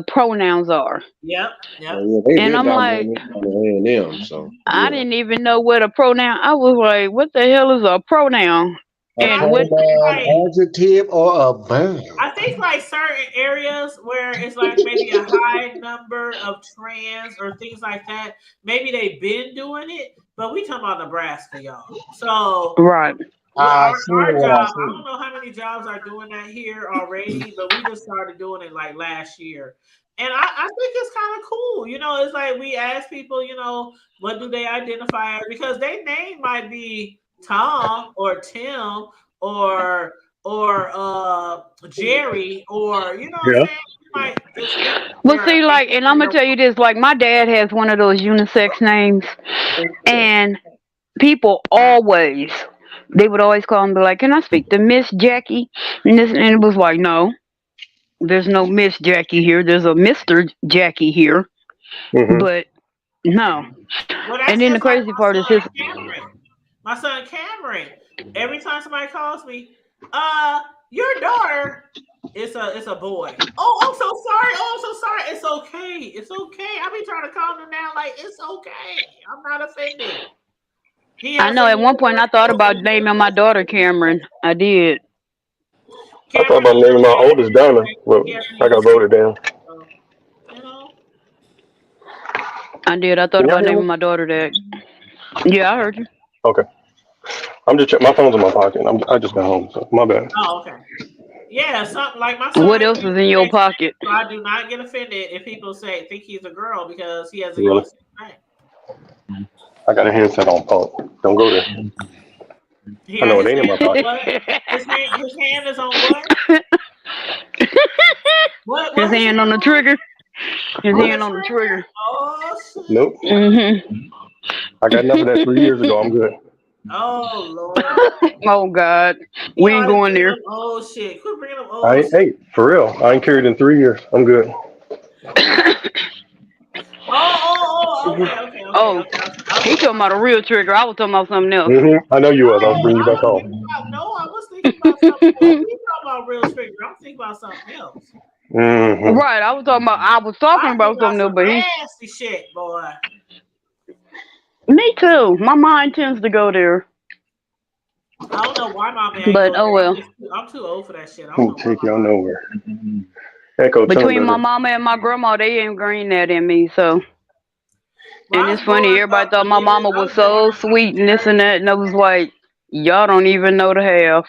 Speaker 3: pronouns are.
Speaker 2: yep,
Speaker 7: Oh
Speaker 2: yep.
Speaker 7: yeah, they
Speaker 3: And
Speaker 7: been
Speaker 3: I'm
Speaker 7: down
Speaker 3: like,
Speaker 7: there on the A&M, so
Speaker 3: I
Speaker 7: yeah.
Speaker 3: didn't even know what a pronoun. I was like, what the hell is a pronoun?
Speaker 7: A
Speaker 2: And I
Speaker 3: And what?
Speaker 2: think like
Speaker 7: pronoun, adjective, or a verb.
Speaker 2: I think like certain areas where it's like maybe a high number of trans or things like that, maybe they've been doing it, but we talking about Nebraska, y'all. So
Speaker 3: Right.
Speaker 2: with
Speaker 7: I see
Speaker 2: our
Speaker 7: what I
Speaker 2: job, I
Speaker 7: see.
Speaker 2: don't know how many jobs are doing that here already, but we just started doing it like last year. And I think it's kind of cool. You know, it's like we ask people, you know, what do they identify as? Because their name might be Tom or Tim or Jerry or you know what I'm
Speaker 9: Yeah.
Speaker 2: saying? You might just think
Speaker 3: Well,
Speaker 2: they're a
Speaker 3: see, like,
Speaker 2: man
Speaker 3: and I'm
Speaker 2: and
Speaker 3: gonna
Speaker 2: a
Speaker 3: tell you this. Like, my dad has one of those unisex names, and people always, they would always call and be like, "Can I speak to Miss Jackie?" And it was like, no, there's no Miss Jackie here. There's a Mister Jackie here,
Speaker 9: Hmm.
Speaker 3: but no.
Speaker 2: well,
Speaker 3: And
Speaker 2: that's
Speaker 3: then the
Speaker 2: just like
Speaker 3: crazy part is his.
Speaker 2: my son Cameron. My son Cameron. Every time somebody calls me, your daughter, it's a boy. Oh, I'm so sorry. Oh, I'm so sorry. It's okay. It's okay. I be trying to calm him down. Like it's okay. I'm not offended. He
Speaker 3: I
Speaker 2: has
Speaker 3: know
Speaker 2: a
Speaker 3: at one point I thought about naming my daughter Cameron. I did.
Speaker 9: I thought
Speaker 2: Cameron
Speaker 9: about
Speaker 2: is
Speaker 9: naming my
Speaker 2: okay.
Speaker 9: oldest Donna, but
Speaker 2: He has a
Speaker 9: I got
Speaker 2: unisex.
Speaker 9: voted down.
Speaker 2: So, you know.
Speaker 3: I did. I thought
Speaker 9: Can y'all
Speaker 3: about
Speaker 9: hear me?
Speaker 3: naming my daughter that. Yeah, I heard you.
Speaker 9: Okay. I'm just my phone's in my pocket. I just got home, so my bad.
Speaker 2: Oh, okay. Yeah, something like my son
Speaker 3: What
Speaker 2: has
Speaker 3: else
Speaker 2: a
Speaker 3: is in your
Speaker 2: unisex name,
Speaker 3: pocket?
Speaker 2: so I do not get offended if people think he's a girl because he has a
Speaker 9: Really?
Speaker 2: unisex name.
Speaker 9: I got a headset on phone. Don't go there.
Speaker 2: He
Speaker 9: I know
Speaker 2: has
Speaker 9: it
Speaker 2: his
Speaker 9: ain't in
Speaker 2: hand
Speaker 9: my
Speaker 2: on
Speaker 9: pocket.
Speaker 2: what? His hand is on what?
Speaker 3: His
Speaker 2: What his
Speaker 3: hand
Speaker 2: hand
Speaker 3: on the
Speaker 2: on?
Speaker 3: trigger. His
Speaker 2: On the
Speaker 3: hand on the
Speaker 2: trigger?
Speaker 3: trigger.
Speaker 2: Oh shit.
Speaker 9: Nope.
Speaker 3: Mhm.
Speaker 9: I got enough of that 3 years ago. I'm good.
Speaker 2: Oh Lord.
Speaker 3: Oh God,
Speaker 2: He
Speaker 3: we ain't
Speaker 2: always
Speaker 3: going
Speaker 2: bringing
Speaker 3: there.
Speaker 2: up old shit. Quit bringing up
Speaker 9: I
Speaker 2: old
Speaker 9: ain't,
Speaker 2: shit.
Speaker 9: hey, for real. I ain't carried in 3 years. I'm good.
Speaker 2: Okay.
Speaker 3: Oh,
Speaker 2: I was
Speaker 3: he
Speaker 2: thinking
Speaker 3: talking about a real trigger. I was talking about something else.
Speaker 9: I know you
Speaker 2: No,
Speaker 9: was. I was bringing you
Speaker 2: I
Speaker 9: back
Speaker 2: was
Speaker 9: on.
Speaker 2: thinking about no, I was thinking about something else. We talking about real trigger. I'm thinking about something else.
Speaker 9: Hmm.
Speaker 3: Right, I was talking
Speaker 2: I'm thinking
Speaker 3: about
Speaker 2: about
Speaker 3: something else,
Speaker 2: some
Speaker 3: but he.
Speaker 2: nasty shit, boy.
Speaker 3: Me too. My mind tends to go there,
Speaker 2: I don't know why my man
Speaker 3: but
Speaker 2: goes
Speaker 3: oh
Speaker 2: there.
Speaker 3: well.
Speaker 2: I'm too old for that shit. I don't
Speaker 9: Can't
Speaker 2: know why
Speaker 9: take
Speaker 2: my
Speaker 9: y'all
Speaker 2: mind.
Speaker 9: nowhere. Echo, tell them
Speaker 3: Between my
Speaker 9: better.
Speaker 3: mama and my grandma, they ingrained that in me. So,
Speaker 2: Well,
Speaker 3: and
Speaker 2: I
Speaker 3: it's
Speaker 2: was
Speaker 3: funny.
Speaker 2: born
Speaker 3: Everybody
Speaker 2: up.
Speaker 3: thought my
Speaker 2: Believe it.
Speaker 3: mama
Speaker 2: I
Speaker 3: was
Speaker 2: was born
Speaker 3: so
Speaker 2: up in
Speaker 3: sweet and this and
Speaker 2: church.
Speaker 3: that, and I was like, y'all don't even know the half.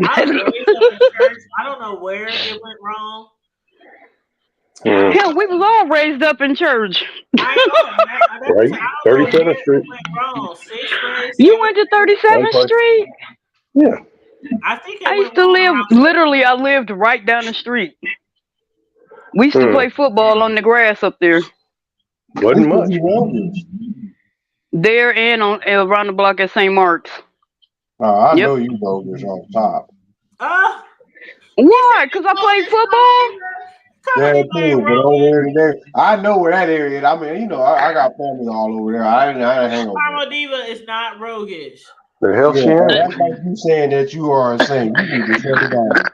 Speaker 2: I was raised up in church. I don't know where it went wrong. I
Speaker 9: Mm,
Speaker 2: don't
Speaker 3: Hell, we
Speaker 2: know.
Speaker 3: was all raised up in church.
Speaker 2: I know. That's what I'm
Speaker 9: right?
Speaker 2: saying. I don't know
Speaker 9: 37th
Speaker 2: where
Speaker 9: Street.
Speaker 2: it went wrong. Sixth grade,
Speaker 3: You
Speaker 2: seventh
Speaker 3: went to
Speaker 2: grade.
Speaker 3: 37th
Speaker 9: Turnpike.
Speaker 3: Street?
Speaker 9: Yeah.
Speaker 2: I think
Speaker 3: I
Speaker 2: it went
Speaker 3: used to
Speaker 2: wrong
Speaker 3: live,
Speaker 2: around sixth
Speaker 3: literally,
Speaker 2: grade.
Speaker 3: I lived right down the street. We used to
Speaker 9: Mm,
Speaker 3: play football on the grass up there.
Speaker 7: Who
Speaker 9: wasn't
Speaker 7: said
Speaker 9: much.
Speaker 7: you roguish?
Speaker 3: There and on around the block at St. Mark's.
Speaker 7: I
Speaker 3: Yep.
Speaker 7: know you roguish on top.
Speaker 2: Uh, he said
Speaker 3: Why?
Speaker 2: you
Speaker 3: Because I played
Speaker 2: bogus,
Speaker 3: football?
Speaker 2: Karma
Speaker 7: Yeah,
Speaker 2: Diva ain't
Speaker 7: too, but over
Speaker 2: roguish.
Speaker 7: there today, I know where that area is. I mean, I got family all over there. I didn't hang over there.
Speaker 2: Karma Diva is not roguish.
Speaker 9: The hell
Speaker 7: Yeah,
Speaker 9: she ain't.
Speaker 7: that's like you saying that you are a saint. You need to shut it down.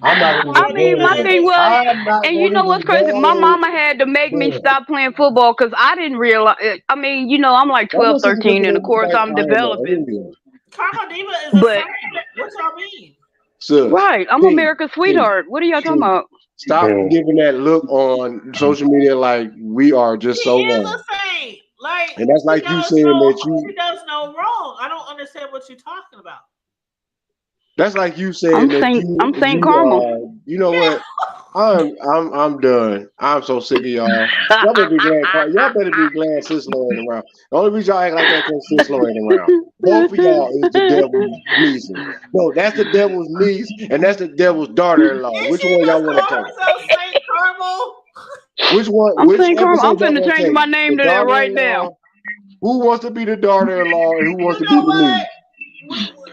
Speaker 7: I'm not gonna
Speaker 3: I
Speaker 2: Karma
Speaker 7: even
Speaker 3: mean,
Speaker 2: Diva
Speaker 7: go
Speaker 3: my
Speaker 7: there.
Speaker 2: is
Speaker 3: thing
Speaker 2: a
Speaker 3: was,
Speaker 7: I'm
Speaker 2: saint.
Speaker 7: not
Speaker 3: and you
Speaker 7: gonna
Speaker 3: know what's
Speaker 7: even
Speaker 3: crazy? My
Speaker 7: go
Speaker 3: mama had to make me
Speaker 7: there.
Speaker 3: stop playing football because I didn't realize. I mean, I'm like
Speaker 7: That
Speaker 3: 12,
Speaker 7: was such a good
Speaker 3: 13, and of
Speaker 7: thing
Speaker 3: course
Speaker 7: back
Speaker 3: I'm
Speaker 7: on
Speaker 3: developing.
Speaker 7: the area.
Speaker 2: Karma Diva is a
Speaker 3: But,
Speaker 2: saint. What y'all mean?
Speaker 7: Sus,
Speaker 3: right, I'm
Speaker 7: T,
Speaker 3: America's
Speaker 7: T,
Speaker 3: sweetheart. What are y'all talking
Speaker 7: T.
Speaker 3: about?
Speaker 7: Stop
Speaker 9: Mm.
Speaker 7: giving that look on social media like we are
Speaker 2: She
Speaker 7: just so
Speaker 2: is
Speaker 7: wrong.
Speaker 2: a saint. Like
Speaker 7: And that's like you saying that
Speaker 2: she
Speaker 7: you
Speaker 2: does no wrong. I don't understand what you're talking about.
Speaker 7: That's like you saying that
Speaker 3: I'm Saint Carmel.
Speaker 7: you know what? I'm done. I'm so sick of y'all. Y'all better be glad. Y'all better be glad Sis ain't around. The only reason y'all act like that because Sis ain't around. Both of y'all is the devil's nieces. No, that's the devil's niece, and that's the devil's daughter-in-law.
Speaker 2: Is
Speaker 7: Which
Speaker 2: she
Speaker 7: one y'all
Speaker 2: just
Speaker 7: want
Speaker 2: call
Speaker 7: to take?
Speaker 2: herself Saint Carmel?
Speaker 7: Which one?
Speaker 3: I'm
Speaker 7: Which
Speaker 3: Saint Carmel. I'm
Speaker 7: episode y'all
Speaker 3: finna
Speaker 7: want to
Speaker 3: change
Speaker 7: take?
Speaker 3: my name
Speaker 7: The
Speaker 3: to that right now.
Speaker 7: daughter-in-law. Who wants to be the daughter-in-law, and who wants
Speaker 2: You
Speaker 7: to be
Speaker 2: know
Speaker 7: the
Speaker 2: what?
Speaker 7: niece?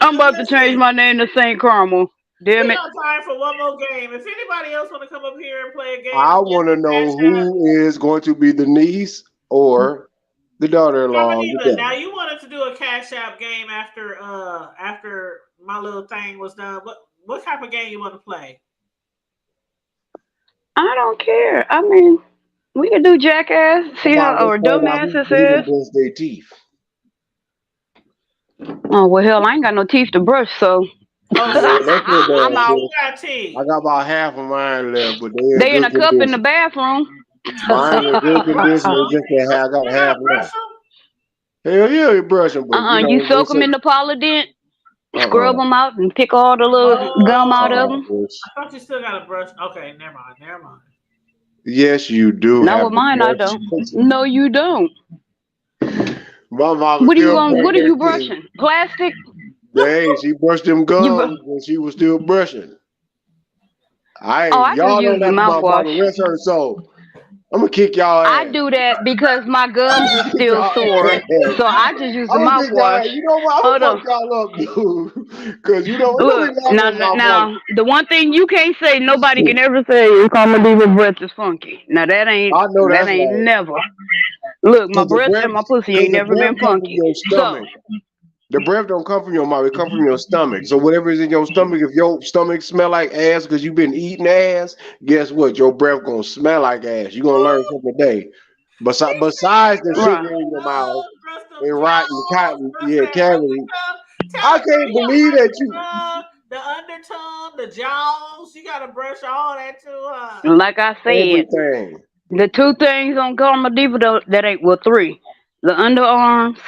Speaker 3: I'm about to change
Speaker 2: Listen,
Speaker 3: my name to Saint Carmel.
Speaker 2: we
Speaker 3: Damn it.
Speaker 2: got time for one more game. If anybody else want to come up here and play a game
Speaker 7: I
Speaker 2: against
Speaker 7: want to
Speaker 2: the
Speaker 7: know
Speaker 2: Cash App,
Speaker 7: who is going to be the niece or the daughter-in-law of the
Speaker 2: Carmadiva, now
Speaker 7: devil.
Speaker 2: you wanted to do a Cash App game after my little thing was done. What type of game you want to play?
Speaker 3: I don't care. I mean, we can do jackass,
Speaker 7: How
Speaker 3: see
Speaker 7: about
Speaker 3: how
Speaker 7: let's
Speaker 3: or
Speaker 7: find out
Speaker 3: dumbass
Speaker 7: who
Speaker 3: this
Speaker 7: didn't
Speaker 3: is.
Speaker 7: brush their teeth?
Speaker 3: Oh well, hell, I ain't got no teeth to brush, so
Speaker 2: Oh,
Speaker 7: Yeah,
Speaker 2: sis,
Speaker 7: that's your
Speaker 3: I'm
Speaker 7: bad,
Speaker 3: out.
Speaker 2: you
Speaker 7: sis.
Speaker 2: got
Speaker 7: I
Speaker 2: T.
Speaker 7: got about half of mine left, but they in
Speaker 3: They in
Speaker 7: good
Speaker 3: a cup in the
Speaker 7: condition.
Speaker 3: bathroom.
Speaker 7: Mine in
Speaker 2: You
Speaker 7: good
Speaker 2: gotta brush
Speaker 7: condition. They
Speaker 2: them.
Speaker 7: just can't have. I got
Speaker 2: You
Speaker 7: half
Speaker 2: gotta brush
Speaker 7: left.
Speaker 2: them.
Speaker 7: Hell yeah, you brush them, but you
Speaker 3: You
Speaker 7: know they
Speaker 3: soak them
Speaker 7: say
Speaker 3: in the Polydent, scrub
Speaker 7: uh
Speaker 3: them out, and pick all the little gum out of
Speaker 2: Oh,
Speaker 3: them.
Speaker 2: I thought you still gotta brush. Okay, never mind. Never mind.
Speaker 7: yes, you do
Speaker 3: Not
Speaker 7: have
Speaker 3: with
Speaker 7: to
Speaker 3: mine, I
Speaker 7: brush.
Speaker 3: don't. No, you don't.
Speaker 7: My mama
Speaker 3: What are you
Speaker 7: still
Speaker 3: going?
Speaker 7: brush
Speaker 3: What are
Speaker 7: her
Speaker 3: you
Speaker 7: teeth.
Speaker 3: brushing? Plastic?
Speaker 7: Hey, she brushed them
Speaker 3: You?
Speaker 7: gums when she was still brushing. I
Speaker 3: Oh,
Speaker 7: ain't,
Speaker 3: I just
Speaker 7: y'all know
Speaker 3: use the
Speaker 7: nothing about
Speaker 3: mouthwash.
Speaker 7: the rest her soul. I'm gonna kick y'all
Speaker 3: I
Speaker 7: ass.
Speaker 3: do that because my gums are
Speaker 7: Kick
Speaker 3: still
Speaker 7: y'all
Speaker 3: sore,
Speaker 7: ass.
Speaker 3: so I just use the
Speaker 7: I'm gonna kick y'all
Speaker 3: mouthwash.
Speaker 7: ass. You know what? I'm
Speaker 3: Hold
Speaker 7: gonna
Speaker 3: on.
Speaker 7: fuck y'all up, dude. Cause you know, don't be
Speaker 3: Look,
Speaker 7: laughing
Speaker 3: now,
Speaker 7: at my voice.
Speaker 3: now, the one thing you can't say, nobody can ever say, is Carmelita's breath is funky. Now
Speaker 7: I know
Speaker 3: that
Speaker 7: that's
Speaker 3: ain't
Speaker 7: right.
Speaker 3: never. Look, my
Speaker 7: Cause the
Speaker 3: breath
Speaker 7: breath,
Speaker 3: and my pussy
Speaker 7: cause
Speaker 3: ain't
Speaker 7: the
Speaker 3: never
Speaker 7: breath
Speaker 3: been
Speaker 7: come from
Speaker 3: funky.
Speaker 7: your
Speaker 3: So,
Speaker 7: stomach. The breath don't come from your mouth. It come from your stomach. So whatever is in your stomach, if your stomach smell like ass because you've been eating ass, guess what? Your breath gonna smell like ass. You gonna learn something today. Besides the sugar
Speaker 3: right.
Speaker 7: in your mouth
Speaker 2: Brush them
Speaker 7: and rotten
Speaker 2: jaws.
Speaker 7: cotton,
Speaker 2: Brush
Speaker 7: yeah,
Speaker 2: that
Speaker 7: cavity.
Speaker 2: undertongue.
Speaker 7: I
Speaker 2: Tell
Speaker 7: can't
Speaker 2: your
Speaker 7: believe that you.
Speaker 2: the undertongue, the jaws. You gotta brush all that too, huh?
Speaker 3: Like I said,
Speaker 7: Everything.
Speaker 3: the two things on Carmelita that ain't, well, three. The underarms,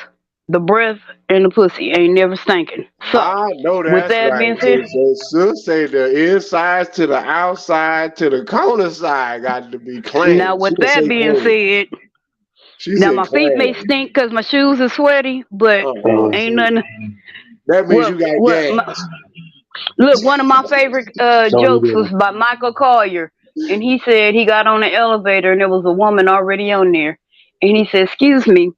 Speaker 3: the breath, and the pussy ain't never stinking. So,
Speaker 7: I know
Speaker 3: with
Speaker 7: that's
Speaker 3: that
Speaker 7: right.
Speaker 3: being said,
Speaker 7: So say the inside to the outside to the corner side got to be
Speaker 3: now
Speaker 7: clean. She
Speaker 3: with
Speaker 7: didn't
Speaker 3: that
Speaker 7: say
Speaker 3: being
Speaker 7: clean.
Speaker 3: said,
Speaker 7: She
Speaker 3: now
Speaker 7: said
Speaker 3: my feet may
Speaker 7: clean.
Speaker 3: stink because my shoes are sweaty, but ain't
Speaker 7: See,
Speaker 3: nothing.
Speaker 7: that means you got
Speaker 3: What?
Speaker 7: gas.
Speaker 3: Look, one of my favorite jokes was by Michael Collier, and he said he got on the elevator and there was a woman already on there, and he said, "Excuse me,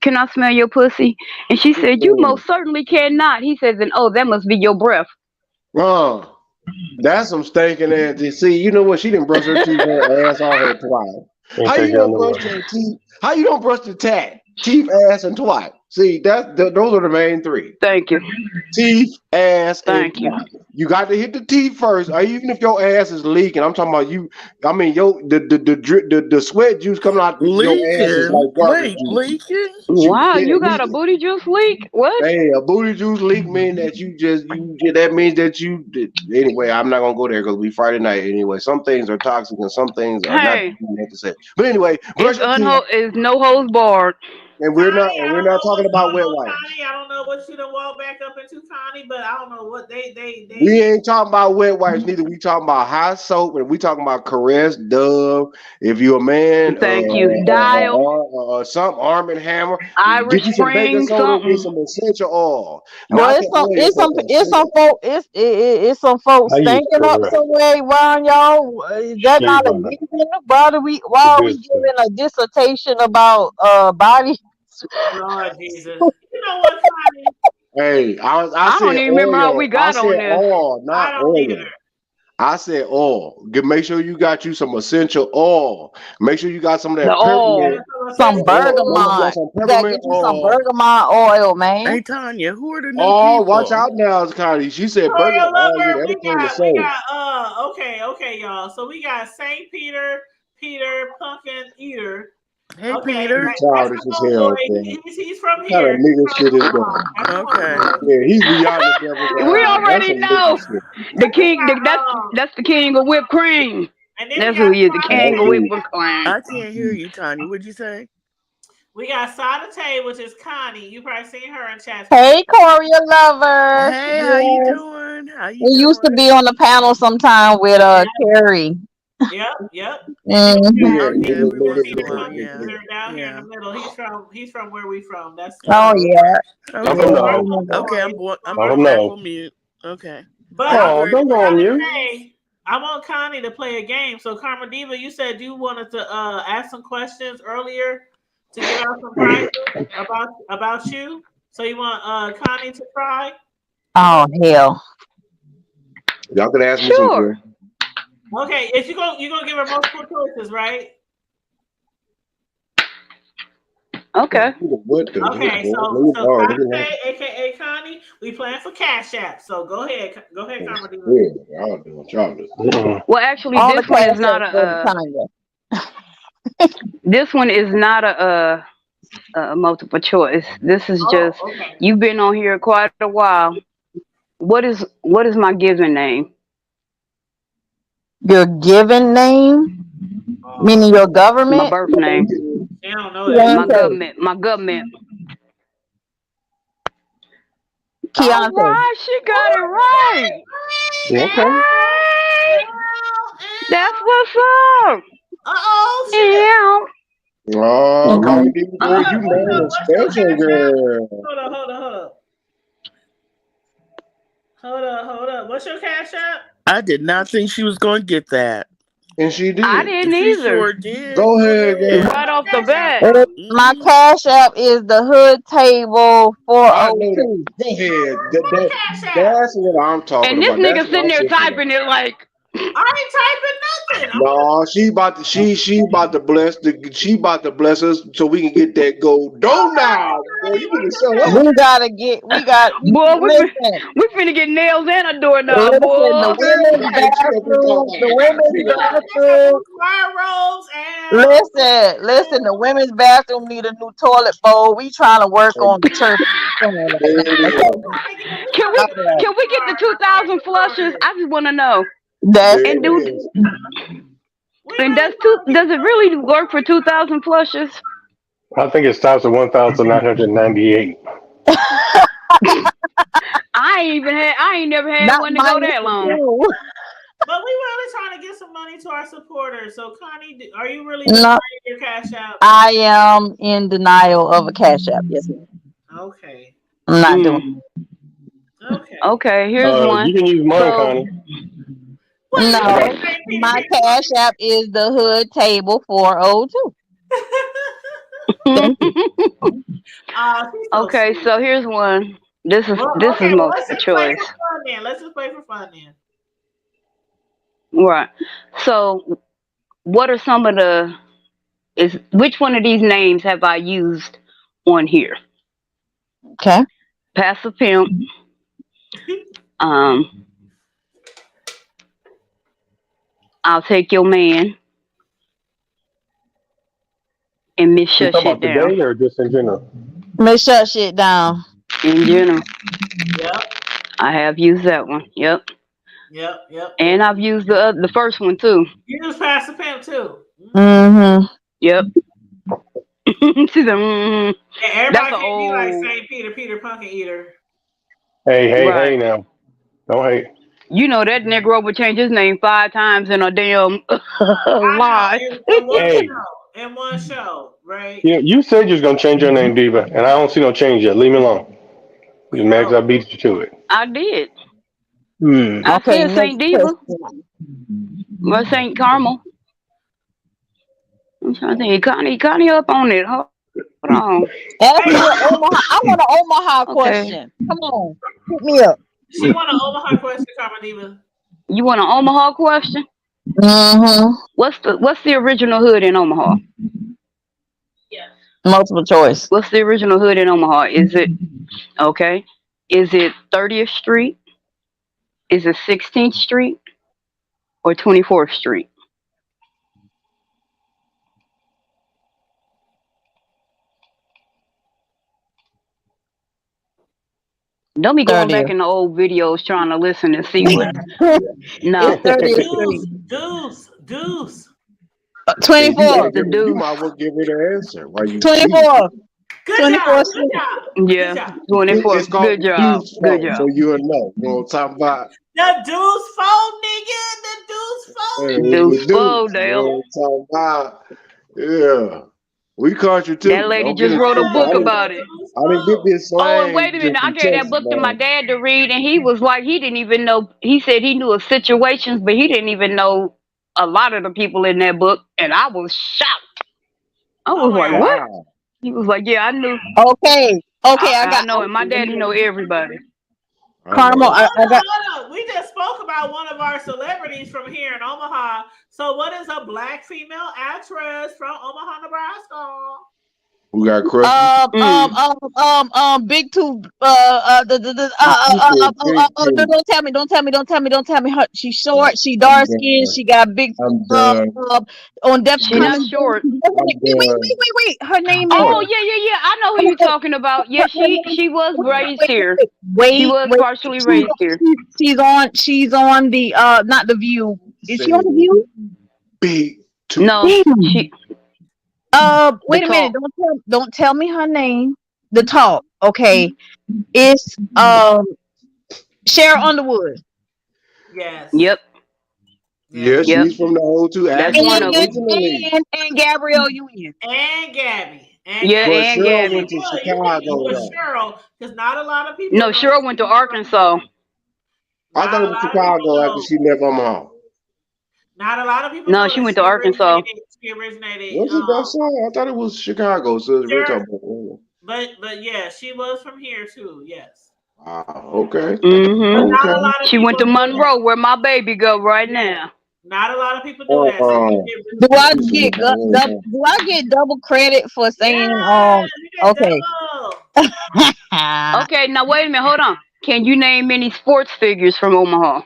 Speaker 3: can I smell your pussy?" And she said, "You most certainly cannot." He says, "And oh, that must be your breath."
Speaker 7: Uh, that's some stinking ass. See, you know what? She didn't brush her teeth, her ass, all her twat.
Speaker 9: Ain't
Speaker 7: How
Speaker 9: take
Speaker 7: you
Speaker 9: y'all
Speaker 7: don't
Speaker 9: no
Speaker 7: brush
Speaker 9: more.
Speaker 7: your teeth? How you don't brush the tat? Teeth, ass, and twat. See, those are the main three.
Speaker 3: Thank you,
Speaker 7: Teeth, ass, and
Speaker 3: thank you.
Speaker 7: twat. You got to hit the teeth first, or even if your ass is leaking. I'm talking about you. I mean, the sweat juice coming out your ass is
Speaker 5: Leaking?
Speaker 7: like garbage
Speaker 5: Wait,
Speaker 7: juice.
Speaker 5: leaking?
Speaker 3: Wow,
Speaker 7: Yeah,
Speaker 3: you got a
Speaker 7: leaking.
Speaker 3: booty juice leak? What?
Speaker 7: Hey, a booty juice leak mean that that means that anyway. I'm not gonna go there because we Friday night anyway. Some things are toxic and some things are not
Speaker 3: Hey,
Speaker 7: necessary. But anyway, brush
Speaker 3: it's
Speaker 7: your teeth,
Speaker 3: it's no holds barred.
Speaker 7: and
Speaker 2: Connie, I
Speaker 7: we're
Speaker 2: don't
Speaker 7: not
Speaker 2: know
Speaker 7: talking
Speaker 2: what's
Speaker 7: about
Speaker 2: going
Speaker 7: wet
Speaker 2: on,
Speaker 7: wipes.
Speaker 2: Connie. I don't know what you done walked back up into, Connie, but I don't know what they
Speaker 7: We ain't talking about wet wipes neither. We talking about hot soap, and we talking about Caress, Dove. If you're a man,
Speaker 3: Thank you. Dial,
Speaker 7: some Arm and Hammer.
Speaker 3: Irish
Speaker 7: Get you some baking
Speaker 3: Spring,
Speaker 7: soda with
Speaker 3: something.
Speaker 7: some essential oil,
Speaker 6: Well,
Speaker 7: not the oil, but the
Speaker 6: it's some
Speaker 7: essential.
Speaker 6: folk it's some folks
Speaker 9: I use
Speaker 6: stinking up
Speaker 9: correct.
Speaker 6: somewhere around y'all. Is that
Speaker 9: Shea
Speaker 6: not a
Speaker 9: butter.
Speaker 6: reason? Why
Speaker 9: The
Speaker 6: are
Speaker 9: good
Speaker 6: we
Speaker 9: stuff.
Speaker 6: giving a dissertation about body?
Speaker 2: Lord Jesus. You know what, Connie?
Speaker 7: Hey, I
Speaker 3: I don't
Speaker 7: said
Speaker 3: even remember how we
Speaker 7: oil. I
Speaker 3: got
Speaker 7: said
Speaker 3: on this.
Speaker 7: oil,
Speaker 2: I
Speaker 7: not
Speaker 2: don't either.
Speaker 7: oil. I said oil. Make sure you got you some essential oil. Make sure you got some of
Speaker 3: The
Speaker 7: that
Speaker 2: You
Speaker 3: all.
Speaker 7: peppermint.
Speaker 2: got some
Speaker 6: Some
Speaker 2: essential
Speaker 7: You got
Speaker 6: bergamot.
Speaker 7: some
Speaker 6: You gotta
Speaker 7: peppermint
Speaker 6: get you some
Speaker 7: oil.
Speaker 6: bergamot oil, man.
Speaker 5: Hey, Tanya, who are the new
Speaker 7: Oh, watch
Speaker 5: people?
Speaker 7: out now, Scotty. She said
Speaker 2: Victoria
Speaker 7: burger. Oh yeah,
Speaker 2: Lover.
Speaker 7: that'll
Speaker 2: We
Speaker 7: clean the
Speaker 2: got
Speaker 7: soul.
Speaker 2: okay, y'all. So we got Saint Peter Pumpkin Eater.
Speaker 5: Hey,
Speaker 2: Okay,
Speaker 7: You
Speaker 5: Peter.
Speaker 2: that's
Speaker 7: childish
Speaker 2: the
Speaker 7: as hell,
Speaker 2: homeboy.
Speaker 7: man.
Speaker 2: He's from
Speaker 7: What kind
Speaker 2: here.
Speaker 7: of
Speaker 2: He's
Speaker 7: nigga
Speaker 2: from
Speaker 7: shit is that?
Speaker 2: That's the
Speaker 5: Okay.
Speaker 2: homeboy.
Speaker 7: Yeah, he's beyond the devil's
Speaker 3: We
Speaker 7: advocate. That's
Speaker 3: already
Speaker 7: some nigga
Speaker 3: know
Speaker 7: shit.
Speaker 3: the
Speaker 2: We
Speaker 3: king.
Speaker 2: got
Speaker 3: That's the king of whipped cream.
Speaker 2: and then we
Speaker 3: That's
Speaker 2: got
Speaker 3: who he is, the
Speaker 2: Sada
Speaker 3: king
Speaker 7: That's
Speaker 3: of
Speaker 2: Tate.
Speaker 3: whipped
Speaker 7: it.
Speaker 3: cream.
Speaker 5: I can't hear you, Tanya. What'd you say?
Speaker 2: We got Sada Tate, which is Connie. You probably seen her in chats.
Speaker 6: Hey, Coria lover.
Speaker 5: Hey, how you
Speaker 6: Yes.
Speaker 5: doing? How you
Speaker 6: He used to
Speaker 5: doing?
Speaker 6: be on the panel sometime with
Speaker 2: Yeah.
Speaker 6: Terry.
Speaker 2: Yep. Yep.
Speaker 6: Mhm.
Speaker 5: Oh
Speaker 2: He's
Speaker 5: yeah, every
Speaker 2: the
Speaker 5: once in a
Speaker 2: Peter
Speaker 5: while.
Speaker 2: Pumpkin
Speaker 5: Yeah,
Speaker 2: eater down here in
Speaker 5: yeah.
Speaker 2: the middle. He's from where we from. That's
Speaker 6: Oh
Speaker 5: Oh,
Speaker 6: yeah,
Speaker 9: I'm from
Speaker 5: okay.
Speaker 6: yeah, I
Speaker 9: no.
Speaker 6: remember.
Speaker 5: Okay,
Speaker 2: Illinois.
Speaker 5: I'm
Speaker 9: I'm
Speaker 2: North
Speaker 9: from
Speaker 5: going back
Speaker 9: no.
Speaker 5: on mute. Okay.
Speaker 2: But
Speaker 5: Are you
Speaker 9: Oh,
Speaker 5: ready
Speaker 9: don't
Speaker 5: for
Speaker 9: go
Speaker 2: I
Speaker 9: on
Speaker 2: want
Speaker 5: some
Speaker 2: to
Speaker 9: mute.
Speaker 5: greetings?
Speaker 2: say I want Connie to play a game. So Karma Diva, you said you wanted to ask some questions earlier to give out some prizes about you. So you want Connie to try to play?
Speaker 6: Oh hell.
Speaker 7: Y'all could ask me some
Speaker 3: Sure.
Speaker 7: questions.
Speaker 2: Okay, if you gonna give her multiple choices, right?
Speaker 3: Okay.
Speaker 7: What the heck,
Speaker 2: Okay,
Speaker 7: boy?
Speaker 2: so
Speaker 7: Oh, look at that.
Speaker 2: Conte, aka Connie, we playing for Cash App. So go ahead, Karma Diva.
Speaker 7: Yeah, y'all doing what y'all do.
Speaker 3: Well, actually,
Speaker 6: All the
Speaker 3: this one is
Speaker 6: cash
Speaker 3: not
Speaker 6: apps go to
Speaker 3: a.
Speaker 6: Tanya.
Speaker 3: This one is not a multiple choice. This is just
Speaker 2: Oh, okay.
Speaker 3: you've been on here quite a while. What is my given name?
Speaker 6: Your given name,
Speaker 2: Oh,
Speaker 6: meaning your
Speaker 3: My
Speaker 6: government.
Speaker 3: birth name.
Speaker 2: she don't know that.
Speaker 3: My
Speaker 6: Keontae.
Speaker 3: government. My government. All
Speaker 6: Keontae.
Speaker 3: right, she got it right.
Speaker 9: Okay.
Speaker 3: Hey, that's what's up.
Speaker 2: Oh shit!
Speaker 3: Yeah.
Speaker 7: Oh,
Speaker 6: Mhm.
Speaker 7: Cardi B, girl, you mad and
Speaker 2: What's your
Speaker 7: special,
Speaker 2: Cash App?
Speaker 7: girl.
Speaker 2: Hold up. What's your Cash App?
Speaker 5: I did not think she was going to get that.
Speaker 7: And she
Speaker 3: I
Speaker 7: did.
Speaker 3: didn't
Speaker 5: She
Speaker 3: either.
Speaker 5: sure did.
Speaker 7: Go
Speaker 2: Go
Speaker 7: ahead,
Speaker 2: ahead.
Speaker 7: girl.
Speaker 3: Right
Speaker 2: What's
Speaker 3: off the
Speaker 2: your Cash App,
Speaker 3: bat.
Speaker 2: Connie?
Speaker 6: My
Speaker 5: Hmm.
Speaker 6: cash app is the hood table
Speaker 7: I know that.
Speaker 6: 402.
Speaker 7: Go ahead.
Speaker 2: What's your Cash App?
Speaker 7: That's what I'm talking
Speaker 3: And this
Speaker 7: about. That's
Speaker 3: nigga
Speaker 7: what
Speaker 3: sitting
Speaker 7: I'm
Speaker 3: there
Speaker 7: thinking about.
Speaker 3: typing it like,
Speaker 2: I ain't typing nothing.
Speaker 7: No, she about to bless us so we can get that gold. Don't now, boy.
Speaker 2: Connie,
Speaker 7: You need
Speaker 2: what's
Speaker 7: to
Speaker 2: your
Speaker 7: show
Speaker 2: Cash
Speaker 7: up.
Speaker 3: boy,
Speaker 6: Listen,
Speaker 3: we finna get nails and a doorknob,
Speaker 6: listen, the
Speaker 3: boy.
Speaker 7: Damn
Speaker 6: women's
Speaker 7: right. She gonna be talking
Speaker 6: bathroom,
Speaker 7: about
Speaker 6: the
Speaker 7: hot
Speaker 6: women's
Speaker 7: people.
Speaker 6: bathroom,
Speaker 2: Fire rolls and
Speaker 6: listen, the women's bathroom need a new toilet bowl. We trying to work on the church.
Speaker 7: There it is.
Speaker 2: we
Speaker 3: Can
Speaker 2: about
Speaker 3: we
Speaker 2: to
Speaker 6: Okay.
Speaker 3: can we get the 2,000 flushes? I just want to know.
Speaker 6: That's
Speaker 7: There
Speaker 3: And
Speaker 7: it
Speaker 3: do
Speaker 7: is.
Speaker 2: we
Speaker 3: and
Speaker 2: really trying to get
Speaker 3: does it really work for 2,000 flushes?
Speaker 9: I think it stops at 1,998.
Speaker 3: I ain't never had
Speaker 6: not
Speaker 3: one to go
Speaker 6: minus
Speaker 3: that
Speaker 6: the
Speaker 3: long.
Speaker 6: two.
Speaker 2: but we really trying to get some money to our supporters. So Connie, are you really
Speaker 6: No,
Speaker 2: denying your Cash App?
Speaker 6: I am in denial of a cash app. Yes, ma'am.
Speaker 2: Okay.
Speaker 6: I'm not doing
Speaker 3: Mm.
Speaker 2: Okay.
Speaker 3: Okay, here's one.
Speaker 9: You can use mine,
Speaker 3: So
Speaker 9: Connie.
Speaker 2: What
Speaker 6: it.
Speaker 2: is it?
Speaker 6: No,
Speaker 2: St. Peter,
Speaker 6: my
Speaker 2: Peter
Speaker 6: cash app is the hood table 402. Thank you.
Speaker 2: She's so
Speaker 3: okay,
Speaker 2: sweet.
Speaker 3: so here's one. This is
Speaker 2: Well,
Speaker 3: this is
Speaker 2: okay, well, let's
Speaker 3: multiple
Speaker 2: just play
Speaker 3: choice.
Speaker 2: for fun then. Let's just play for fun then.
Speaker 3: Right. So what are some of the is which one of these names have I used on here?
Speaker 6: Okay.
Speaker 3: Passive Pimp, um, I'll Take Your Man, and Miss
Speaker 9: You
Speaker 3: Shut
Speaker 9: talking
Speaker 3: Shit
Speaker 9: about
Speaker 3: Down
Speaker 9: today or just in general?
Speaker 6: Let's shut shit down.
Speaker 3: in general.
Speaker 2: Yep,
Speaker 3: I have used that one. Yep. And
Speaker 2: yep.
Speaker 3: I've used the first one too.
Speaker 2: You use Pastor Pimp too.
Speaker 6: Mm-hmm.
Speaker 3: Yep. She said, mm,
Speaker 2: And
Speaker 3: that's
Speaker 2: everybody
Speaker 3: an
Speaker 2: can't be like
Speaker 3: old
Speaker 2: St. Peter, Peter Pumpkin Eater.
Speaker 9: Hey
Speaker 3: right.
Speaker 9: now. Don't hate.
Speaker 3: You know that Negro would change his name 5 times in a damn
Speaker 2: I know.
Speaker 3: live.
Speaker 2: In one
Speaker 9: Hey,
Speaker 2: show. In one show, right?
Speaker 9: you said you was gonna change your name, Diva, and I don't see no change yet. Leave me alone. You mad 'cause I
Speaker 2: Oh.
Speaker 9: beat you to it.
Speaker 3: I did.
Speaker 9: Hmm.
Speaker 3: I
Speaker 6: Okay,
Speaker 3: said
Speaker 6: next
Speaker 3: Saint Diva
Speaker 6: question.
Speaker 3: or Saint Carmel. I'm trying to think. Connie up on it. Hold on.
Speaker 6: Ask
Speaker 2: Hey,
Speaker 6: me an Omaha. I want an Omaha
Speaker 3: Okay.
Speaker 6: question. Come on. Hit me up.
Speaker 2: she want an Omaha question, Carmen Diva.
Speaker 3: You want an Omaha question?
Speaker 6: Mm-hmm.
Speaker 3: What's the original hood in Omaha?
Speaker 6: Multiple choice.
Speaker 3: What's the original hood in Omaha? Is it okay? Is it 30th Street? Is it 16th Street or 24th Street? Don't be going back
Speaker 6: 30th.
Speaker 3: in the old videos trying to listen and see what.
Speaker 6: It's
Speaker 3: No,
Speaker 6: 30th
Speaker 2: Deuce,
Speaker 6: Street.
Speaker 2: Deuce.
Speaker 7: See, you
Speaker 6: 24.
Speaker 3: it's the
Speaker 7: you
Speaker 3: deuce.
Speaker 7: might as well give her the answer. Why you
Speaker 6: 24.
Speaker 2: Good
Speaker 6: 24.
Speaker 2: job. Good job. Good
Speaker 3: Yeah,
Speaker 2: job.
Speaker 3: 24.
Speaker 7: It's called
Speaker 3: Good
Speaker 7: the
Speaker 3: job.
Speaker 7: Deuce
Speaker 3: Good
Speaker 7: Fault,
Speaker 3: job.
Speaker 7: so you'll know. You know what I'm talking about?
Speaker 2: The deuce phone, nigga. The deuce phone.
Speaker 7: It's
Speaker 3: Deuce
Speaker 7: the
Speaker 3: four,
Speaker 7: Deuce. You
Speaker 3: Dale.
Speaker 7: know what I'm talking about? Yeah. We country
Speaker 3: That
Speaker 7: too.
Speaker 3: lady
Speaker 7: Don't get
Speaker 3: just
Speaker 7: it
Speaker 3: wrote a
Speaker 7: twisted.
Speaker 3: book
Speaker 2: Yes,
Speaker 3: about
Speaker 2: the
Speaker 3: it.
Speaker 2: deuce
Speaker 7: I didn't get
Speaker 2: phone.
Speaker 7: this
Speaker 3: Oh, and
Speaker 7: slang
Speaker 3: wait a
Speaker 7: just
Speaker 3: minute. I
Speaker 7: from
Speaker 3: gave that
Speaker 7: Texas,
Speaker 3: book to my
Speaker 7: man.
Speaker 3: dad to read, and he was like, he didn't even know. He said he knew of situations, but he didn't even know a lot of the people in that book. And I was shocked. I
Speaker 2: Oh
Speaker 3: was
Speaker 2: my
Speaker 3: like,
Speaker 2: god.
Speaker 3: what?
Speaker 7: Wow.
Speaker 3: He was like, yeah, I knew.
Speaker 6: Okay. Okay, I
Speaker 3: I
Speaker 6: got
Speaker 3: know. And my daddy know everybody.
Speaker 7: I
Speaker 6: Carmel.
Speaker 7: know.
Speaker 6: I got
Speaker 2: Hold on. We just spoke about one of our celebrities from here in Omaha. So, what is a black female actress from Omaha, Nebraska?
Speaker 7: We got Crusty.
Speaker 3: Mm.
Speaker 6: Big two
Speaker 7: You said big two.
Speaker 6: don't tell me her, she's short, she
Speaker 7: I'm
Speaker 6: dark skinned,
Speaker 7: done.
Speaker 6: she got big
Speaker 7: I'm
Speaker 6: uh,
Speaker 7: done.
Speaker 6: uh on def
Speaker 3: She not
Speaker 6: common
Speaker 3: short.
Speaker 7: I'm done.
Speaker 6: wait, her name is
Speaker 3: Oh yeah, yeah, yeah. I know who you talking about. Yeah, she was raised here. She was
Speaker 6: wait,
Speaker 3: partially raised here.
Speaker 6: she's on the not the View, is she on
Speaker 7: Say
Speaker 6: the View?
Speaker 7: big two.
Speaker 3: No,
Speaker 6: Damn.
Speaker 3: she the
Speaker 6: Wait a minute,
Speaker 3: talk.
Speaker 6: don't tell me her name. The Talk. Okay, it's Cheryl Underwood.
Speaker 2: Yes.
Speaker 3: Yep,
Speaker 7: Yeah,
Speaker 2: Yes.
Speaker 3: yep.
Speaker 7: she's from the old two.
Speaker 3: That's
Speaker 7: Actually,
Speaker 3: one of them.
Speaker 7: originally.
Speaker 6: And Gabrielle Union.
Speaker 2: And Gabby. And
Speaker 3: Yeah,
Speaker 2: Gabby.
Speaker 7: But
Speaker 3: and
Speaker 7: Cheryl
Speaker 2: You
Speaker 7: went
Speaker 3: Gabby.
Speaker 7: to
Speaker 2: would. You need to
Speaker 7: Chicago,
Speaker 2: put
Speaker 7: though.
Speaker 2: Cheryl because not a lot of people
Speaker 3: No,
Speaker 2: know that
Speaker 3: Cheryl went to
Speaker 2: she's from
Speaker 3: Arkansas.
Speaker 2: here.
Speaker 7: I thought
Speaker 2: Not
Speaker 7: it
Speaker 2: a
Speaker 7: was
Speaker 2: lot of people
Speaker 7: Chicago after
Speaker 2: know.
Speaker 7: she left Omaha.
Speaker 2: Not a lot of people
Speaker 3: No,
Speaker 2: know
Speaker 3: she
Speaker 2: that
Speaker 3: went to Arkansas.
Speaker 2: she originated.
Speaker 7: Was it that song? I thought it was Chicago. So it's real
Speaker 2: Cheryl,
Speaker 7: talk about.
Speaker 2: but yeah, she was from here too. Yes.
Speaker 7: Ah, okay.
Speaker 2: But
Speaker 3: Mm-hmm.
Speaker 2: not a
Speaker 7: Okay.
Speaker 2: lot of
Speaker 3: She went
Speaker 2: people
Speaker 3: to
Speaker 2: knew that.
Speaker 3: Monroe, where my baby go right
Speaker 2: Yeah.
Speaker 3: now.
Speaker 2: Not a lot of people knew that. So you
Speaker 7: Uh,
Speaker 2: give
Speaker 6: Do
Speaker 2: respect.
Speaker 6: I
Speaker 7: let me see
Speaker 6: get
Speaker 7: what that was.
Speaker 6: do I get double credit for saying
Speaker 2: Yeah, you get
Speaker 6: okay.
Speaker 2: double.
Speaker 3: Okay, now wait a minute. Hold on. Can you name any sports figures from Omaha?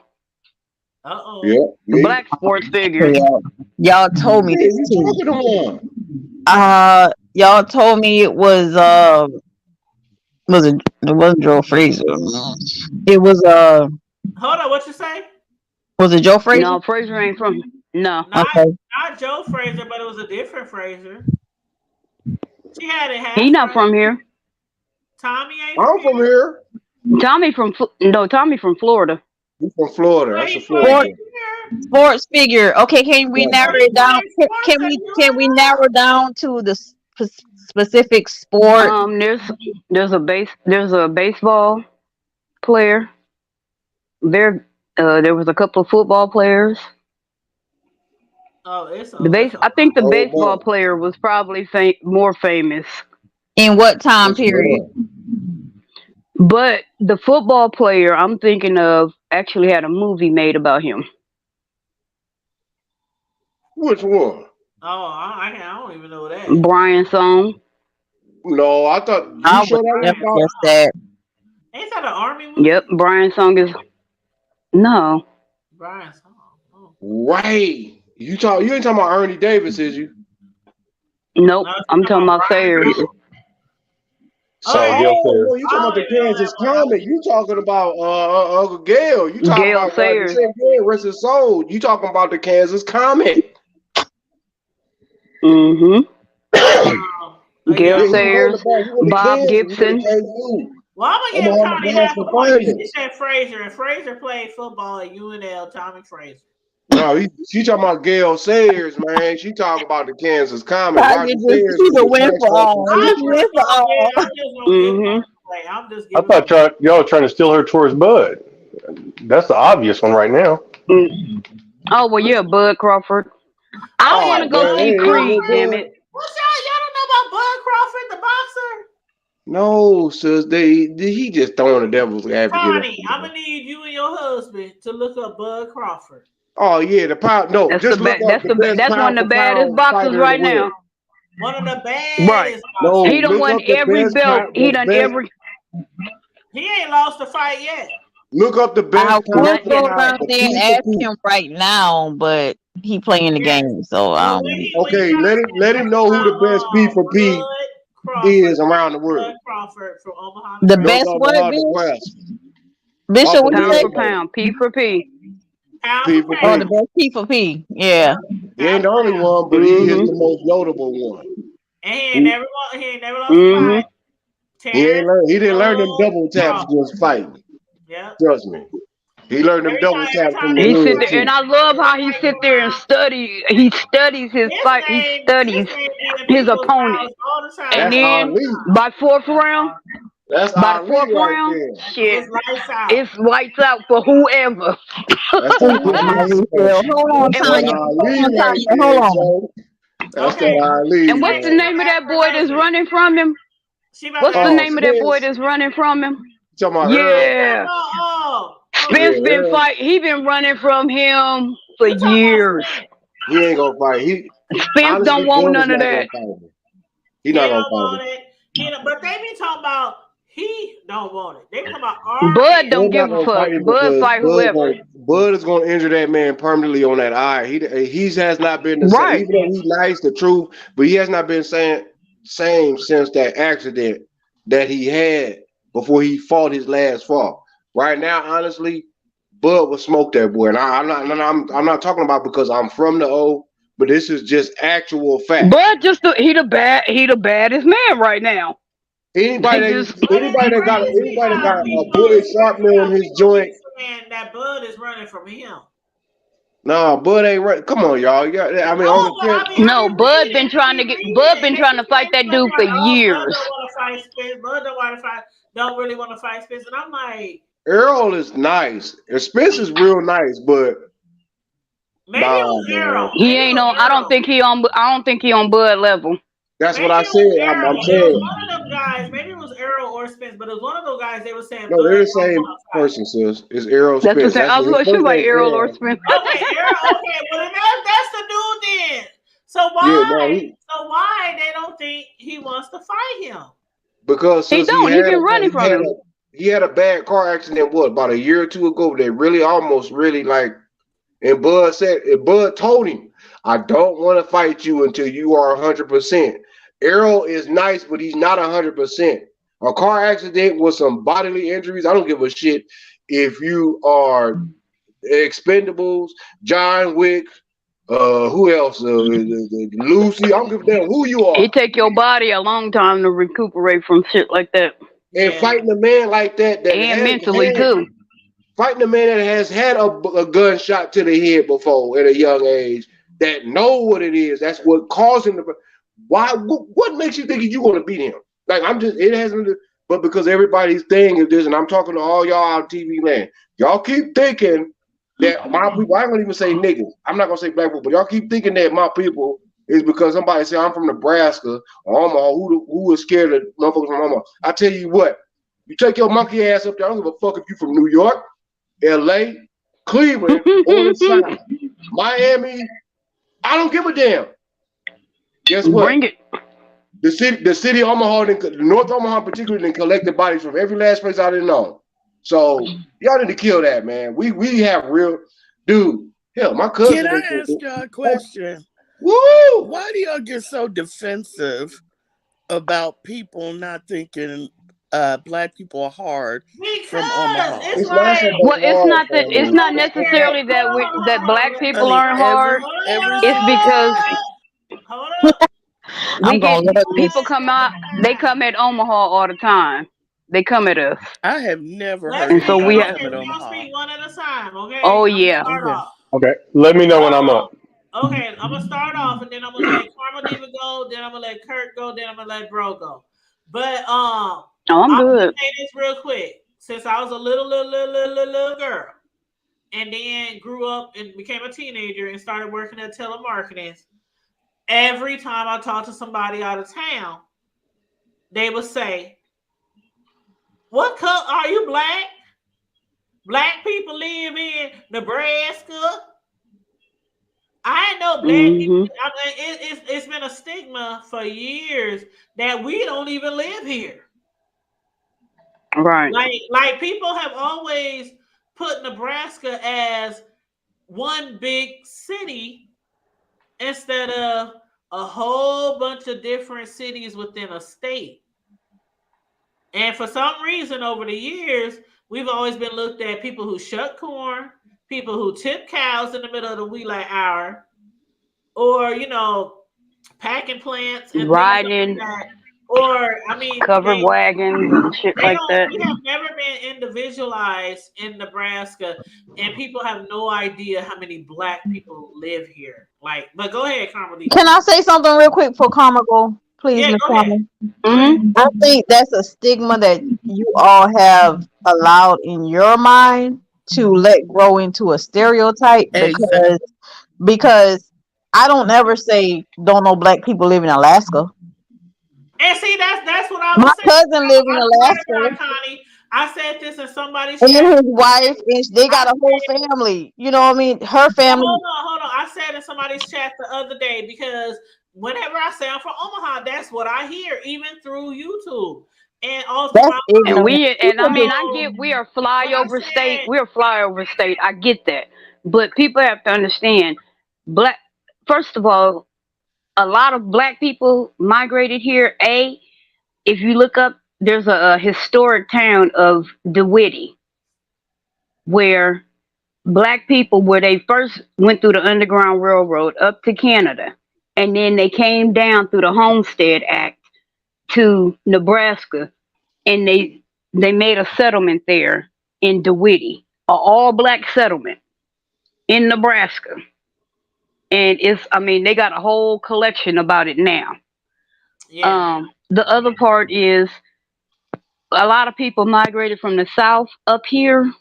Speaker 7: Yeah,
Speaker 2: Uh-oh.
Speaker 7: me.
Speaker 3: Black sports figures.
Speaker 6: Y'all told me
Speaker 7: Yeah,
Speaker 6: this
Speaker 7: you
Speaker 6: too.
Speaker 7: talking to one?
Speaker 6: Y'all told me it it wasn't Joe Frazier. It
Speaker 2: Hold on, what you say?
Speaker 6: was it Joe Frazier?
Speaker 3: No, Fraser ain't from. No,
Speaker 2: Not
Speaker 6: Okay.
Speaker 2: not Joe Fraser, but it was a different Fraser. She had it
Speaker 3: he
Speaker 2: half
Speaker 3: not
Speaker 2: right.
Speaker 3: from here.
Speaker 2: Tommy ain't from
Speaker 7: I'm from
Speaker 2: here.
Speaker 7: here.
Speaker 3: Tommy from Florida.
Speaker 7: He's from Florida.
Speaker 2: But
Speaker 7: That's a
Speaker 2: he
Speaker 7: Florida
Speaker 6: Sport
Speaker 7: boy.
Speaker 2: from here.
Speaker 6: sports figure. Okay, can we
Speaker 7: Gotcha.
Speaker 6: narrow
Speaker 2: Oh, he
Speaker 6: it down?
Speaker 2: played sports at
Speaker 6: Can we
Speaker 2: UNL.
Speaker 6: narrow down to the specific sport?
Speaker 3: There's a baseball player. There was a couple of football players.
Speaker 2: Oh, it's a
Speaker 3: I think the
Speaker 7: Oh
Speaker 3: baseball
Speaker 7: boy.
Speaker 3: player was probably more famous,
Speaker 6: In what time
Speaker 7: Which
Speaker 6: period?
Speaker 7: one?
Speaker 3: but the football player I'm thinking of actually had a movie made about him.
Speaker 7: Which one?
Speaker 2: I don't even know that.
Speaker 3: Brian Song.
Speaker 7: No, I thought you
Speaker 6: I would
Speaker 7: sure that was
Speaker 6: never
Speaker 2: Brian
Speaker 7: about
Speaker 6: guess
Speaker 2: Song.
Speaker 6: that.
Speaker 2: Ain't that an army
Speaker 3: Yep,
Speaker 2: movie?
Speaker 3: Brian Song is no.
Speaker 2: Brian Song. Oh.
Speaker 7: Ray. You ain't talking about Ernie Davis, is you?
Speaker 3: Nope,
Speaker 2: No, she's
Speaker 3: I'm
Speaker 2: talking
Speaker 3: talking
Speaker 2: about
Speaker 3: about
Speaker 2: Brian
Speaker 3: Sayers.
Speaker 2: Song.
Speaker 9: So
Speaker 2: Okay.
Speaker 9: Gil
Speaker 7: Oh
Speaker 9: says,
Speaker 7: no, you
Speaker 2: I
Speaker 7: talking about
Speaker 2: don't
Speaker 7: the
Speaker 2: even know
Speaker 7: Kansas
Speaker 2: that one.
Speaker 7: Comet. You talking about Uncle Gail. You talking
Speaker 3: Gail
Speaker 7: about God the
Speaker 3: Sayers.
Speaker 7: same Gail, rest his soul. You talking about the Kansas Comet.
Speaker 3: Mm-hmm. Gail
Speaker 2: Yeah.
Speaker 7: Yeah, he was on
Speaker 3: Sayers,
Speaker 7: the back. He went to
Speaker 3: Bob
Speaker 7: Kansas. He went to
Speaker 3: Gibson.
Speaker 7: KU.
Speaker 2: Well, I'm gonna give
Speaker 7: Omaha,
Speaker 2: Connie half
Speaker 7: Nebraska
Speaker 2: a point because she
Speaker 7: finest.
Speaker 2: said Fraser, and Fraser played football at UNL. Tommy Fraser.
Speaker 7: No, she talking about Gail Sayers, man. She talking about the Kansas Comet.
Speaker 6: Tanya
Speaker 7: Roger
Speaker 6: just
Speaker 7: Sayers
Speaker 6: she's
Speaker 7: was
Speaker 6: a
Speaker 7: the
Speaker 6: win for
Speaker 7: mascot for
Speaker 6: all. She
Speaker 7: Central.
Speaker 6: win for all.
Speaker 2: I'm just gonna give her
Speaker 3: Mm-hmm.
Speaker 2: a play. I'm just
Speaker 9: I
Speaker 2: giving her.
Speaker 9: thought y'all were trying to steal her towards Bud. That's the obvious one right now.
Speaker 3: Mm. Oh well, yeah, Bud Crawford. I
Speaker 2: Oh
Speaker 3: want
Speaker 2: yeah,
Speaker 3: to
Speaker 7: Oh
Speaker 3: go
Speaker 7: man,
Speaker 3: see
Speaker 2: Bud
Speaker 7: ain't no
Speaker 3: Creed. Damn
Speaker 2: Crawford.
Speaker 3: it.
Speaker 7: Bud.
Speaker 2: What's y'all don't know about Bud Crawford, the boxer?
Speaker 7: No, sis, he just throwing the devil's advocate up
Speaker 2: Tony, I'm
Speaker 7: there.
Speaker 2: gonna need you and your husband to look up Bud Crawford.
Speaker 7: Oh yeah, the power. No, just look up the best
Speaker 3: That's one
Speaker 7: pound
Speaker 3: of
Speaker 7: for
Speaker 3: the baddest
Speaker 7: pound
Speaker 3: boxers
Speaker 7: fighter in the
Speaker 3: right
Speaker 7: world.
Speaker 3: now.
Speaker 2: One of the
Speaker 3: Right.
Speaker 2: baddest
Speaker 7: No,
Speaker 2: boxers.
Speaker 3: He done
Speaker 7: look
Speaker 3: won
Speaker 7: up the
Speaker 3: every
Speaker 7: best
Speaker 3: belt.
Speaker 7: pound,
Speaker 3: He
Speaker 7: the
Speaker 3: done
Speaker 7: best.
Speaker 3: every
Speaker 2: He ain't lost a fight yet.
Speaker 7: Look up the
Speaker 6: I
Speaker 7: best pound
Speaker 6: would
Speaker 3: not
Speaker 7: for
Speaker 3: yet.
Speaker 6: go
Speaker 7: pound
Speaker 6: down
Speaker 7: for
Speaker 6: there and
Speaker 7: P for
Speaker 6: ask
Speaker 7: P.
Speaker 6: him right now, but he playing the
Speaker 2: Yes.
Speaker 6: game, so
Speaker 2: But when he
Speaker 7: Okay,
Speaker 2: got a
Speaker 7: let
Speaker 2: chance,
Speaker 7: him
Speaker 2: look
Speaker 7: know who the best P
Speaker 2: around
Speaker 7: for P
Speaker 2: Bud Crawford.
Speaker 7: is around the
Speaker 2: Bud
Speaker 7: world.
Speaker 2: Crawford from Omaha,
Speaker 6: the
Speaker 7: Those
Speaker 6: best
Speaker 2: Nebraska.
Speaker 7: are
Speaker 6: what,
Speaker 7: the
Speaker 6: Bish?
Speaker 7: Nebraska.
Speaker 6: Bishop,
Speaker 7: Off a
Speaker 6: what you
Speaker 3: Pound
Speaker 6: say?
Speaker 3: for
Speaker 7: Millionaire.
Speaker 3: pound, P for P.
Speaker 2: Pound
Speaker 7: P
Speaker 2: for
Speaker 7: for
Speaker 6: Oh,
Speaker 2: pound.
Speaker 6: the
Speaker 7: P.
Speaker 6: best P for P.
Speaker 2: Yeah.
Speaker 6: Yeah.
Speaker 7: He ain't
Speaker 2: Pound
Speaker 7: the
Speaker 2: for
Speaker 7: only
Speaker 2: pound.
Speaker 7: one, but he is
Speaker 3: Mm-hmm.
Speaker 7: the most notable one.
Speaker 2: And
Speaker 7: He,
Speaker 2: he ain't never lost a
Speaker 3: Hmm.
Speaker 2: fight. Terrence,
Speaker 7: he didn't learn them
Speaker 2: Bud,
Speaker 7: double taps
Speaker 2: Paul.
Speaker 7: just fighting.
Speaker 2: Yep.
Speaker 7: Trust me. He learned them double
Speaker 2: Every
Speaker 7: taps from
Speaker 2: time
Speaker 7: the
Speaker 2: they
Speaker 3: He
Speaker 2: go
Speaker 3: sit
Speaker 7: hood
Speaker 3: there,
Speaker 2: fight,
Speaker 3: and
Speaker 7: too.
Speaker 3: I love
Speaker 2: they
Speaker 3: how he
Speaker 2: fight go
Speaker 3: sit there and
Speaker 2: around.
Speaker 3: study. He studies his fight. He
Speaker 2: His
Speaker 3: studies
Speaker 2: name be in
Speaker 3: his
Speaker 2: people's
Speaker 3: opponent,
Speaker 2: mouths all the
Speaker 3: and
Speaker 2: time.
Speaker 7: That's
Speaker 2: All
Speaker 3: then
Speaker 2: the
Speaker 7: Ali.
Speaker 2: time.
Speaker 3: by fourth round,
Speaker 7: That's
Speaker 3: by the
Speaker 7: Ali
Speaker 3: fourth
Speaker 7: right
Speaker 3: round,
Speaker 7: there.
Speaker 3: shit,
Speaker 2: It's lights out.
Speaker 3: it's lights out for whoever.
Speaker 7: That's
Speaker 6: Let
Speaker 7: that
Speaker 6: me get my
Speaker 7: Ali
Speaker 6: refill.
Speaker 7: special.
Speaker 6: Hold on,
Speaker 7: That's
Speaker 3: and
Speaker 7: that
Speaker 3: what's
Speaker 6: Tanya. Hold
Speaker 7: Ali
Speaker 6: on,
Speaker 7: right
Speaker 6: Tanya. Hold
Speaker 7: there,
Speaker 6: on.
Speaker 7: Joe. That's
Speaker 2: Okay.
Speaker 7: that Ali,
Speaker 3: and what's the
Speaker 2: Spence,
Speaker 7: man.
Speaker 2: come
Speaker 3: name of
Speaker 2: back
Speaker 3: that
Speaker 2: for
Speaker 3: boy that's
Speaker 2: Leslie.
Speaker 3: running from him?
Speaker 2: She about to
Speaker 3: What's the
Speaker 2: ask
Speaker 7: Oh,
Speaker 2: me.
Speaker 3: name of that boy
Speaker 7: Spence.
Speaker 3: that's running from him?
Speaker 7: You talking about
Speaker 2: Oh, you
Speaker 7: Earl?
Speaker 2: talking
Speaker 3: Yeah,
Speaker 2: about
Speaker 7: Yeah,
Speaker 3: Spence been
Speaker 7: Earl.
Speaker 3: fight. He been running from him for
Speaker 2: you talking about
Speaker 3: years.
Speaker 2: Spence.
Speaker 7: He ain't gonna fight.
Speaker 3: Spence
Speaker 7: Honestly,
Speaker 3: don't want
Speaker 7: Bud is
Speaker 3: none of
Speaker 7: not
Speaker 3: that.
Speaker 7: gonna fight him. He
Speaker 2: He
Speaker 7: not
Speaker 2: don't
Speaker 7: gonna fight him.
Speaker 2: want it. But they be talking about he don't want it. They be talking about
Speaker 3: Bud
Speaker 2: RL.
Speaker 3: don't
Speaker 7: Bud not
Speaker 3: give a
Speaker 7: gonna
Speaker 3: fuck.
Speaker 7: fight him
Speaker 3: Bud
Speaker 7: because
Speaker 3: fight whoever.
Speaker 7: Bud is gonna injure that man permanently on that eye. He has not been the same,
Speaker 3: Right.
Speaker 7: even though he's nice, the truth, but he has not been same since that accident that he had before he fought his last fall. Right now, honestly, Bud will smoke that boy, and I'm not talking about because I'm from the O, but this is just actual fact.
Speaker 3: Bud just he the baddest man right now. They just
Speaker 2: But it's crazy
Speaker 7: Anybody that
Speaker 2: how
Speaker 7: got a
Speaker 2: people
Speaker 7: bullet
Speaker 2: it's crazy
Speaker 7: sharpener
Speaker 2: how
Speaker 7: in his
Speaker 2: people
Speaker 7: joint.
Speaker 2: keep saying that Bud is running from him.
Speaker 7: Nah, Bud ain't right. Come on, y'all. I mean, on
Speaker 2: No,
Speaker 7: the
Speaker 2: but
Speaker 7: fence.
Speaker 2: I be
Speaker 3: no.
Speaker 2: reading,
Speaker 3: Bud been
Speaker 2: and
Speaker 3: trying to
Speaker 2: people
Speaker 3: fight
Speaker 2: they be
Speaker 3: that
Speaker 2: looking
Speaker 3: dude for
Speaker 2: like, oh, Bud
Speaker 3: years.
Speaker 2: don't want to fight Spence. Bud don't want to fight. Don't really want to fight Spence, and I'm like,
Speaker 7: Earl is nice. And Spence is real nice, but
Speaker 2: maybe it
Speaker 7: nah,
Speaker 2: was
Speaker 7: man.
Speaker 2: Errol.
Speaker 3: He
Speaker 2: Maybe it
Speaker 3: ain't
Speaker 2: was
Speaker 3: on.
Speaker 2: Errol.
Speaker 3: I don't think he on Bud level.
Speaker 7: That's what
Speaker 2: Maybe
Speaker 7: I
Speaker 2: it
Speaker 7: said.
Speaker 2: was
Speaker 7: I'm
Speaker 2: Errol. It was
Speaker 7: saying.
Speaker 2: one of them guys. Maybe it was Errol or Spence, but it was one of those guys. They were saying
Speaker 7: No,
Speaker 2: Bud
Speaker 7: they're the
Speaker 2: don't
Speaker 7: same
Speaker 2: want to fight.
Speaker 7: person, sis. It's Errol
Speaker 3: That's the
Speaker 7: Spence.
Speaker 3: thing.
Speaker 7: That's
Speaker 3: I was
Speaker 7: his
Speaker 3: like, she
Speaker 7: first
Speaker 3: like
Speaker 7: name
Speaker 3: Errol or
Speaker 7: Errol.
Speaker 3: Smith.
Speaker 2: Okay, Errol. Okay, well then that's the dude then. So
Speaker 7: Yeah, no,
Speaker 2: why they don't think he wants to fight him?
Speaker 7: because
Speaker 3: He
Speaker 7: since
Speaker 3: don't. He been running from him.
Speaker 7: he had a bad car accident what about a year or two ago that really almost really like. And Bud told him, I don't want to fight you until you are 100%. Errol is nice, but he's not 100%. A car accident with some bodily injuries, I don't give a shit if you are Expendables, John Wick, who else? Lucy. I don't give a damn who you are.
Speaker 3: It take your body a long time to recuperate from shit like that,
Speaker 7: And
Speaker 2: Yeah.
Speaker 7: fighting a man like that
Speaker 3: and
Speaker 7: has
Speaker 3: mentally
Speaker 7: had
Speaker 3: too.
Speaker 7: fighting a man that has had a gunshot to the head before at a young age, that know what it is. That's what caused him to. Why? What makes you think you're going to beat him? Like I'm just. It hasn't. But because everybody's thing is this, and I'm talking to all y'all out TV land. Y'all keep thinking that my people. I ain't gonna even say niggas. I'm not gonna say black people, but y'all keep thinking that my people is because somebody say I'm from Nebraska or Omaha. Who is scared of motherfuckers from Omaha? I tell you what. You take your monkey ass up there. I don't give a fuck if you from New York. LA, Cleveland on the side, Miami. I don't give a damn. Guess what?
Speaker 3: Bring it.
Speaker 7: The city of Omaha, North Omaha, particularly, then collected bodies from every last place I didn't know. So y'all need to kill that, man. We have real, dude. Hell, my
Speaker 5: Can
Speaker 7: cousin.
Speaker 5: I ask y'all a question?
Speaker 7: Woo!
Speaker 5: Why do y'all get so defensive about people not thinking black people are hard from
Speaker 2: Because
Speaker 5: Omaha?
Speaker 2: it's
Speaker 7: It's not so
Speaker 2: like
Speaker 3: Well,
Speaker 7: much hard for
Speaker 3: it's
Speaker 7: me.
Speaker 3: not
Speaker 7: It's not like
Speaker 3: necessarily that that black
Speaker 5: I
Speaker 3: people
Speaker 5: mean,
Speaker 3: aren't hard.
Speaker 5: every
Speaker 3: It's because
Speaker 2: Hold up.
Speaker 3: we
Speaker 6: I'm
Speaker 3: get
Speaker 6: gonna let this.
Speaker 3: people come out. They come at Omaha all the time. They come at us,
Speaker 5: I have never heard
Speaker 3: and so
Speaker 2: Leslie,
Speaker 3: we
Speaker 5: anybody
Speaker 3: have.
Speaker 2: okay,
Speaker 5: come at
Speaker 2: we're gonna
Speaker 5: Omaha.
Speaker 2: speak one at a time, okay?
Speaker 3: Oh
Speaker 2: I'm gonna
Speaker 3: yeah.
Speaker 2: start
Speaker 5: Okay.
Speaker 2: off.
Speaker 9: Okay. Let me know when I'm up.
Speaker 2: Okay, I'm gonna start off and then I'm gonna let Karma Diva go, then I'm gonna let Kurt go, then I'm gonna let Bro go. But
Speaker 3: Oh, I'm
Speaker 2: I'm gonna
Speaker 3: good.
Speaker 2: say this real quick. Since I was a little girl and then grew up and became a teenager and started working at telemarketing, every time I talk to somebody out of town, they would say, what color are you black? Black people live in Nebraska. I know black people.
Speaker 3: Hmm.
Speaker 2: I mean, it's been a stigma for years that we don't even live here.
Speaker 3: Right.
Speaker 2: Like people have always put Nebraska as one big city instead of a whole bunch of different cities within a state. And for some reason, over the years, we've always been looked at people who shuck corn, people who tip cows in the middle of the wee light hour, or packing plants and things like
Speaker 3: riding
Speaker 2: that. Or I mean,
Speaker 3: covered wagons and shit
Speaker 2: they
Speaker 3: like
Speaker 2: don't.
Speaker 3: that.
Speaker 2: We have never been individualized in Nebraska, and people have no idea how many black people live here. Like, but go ahead, Carmelita.
Speaker 6: Can I say something real quick for Karma go? Please,
Speaker 2: Yeah,
Speaker 6: Miss
Speaker 2: go ahead.
Speaker 6: Karma.
Speaker 2: Go ahead.
Speaker 3: Hmm.
Speaker 6: I think that's a stigma that you all have allowed in your mind to let grow into a stereotype
Speaker 5: Exactly.
Speaker 6: because I don't ever say don't know black people live in Alaska.
Speaker 2: And see, that's what I
Speaker 6: My
Speaker 2: was saying.
Speaker 6: cousin live in
Speaker 2: I swear to
Speaker 6: Alaska,
Speaker 2: God, Connie, I said this in somebody's
Speaker 6: and
Speaker 2: chat.
Speaker 6: his wife, and they
Speaker 2: I
Speaker 6: got a whole
Speaker 2: said,
Speaker 6: family. You know what I mean? Her
Speaker 2: well,
Speaker 6: family.
Speaker 2: hold on. I said in somebody's chat the other day because whenever I say I'm from Omaha, that's what I hear, even through YouTube and all
Speaker 6: That's
Speaker 2: throughout my
Speaker 3: And
Speaker 6: ignorant.
Speaker 3: we and I
Speaker 6: People
Speaker 3: mean
Speaker 6: be
Speaker 3: I
Speaker 2: so
Speaker 3: get we are
Speaker 2: when I
Speaker 3: flyover state.
Speaker 2: said
Speaker 3: We're flyover state. I get that, but people have to understand. Black. First of all, a lot of black people migrated here. If you look up, there's a historic town of DeWitty where black people where they first went through the Underground Railroad up to Canada, and then they came down through the Homestead Act to Nebraska, and they made a settlement there in DeWitty, a all black settlement in Nebraska, and it's I mean they got a whole collection about it now.
Speaker 2: yeah,
Speaker 3: The other part is a lot of people migrated from the south up here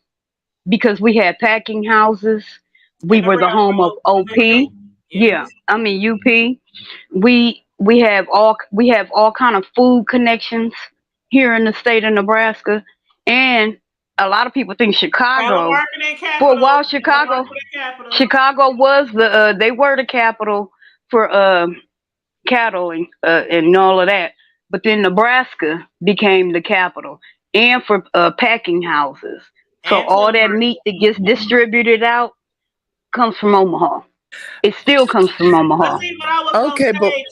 Speaker 3: because we had packing houses. We
Speaker 2: and the
Speaker 3: were the home of
Speaker 2: railroad
Speaker 3: OP.
Speaker 2: division.
Speaker 3: Yeah,
Speaker 2: Yes.
Speaker 3: I mean UP. We have all kind of food connections here in the state of Nebraska, and a lot of people think
Speaker 2: Tell them
Speaker 3: Chicago.
Speaker 2: working in
Speaker 3: For a
Speaker 2: capital.
Speaker 3: while,
Speaker 2: Tell them
Speaker 3: Chicago
Speaker 2: working in capital.
Speaker 3: Chicago was they were the capital for cattle and all of that. But then Nebraska became the capital and for packing houses. So
Speaker 2: And
Speaker 3: all that
Speaker 2: timber.
Speaker 3: meat that gets distributed out comes from Omaha. It still comes from
Speaker 2: But
Speaker 3: Omaha.
Speaker 2: see, what I was gonna
Speaker 5: Okay, but
Speaker 2: say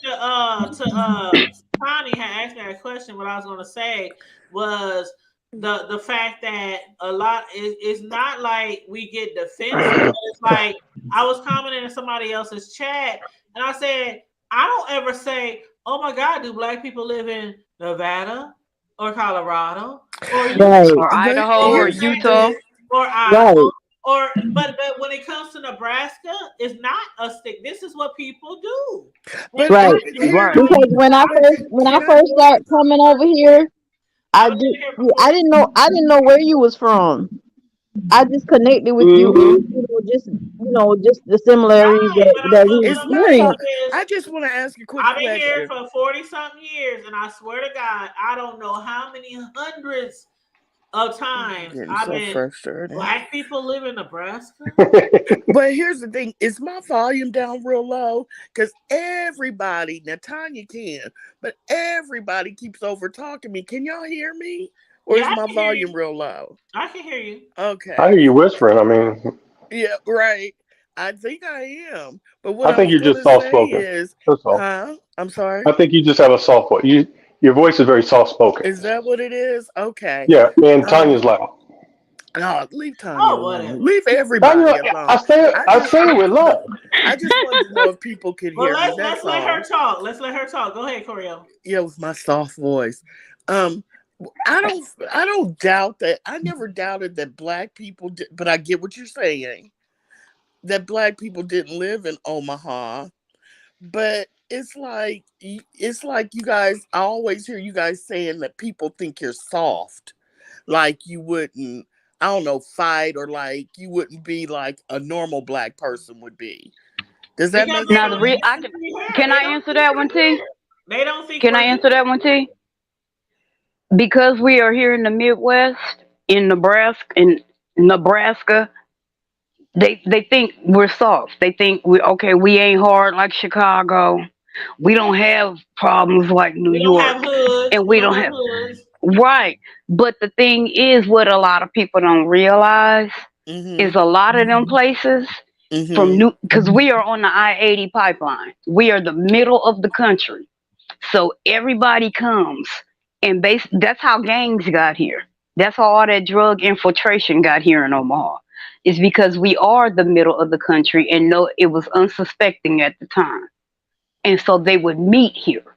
Speaker 2: Connie had asked me that question. What I was gonna say was the fact that a lot is not like we get defensive, but it's like I was commenting in somebody else's chat, and I said I don't ever say, "Oh my God, do black people live in Nevada or Colorado or
Speaker 6: Right,
Speaker 2: Utah
Speaker 3: Or
Speaker 5: but
Speaker 3: Idaho
Speaker 2: or
Speaker 3: or
Speaker 5: here's the
Speaker 3: Utah.
Speaker 5: thing.
Speaker 2: Texas or Iowa?"
Speaker 6: right,
Speaker 2: Or but when it comes to Nebraska, it's not a stick. This is what people do. And
Speaker 5: But
Speaker 6: right.
Speaker 2: I get
Speaker 5: here's
Speaker 3: Right.
Speaker 6: Because
Speaker 2: everybody.
Speaker 6: when I
Speaker 5: can I
Speaker 6: first started coming over here,
Speaker 2: I was in here for
Speaker 6: I
Speaker 2: 40.
Speaker 6: didn't know where you was from. I just connected with you,
Speaker 3: Hmm.
Speaker 6: just the similarities
Speaker 2: Right,
Speaker 6: that
Speaker 2: but
Speaker 6: we
Speaker 2: what
Speaker 5: it's
Speaker 2: I'm
Speaker 5: my
Speaker 2: saying
Speaker 5: fault.
Speaker 6: experienced.
Speaker 2: is,
Speaker 5: I just want to ask you a quick
Speaker 2: I've been here
Speaker 5: question.
Speaker 2: for 40 something years, and I swear to God, I don't know how many hundreds of
Speaker 5: I'm
Speaker 2: times
Speaker 5: getting
Speaker 2: I've
Speaker 5: so
Speaker 2: been.
Speaker 5: frustrated.
Speaker 2: Black people live in Nebraska.
Speaker 5: But here's the thing: is my volume down real low? Because everybody, now Tanya can, but everybody keeps over talking me. Can y'all hear me, or
Speaker 2: Yeah,
Speaker 5: is
Speaker 2: I
Speaker 5: my
Speaker 2: can hear
Speaker 5: volume
Speaker 2: you.
Speaker 5: real low?
Speaker 2: I can hear you.
Speaker 9: I
Speaker 5: Okay,
Speaker 9: hear you whispering. I mean,
Speaker 5: yeah, right. I think I am. But what
Speaker 9: I
Speaker 5: I
Speaker 9: think
Speaker 5: was
Speaker 9: you're
Speaker 5: going
Speaker 9: just
Speaker 5: to
Speaker 9: soft
Speaker 5: say
Speaker 9: spoken.
Speaker 5: is,
Speaker 9: That's all.
Speaker 5: huh? I'm sorry.
Speaker 9: I think you just have a soft voice. Your voice is very soft spoken.
Speaker 5: Is that what it is? Okay.
Speaker 9: Yeah, man.
Speaker 5: Um,
Speaker 9: Tanya's loud.
Speaker 5: no, leave Tanya
Speaker 2: Oh,
Speaker 5: alone.
Speaker 2: whatever.
Speaker 5: Leave
Speaker 9: Tanya,
Speaker 5: everybody
Speaker 9: I
Speaker 5: alone.
Speaker 9: say
Speaker 5: I
Speaker 9: I
Speaker 5: just
Speaker 9: say it with
Speaker 5: wanted to know.
Speaker 9: love.
Speaker 5: I just wanted to know if people could
Speaker 2: Well,
Speaker 5: hear me.
Speaker 2: let's
Speaker 5: That's
Speaker 2: let her
Speaker 5: all.
Speaker 2: talk. Let's let her talk. Go ahead, Coriel.
Speaker 5: Yeah, with my soft voice. Um, I don't doubt that. I never doubted that black people did, but I get what you're saying. That black people didn't live in Omaha, but it's like you guys. I always hear you guys saying that people think you're soft, like you wouldn't. I don't know, fight or like you wouldn't be like a normal black person would be. Does that
Speaker 2: Because
Speaker 5: make
Speaker 2: they
Speaker 3: Now
Speaker 2: don't
Speaker 5: sense?
Speaker 3: I
Speaker 2: think we here.
Speaker 3: can
Speaker 2: They
Speaker 3: I
Speaker 2: don't
Speaker 3: answer
Speaker 2: think
Speaker 3: that one,
Speaker 2: we're
Speaker 3: T?
Speaker 2: here. They don't think
Speaker 3: Can
Speaker 2: we're
Speaker 3: I
Speaker 2: here.
Speaker 3: answer that one, T? Because we are here in the Midwest, in Nebraska, they think we're soft. They think we ain't hard like Chicago. We don't have problems like New
Speaker 2: We don't
Speaker 3: York,
Speaker 2: have hoods.
Speaker 3: and
Speaker 2: We
Speaker 3: we
Speaker 2: don't
Speaker 3: don't
Speaker 2: have
Speaker 3: have
Speaker 2: hoods.
Speaker 3: right. But the thing is, what a lot of people don't realize is
Speaker 5: Mm-hmm.
Speaker 3: a lot of them places from
Speaker 5: Mm-hmm.
Speaker 3: New because we are on the I-80 pipeline. We are the middle of the country. So everybody comes, and that's how gangs got here. That's how all that drug infiltration got here in Omaha. Is because we are the middle of the country, and no, it was unsuspecting at the time. and so they would meet here,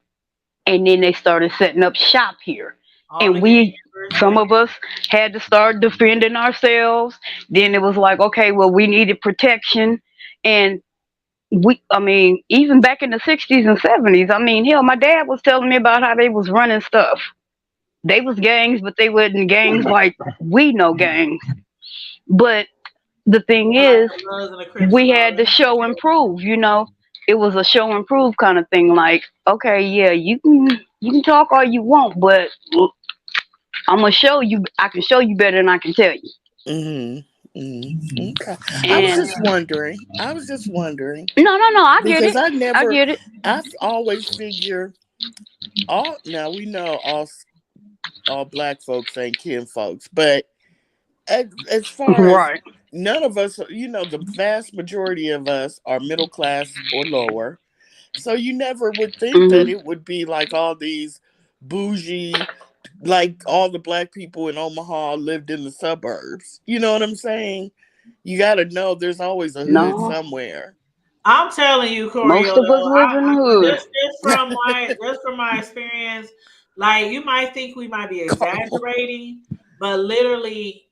Speaker 3: and then they started setting up shop here,
Speaker 2: All the
Speaker 3: and
Speaker 2: gang members,
Speaker 3: some
Speaker 2: yeah.
Speaker 3: of us had to start defending ourselves. Then it was like, okay, well, we needed protection, and I mean, even back in the 60s and 70s, I mean, hell, my dad was telling me about how they was running stuff. They was gangs, but they wasn't gangs like we know gangs. But the thing
Speaker 2: Yeah, like
Speaker 3: is,
Speaker 2: the Bloods and the Crips
Speaker 3: we
Speaker 2: and all
Speaker 3: had to
Speaker 2: that.
Speaker 3: show and prove, you know. It was a show and prove kind of thing. Like, okay, yeah, you can talk all you want, but I'm gonna show you. I can show you better than I can tell you.
Speaker 5: Okay. I was
Speaker 3: And
Speaker 5: just wondering. I was just wondering
Speaker 3: no, I get
Speaker 5: because
Speaker 3: it. I get it.
Speaker 5: I've always figured all. Now we know all black folks ain't kin folks, but as far as
Speaker 3: Right.
Speaker 5: none of us, the vast majority of us are middle class or lower. So you never would think that
Speaker 3: Mhm.
Speaker 5: it would be like all these bougie, like all the black people in Omaha lived in the suburbs. You know what I'm saying? You got to know there's always a hood
Speaker 3: No,
Speaker 5: somewhere.
Speaker 2: I'm telling you, Corio,
Speaker 3: most of us
Speaker 2: though,
Speaker 3: live in the hood.
Speaker 2: just from my experience, like you might think we might be
Speaker 5: Carmel.
Speaker 2: exaggerating, but literally,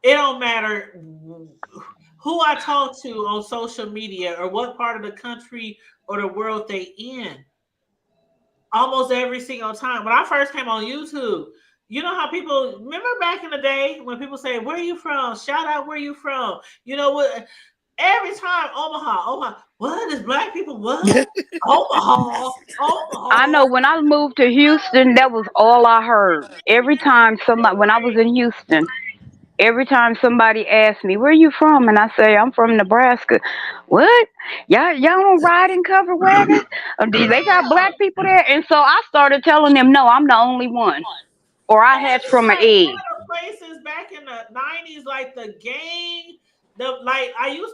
Speaker 2: it don't matter who I talk to on social media or what part of the country or the world they in. Almost every single time. When I first came on YouTube, you know how people remember back in the day when people say, "Where are you from?" Shout out, "Where you from?" You know what? Every time Omaha, Omaha. What is black people? What? Omaha,
Speaker 3: I
Speaker 2: Omaha.
Speaker 3: know when I moved to Houston, that was all I heard. Every time somebody, when I was in Houston, every time somebody asked me, "Where you from?" and I say, "I'm from Nebraska." What? Y'all don't ride in covered wagons? They got black people there, and so I started telling them, "No, I'm the only one," or I
Speaker 2: And
Speaker 3: hatched
Speaker 2: it's
Speaker 3: from an
Speaker 2: like one
Speaker 3: egg.
Speaker 2: of those places back in the '90s, like the gang,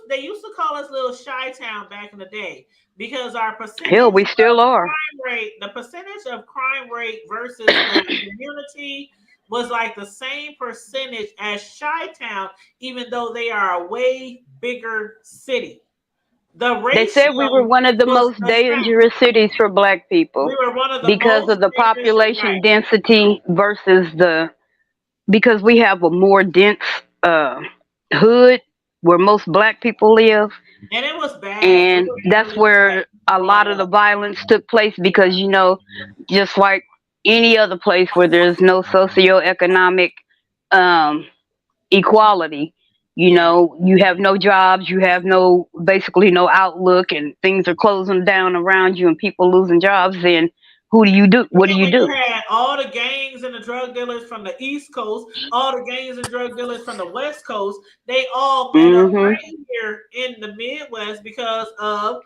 Speaker 2: they used to call us Little Chi Town back in the day because our
Speaker 3: Hell,
Speaker 2: percentage
Speaker 3: we still
Speaker 2: of
Speaker 3: are.
Speaker 2: crime rate, the percentage of crime rate versus the community was like the same percentage as Chi Town, even though they are a way bigger city. The
Speaker 3: They said we were
Speaker 2: ratio
Speaker 3: one of the
Speaker 2: was
Speaker 3: most
Speaker 2: the same.
Speaker 3: dangerous cities for black
Speaker 2: We
Speaker 3: people
Speaker 2: were one of the
Speaker 3: because
Speaker 2: most
Speaker 3: of the
Speaker 2: dangerous,
Speaker 3: population
Speaker 2: right?
Speaker 3: density versus the because we have a more dense uh, hood where most black people live,
Speaker 2: And it was bad. It
Speaker 3: and
Speaker 2: was
Speaker 3: that's
Speaker 2: really bad
Speaker 3: where a
Speaker 2: growing
Speaker 3: lot of the
Speaker 2: up.
Speaker 3: violence took place because just like any other place where there's no socioeconomic um, equality.
Speaker 2: Yeah.
Speaker 3: You have no jobs, you have basically no outlook, and things are closing down around you, and people losing jobs. Then who do you do?
Speaker 2: And
Speaker 3: What do
Speaker 2: then
Speaker 3: you
Speaker 2: when you
Speaker 3: do?
Speaker 2: had all the gangs and the drug dealers from the East Coast, all the gangs and drug dealers from the West Coast, they all met up
Speaker 3: Hmm.
Speaker 2: right here in the Midwest because of,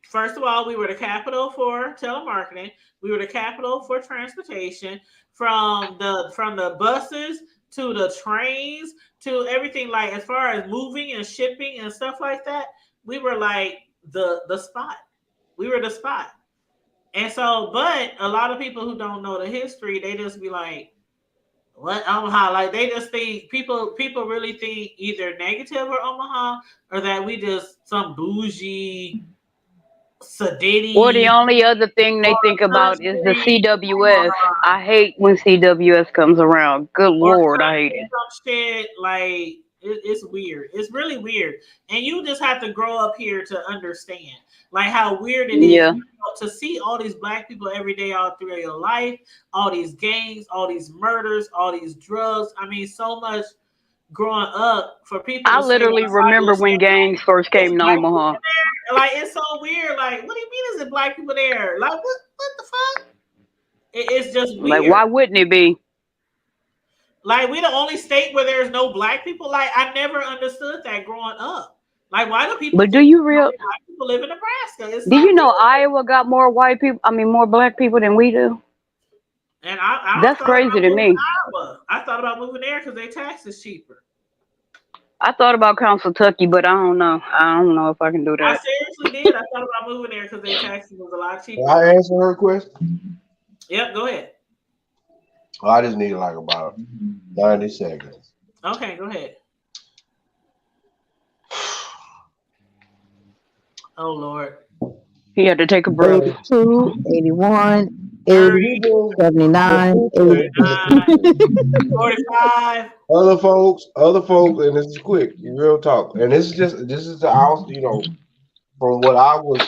Speaker 2: first of all, we were the capital for telemarketing. We were the capital for transportation, from the buses to the trains to everything, like as far as moving and shipping and stuff like that. We were like the spot. We were the spot. And so, but a lot of people who don't know the history, they just be like, "What Omaha?" Like they just think people really think either negative or Omaha, or that we just some bougie,
Speaker 3: Or the
Speaker 2: sedity,
Speaker 3: only other thing they
Speaker 2: or
Speaker 3: think about is the
Speaker 2: country,
Speaker 3: CWS. I hate when CWS comes around. Good
Speaker 2: or
Speaker 3: Lord, I hate
Speaker 2: country
Speaker 3: it.
Speaker 2: some shit. Like it's weird. It's really weird, and you just have to grow up here to understand, like how weird it is,
Speaker 3: Yeah,
Speaker 2: to see all these black people every day all through your life, all these gangs, all these murders, all these drugs. I mean, so much growing up for people
Speaker 3: I
Speaker 2: to say
Speaker 3: literally
Speaker 2: outside
Speaker 3: remember
Speaker 2: your
Speaker 3: when
Speaker 2: state,
Speaker 3: gangs first
Speaker 2: it's
Speaker 3: came to
Speaker 2: black people
Speaker 3: Omaha.
Speaker 2: there. Like it's so weird. Like, what do you mean is it black people there? Like what the fuck? It's just
Speaker 3: Like,
Speaker 2: weird.
Speaker 3: why wouldn't it be?
Speaker 2: Like we the only state where there's no black people. Like I never understood that growing up. Like why do people
Speaker 3: But
Speaker 2: think only black people live in Nebraska? It's
Speaker 3: do
Speaker 2: so
Speaker 3: you know
Speaker 2: weird.
Speaker 3: Iowa got more white people? I mean, more black people than we do.
Speaker 2: And I
Speaker 3: That's
Speaker 2: thought
Speaker 3: crazy
Speaker 2: about
Speaker 3: to
Speaker 2: moving
Speaker 3: me.
Speaker 2: to Iowa. I thought about moving there because their taxes cheaper.
Speaker 3: I thought about Council but I don't know. I don't know if I can do
Speaker 2: I
Speaker 3: that.
Speaker 2: seriously did. I thought about moving there because their taxes was a lot
Speaker 7: Can
Speaker 2: cheaper than.
Speaker 7: I answer her question?
Speaker 2: Yep, go ahead.
Speaker 7: Well, I just need like about 90 seconds.
Speaker 2: Okay, go ahead. Oh Lord.
Speaker 3: He had to take a breath.
Speaker 6: 82, 81,
Speaker 7: The
Speaker 6: 80,
Speaker 2: 30,
Speaker 7: people, the
Speaker 6: 79,
Speaker 7: people,
Speaker 6: 80.
Speaker 2: 29, 45.
Speaker 7: other folks, and this is quick, real talk. And this is the house, you know, from what I was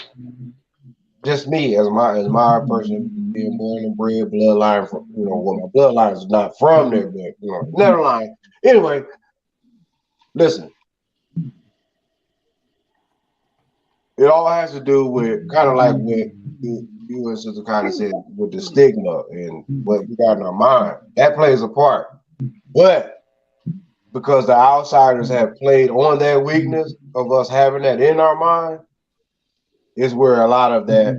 Speaker 7: just me as my person being born and bred bloodline from you know, well my bloodline is not from there, but you know, never line. Anyway, listen, it all has to do with kind of like what you and Sister kind of said with the stigma and what we got in our mind. That plays a part. But because the outsiders have played on that weakness of us having that in our mind, is where a lot of that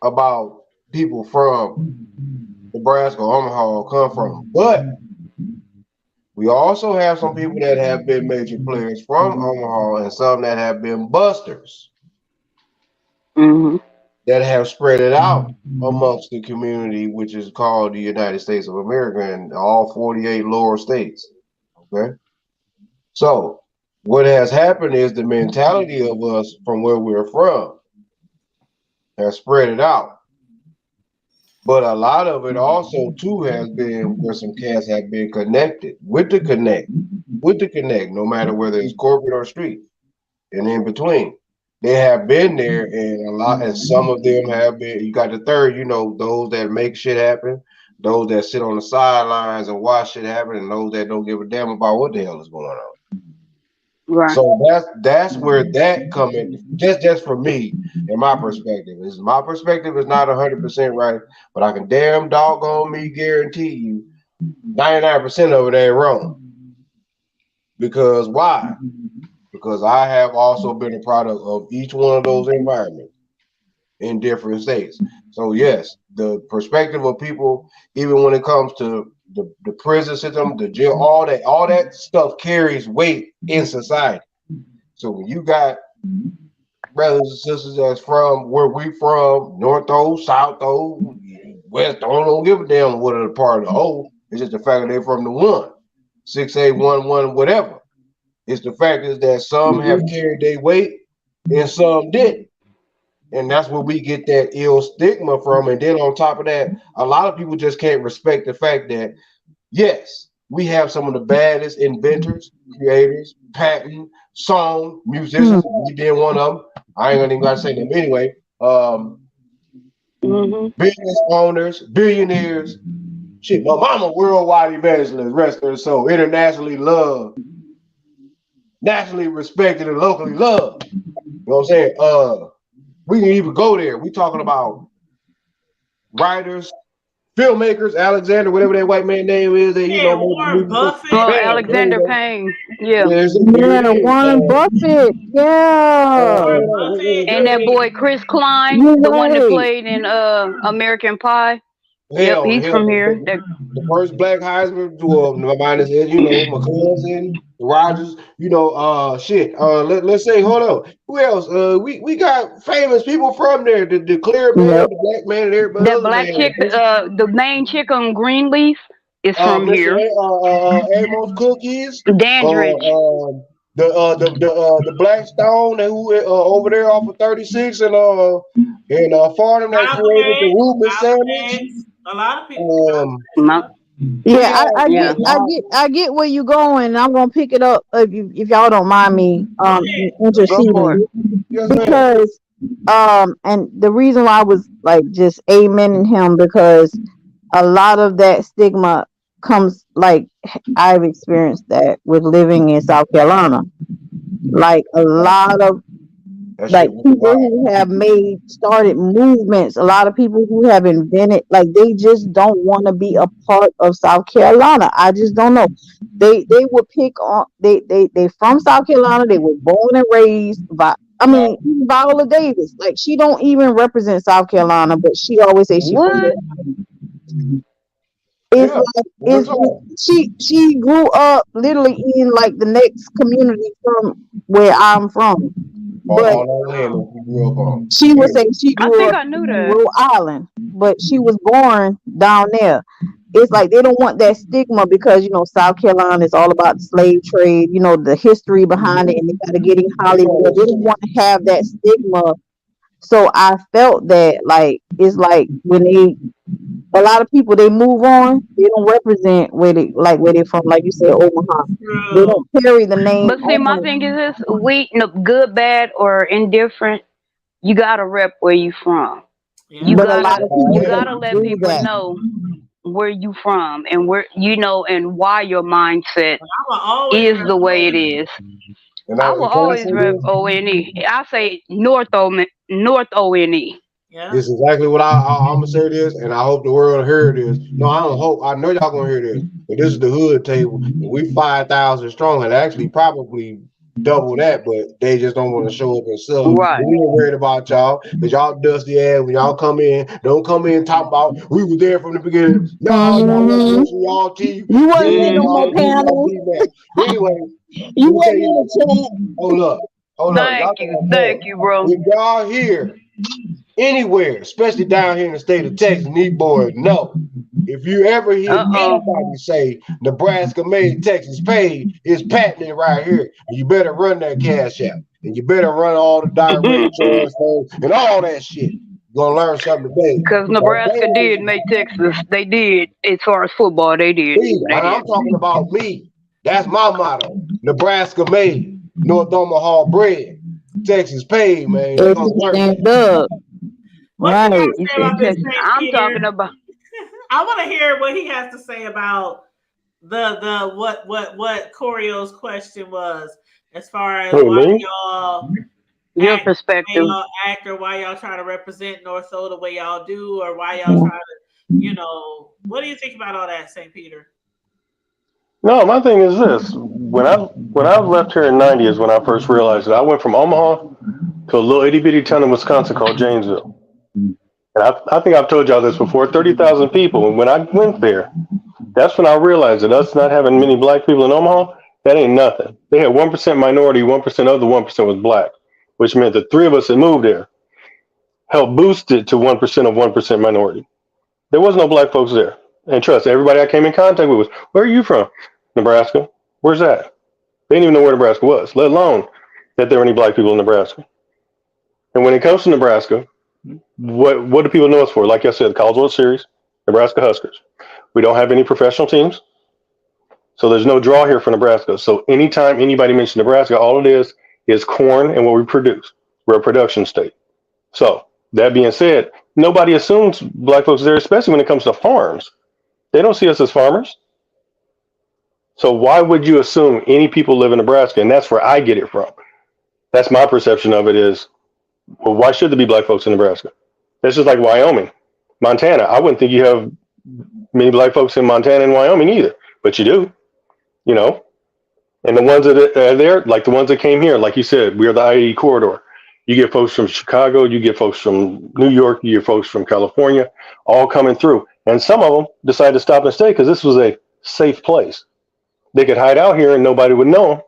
Speaker 7: about people from Nebraska, Omaha come from. But we also have some people that have been major players from Omaha and some that have been busters
Speaker 3: Hmm.
Speaker 7: that have spread it out amongst the community, which is called the United States of America and all 48 lower states. Okay. So what has happened is the mentality of us from where we're from has spread it out. But a lot of it also too has been where some cats have been connected with the connect, no matter whether it's corporate or street and in between. They have been there and a lot and some of them have been you got the third, you know, those that make shit happen, those that sit on the sidelines and watch shit happen, and those that don't give a damn about what the hell is going on.
Speaker 3: Right.
Speaker 7: So that's where that coming just for me and my perspective. Is my perspective is not 100% right, but I can damn doggone me guarantee you 99% of it ain't wrong. Because why? Because I have also been a product of each one of those environments in different states. So yes, the perspective of people, even when it comes to the prison system, the jail, all that stuff carries weight in society. So when you got brothers and sisters that's from where we from, North O, South O, West O, don't give a damn what are the part of the O. It's just the fact that they're from the one, 6811, whatever. It's the fact is that some have
Speaker 3: Hmm.
Speaker 7: carried their weight and some didn't. And that's where we get that ill stigma from. And then on top of that, a lot of people just can't respect the fact that yes, we have some of the baddest inventors, creators, patent, song,
Speaker 6: Hmm.
Speaker 7: musicians. We did one of them. I ain't gonna even gotta say them anyway.
Speaker 3: Hmm.
Speaker 7: Business owners, billionaires. Shit, my mama, worldwide evangelist, rest her soul, internationally loved, nationally respected, and locally loved. You know what I'm saying? We can even go there. We talking about writers, filmmakers, Alexander, whatever that white man name is, that you
Speaker 2: Yeah,
Speaker 7: know made the
Speaker 2: Warren
Speaker 7: movie.
Speaker 2: Buffett.
Speaker 3: Well,
Speaker 7: Bam, there you
Speaker 3: Alexander
Speaker 7: go.
Speaker 3: Payne. Yeah.
Speaker 7: Yeah, there it
Speaker 6: Yeah,
Speaker 7: is.
Speaker 6: Warren Buffett.
Speaker 2: Warren
Speaker 6: Yeah.
Speaker 2: Buffett.
Speaker 3: And
Speaker 2: I
Speaker 3: that
Speaker 2: mean,
Speaker 3: boy Chris Klein,
Speaker 6: You're
Speaker 3: the one that
Speaker 6: right.
Speaker 3: played in American Pie. Yep,
Speaker 7: Hell,
Speaker 3: he's
Speaker 7: hell,
Speaker 3: from here. That
Speaker 7: the first Black Heisman, well, my mind is, you know, my cousin, Rogers, you know, shit. Let's say, hold on. Who else? We got famous people from there. The clear man,
Speaker 6: Yep.
Speaker 7: the black man, and everybody
Speaker 3: that
Speaker 7: other
Speaker 3: black
Speaker 7: man.
Speaker 3: chick, the main chick on Greenleaf is from
Speaker 7: Mr.
Speaker 3: here.
Speaker 7: Amos Cookies,
Speaker 3: Dandridge.
Speaker 7: the Blackstone and who over there off of 36 and Farnham that created the
Speaker 2: Malcolm
Speaker 7: Reuben
Speaker 2: X, Malcolm
Speaker 7: sandwich.
Speaker 2: X. A lot of people.
Speaker 7: Um,
Speaker 3: My,
Speaker 7: we
Speaker 6: Yeah,
Speaker 7: have
Speaker 3: yeah.
Speaker 6: I get where you going. I'm gonna pick it up if y'all don't mind me
Speaker 2: Go ahead. Go ahead.
Speaker 3: Go for it.
Speaker 6: interceding
Speaker 7: yes, ma'am.
Speaker 6: because and the reason why I was like just amening him because a lot of that stigma comes like I've experienced that with living in South Carolina. Like a lot of
Speaker 7: That
Speaker 6: like
Speaker 7: shit was
Speaker 6: people
Speaker 7: wild.
Speaker 6: who have made started movements, a lot of people who have invented, like they just don't want to be a part of South Carolina. I just don't know. They would pick on they from South Carolina. They were born and raised by. I mean, even Viola Davis, like she don't even represent South Carolina, but she always say she from
Speaker 3: What?
Speaker 6: it's
Speaker 7: Yeah,
Speaker 6: like
Speaker 7: real talk.
Speaker 6: she grew up literally in like the next community from where I'm from. But
Speaker 7: On that land that we grew up on.
Speaker 6: she would
Speaker 7: Anyway,
Speaker 6: say she
Speaker 3: I
Speaker 6: grew
Speaker 3: think
Speaker 6: up
Speaker 3: I knew
Speaker 6: in
Speaker 3: that.
Speaker 6: Rhode Island, but she was born down there. it's like they don't want that stigma because South Carolina is all about the slave trade, the history behind it, and they got to get in Hollywood. They don't want to have that stigma. So I felt that like it's like when a lot of people they move on, they don't represent where they from, like you said, Omaha. They
Speaker 2: True.
Speaker 6: don't carry the name
Speaker 3: But see, my
Speaker 6: on.
Speaker 3: thing is this: we, no, good, bad, or indifferent, you gotta rep where you from.
Speaker 2: Yeah.
Speaker 3: You
Speaker 6: But a lot of people
Speaker 3: gotta
Speaker 6: don't
Speaker 3: let
Speaker 6: do
Speaker 3: people
Speaker 6: that.
Speaker 3: know where you from and where and why your mindset
Speaker 2: I will always
Speaker 3: is
Speaker 2: rep
Speaker 3: the way it
Speaker 2: OSU.
Speaker 3: is.
Speaker 7: And
Speaker 3: I
Speaker 7: I
Speaker 3: will
Speaker 7: can I
Speaker 3: always
Speaker 7: say
Speaker 3: rep
Speaker 7: this?
Speaker 3: ONE. I say North ONE.
Speaker 2: Yeah.
Speaker 7: This is exactly what I'm gonna say this, and I hope the world hear this. No, I don't hope. I know y'all gonna hear this. But this is the hood table, and we 5,000 strong, and actually probably double that, but they just don't want to show up and sub.
Speaker 3: Right.
Speaker 7: We ain't worried about y'all, cause y'all dusty ass when y'all come in. Don't come in talking about we was there from the beginning. No, y'all wasn't
Speaker 6: Hmm.
Speaker 7: brushing y'all teeth.
Speaker 6: You wasn't
Speaker 7: Then
Speaker 6: in no more
Speaker 7: y'all
Speaker 3: Hmm.
Speaker 7: getting y'all
Speaker 6: panels.
Speaker 7: beat back. But anyway,
Speaker 6: You
Speaker 7: let me tell
Speaker 6: wasn't in
Speaker 7: you.
Speaker 6: the chat.
Speaker 7: Hold up, hold up. Y'all think I'm
Speaker 3: Thank
Speaker 7: playing?
Speaker 3: you, bro.
Speaker 7: If y'all here anywhere, especially down here in the state of Texas, these boys know. If you ever hear
Speaker 3: Uh
Speaker 7: anybody say Nebraska made, Texas paid, it's patented right here. And you better run that cash app. And you better run all the direct
Speaker 3: oh.
Speaker 7: transfers and all that shit. You're gonna learn something today.
Speaker 3: Because Nebraska did make Texas. They did. As far as football, they did.
Speaker 7: Me,
Speaker 3: They
Speaker 7: and
Speaker 3: did.
Speaker 7: I'm talking about me. That's my motto. Nebraska made, North Omaha bred, Texas paid, man. They're gonna
Speaker 6: Everything
Speaker 7: learn that.
Speaker 6: stand up.
Speaker 2: What you got
Speaker 6: Right.
Speaker 2: to
Speaker 3: You
Speaker 2: say
Speaker 3: said
Speaker 2: about this,
Speaker 3: Texas.
Speaker 2: St.
Speaker 3: I'm
Speaker 2: Peter?
Speaker 3: talking about.
Speaker 2: I want to hear what he has to say about what Corio's question was as far as
Speaker 9: Who,
Speaker 2: why
Speaker 9: me?
Speaker 2: y'all
Speaker 3: Your
Speaker 2: act the way
Speaker 3: perspective.
Speaker 2: y'all act, or why y'all try to represent North Soul the way y'all do, or why y'all try to, what do you think about all that, St. Peter?
Speaker 9: No, my thing is this: when I left here in '90 is when I first realized that I went from Omaha to a little itty bitty town in Wisconsin called Janesville. And I think I've told y'all this before: 30,000 people. And when I went there, that's when I realized that us not having many black people in Omaha, that ain't nothing. They had 1% minority, 1% of the 1% was black, which meant the three of us that moved there helped boost it to 1% of 1% minority. There was no black folks there. And trust, everybody I came in contact with was, where are you from? Nebraska. Where's that? They didn't even know where Nebraska was, let alone that there were any black people in Nebraska. And when it comes to Nebraska, what do people know us for? Like I said, the College World Series, Nebraska Huskers. We don't have any professional teams, so there's no draw here for Nebraska. So anytime anybody mentions Nebraska, all it is corn and what we produce. We're a production state. So that being said, nobody assumes black folks there, especially when it comes to farms. They don't see us as farmers. So why would you assume any people live in Nebraska? And that's where I get it from. That's my perception of it is, well, why should there be black folks in Nebraska? That's just like Wyoming, Montana. I wouldn't think you have many black folks in Montana and Wyoming either, but you do, you know. And the ones that are there, like the ones that came here, like you said, we are the I-80 corridor. You get folks from Chicago, you get folks from New York, you get folks from California, all coming through. And some of them decided to stop and stay because this was a safe place. They could hide out here and nobody would know them.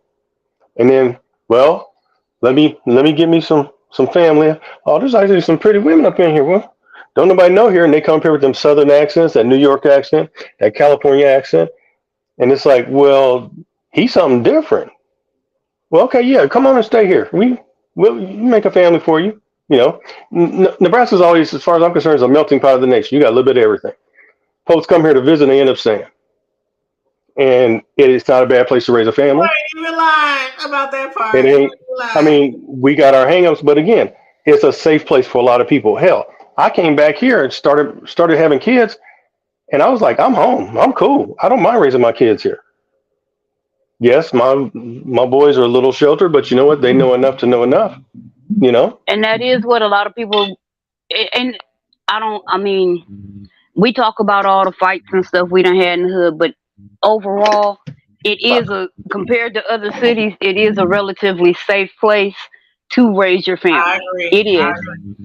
Speaker 9: And then, well, let me get me some family. Oh, there's actually some pretty women up in here. Well, don't nobody know here, and they come up here with them Southern accents, that New York accent, that California accent, and it's like, well, he's something different. Well, okay, yeah, come on and stay here. We'll make a family for you. You know, Nebraska's always, as far as I'm concerned, is a melting pot of the nation. You got a little bit of everything. Folks come here to visit, and they end up staying, and it's not a bad place to raise a
Speaker 2: You
Speaker 9: family.
Speaker 2: ain't even lying about that
Speaker 9: It
Speaker 2: part. You
Speaker 9: ain't.
Speaker 2: ain't even
Speaker 9: I
Speaker 2: lying.
Speaker 9: mean, we got our hangups, but again, it's a safe place for a lot of people. Hell, I came back here and started having kids, and I was like, I'm home. I'm cool. I don't mind raising my kids here. Yes, my boys are a little sheltered, but you know what? They know enough to know enough. You know.
Speaker 3: And that is what a lot of people. And I don't. I mean, we talk about all the fights and stuff we done had in the hood, but overall, it is a compared to other cities, it is a relatively safe place to raise your
Speaker 2: I
Speaker 3: family.
Speaker 2: agree.
Speaker 3: It is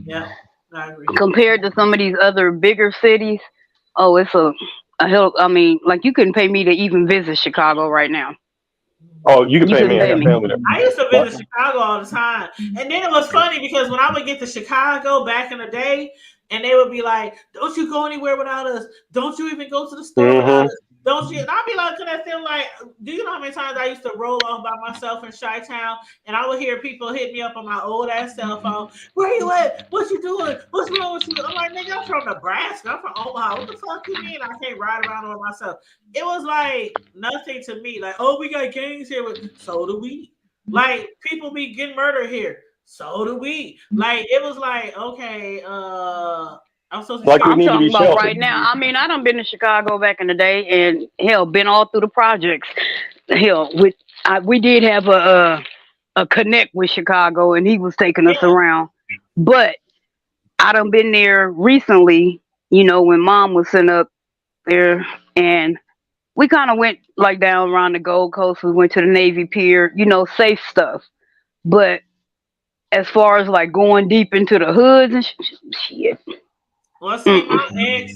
Speaker 2: Yeah, I agree.
Speaker 3: compared to some of these other bigger cities. Oh, it's a hell. I mean, like you couldn't pay me to even visit Chicago right now.
Speaker 9: Oh, you can
Speaker 3: You
Speaker 9: pay
Speaker 3: couldn't
Speaker 9: me. I
Speaker 3: pay
Speaker 9: got
Speaker 3: me.
Speaker 9: family there.
Speaker 2: I used to
Speaker 9: What?
Speaker 2: visit Chicago all the time. And then it was funny because when I would get to Chicago back in the day, And they would be like, "Don't you go anywhere without us? Don't you even go to the store without
Speaker 9: Mm-hmm.
Speaker 2: us? Don't you?" And I'd be looking at them like, "Do you know how many times I used to roll off by myself in Chi-Town, and I would hear people hit me up on my old ass cell phone? Where you at? What you doing? What's wrong with you?" I'm like, "Nigga, I'm from Nebraska. I'm from Omaha. What the fuck you mean I can't ride around on myself?" It was like nothing to me. Like, "Oh, we got gangs here. So do we. Like, people be getting murdered here. So do we." Like, it was like, okay, I'm supposed to be
Speaker 9: Like we
Speaker 3: I'm
Speaker 2: scared.
Speaker 9: need to
Speaker 3: talking
Speaker 9: be
Speaker 3: about
Speaker 9: sheltered.
Speaker 3: right now. I mean, I done been to Chicago back in the day, and hell, been all through the projects. Hell, we did have a connect with Chicago, and he was taking us
Speaker 2: Yeah,
Speaker 3: around. But I done been there recently. When Mom was sitting up there, and we kind of went like down around the Gold Coast. We went to the Navy Pier. Safe stuff. But as far as like going deep into the hoods and shit,
Speaker 2: well, see,
Speaker 3: mm-mm.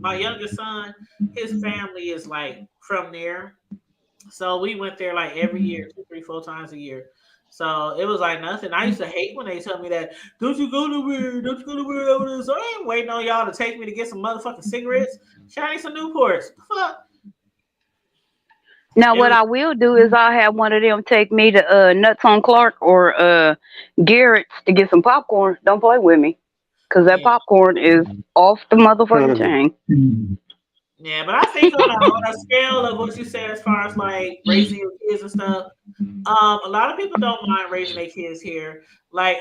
Speaker 2: my youngest son, his family is like from there. So we went there like every year, two, three, 4 times a year. So it was like nothing. I used to hate when they tell me that, "Don't you go nowhere, don't you go nowhere over there." So I ain't waiting on y'all to take me to get some motherfucking cigarettes. Shiny some Newports. Fuck.
Speaker 3: Now,
Speaker 2: It
Speaker 3: what
Speaker 2: was
Speaker 3: I will do is I'll have one of them take me to Nuts on Clark or Garrett's to get some popcorn. Don't play with me, cause that
Speaker 2: yeah.
Speaker 3: popcorn is off the motherfucking
Speaker 9: Mhm.
Speaker 3: chain.
Speaker 2: Yeah, but I think on a scale of what you said as far as like raising your kids and stuff, a lot of people don't mind raising their kids here. Like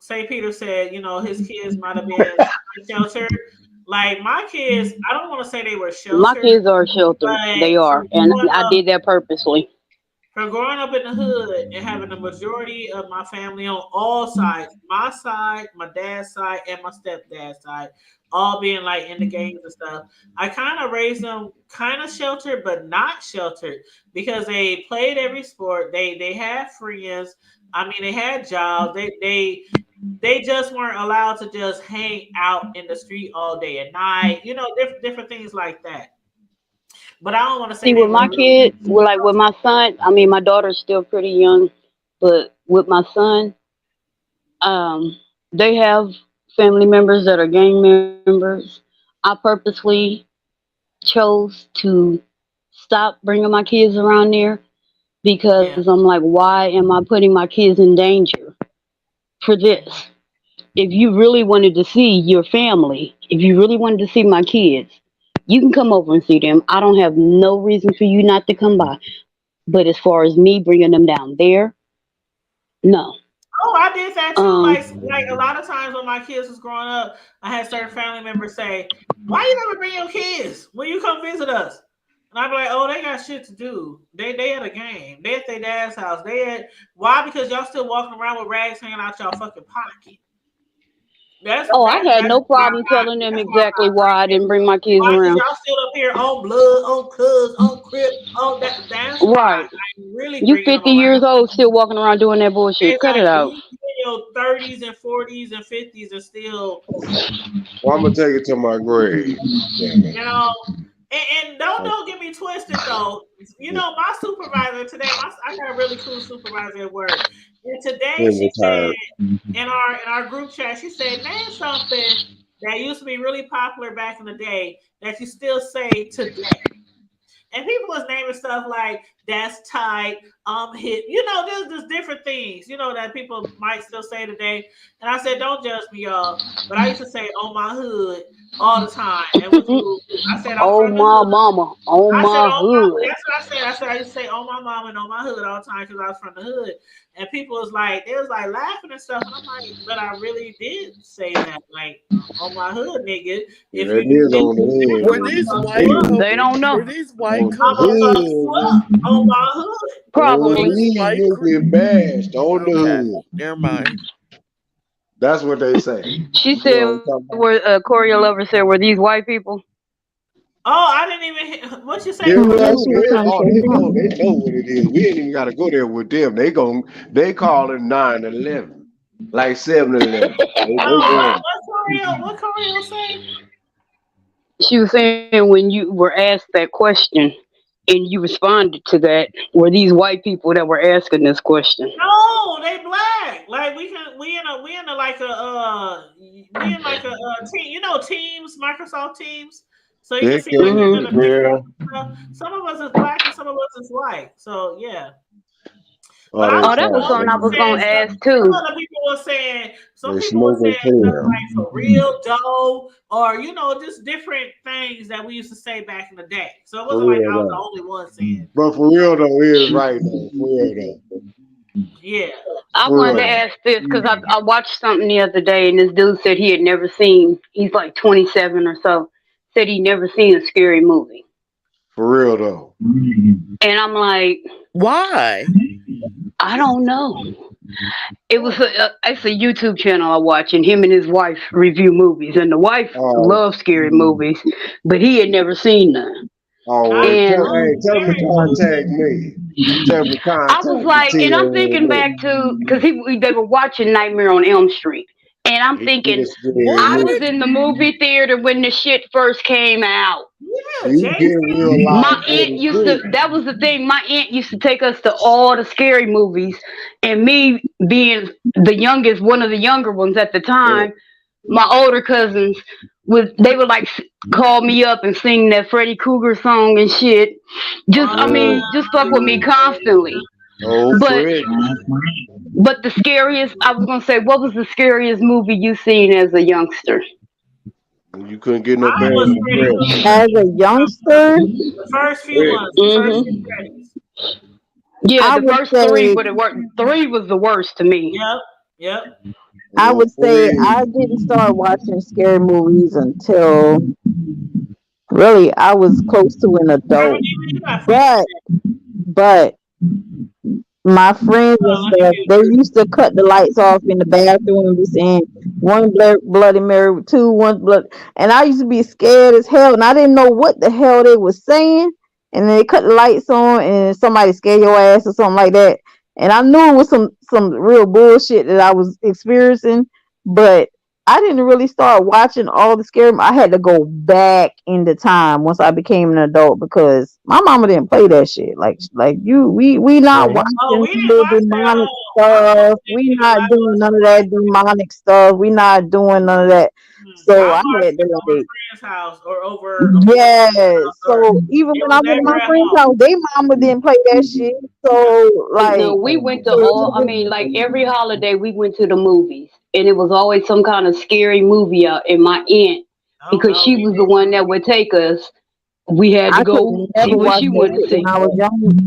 Speaker 2: St. Peter said, his kids might have been sheltered. Like my kids, I don't want to say they were
Speaker 3: My
Speaker 2: sheltered,
Speaker 3: kids are sheltered.
Speaker 2: but
Speaker 3: They are, and I did that purposely.
Speaker 2: from growing up in the hood and having the majority of my family on all sides, my side, my dad's side, and my stepdad's side, all being like in the games and stuff, I kind of raised them kind of sheltered, but not sheltered because they played every sport. They had friends. I mean, they had jobs. They just weren't allowed to just hang out in the street all day and night. Different things like that. But I don't want to say
Speaker 3: See,
Speaker 2: they
Speaker 3: with
Speaker 2: were
Speaker 3: my
Speaker 2: really
Speaker 3: kid, like with my son, I mean, my daughter's still pretty young, but with my son, um, they have family members that are gang members. I purposely chose to stop bringing my kids around there because
Speaker 2: yeah.
Speaker 3: I'm like, why am I putting my kids in danger for
Speaker 2: Mhm.
Speaker 3: this? If you really wanted to see your family, if you really wanted to see my kids, you can come over and see them. I don't have no reason for you not to come by. But as far as me bringing them down there, no.
Speaker 2: Oh, I did that too.
Speaker 3: Um,
Speaker 2: Like a lot of times when my kids was growing up, I had certain family members say, "Why you never bring your kids when you come visit us?" And I'd be like, "Oh, they got shit to do. They at a game. They at their dad's house. They at why? Because y'all still walking around with rags hanging out y'all fucking pocket. That's
Speaker 3: oh, I
Speaker 2: that's
Speaker 3: had
Speaker 2: that's
Speaker 3: no
Speaker 2: why
Speaker 3: problem telling them
Speaker 2: that's why I'm
Speaker 3: exactly
Speaker 2: not
Speaker 3: why I
Speaker 2: bringing it.
Speaker 3: didn't bring my kids
Speaker 2: Why? Because
Speaker 3: around.
Speaker 2: y'all still up here on blood, on cuz, on crip, on that. That's why
Speaker 3: Right.
Speaker 2: I'm really
Speaker 3: You
Speaker 2: bringing them
Speaker 3: 50
Speaker 2: around.
Speaker 3: years old still walking around doing that bullshit. Cut it
Speaker 2: Exactly.
Speaker 3: out.
Speaker 2: You in your 30s and 40s and 50s and still,
Speaker 7: Well, I'm gonna take it to my grave. Damn
Speaker 2: you know, and don't get me twisted though. My supervisor today, I got a really cool supervisor at work. And today she
Speaker 7: it.
Speaker 2: said in our group chat, she said, name something that used to be really popular back in the day that you still say today. And people was naming stuff like that's tight, hit. There's different things, that people might still say today. And I said, don't judge me, y'all. But I used to say on my hood all the time. And was I said I'm
Speaker 3: Oh
Speaker 2: from the
Speaker 3: my
Speaker 2: hood.
Speaker 3: mama, on
Speaker 2: I said
Speaker 3: my
Speaker 2: on my
Speaker 3: hood.
Speaker 2: that's what I said. I said I used to say on my mom and on my hood all the time because I was from the hood. And people was like, they was like laughing and stuff. And I'm like, but I really did say that, like on my hood, nigga.
Speaker 7: Yeah,
Speaker 2: If
Speaker 7: that
Speaker 2: you do
Speaker 7: is
Speaker 2: this,
Speaker 7: on the
Speaker 2: I'm
Speaker 5: Were
Speaker 7: hood.
Speaker 2: gonna
Speaker 5: these
Speaker 2: fuck you
Speaker 5: white
Speaker 2: up.
Speaker 5: coats?
Speaker 3: They don't
Speaker 5: Were
Speaker 3: know.
Speaker 5: these white
Speaker 7: On
Speaker 2: I'm
Speaker 7: the
Speaker 2: gonna
Speaker 5: coats?
Speaker 2: fuck you
Speaker 7: hood.
Speaker 2: up on my hood.
Speaker 5: Were
Speaker 3: Probably.
Speaker 5: these
Speaker 7: OG,
Speaker 5: white?
Speaker 7: you'll get bashed on the
Speaker 5: Okay,
Speaker 7: hood.
Speaker 5: never mind.
Speaker 7: That's what they say.
Speaker 3: She
Speaker 7: You know
Speaker 3: said,
Speaker 7: what I'm talking about?
Speaker 3: Corey Lover said, were these white people?
Speaker 2: Oh, I didn't even what you say,
Speaker 7: Yeah,
Speaker 2: Corey?
Speaker 6: Yeah,
Speaker 7: well,
Speaker 6: she was trying to say
Speaker 7: they
Speaker 6: something.
Speaker 7: know what it is. We ain't even gotta go there with them. They call it 9/11, like 7/11. They
Speaker 2: Oh,
Speaker 7: going.
Speaker 2: what Corio say?
Speaker 3: She was saying when you were asked that question and you responded to that, were these white people that were asking this question?
Speaker 2: No, they black. Like we in a like a we in like a team. You know Teams, Microsoft Teams. So you can
Speaker 7: Heck
Speaker 2: see like each
Speaker 7: yeah.
Speaker 2: other
Speaker 9: Yeah.
Speaker 2: pictures and stuff. Some of us is black and some of us is white. So yeah. But
Speaker 7: Oh,
Speaker 2: I
Speaker 7: they
Speaker 3: Oh,
Speaker 2: was
Speaker 3: that was
Speaker 7: trying
Speaker 3: something I
Speaker 2: also
Speaker 3: was
Speaker 7: to.
Speaker 2: saying
Speaker 3: gonna
Speaker 2: some.
Speaker 3: ask too.
Speaker 2: Some of the people were saying. Some
Speaker 7: They
Speaker 2: people were
Speaker 7: smoking
Speaker 2: saying stuff
Speaker 7: tail.
Speaker 2: like for real dough, or just different things that we used to say back in the day. So it
Speaker 7: For
Speaker 2: wasn't like
Speaker 7: real
Speaker 2: I was the
Speaker 7: though.
Speaker 2: only one saying.
Speaker 7: But for real though, it is right though. For real though.
Speaker 2: Yeah.
Speaker 3: I
Speaker 7: For
Speaker 3: wanted
Speaker 7: real
Speaker 3: to
Speaker 7: though.
Speaker 3: ask this because I watched something the other day, and this dude said he had never seen. He's like 27 or so. Said he never seen a scary movie,
Speaker 7: For real though.
Speaker 3: and I'm like,
Speaker 5: Why?
Speaker 3: I don't know. It's a YouTube channel I watch, and him and his wife review movies, and the wife
Speaker 7: Oh,
Speaker 3: loves scary movies, but he had never seen none.
Speaker 7: oh,
Speaker 2: I
Speaker 7: well,
Speaker 3: And
Speaker 7: tell him to
Speaker 2: scary
Speaker 7: contact
Speaker 2: movie.
Speaker 7: me. Tell him to
Speaker 3: I was
Speaker 7: contact the
Speaker 3: like, and I'm thinking
Speaker 7: TLN.
Speaker 3: back to because they were watching Nightmare on Elm Street, and I'm
Speaker 7: He get a
Speaker 3: thinking
Speaker 7: scary
Speaker 3: I was
Speaker 5: What?
Speaker 7: movie.
Speaker 3: in the movie theater when the shit first came out.
Speaker 2: Yeah,
Speaker 7: You get
Speaker 2: Jason.
Speaker 7: real
Speaker 3: My
Speaker 7: life with
Speaker 3: aunt
Speaker 7: it
Speaker 3: used to,
Speaker 7: too.
Speaker 3: that was the thing. My aunt used to take us to all the scary movies. And me being the youngest, one of the younger ones at the
Speaker 7: Yeah.
Speaker 3: time, my older cousins they would like call me up and sing that Freddy Krueger song and shit. I
Speaker 7: Yeah.
Speaker 3: mean, just fuck with me constantly.
Speaker 7: Oh,
Speaker 3: But,
Speaker 7: Fred.
Speaker 3: the scariest, I was going to say, what was the scariest movie you seen as a youngster?
Speaker 7: You couldn't get no
Speaker 2: I
Speaker 7: better
Speaker 2: was
Speaker 7: than
Speaker 2: Freddy
Speaker 7: Freddy.
Speaker 2: Krueger.
Speaker 6: As a youngster,
Speaker 2: The first few
Speaker 7: Fred.
Speaker 2: ones, the first few
Speaker 3: Hmm.
Speaker 2: Freddys.
Speaker 3: Yeah,
Speaker 6: I
Speaker 3: the
Speaker 6: would
Speaker 3: first three,
Speaker 6: say
Speaker 3: but three was the worst to me.
Speaker 2: Yep, yep.
Speaker 6: I
Speaker 7: Oh,
Speaker 6: would say
Speaker 7: Fred.
Speaker 6: I didn't start watching scary movies until really I was close to an
Speaker 2: Cameron,
Speaker 6: adult.
Speaker 2: you got friends
Speaker 6: But
Speaker 2: there.
Speaker 6: but my friends and
Speaker 2: Oh, let me
Speaker 6: stuff,
Speaker 2: mute
Speaker 6: they
Speaker 2: you.
Speaker 6: used to cut the lights off in the bathroom and be saying Bloody Mary, two, one blood. And I used to be scared as hell. And I didn't know what the hell they was saying. And then they cut the lights on and somebody scare your ass or something like that. And I knew it was some real bullshit that I was experiencing. But I didn't really start watching all the scary. I had to go back in the time once I became an adult because my mama didn't play that shit. Like we not
Speaker 9: Yeah.
Speaker 2: Oh,
Speaker 6: watching
Speaker 2: we didn't
Speaker 6: the
Speaker 2: watch that.
Speaker 6: demonic
Speaker 2: My mom
Speaker 6: stuff.
Speaker 2: didn't
Speaker 6: We
Speaker 2: even
Speaker 6: not
Speaker 2: allow
Speaker 6: doing
Speaker 2: us to
Speaker 6: none of
Speaker 2: watch
Speaker 6: that
Speaker 2: that.
Speaker 6: demonic stuff. We not doing none of that. So
Speaker 2: I
Speaker 6: I
Speaker 2: watched
Speaker 6: had
Speaker 2: it
Speaker 6: to
Speaker 2: over a
Speaker 6: like
Speaker 2: friend's house or over a friend's
Speaker 6: yeah.
Speaker 2: house, or
Speaker 6: So even
Speaker 2: it
Speaker 6: when I
Speaker 2: was
Speaker 6: went to
Speaker 2: never
Speaker 6: my
Speaker 2: at
Speaker 6: friend's
Speaker 2: home.
Speaker 6: house, they mama didn't play that shit. So
Speaker 3: No,
Speaker 6: like
Speaker 3: we went to all, I mean, like every holiday we went to the movies. And it was always some kind of scary movie out. And my aunt,
Speaker 2: Oh
Speaker 3: because
Speaker 2: no,
Speaker 3: she
Speaker 2: we
Speaker 3: was the
Speaker 2: didn't.
Speaker 3: one that would take us, we had to
Speaker 6: I could
Speaker 3: go see
Speaker 6: never
Speaker 3: what
Speaker 6: watch
Speaker 3: she
Speaker 6: that
Speaker 3: wanted to
Speaker 6: shit when
Speaker 3: see.
Speaker 6: I was young.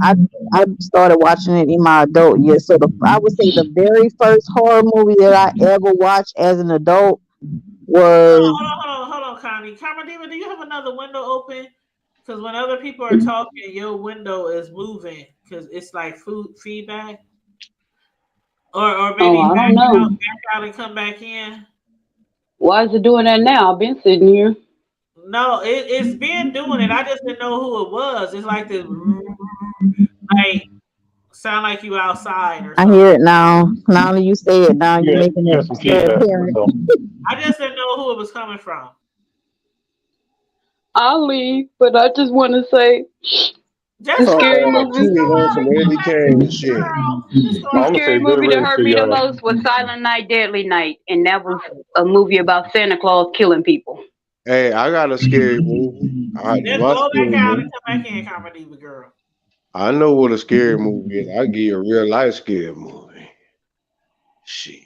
Speaker 6: I started watching it in my adult years. So I would say the very first horror movie that I ever watched as an adult was
Speaker 2: Hold on, Connie. Cameron, do you have another window open? Because when other people are talking, your window is moving because it's like food feedback, or
Speaker 3: Oh,
Speaker 2: maybe
Speaker 3: I don't know.
Speaker 2: back out and come back in.
Speaker 3: Why is it doing that now? I've been sitting here.
Speaker 2: No, it's been doing it. I just didn't know who it was. It's like this, like sound like you outside or
Speaker 6: I hear
Speaker 2: something.
Speaker 6: it now. Now that you say it, now you're making
Speaker 9: You got
Speaker 6: it
Speaker 9: some
Speaker 6: very
Speaker 9: feedback.
Speaker 6: apparent.
Speaker 9: So
Speaker 2: I just didn't know who it was coming from.
Speaker 3: I'll leave, but I just want to say the
Speaker 2: Just go
Speaker 7: Oh,
Speaker 3: scary
Speaker 2: ahead.
Speaker 7: God.
Speaker 3: movie.
Speaker 2: Just
Speaker 7: Two
Speaker 2: go
Speaker 7: was on
Speaker 2: out
Speaker 7: some
Speaker 2: and come
Speaker 7: Eddie
Speaker 2: back in,
Speaker 7: Kane shit.
Speaker 2: girl. Just go
Speaker 3: The
Speaker 9: I'm
Speaker 2: out.
Speaker 9: gonna say
Speaker 3: scary
Speaker 9: good
Speaker 3: movie that
Speaker 9: riddance
Speaker 3: hurt
Speaker 9: to
Speaker 3: me the
Speaker 9: y'all.
Speaker 3: most was Silent Night, Deadly Night, and that was a movie about Santa Claus killing people.
Speaker 7: Hey, I got a scary movie.
Speaker 2: Just
Speaker 7: My
Speaker 2: go back
Speaker 7: scary
Speaker 2: out and
Speaker 7: movie.
Speaker 2: come back in, Comedy Girl.
Speaker 7: I know what a scary movie is. I give you a real life scary movie. Shit.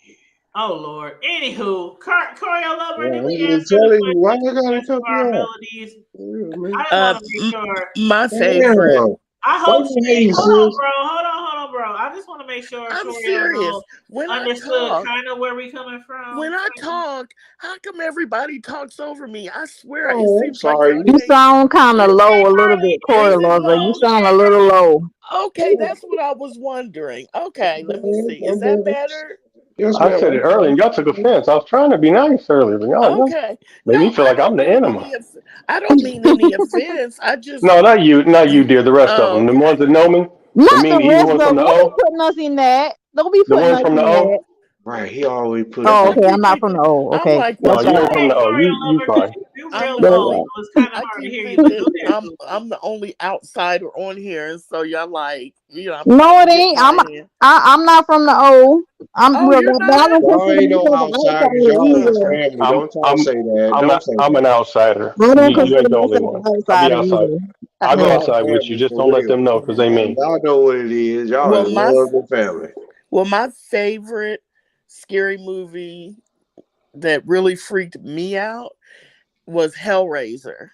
Speaker 2: Oh Lord. Anywho, Choreo Lover, did
Speaker 7: Yeah, I'm
Speaker 2: we
Speaker 7: just
Speaker 2: answer the
Speaker 7: telling you, why
Speaker 2: question
Speaker 7: I
Speaker 2: to the
Speaker 7: gotta
Speaker 2: best
Speaker 7: cut
Speaker 2: of
Speaker 7: me
Speaker 2: our
Speaker 7: off?
Speaker 2: abilities?
Speaker 7: For real, man.
Speaker 2: I just want to make sure.
Speaker 5: My favorite.
Speaker 7: Damn.
Speaker 2: I
Speaker 7: Why
Speaker 2: hope
Speaker 7: you
Speaker 2: she.
Speaker 7: hating,
Speaker 2: Hold on,
Speaker 7: sis?
Speaker 2: bro. Hold on, bro. I just want to make sure
Speaker 5: I'm
Speaker 2: Choreo
Speaker 5: serious.
Speaker 2: know
Speaker 5: When I
Speaker 2: understood
Speaker 5: talk,
Speaker 2: kind of where we coming from.
Speaker 5: when I talk, how come everybody talks over me? I swear, it
Speaker 7: Oh, I'm
Speaker 5: seems like
Speaker 7: sorry.
Speaker 5: y'all
Speaker 6: You
Speaker 5: can't.
Speaker 6: sound kind of
Speaker 2: Okay,
Speaker 6: low a little
Speaker 2: Carly.
Speaker 6: bit,
Speaker 2: Is
Speaker 6: Corey
Speaker 2: it
Speaker 6: Lover. You
Speaker 2: low?
Speaker 6: sound
Speaker 2: Okay,
Speaker 6: a little
Speaker 2: Carly.
Speaker 6: low.
Speaker 5: Okay, that's what I was wondering. Okay, let me see. Is that better?
Speaker 7: Yes,
Speaker 9: I
Speaker 7: ma'am.
Speaker 9: said it earlier, and y'all took offense. I was trying to be nice earlier, but y'all
Speaker 5: Okay.
Speaker 9: made me
Speaker 5: No,
Speaker 9: feel
Speaker 5: I
Speaker 9: like I'm
Speaker 5: don't
Speaker 9: the
Speaker 5: mean
Speaker 9: enemy.
Speaker 5: any. I don't mean any offense. I just.
Speaker 9: No, not you, dear. The rest of
Speaker 5: Oh,
Speaker 9: them, the
Speaker 5: okay.
Speaker 9: ones that know me,
Speaker 6: Not
Speaker 9: the
Speaker 6: the
Speaker 9: mean, the evil
Speaker 6: rest
Speaker 9: ones
Speaker 6: of
Speaker 9: from
Speaker 6: them.
Speaker 9: the
Speaker 6: Don't be
Speaker 9: O,
Speaker 6: putting us in that. Don't be
Speaker 9: the
Speaker 6: putting
Speaker 9: ones
Speaker 6: us
Speaker 9: from the
Speaker 6: in
Speaker 9: O.
Speaker 6: that.
Speaker 7: Right. He always put
Speaker 6: Oh,
Speaker 7: that.
Speaker 6: okay. I'm not from the old.
Speaker 5: I'm
Speaker 6: Okay,
Speaker 5: like,
Speaker 9: No,
Speaker 6: that's
Speaker 9: you
Speaker 6: all
Speaker 9: ain't from
Speaker 6: right.
Speaker 9: the
Speaker 2: Hey,
Speaker 9: O.
Speaker 2: Mario
Speaker 9: You
Speaker 2: Lover, because
Speaker 9: fine.
Speaker 2: you
Speaker 5: I'm
Speaker 2: real
Speaker 5: the
Speaker 6: That's
Speaker 2: low,
Speaker 5: only.
Speaker 6: all
Speaker 2: so it's kind of
Speaker 5: I
Speaker 2: hard to
Speaker 5: keep
Speaker 2: hear you. But
Speaker 5: thinking
Speaker 2: go ahead, boo.
Speaker 5: I'm the only outsider on here, and so y'all like, I'm
Speaker 6: right. No,
Speaker 5: trying to
Speaker 6: it
Speaker 5: get
Speaker 6: ain't.
Speaker 5: my hand.
Speaker 6: I'm not from the old. I'm
Speaker 5: Oh,
Speaker 6: real,
Speaker 5: you're
Speaker 6: but I
Speaker 5: not?
Speaker 6: don't
Speaker 7: Y'all
Speaker 6: consider
Speaker 7: ain't no
Speaker 6: myself an
Speaker 7: outsiders.
Speaker 6: outsider
Speaker 7: Y'all is
Speaker 6: either.
Speaker 7: family.
Speaker 9: I'm
Speaker 7: Don't try to
Speaker 9: I'm
Speaker 7: say that.
Speaker 9: I'm
Speaker 7: Don't
Speaker 9: a,
Speaker 7: say
Speaker 9: I'm an
Speaker 7: that.
Speaker 9: outsider.
Speaker 6: I don't
Speaker 9: You
Speaker 6: consider
Speaker 9: ain't the only
Speaker 6: myself
Speaker 9: one.
Speaker 6: an
Speaker 9: I'll be
Speaker 6: outsider
Speaker 9: outside.
Speaker 6: either.
Speaker 9: I'll go
Speaker 7: Y'all
Speaker 6: Yeah.
Speaker 9: outside with you.
Speaker 7: family
Speaker 9: Just
Speaker 7: for
Speaker 9: don't let
Speaker 7: real.
Speaker 9: them know because they mean.
Speaker 7: Y'all know what it is. Y'all
Speaker 5: Well,
Speaker 7: is
Speaker 5: my
Speaker 7: love and family.
Speaker 5: my favorite scary movie that really freaked me out was Hellraiser.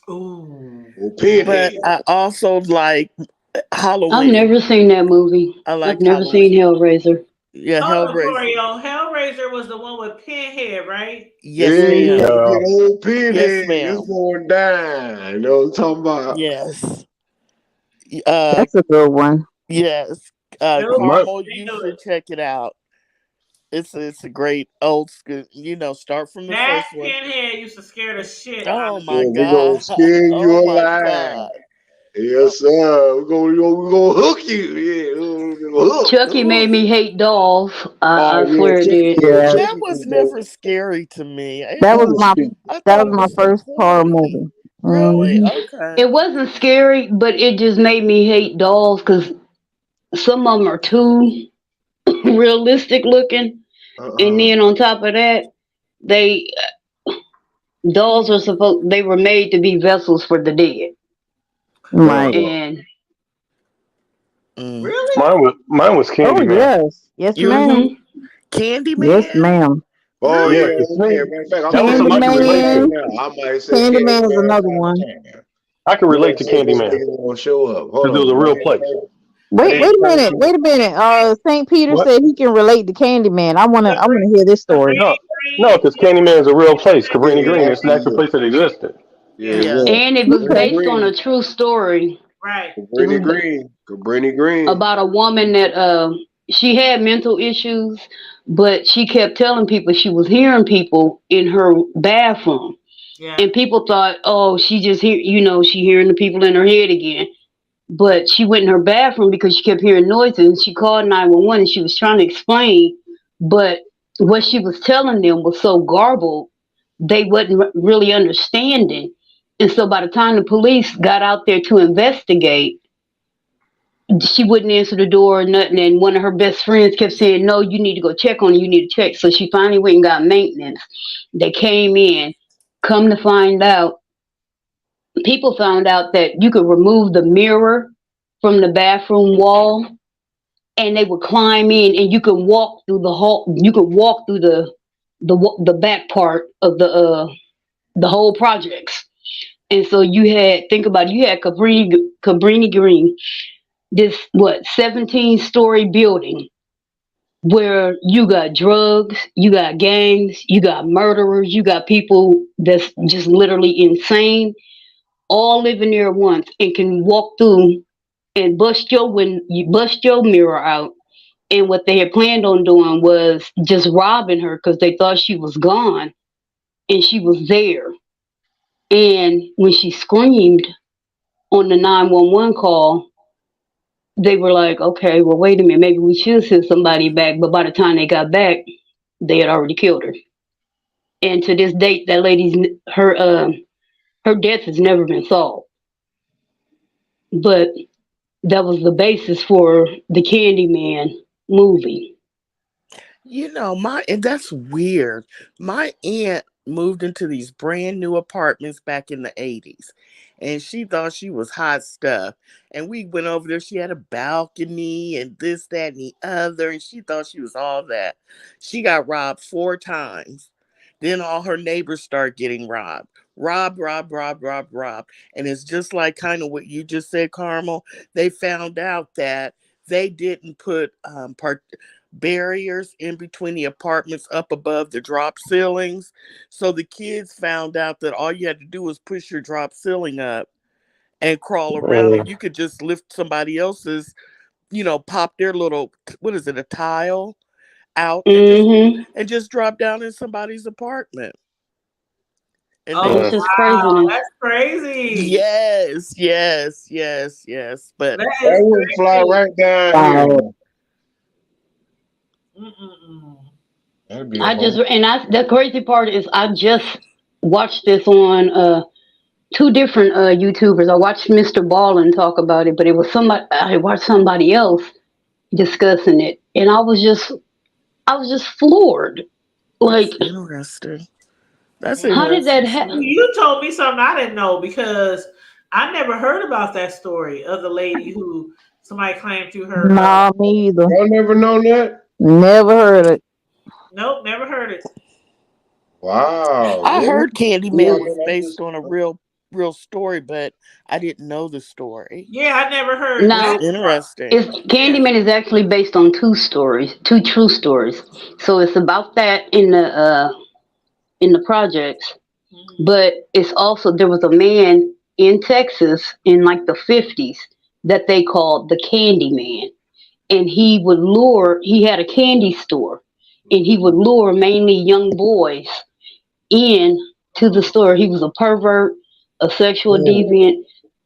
Speaker 2: Ooh.
Speaker 7: And
Speaker 5: But
Speaker 7: Pinhead.
Speaker 5: I also like
Speaker 3: I've
Speaker 5: Halloween.
Speaker 3: never seen that movie.
Speaker 5: I
Speaker 3: I've
Speaker 5: like
Speaker 3: never seen
Speaker 5: Halloween.
Speaker 3: Hellraiser.
Speaker 5: Yeah,
Speaker 2: Hold on,
Speaker 5: Hellraiser.
Speaker 2: Mario. Hellraiser was the one with Pinhead, right?
Speaker 5: Yes,
Speaker 7: Yeah,
Speaker 5: ma'am.
Speaker 3: Mm-hmm.
Speaker 7: get old
Speaker 5: Yes,
Speaker 7: Pinhead. It's
Speaker 5: ma'am.
Speaker 7: going down. You know what I'm talking about?
Speaker 5: Yes. Uh,
Speaker 6: That's a good one.
Speaker 5: yes.
Speaker 2: Nope.
Speaker 9: My
Speaker 5: Carmel,
Speaker 2: Can't
Speaker 5: you
Speaker 2: do
Speaker 5: should
Speaker 2: it.
Speaker 5: check it out. It's a great old school. Start from the
Speaker 2: That
Speaker 5: first one.
Speaker 2: Pinhead used to scare the shit out
Speaker 5: Oh
Speaker 2: of
Speaker 5: my
Speaker 2: me.
Speaker 7: Yeah, we gonna
Speaker 5: god.
Speaker 7: skin you
Speaker 5: Oh my
Speaker 7: alive.
Speaker 5: god. Oh,
Speaker 7: Yes, sir. We're gonna hook you. Yeah, we're gonna hook.
Speaker 3: Chucky made me hate dolls.
Speaker 7: Oh
Speaker 3: I
Speaker 7: yeah,
Speaker 3: swear it
Speaker 7: Chucky.
Speaker 3: did.
Speaker 7: Yeah,
Speaker 6: Yeah,
Speaker 5: that
Speaker 7: Chucky
Speaker 5: was
Speaker 7: was
Speaker 5: never
Speaker 7: dope.
Speaker 5: scary to me.
Speaker 6: that
Speaker 7: He
Speaker 6: was
Speaker 7: was
Speaker 6: my
Speaker 7: stupid.
Speaker 5: I
Speaker 6: that
Speaker 5: thought
Speaker 6: was
Speaker 5: it
Speaker 6: my
Speaker 5: was so
Speaker 6: first horror
Speaker 5: funny.
Speaker 6: movie.
Speaker 5: Really?
Speaker 6: Hmm.
Speaker 5: Okay.
Speaker 3: It wasn't scary, but it just made me hate dolls because some of them are too realistic looking. And
Speaker 7: Uh-uh.
Speaker 3: then on top of that, they dolls are supposed they were made to be vessels for the dead.
Speaker 6: Right.
Speaker 7: Uh-uh.
Speaker 3: And
Speaker 5: Mm.
Speaker 2: Really?
Speaker 9: mine was
Speaker 6: Oh
Speaker 9: Candyman.
Speaker 6: yes, yes,
Speaker 5: You
Speaker 6: ma'am.
Speaker 3: mm-hmm.
Speaker 6: Yes,
Speaker 5: Candyman?
Speaker 6: ma'am.
Speaker 7: Oh
Speaker 9: Yeah,
Speaker 7: yeah,
Speaker 5: Really?
Speaker 9: 'cause me,
Speaker 7: okay. Matter of fact, I'm
Speaker 9: that was
Speaker 7: saying
Speaker 9: something I could relate
Speaker 7: Candyman right
Speaker 6: Candyman.
Speaker 9: to.
Speaker 7: now. I might say
Speaker 6: Candyman is
Speaker 7: Candyman
Speaker 6: another
Speaker 7: all
Speaker 6: one.
Speaker 7: the time.
Speaker 9: I could
Speaker 7: You
Speaker 9: relate
Speaker 7: gonna
Speaker 9: to
Speaker 7: say this
Speaker 9: Candyman
Speaker 7: nigga gonna show up? Hold
Speaker 9: because it was a
Speaker 7: on,
Speaker 9: real place.
Speaker 7: I
Speaker 6: Wait,
Speaker 2: Hey,
Speaker 6: wait
Speaker 7: didn't
Speaker 6: a
Speaker 7: turn
Speaker 6: minute.
Speaker 7: you.
Speaker 6: Wait a minute. Saint Peter
Speaker 9: What?
Speaker 6: said he can relate to Candyman. I wanna hear this story.
Speaker 2: Cabrini
Speaker 9: No, no,
Speaker 2: Green.
Speaker 9: because Candyman is a real place. Cabrini
Speaker 7: Yeah,
Speaker 9: Green,
Speaker 7: that
Speaker 9: it's an actual
Speaker 7: is.
Speaker 9: place that existed.
Speaker 7: Yeah, it
Speaker 2: Yeah.
Speaker 5: Yeah.
Speaker 7: was.
Speaker 3: And it was
Speaker 7: Cabrini
Speaker 6: Okay.
Speaker 3: based on
Speaker 7: Green.
Speaker 3: a true story.
Speaker 2: Right.
Speaker 3: It
Speaker 7: Cabrini
Speaker 3: was
Speaker 7: Green. Cabrini Green.
Speaker 3: about a woman that she had mental issues, but she kept telling people she was hearing people in her bathroom.
Speaker 2: Yeah.
Speaker 3: And people thought, oh, she just hear, she hearing the people in her head again. But she went in her bathroom because she kept hearing noises. And she called 911 and she was trying to explain, but what she was telling them was so garbled they wasn't really understanding. And so by the time the police got out there to investigate, she wouldn't answer the door or nothing. And one of her best friends kept saying, no, you need to go check on her. You need to check. So she finally went and got maintenance. They came in. Come to find out, people found out that you could remove the mirror from the bathroom wall and they would climb in and you could walk through the hall. You could walk through the back part of the whole projects. And so think about it, you had Cabrini Green, this 17-story building where you got drugs, you got gangs, you got murderers, you got people that's just literally insane, all living there at once and can walk through and you bust your mirror out. And what they had planned on doing was just robbing her because they thought she was gone and she was there. And when she screamed on the 911 call, they were like, okay, well, wait a minute, maybe we should send somebody back. But by the time they got back, they had already killed her. And to this date, that lady's her death has never been solved. But that was the basis for the Candyman movie.
Speaker 5: And that's weird. My aunt moved into these brand new apartments back in the 80s. And she thought she was hot stuff. And we went over there. She had a balcony and this, that, and the other. And she thought she was all that. She got robbed 4 times. Then all her neighbors start getting robbed. Robbed, robbed, robbed, robbed, robbed. And it's just like kind of what you just said, Carmel. They found out that they didn't put barriers in between the apartments up above the drop ceilings. So the kids found out that all you had to do was push your drop ceiling up and crawl around, and
Speaker 9: Mm,
Speaker 5: you could just lift somebody else's, pop their little, what is it, a tile out and just
Speaker 3: Mm-hmm.
Speaker 5: drop down in somebody's apartment. And they
Speaker 2: Oh
Speaker 3: It's
Speaker 9: mm.
Speaker 3: just
Speaker 2: wow,
Speaker 3: craziness.
Speaker 2: that's crazy.
Speaker 5: yes, yes, yes, yes. But
Speaker 2: That
Speaker 7: That
Speaker 2: is
Speaker 7: would fly
Speaker 2: crazy.
Speaker 7: right down here.
Speaker 6: Wow.
Speaker 2: Mm-mm-mm.
Speaker 7: That'd be a
Speaker 3: I just
Speaker 7: whole.
Speaker 3: and I the crazy part is I just watched this on two different YouTubers. I watched Mr. Ballin talk about it, but it was somebody I watched somebody else discussing it, and I was just floored. Like,
Speaker 5: That's interesting. That's
Speaker 3: how did that
Speaker 5: interesting.
Speaker 3: happen?
Speaker 2: You told me something I didn't know because I never heard about that story of the lady who somebody claimed to her.
Speaker 6: Nah, me either.
Speaker 7: Y'all never known that?
Speaker 6: Never heard it.
Speaker 2: Nope, never heard it.
Speaker 7: Wow,
Speaker 5: I
Speaker 7: really?
Speaker 5: heard Candyman
Speaker 3: Yeah.
Speaker 5: was based on a real story, but I didn't know the story.
Speaker 2: Yeah, I never heard
Speaker 5: That's
Speaker 3: Now,
Speaker 2: that part.
Speaker 5: interesting.
Speaker 3: it's
Speaker 2: Yeah.
Speaker 3: Candyman is actually based on two stories, two true stories. So it's about that in the projects,
Speaker 2: Mhm.
Speaker 3: but it's also there was a man in Texas in like the 50s that they called the Candy Man, and he would lure. He had a candy store, and he would lure mainly young boys in to the store. He was a pervert, a sexual
Speaker 7: Mm.
Speaker 3: deviant.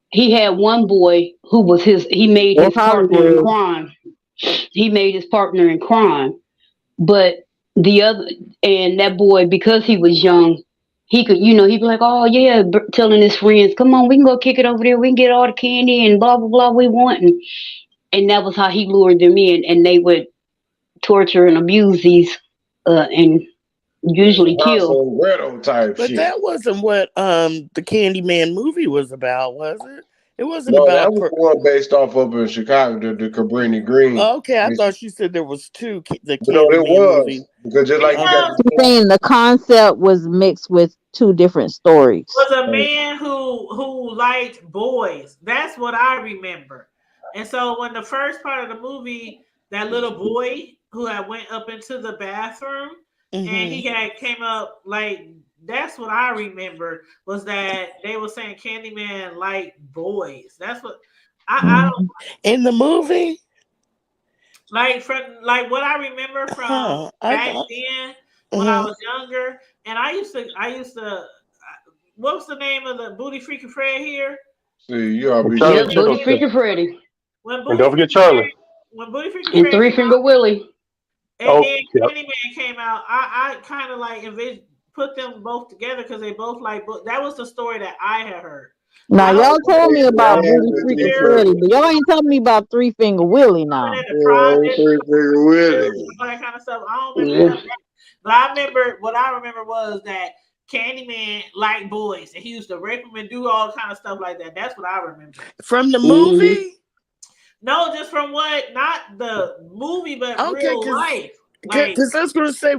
Speaker 3: He had one boy who was he made
Speaker 6: Or
Speaker 3: his partner in
Speaker 6: Hollywood.
Speaker 3: crime. He made his partner in crime. But the other, and that boy, because he was young, he could, he'd be like, oh yeah, telling his friends, come on, we can go kick it over there. We can get all the candy and blah, blah, blah we want. And that was how he lured them in. And they would torture and abuse these, and usually kill.
Speaker 7: Household Weirdo type
Speaker 5: But
Speaker 7: shit.
Speaker 5: that wasn't what the Candyman movie was about, was it? It wasn't
Speaker 7: No,
Speaker 5: about a
Speaker 7: that was the one based off of in Chicago, the Cabrini Green.
Speaker 5: Okay, I thought you said there was two the
Speaker 7: But no, it
Speaker 5: Candyman movie.
Speaker 7: was because just like you got
Speaker 5: Okay.
Speaker 2: Because
Speaker 7: the
Speaker 6: I'm saying the concept was mixed with two different stories.
Speaker 2: was a man who liked boys. That's what I remember. And so when the first part of the movie, that little boy who had went up into the bathroom and he
Speaker 5: Mm-hmm.
Speaker 2: had came up like that's what I remember was that they were saying Candyman liked boys. That's what I don't
Speaker 6: Mhm.
Speaker 5: In the movie?
Speaker 2: like from like what I remember from
Speaker 5: Huh. I
Speaker 2: back
Speaker 5: thought.
Speaker 2: then when I
Speaker 5: Uh-huh.
Speaker 2: was younger. And I used to what was the name of the Booty Freaky Fred here?
Speaker 7: see, you ought to
Speaker 9: And
Speaker 7: be
Speaker 9: Charlie
Speaker 3: Yep,
Speaker 7: sitting
Speaker 3: Booty
Speaker 9: Chicken.
Speaker 3: Freaky Freddy
Speaker 2: When
Speaker 9: And
Speaker 2: Booty
Speaker 9: don't forget
Speaker 2: Freaky Fred,
Speaker 9: Charlie.
Speaker 2: when Booty Freaky
Speaker 3: and
Speaker 2: Fred
Speaker 3: Three Finger Willie.
Speaker 2: and
Speaker 9: Oh,
Speaker 2: then
Speaker 9: yep.
Speaker 2: Candyman came out, I kind of like put them both together because they both like that was the story that I had heard. But
Speaker 6: Now
Speaker 2: I don't
Speaker 6: y'all told me about
Speaker 2: remember
Speaker 6: Booty
Speaker 7: the
Speaker 6: Freaky
Speaker 2: where
Speaker 6: Freddy, but y'all ain't telling me about Three Finger Willie now.
Speaker 2: in the project,
Speaker 7: Three Finger Willie.
Speaker 2: all that kind of stuff. I don't remember none
Speaker 3: Yeah.
Speaker 2: of that. But I remember what I remember was that Candyman liked boys and he used to rape them and do all kind of stuff like that. That's what I remember.
Speaker 5: From the
Speaker 3: Hmm.
Speaker 5: movie?
Speaker 2: No, just from what not the movie, but
Speaker 5: Okay,
Speaker 2: real life. Like
Speaker 5: because I was gonna say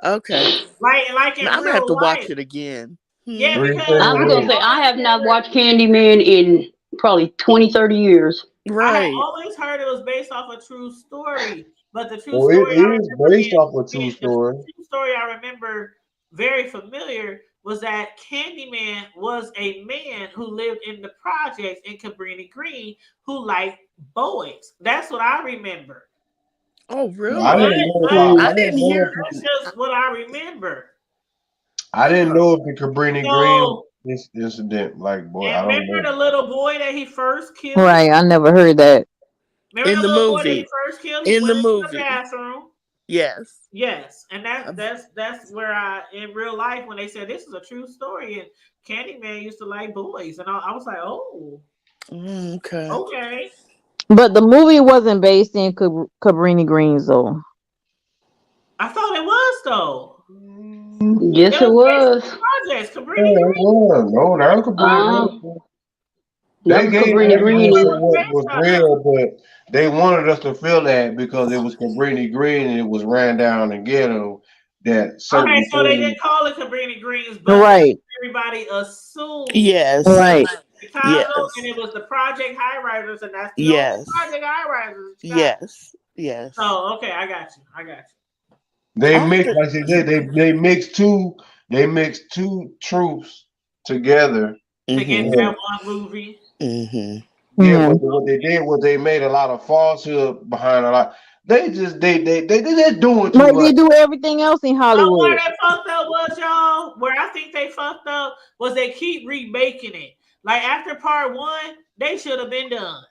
Speaker 5: okay.
Speaker 2: like
Speaker 5: Now
Speaker 2: in
Speaker 5: I'm gonna have
Speaker 2: real
Speaker 5: to watch
Speaker 2: life.
Speaker 5: it again.
Speaker 2: Yeah,
Speaker 5: Hmm.
Speaker 7: Three
Speaker 2: because
Speaker 3: I
Speaker 7: Finger
Speaker 3: was
Speaker 2: I had
Speaker 3: gonna
Speaker 7: Willie.
Speaker 3: say I
Speaker 2: always
Speaker 3: have not
Speaker 2: heard
Speaker 3: watched Candyman in probably 20, 30 years.
Speaker 2: I had
Speaker 5: Right.
Speaker 2: always heard it was based off a true story, but the true
Speaker 7: Well, it
Speaker 2: story I
Speaker 7: is
Speaker 2: remember
Speaker 7: based off a true
Speaker 2: the
Speaker 7: story.
Speaker 2: true story I remember very familiar was that Candyman was a man who lived in the projects in Cabrini Green who liked boys. That's what I remember.
Speaker 5: Oh,
Speaker 7: I
Speaker 2: But
Speaker 5: really?
Speaker 7: didn't know if
Speaker 2: but
Speaker 3: Mm.
Speaker 5: I
Speaker 7: I
Speaker 5: didn't
Speaker 7: didn't know
Speaker 5: hear.
Speaker 7: if
Speaker 2: that's just what I remember.
Speaker 7: I didn't know if the Cabrini Green
Speaker 2: So
Speaker 7: incident, like boy, I
Speaker 2: and
Speaker 7: don't
Speaker 2: remember
Speaker 7: know.
Speaker 2: the little boy that he first killed?
Speaker 6: Right, I never heard that.
Speaker 2: Remember
Speaker 5: In
Speaker 2: the
Speaker 5: the
Speaker 2: little boy that he
Speaker 5: movie.
Speaker 2: first killed? He
Speaker 5: In the
Speaker 2: went into the
Speaker 5: movie.
Speaker 2: bathroom.
Speaker 5: Yes.
Speaker 2: Yes, and
Speaker 5: Um,
Speaker 2: that's where I in real life when they said this is a true story and Candyman used to like boys and I was like, oh,
Speaker 5: Okay.
Speaker 2: okay.
Speaker 6: But the movie wasn't based in Cabrini Greens though.
Speaker 2: I thought it was though. It
Speaker 3: Yes, it
Speaker 2: was based
Speaker 3: was.
Speaker 2: on projects, Cabrini
Speaker 7: Yeah, it
Speaker 2: Green.
Speaker 7: was. No, that was Cabrini
Speaker 3: Uh,
Speaker 7: Green.
Speaker 3: that
Speaker 7: They
Speaker 3: was
Speaker 7: gave
Speaker 3: Cabrini
Speaker 2: That's
Speaker 3: Green.
Speaker 2: what
Speaker 7: evidence of
Speaker 2: it
Speaker 3: And
Speaker 2: was
Speaker 7: what
Speaker 2: based
Speaker 7: was
Speaker 2: on.
Speaker 7: real, but they wanted us to feel that because it was Cabrini Green and it was ran down and ghetto that
Speaker 2: Okay,
Speaker 7: certain
Speaker 2: so they
Speaker 7: things.
Speaker 2: didn't call it Cabrini Greens, but
Speaker 6: Right,
Speaker 2: everybody assumed
Speaker 5: Yes.
Speaker 6: right.
Speaker 2: Chicago, and
Speaker 5: Yes.
Speaker 2: it was the Project High Riders, and that's the only
Speaker 5: Yes.
Speaker 2: Project High Riders in Chicago.
Speaker 5: Yes. Yes.
Speaker 2: So okay, I got you. I got
Speaker 7: They
Speaker 5: I
Speaker 7: mixed,
Speaker 5: think.
Speaker 7: like I said, they mixed two truths together.
Speaker 2: you to get to
Speaker 5: Mm-hmm.
Speaker 2: that
Speaker 7: And
Speaker 2: one movie.
Speaker 5: Mm-hmm.
Speaker 7: yeah,
Speaker 6: Yeah.
Speaker 7: what they did was they made a lot of falsehood behind a lot. They just doing too
Speaker 6: Like they
Speaker 7: much.
Speaker 6: do everything else in
Speaker 2: Where
Speaker 6: Hollywood.
Speaker 2: they fucked up was y'all. Where I think they fucked up was they keep remaking it. Like after part one, they should have been done.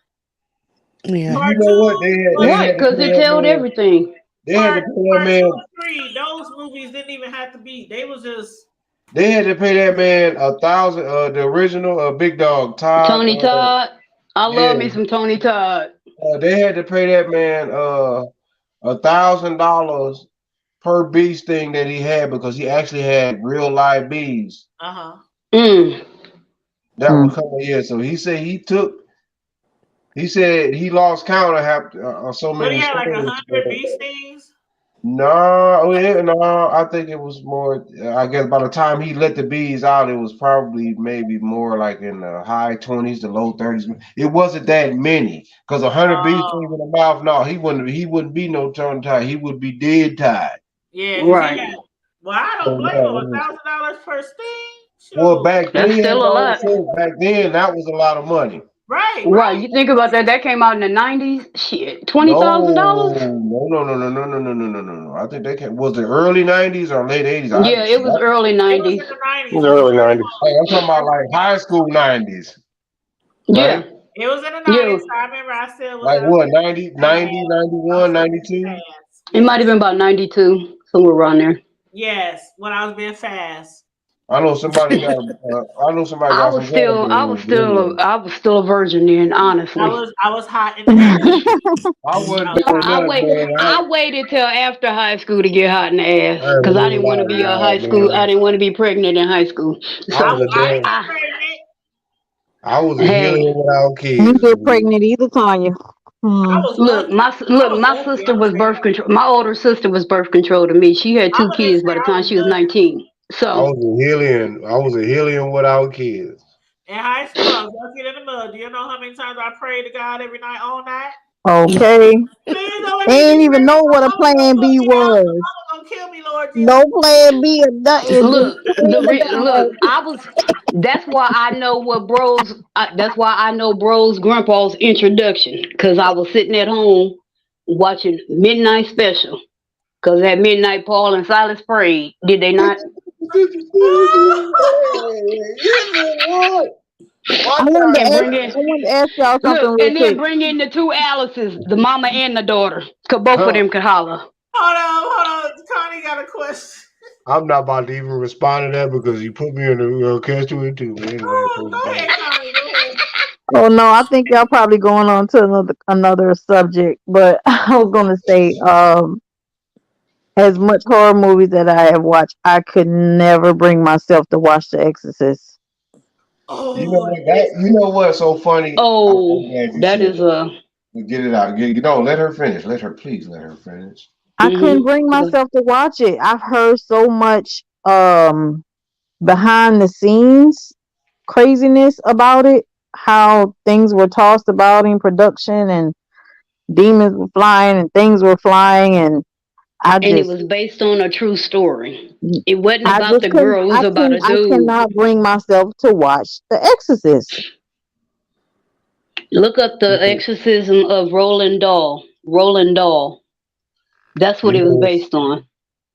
Speaker 5: Yeah.
Speaker 7: You
Speaker 2: Part
Speaker 7: know what?
Speaker 2: two was
Speaker 7: They
Speaker 3: right,
Speaker 7: had to
Speaker 3: because
Speaker 7: put
Speaker 3: it
Speaker 7: that
Speaker 3: told
Speaker 7: man.
Speaker 3: everything.
Speaker 7: They had to pay that
Speaker 2: Part 2
Speaker 7: man.
Speaker 2: and 3, those movies didn't even have to be. They was just.
Speaker 7: They had to pay that man 1,000. The original Big Dog Todd.
Speaker 3: Tony Todd. I
Speaker 7: Yeah,
Speaker 3: love me some Tony Todd.
Speaker 7: they had to pay that man $1,000 per bee sting that he had because he actually had real live bees
Speaker 3: Mm.
Speaker 7: that would come in. So he said he took. He said he lost count of so
Speaker 2: But he
Speaker 7: many
Speaker 2: had like
Speaker 7: stings.
Speaker 2: 100 bee stings.
Speaker 7: No, I think it was more. I guess by the time he let the bees out, it was probably maybe more like in the high 20s to low 30s. It wasn't that many because 100 bees stings in the mouth. No, he wouldn't. He wouldn't be no tongue tied. He would be dead tied.
Speaker 2: Yeah, because he
Speaker 3: Right.
Speaker 2: had. Well, I don't
Speaker 7: So,
Speaker 2: blame him. $1,000 per sting.
Speaker 7: well,
Speaker 2: Shoot.
Speaker 7: back
Speaker 3: That's
Speaker 7: then,
Speaker 3: still a lot.
Speaker 7: back then that was a lot of money.
Speaker 2: Right.
Speaker 3: Right. You think about that. That came out in the 90s. Shit. $20,000?
Speaker 7: No. I think they came. Was it early 90s or late 80s?
Speaker 3: Yeah, it was early
Speaker 2: It was
Speaker 3: 90s.
Speaker 2: in the 90s.
Speaker 9: In the early 90s.
Speaker 7: I'm talking about like high school 90s,
Speaker 3: Yeah.
Speaker 7: right?
Speaker 2: It was in the 90s.
Speaker 3: Yeah.
Speaker 2: I remember I still was
Speaker 7: Like
Speaker 2: out
Speaker 7: what,
Speaker 2: there.
Speaker 7: 90, 91, 92?
Speaker 3: It might have been about 92, somewhere around there.
Speaker 2: Yes, when I was being fast.
Speaker 7: I know somebody got. I know somebody
Speaker 3: I
Speaker 7: got
Speaker 3: was
Speaker 7: some
Speaker 3: still, I was still, I was still a virgin then. Honestly,
Speaker 2: I was hot in the ass.
Speaker 7: I wasn't doing nothing, man.
Speaker 3: I waited till after high school to get hot in the ass
Speaker 7: I ain't
Speaker 3: because I
Speaker 7: gonna
Speaker 3: didn't want to be a
Speaker 7: lie,
Speaker 3: high school.
Speaker 7: man.
Speaker 3: I didn't want to be pregnant in high school.
Speaker 7: I
Speaker 3: So
Speaker 7: was a damn. I was a
Speaker 3: hey,
Speaker 7: hellion without
Speaker 6: You
Speaker 7: kids.
Speaker 6: get pregnant either, Tanya. Hmm.
Speaker 3: look, my sister was birth control. My older sister was birth control to me. She had
Speaker 2: I
Speaker 3: 2
Speaker 2: was
Speaker 3: kids by the time she was 19.
Speaker 7: I
Speaker 3: So
Speaker 7: was a hellion. I was a hellion without kids.
Speaker 2: in high school, I was lucky in the mud. Do you know how many times I prayed to God every night, all night?
Speaker 6: Okay.
Speaker 2: Please don't let
Speaker 6: They
Speaker 2: me
Speaker 6: ain't
Speaker 2: get
Speaker 6: even
Speaker 2: pregnant.
Speaker 6: know what a
Speaker 2: My
Speaker 6: plan B
Speaker 2: mama
Speaker 6: was.
Speaker 2: gonna kill me, Lord Jesus.
Speaker 6: No plan B or nothing.
Speaker 3: look,
Speaker 6: Just pray to God.
Speaker 3: look, I was. That's why I know what bros. That's why I know bros grandpa's introduction because I was sitting at home watching Midnight Special. Because at midnight, Paul and Silas prayed. Did they not?
Speaker 6: I
Speaker 7: Watch
Speaker 6: wanted to
Speaker 3: And
Speaker 6: ask,
Speaker 3: bring in.
Speaker 6: I wanted to ask y'all something
Speaker 3: Look,
Speaker 6: real
Speaker 3: and then
Speaker 6: quick.
Speaker 3: bring in the 2 Alices, the mama and the daughter. Cause both of them could holler.
Speaker 2: Hold on. Connie got a question.
Speaker 7: I'm not about to even respond to that because you put me in the catch to it too. But anyway,
Speaker 2: Go ahead, Connie. Go ahead.
Speaker 6: Oh no, I think y'all probably going on to another subject. But I was gonna say, as much horror movies that I have watched, I could never bring myself to watch The Exorcist.
Speaker 7: you know what? You know what's so funny?
Speaker 3: Oh,
Speaker 7: I'm glad you
Speaker 3: that
Speaker 7: said
Speaker 3: is
Speaker 7: that.
Speaker 3: a.
Speaker 7: Get it out. No, let her finish. Please let her finish.
Speaker 6: I couldn't bring myself to watch it. I've heard so much behind the scenes craziness about it, how things were tossed about in production and demons were flying and things were flying and
Speaker 3: And it was based on a true story. It wasn't
Speaker 6: I
Speaker 3: about
Speaker 6: just
Speaker 3: the
Speaker 6: couldn't
Speaker 3: girl. It was about a
Speaker 6: I
Speaker 3: dude.
Speaker 6: cannot bring myself to watch The Exorcist.
Speaker 3: Look up the exorcism of Roland Dahl. Roland Dahl. That's what
Speaker 7: You
Speaker 3: it was
Speaker 7: know,
Speaker 3: based on.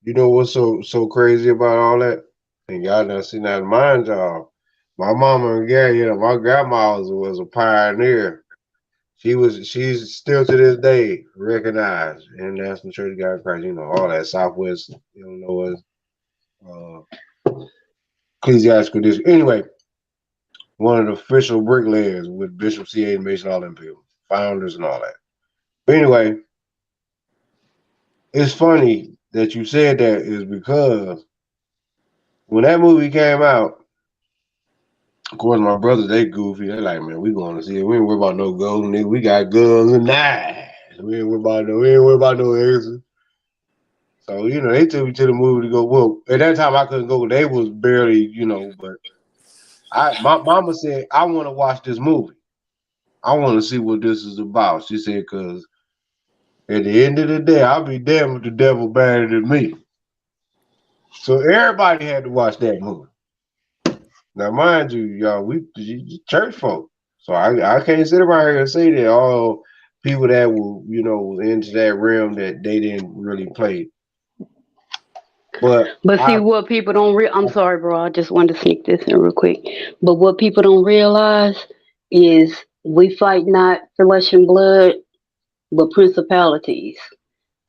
Speaker 7: you know what's so crazy about all that? And y'all done seen that mind y'all. My mama and Gary, my grandma was a pioneer. She's still to this day recognized in National Church of God in Christ. All that Southwest Illinois ecclesiastical district. Anyway, one of the official bricklayers with Bishop C.A. Mason, all them people, founders and all that. But anyway, it's funny that you said that is because when that movie came out, of course, my brothers, they goofy. They like, man, we going to see it. We ain't worry about no gold, nigga. We got guns and knives. We ain't worry about no exes. So, they took me to the movie to go. Well, at that time I couldn't go. They was barely, but my mama said, I want to watch this movie. I want to see what this is about. She said, because at the end of the day, I'll be damned if the devil better than me. So everybody had to watch that movie. Now, mind you, y'all, we church folk. So I can't sit around here and say that all people that were, into that realm that they didn't really play. But
Speaker 3: see what people don't I'm sorry, bro. I just wanted to sneak this in real quick. But what people don't realize is we fight not flesh and blood, but principalities.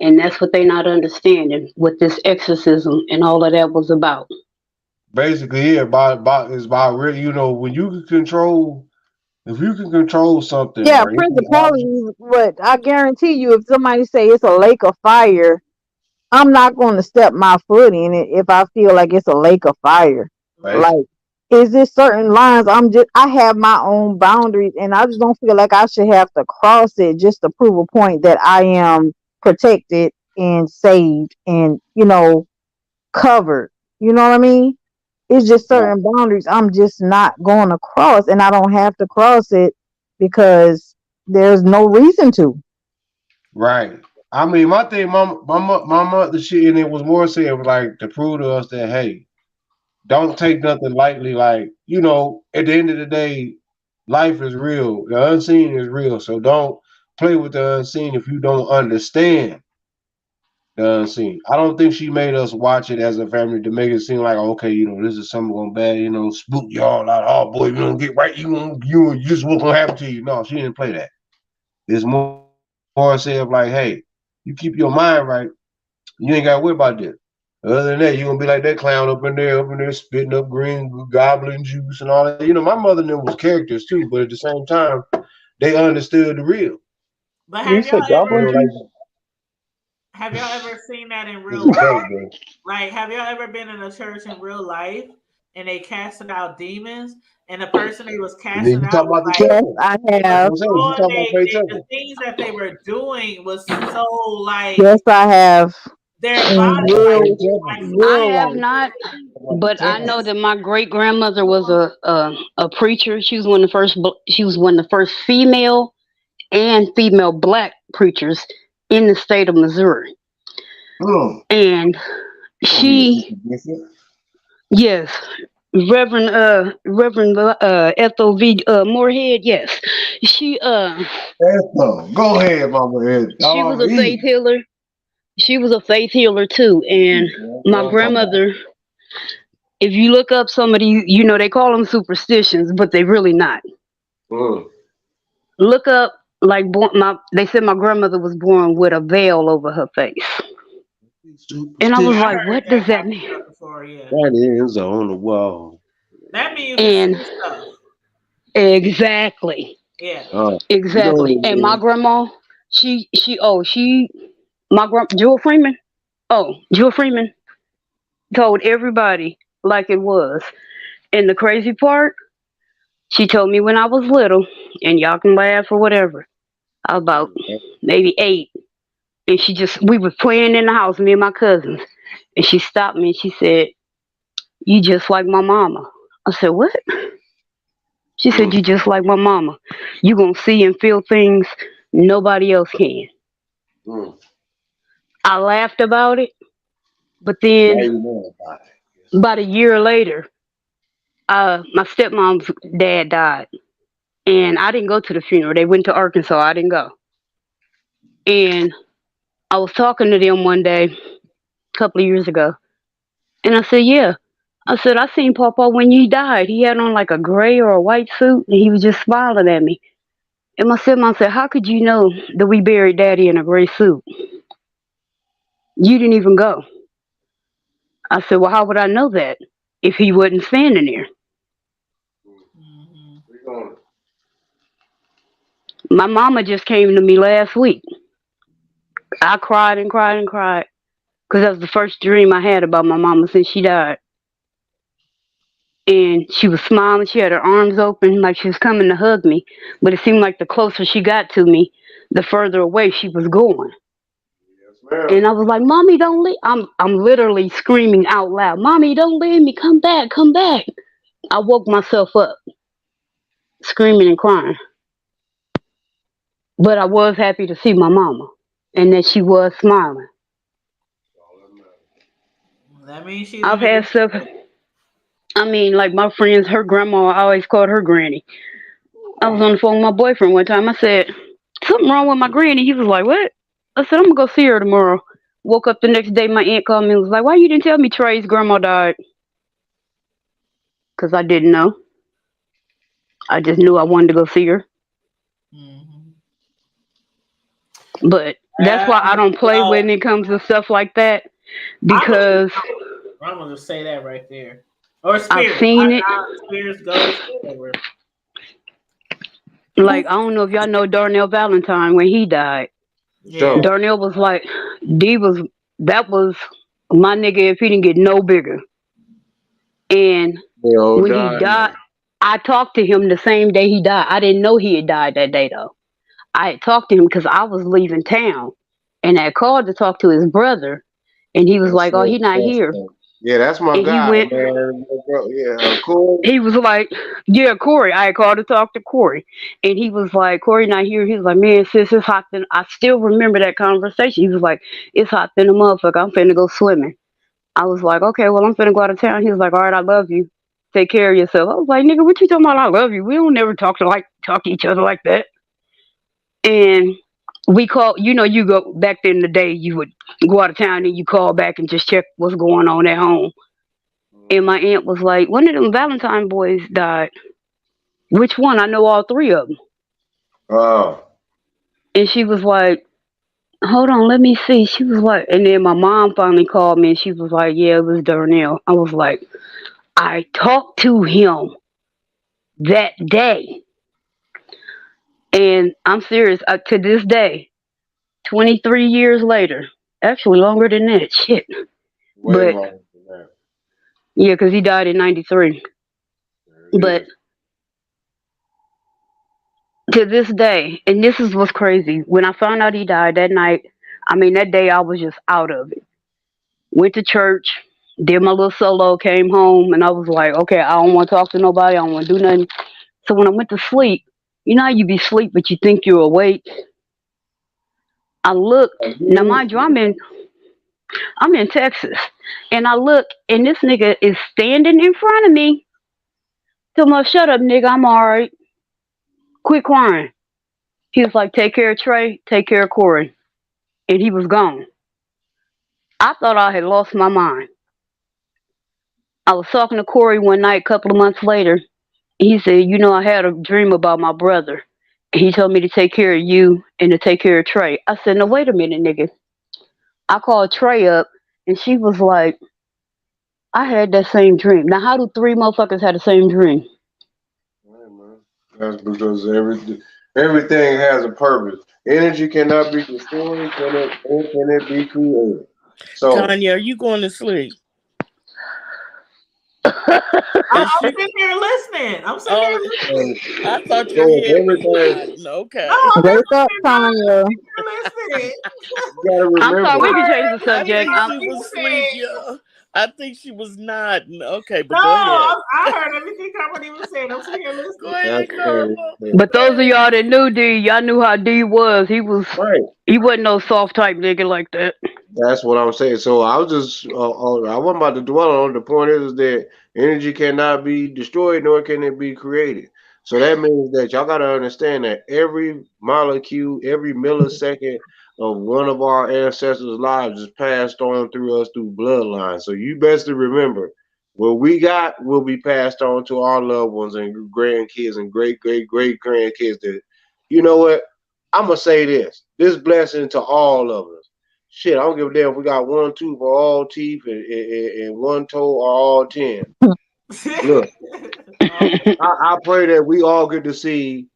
Speaker 3: And that's what they not understanding what this exorcism and all of that was about.
Speaker 7: Basically, yeah, it's about really, when you can control, if you can control something
Speaker 6: Yeah,
Speaker 7: or any object,
Speaker 6: principalities. But I guarantee you, if somebody say it's a lake of fire, I'm not going to step my foot in it if I feel like it's a lake of fire.
Speaker 2: Right.
Speaker 7: right?
Speaker 6: Like, is this certain lines? I have my own boundaries, and I just don't feel like I should have to cross it just to prove a point that I am protected and saved and, covered. You know what I mean? It's just
Speaker 7: Right.
Speaker 6: certain boundaries I'm just not going to cross, and I don't have to cross it because there's no reason to.
Speaker 7: Right. I mean, my thing, my mother, shit, and it was more saying like to prove to us that hey, don't take nothing lightly. Like at the end of the day, life is real. The unseen is real. So don't play with the unseen if you don't understand the unseen. I don't think she made us watch it as a family to make it seem like okay, this is something going bad. Spook y'all out. Oh boy, you don't get right. You just what's gonna happen to you? No, she didn't play that. It's more said of like, hey, you keep your mind right, you ain't gotta worry about this. Other than that, you're gonna be like that clown up in there spitting up green goblin juice and all that. My mother and them was characters too, but at the same time, they understood the real.
Speaker 2: But
Speaker 9: You said goblin
Speaker 7: Like
Speaker 9: juice?
Speaker 2: have y'all ever seen that in
Speaker 7: this
Speaker 2: real
Speaker 7: is
Speaker 2: life?
Speaker 7: better, bro.
Speaker 2: Like, have y'all ever been in a church in real life and they casted out demons, and the person they was
Speaker 7: And then
Speaker 2: casting
Speaker 7: you talk
Speaker 2: out was
Speaker 7: about the
Speaker 2: like
Speaker 6: Yes,
Speaker 7: temple.
Speaker 6: I
Speaker 2: they was
Speaker 6: have.
Speaker 7: I'm saying you
Speaker 2: doing
Speaker 7: talk about Faye
Speaker 2: the
Speaker 7: Temple.
Speaker 2: things that they were doing was so like
Speaker 6: Yes, I have.
Speaker 2: their
Speaker 6: In
Speaker 2: body
Speaker 7: About
Speaker 2: like
Speaker 7: Faye
Speaker 6: real,
Speaker 2: like
Speaker 7: Temple.
Speaker 3: I
Speaker 6: real
Speaker 3: have
Speaker 6: life.
Speaker 3: not,
Speaker 7: About the
Speaker 3: but I
Speaker 7: temple.
Speaker 3: know
Speaker 2: this
Speaker 3: that my great grandmother was a preacher. She was one of the first. She was one of the first female and female black preachers in the state of Missouri.
Speaker 7: Mm.
Speaker 3: And
Speaker 7: Gonna be a
Speaker 3: she,
Speaker 7: sister bishop.
Speaker 3: yes, Reverend Ethel V Moorhead, yes, she
Speaker 7: Go ahead, Mama Ed.
Speaker 3: she was
Speaker 7: Oh,
Speaker 3: a faith
Speaker 7: eat.
Speaker 3: healer. She was a faith healer too. And
Speaker 7: That's
Speaker 3: my
Speaker 7: what I'm talking about.
Speaker 3: grandmother, if you look up some of these, they call them superstitions, but they really not.
Speaker 7: Mm.
Speaker 3: Look up like they said my grandmother was born with a veil over her face, and I was
Speaker 2: I
Speaker 7: Superstition.
Speaker 3: like,
Speaker 2: heard
Speaker 3: what
Speaker 2: that
Speaker 3: does
Speaker 2: type
Speaker 3: that
Speaker 2: of
Speaker 3: mean?
Speaker 2: stuff before, yeah.
Speaker 7: That is on the wall.
Speaker 2: That means you can
Speaker 3: And
Speaker 2: see stuff.
Speaker 3: exactly,
Speaker 2: Yeah.
Speaker 7: You
Speaker 3: exactly. And my
Speaker 7: know,
Speaker 3: grandma, she my grand Jewel Freeman. Oh, Jewel Freeman told everybody like it was. And the crazy part, she told me when I was little, and y'all can laugh or whatever. I was about maybe 8, and we were playing in the house, me and my cousins, and she stopped me and she said, "You just like my mama." I said, "What?" She said,
Speaker 7: mm,
Speaker 3: "You just like my mama. You gonna see and feel things nobody else can."
Speaker 7: mm.
Speaker 3: I laughed about it, but
Speaker 7: Now
Speaker 3: then
Speaker 7: you know about it.
Speaker 3: about a year later, my stepmom's dad died, and I didn't go to the funeral. They went to Arkansas. I didn't go, and I was talking to them one day, a couple of years ago, and I said, "Yeah." I said, "I seen Papa when he died. He had on like a gray or a white suit, and he was just smiling at me." And my stepmom said, "How could you know that we buried Daddy in a gray suit? You didn't even go." I said, "Well, how would I know that if he wasn't standing there?"
Speaker 2: Hmm.
Speaker 7: We going
Speaker 3: My mama just came to me last week. I cried and cried and cried because that was the first dream I had about my mama since she died. And she was smiling. She had her arms open like she was coming to hug me. But it seemed like the closer she got to me, the further away she was going.
Speaker 7: yes, ma'am.
Speaker 3: And I was like, "Mommy, don't leave." I'm literally screaming out loud, "Mommy, don't leave me. Come back, come back." I woke myself up screaming and crying. But I was happy to see my mama and that she was smiling.
Speaker 2: That means she's
Speaker 3: I've
Speaker 2: in a
Speaker 3: had
Speaker 2: good
Speaker 3: stuff.
Speaker 2: place.
Speaker 3: I mean, like my friends, her grandma, I always called her granny. I was on the phone with my boyfriend one time. I said, "Something wrong with my granny." He was like, "What?" I said, "I'm going to go see her tomorrow." Woke up the next day, my aunt called me and was like, "Why you didn't tell me Trey's grandma died?" Because I didn't know. I just knew I wanted to go see her.
Speaker 2: Hmm.
Speaker 3: But that's why I don't play
Speaker 2: No,
Speaker 3: when it comes to stuff like that
Speaker 2: I believe.
Speaker 3: because
Speaker 2: I'm gonna just say that right there. Or
Speaker 3: I've
Speaker 2: spirits,
Speaker 3: seen it.
Speaker 2: spirits, ghosts, whatever.
Speaker 3: Like I don't know if y'all know Darnell Valentine when he died.
Speaker 2: Yeah.
Speaker 7: So
Speaker 3: Darnell was like D was that was my nigga if he didn't get no bigger. And
Speaker 7: they all
Speaker 3: when he
Speaker 7: died,
Speaker 3: died,
Speaker 7: man.
Speaker 3: I talked to him the same day he died. I didn't know he had died that day though. I had talked to him because I was leaving town, and I called to talk to his brother, and he was
Speaker 7: That's
Speaker 3: like, "Oh,
Speaker 7: it.
Speaker 3: he not
Speaker 7: That's
Speaker 3: here."
Speaker 7: it. Yeah, that's my
Speaker 3: And he
Speaker 7: guy,
Speaker 3: went.
Speaker 7: man. Bro, yeah, cool.
Speaker 3: He was like, "Yeah, Corey." I had called to talk to Corey, and he was like, "Corey not here." He was like, "Man, sis, it's hot." Then I still remember that conversation. He was like, "It's hot than a motherfucker. I'm finna go swimming." I was like, "Okay, well, I'm finna go out of town." He was like, "All right, I love you. Take care of yourself." I was like, "Nigga, what you talking about? I love you. We don't never talk to each other like that." And we call, you go back in the day, you would go out of town and you call back and just check what's going on at home. And my aunt was like, one of them Valentine boys died. Which one? I know all three of them.
Speaker 7: Oh,
Speaker 3: And she was like, hold on, let me see. She was like, and then my mom finally called me and she was like, yeah, it was Darnell. I was like, I talked to him that day. And I'm serious, to this day, 23 years later, actually longer than that, shit.
Speaker 7: way
Speaker 3: But
Speaker 7: longer than that.
Speaker 3: yeah, because he died in '93.
Speaker 7: There it
Speaker 3: But
Speaker 7: is.
Speaker 3: to this day, and this is what's crazy. When I found out he died that night, I mean that day I was just out of it. Went to church, did my little solo, came home, and I was like, okay, I don't want to talk to nobody. I don't want to do nothing. So when I went to sleep, you know how you be asleep but you think you're awake. I looked. Now
Speaker 7: You,
Speaker 3: mind you, I'm in Texas, and I look, and this nigga is standing in front of me. Tell me, shut up, nigga. I'm all right. Quit crying. He was like, take care of Trey, take care of Corey. And he was gone. I thought I had lost my mind. I was talking to Corey one night, a couple of months later. He said, I had a dream about my brother. And he told me to take care of you and to take care of Trey. I said, no, wait a minute, nigga. I called Trey up and she was like, I had that same dream. Now, how do three motherfuckers have the same dream?
Speaker 7: yeah, man. That's because everything has a purpose. Energy cannot be destroyed, can it be created? So,
Speaker 5: Tanya, are you going to sleep?
Speaker 2: I'm
Speaker 5: Is she?
Speaker 2: sitting here listening. I'm sitting here
Speaker 5: Oh,
Speaker 2: listening.
Speaker 7: so,
Speaker 5: I thought your
Speaker 7: so if
Speaker 5: head was
Speaker 7: everything,
Speaker 5: nodding.
Speaker 2: No,
Speaker 5: Okay.
Speaker 2: that's
Speaker 6: Wake up,
Speaker 2: okay, Mom. I'm
Speaker 6: Tanya.
Speaker 2: sitting here listening.
Speaker 7: you gotta
Speaker 3: I'm sorry, we
Speaker 7: remember.
Speaker 3: can change the
Speaker 5: I
Speaker 2: Everything
Speaker 3: subject.
Speaker 5: think she
Speaker 2: Carmelita
Speaker 5: was asleep,
Speaker 2: said.
Speaker 5: yeah. I think she was nodding. Okay,
Speaker 2: No,
Speaker 5: but go ahead.
Speaker 2: I heard everything Carmelita said. I'm sitting here
Speaker 5: Go
Speaker 2: listening.
Speaker 5: ahead,
Speaker 7: That's
Speaker 5: Karma.
Speaker 3: But
Speaker 5: Go
Speaker 3: those of
Speaker 5: ahead.
Speaker 3: y'all that knew D, y'all knew how D was.
Speaker 7: right.
Speaker 3: He wasn't no soft type nigga like that.
Speaker 7: That's what I'm saying. So I was just, I wasn't about to dwell on it. The point is that energy cannot be destroyed, nor can it be created. So that means that y'all got to understand that every molecule, every millisecond of one of our ancestors' lives is passed on through us through bloodline. So you best to remember, what we got will be passed on to our loved ones and grandkids and great, great, great grandkids. That, you know what? I'm gonna say this blessing to all of us. Shit, I don't give a damn if we got one tooth or all teeth and one toe or all 10. Look, I pray that we all get to see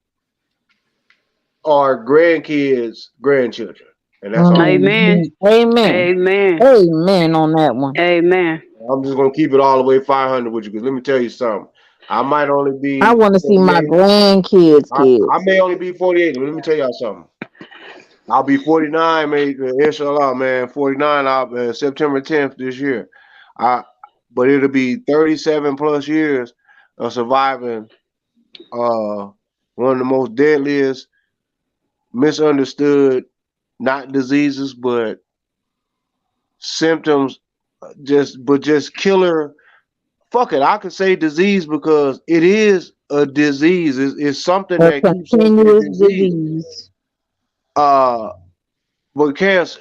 Speaker 7: our grandkids' grandchildren. And that's all I'm saying.
Speaker 3: Amen.
Speaker 6: Amen.
Speaker 3: Amen.
Speaker 6: Amen on that one.
Speaker 3: Amen.
Speaker 7: I'm just going to keep it all the way 500 with you because let me tell you something. I might only
Speaker 6: I
Speaker 7: be
Speaker 6: want to see my
Speaker 7: 48.
Speaker 6: grandkids'
Speaker 7: I
Speaker 6: kids.
Speaker 7: may only be 48, but let me tell y'all something. I'll be 49, maybe, inshallah, man. 49 September 10th this year. I, but it'll be 37 plus years of surviving uh, one of the most deadliest, misunderstood, not diseases, but symptoms, just killer. Fuck it, I could say disease because it is a disease. It's something
Speaker 6: A
Speaker 7: that keeps us in
Speaker 6: continuous
Speaker 7: disease.
Speaker 6: disease.
Speaker 7: Uh, but cancer.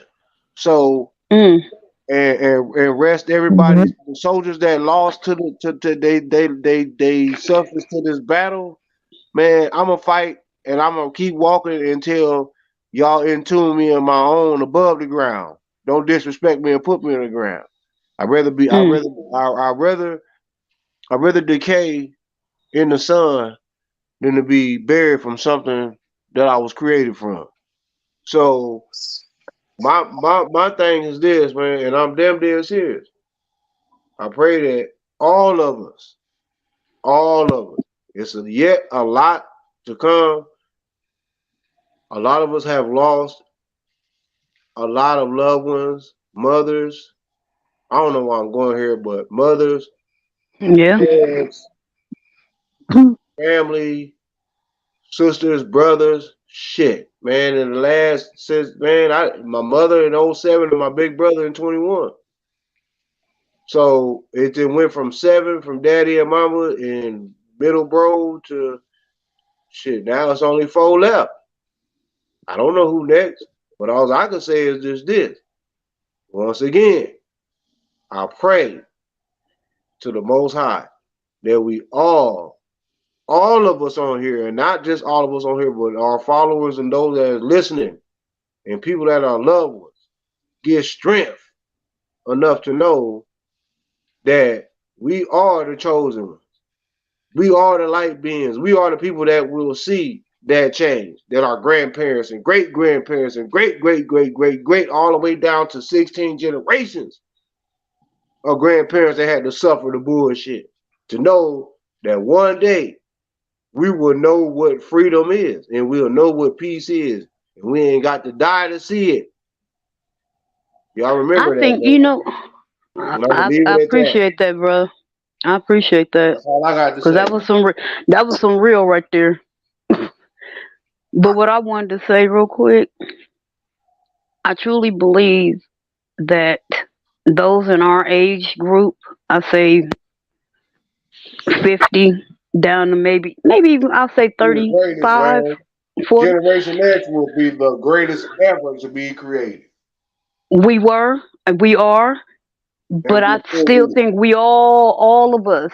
Speaker 7: So
Speaker 3: Mm.
Speaker 7: and rest
Speaker 6: Hmm.
Speaker 7: everybody soldiers that lost to they suffers to this battle, man. I'm gonna fight and I'm gonna keep walking until y'all entomb me in my own above the ground. Don't disrespect me and put me in the ground. I'd rather be.
Speaker 3: Mm.
Speaker 7: I'd rather decay in the sun than to be buried from something that I was created from. So my thing is this, man, and I'm damn dead serious. I pray that all of us, all of us, it's yet a lot to come. A lot of us have lost a lot of loved ones, mothers. I don't know why I'm going here, but mothers,
Speaker 3: Yeah.
Speaker 7: dads, family, sisters, brothers, shit, man. In the last since man, my mother in '07 and my big brother in 21. So it then went from seven from daddy and mama and middle bro to shit. Now it's only four left. I don't know who next, but all I can say is just this. Once again, I pray to the Most High that we all of us on here, and not just all of us on here, but our followers and those that are listening and people that are loved ones, get strength enough to know that we are the chosen ones. We are the light beings. We are the people that will see that change, that our grandparents and great grandparents and great, great, great, great, great, all the way down to 16 generations of grandparents that had to suffer the bullshit. To know that one day we will know what freedom is and we'll know what peace is. And we ain't got to die to see it. Y'all
Speaker 3: I
Speaker 7: remember that,
Speaker 3: think
Speaker 7: man.
Speaker 3: I,
Speaker 7: And I'm gonna leave
Speaker 3: I
Speaker 7: it at that.
Speaker 3: appreciate that, bro. I appreciate that
Speaker 7: That's all I got to
Speaker 3: because
Speaker 7: say.
Speaker 3: that was some real right there. But what I wanted to say real quick, I truly believe that those in our age group, I say 50 down to maybe even I'll say
Speaker 7: Be the greatest,
Speaker 3: 35,
Speaker 7: man.
Speaker 3: 40.
Speaker 7: Generation X will be the greatest ever to be created.
Speaker 3: We were and we are, but
Speaker 7: And
Speaker 3: I
Speaker 7: we'll still
Speaker 3: still
Speaker 7: be.
Speaker 3: think we all of us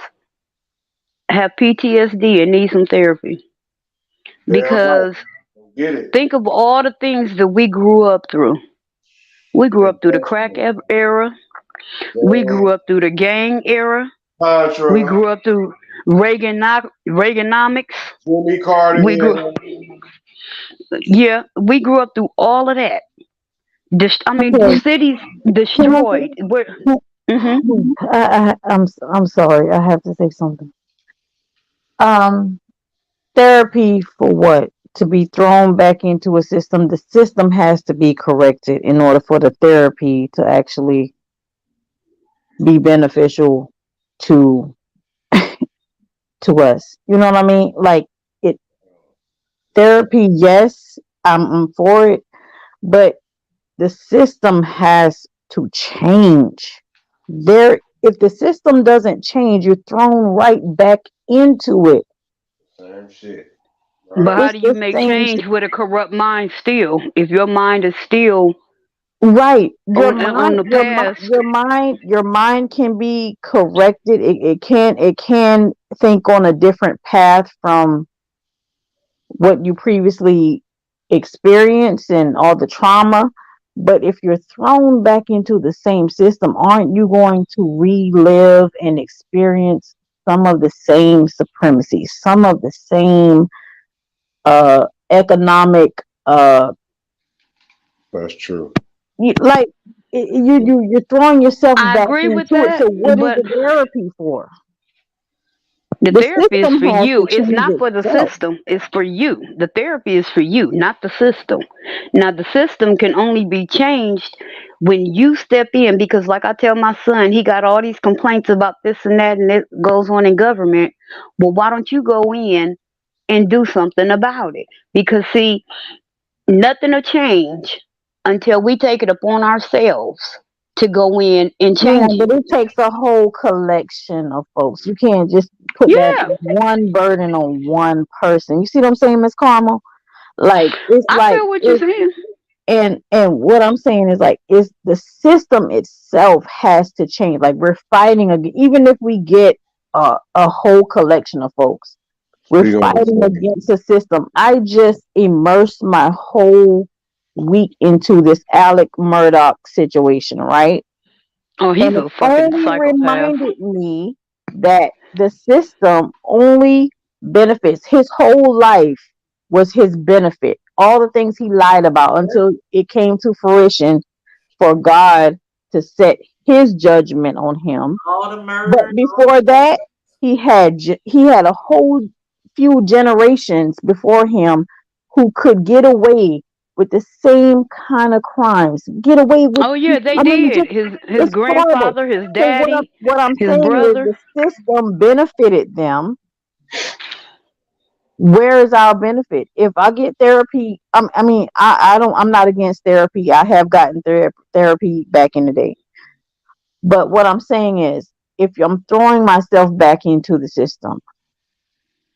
Speaker 3: have PTSD and need some therapy
Speaker 7: Damn right.
Speaker 3: because
Speaker 7: Get it.
Speaker 3: think of all the things that we grew up through. We grew up through the crack era. We grew
Speaker 7: Damn.
Speaker 3: up through the gang era. We
Speaker 7: Contra,
Speaker 3: grew up through Reaganomics.
Speaker 7: Jimmy Carter
Speaker 3: We grew,
Speaker 7: era.
Speaker 3: yeah, we grew up through all of that. I mean,
Speaker 6: Okay,
Speaker 3: cities
Speaker 6: can I
Speaker 3: destroyed. Hmm.
Speaker 6: I'm sorry. I have to say something. Um, Therapy for what? To be thrown back into a system. The system has to be corrected in order for the therapy to actually be beneficial to us. You know what I mean? Like it therapy, yes, I'm for it, but the system has to change. If the system doesn't change, you're thrown right back into it.
Speaker 7: Same shit.
Speaker 3: But
Speaker 7: Right.
Speaker 3: how
Speaker 6: It's
Speaker 3: do you
Speaker 6: the
Speaker 3: make
Speaker 6: same
Speaker 3: change with a corrupt mind still? If your mind is still
Speaker 6: right.
Speaker 3: on the past,
Speaker 6: Your mind can be corrected. It can think on a different path from what you previously experienced and all the trauma. But if you're thrown back into the same system, aren't you going to relive and experience some of the same supremacy, some of the same economic
Speaker 7: That's true.
Speaker 6: like you're throwing yourself
Speaker 3: I
Speaker 6: back
Speaker 3: agree with
Speaker 6: into it.
Speaker 3: that.
Speaker 6: So what is
Speaker 3: But
Speaker 6: the therapy for?
Speaker 3: the
Speaker 6: The
Speaker 3: therapy is
Speaker 6: system
Speaker 3: for
Speaker 6: has to
Speaker 3: you. It's
Speaker 6: change
Speaker 3: not for the
Speaker 6: itself.
Speaker 3: system. It's for you. The therapy is for you, not the system. Now, the system can only be changed when you step in because, like I tell my son, he got all these complaints about this and that, and it goes on in government. Well, why don't you go in and do something about it? Because, see, nothing will change until we take it upon ourselves to go in and
Speaker 6: Yeah,
Speaker 3: change it.
Speaker 6: but it takes a whole collection of folks. You can't just put that
Speaker 3: Yeah,
Speaker 6: one burden on one person. You see what I'm saying, Miss Carmel?
Speaker 3: I feel what you're
Speaker 6: It's
Speaker 3: saying.
Speaker 6: and what I'm saying is like it's the system itself has to change. Like we're fighting even if we get a whole collection of folks, we're
Speaker 7: Speak on it,
Speaker 6: fighting
Speaker 7: Tanya.
Speaker 6: against a system. I just immersed my whole week into this Alec Murdoch situation, right?
Speaker 3: Oh, he's
Speaker 6: And it
Speaker 3: a fucking
Speaker 6: only
Speaker 3: psychopath.
Speaker 6: reminded me that the system only benefits his whole life was his benefit. All the things he lied about until it came to fruition for God to set his judgment on him.
Speaker 2: All the
Speaker 6: But
Speaker 2: murder.
Speaker 6: before that, he had a whole few generations before him who could get away with the same kind of crimes. Get away with,
Speaker 3: Oh yeah, they
Speaker 6: I mean,
Speaker 3: did.
Speaker 6: just
Speaker 3: His
Speaker 6: it's horrible.
Speaker 3: grandfather, his
Speaker 6: So what I'm
Speaker 3: daddy,
Speaker 6: what I'm
Speaker 3: his
Speaker 6: saying is
Speaker 3: brother.
Speaker 6: the system benefited them. Where is our benefit? If I get therapy, I mean, I don't. I'm not against therapy. I have gotten therapy back in the day. But what I'm saying is, if I'm throwing myself back into the system,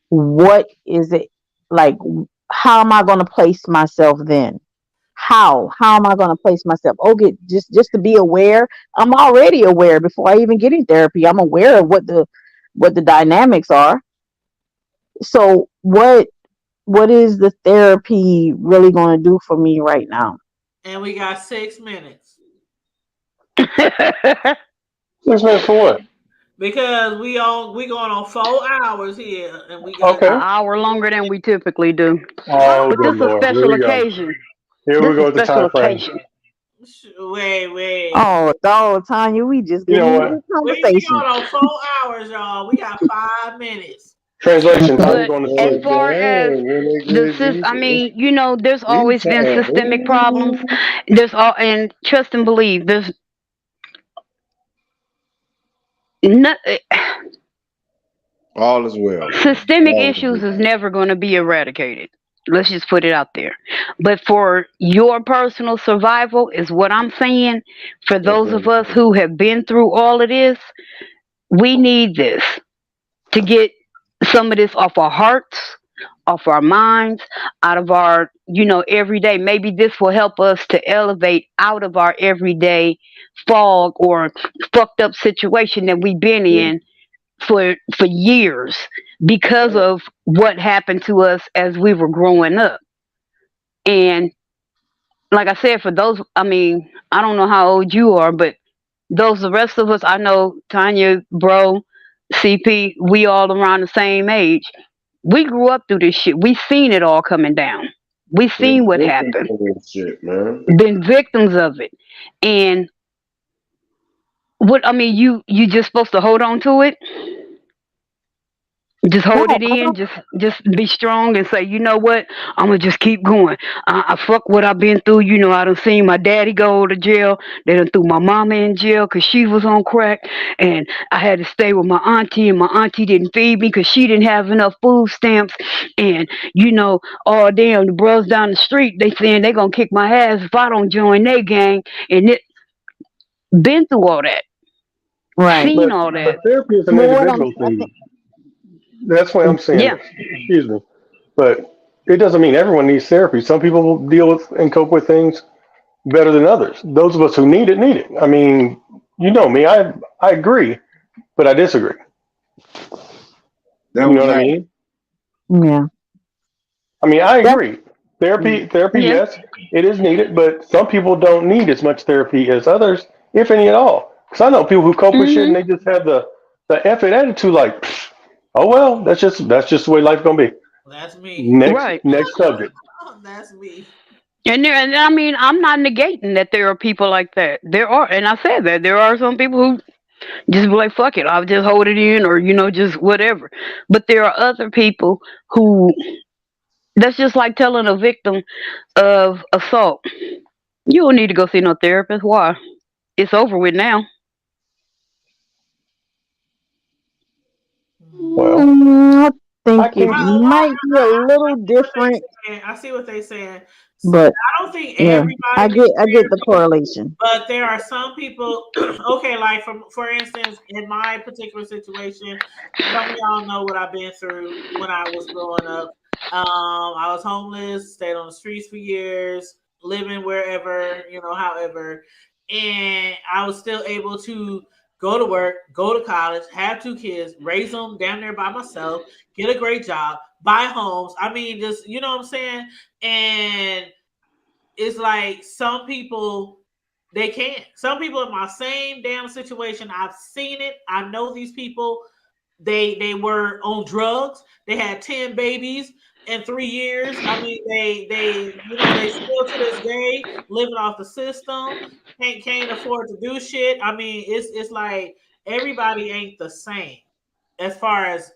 Speaker 6: what is it like? How am I going to place myself then? How am I going to place myself? Okay, just to be aware. I'm already aware before I even get in therapy. I'm aware of what the dynamics are. So what is the therapy really going to do for me right now?
Speaker 2: And we got 6 minutes.
Speaker 9: 6 minutes for what?
Speaker 2: Because we going on 4 hours here, and we got
Speaker 3: An
Speaker 9: Okay.
Speaker 3: hour longer than we typically do.
Speaker 9: Oh,
Speaker 3: But
Speaker 9: good
Speaker 3: this is a
Speaker 9: lord. Here
Speaker 3: special
Speaker 9: we go.
Speaker 3: occasion.
Speaker 9: Here
Speaker 3: This
Speaker 9: we
Speaker 3: is a
Speaker 9: go with the
Speaker 3: special
Speaker 9: time frame.
Speaker 3: occasion.
Speaker 2: wait.
Speaker 6: Oh, Tanya, we just
Speaker 9: You
Speaker 6: getting
Speaker 9: know
Speaker 6: into
Speaker 9: what?
Speaker 6: this
Speaker 2: We
Speaker 6: conversation.
Speaker 2: going on 4 hours, y'all. We got 5 minutes.
Speaker 9: Translation, time you
Speaker 3: But
Speaker 9: going to
Speaker 7: Oh
Speaker 3: as
Speaker 9: sleep.
Speaker 3: far as
Speaker 7: dang, when they
Speaker 3: the
Speaker 7: get
Speaker 3: I
Speaker 7: these
Speaker 3: mean, there's
Speaker 7: these
Speaker 3: always been
Speaker 7: time.
Speaker 3: systemic problems. There's all and trust and believe. There's not,
Speaker 7: All is well, man.
Speaker 3: systemic
Speaker 7: All is
Speaker 3: issues is
Speaker 7: well.
Speaker 3: never going to be eradicated. Let's just put it out there. But for your personal survival is what I'm saying. For
Speaker 7: That's
Speaker 3: those
Speaker 7: what
Speaker 3: of
Speaker 7: I'm
Speaker 3: us
Speaker 7: saying.
Speaker 3: who have been through all of this, we need this to get some of this off our hearts, off our minds, out of our, everyday. Maybe this will help us to elevate out of our everyday fog or fucked up situation that we've been
Speaker 7: Yeah.
Speaker 3: in for years because of what happened to us as we were growing up. And like I said, for those, I mean, I don't know how old you are, but those the rest of us, I know Tanya, bro, CP, we all around the same age. We grew up through this shit. We seen it all coming down. We
Speaker 7: Been
Speaker 3: seen what
Speaker 7: victim
Speaker 3: happened.
Speaker 7: to this shit, man.
Speaker 3: Been victims of it. And what I mean, you just supposed to hold on to it. Just hold
Speaker 6: No,
Speaker 3: it
Speaker 6: I
Speaker 3: in.
Speaker 6: don't.
Speaker 3: Just be strong and say, you know what? I'm gonna just keep going. I fuck what I've been through. I done seen my daddy go to jail. They done threw my mama in jail because she was on crack, and I had to stay with my auntie, and my auntie didn't feed me because she didn't have enough food stamps. And oh damn, the bros down the street, they saying they gonna kick my ass if I don't join their gang. And it been through all that,
Speaker 6: Right.
Speaker 3: seen all that.
Speaker 9: But therapy is an
Speaker 6: Well, what
Speaker 9: individual
Speaker 6: I think.
Speaker 9: thing. That's why I'm saying
Speaker 3: Yeah.
Speaker 9: this. Excuse me. But it doesn't mean everyone needs therapy. Some people will deal with and cope with things better than others. Those of us who need it need it. I mean, you know me. I agree, but I disagree.
Speaker 7: That
Speaker 9: You know
Speaker 7: was
Speaker 9: what I
Speaker 7: that.
Speaker 9: mean?
Speaker 6: Yeah.
Speaker 9: I mean, I
Speaker 6: That.
Speaker 9: agree. Therapy,
Speaker 3: Yeah.
Speaker 9: yes, it is needed, but some people don't need as much therapy as others, if any at all. Because I know people who cope with shit and
Speaker 3: Mhm.
Speaker 9: they just have the effort attitude, like, "Pfft, oh well, that's just the way life's gonna be."
Speaker 2: That's me.
Speaker 9: Next
Speaker 3: Right.
Speaker 9: next subject.
Speaker 2: That's me.
Speaker 3: And I mean, I'm not negating that there are people like that. There are, and I said that there are some people who just be like, "Fuck it, I'll just hold it in," or just whatever. But there are other people who that's just like telling a victim of assault, "You don't need to go see no therapist. Why? It's over with now."
Speaker 9: Well,
Speaker 6: I
Speaker 9: I
Speaker 6: think it
Speaker 9: can't.
Speaker 6: might be a little different,
Speaker 2: I see what they saying.
Speaker 6: but
Speaker 2: I don't think
Speaker 6: yeah,
Speaker 2: everybody
Speaker 6: I
Speaker 2: needs
Speaker 6: get the
Speaker 2: therapy,
Speaker 6: correlation.
Speaker 2: but there are some people. Okay, like for instance, in my particular situation, some of y'all know what I've been through when I was growing up. I was homeless, stayed on the streets for years, living wherever, however, and I was still able to go to work, go to college, have 2 kids, raise them down there by myself, get a great job, buy homes. I mean, just, you know what I'm saying? And it's like some people they can't. Some people in my same damn situation, I've seen it. I know these people. They were on drugs. They had 10 babies in 3 years. I mean, they still to this day living off the system. Can't afford to do shit. I mean, it's like everybody ain't the same as far as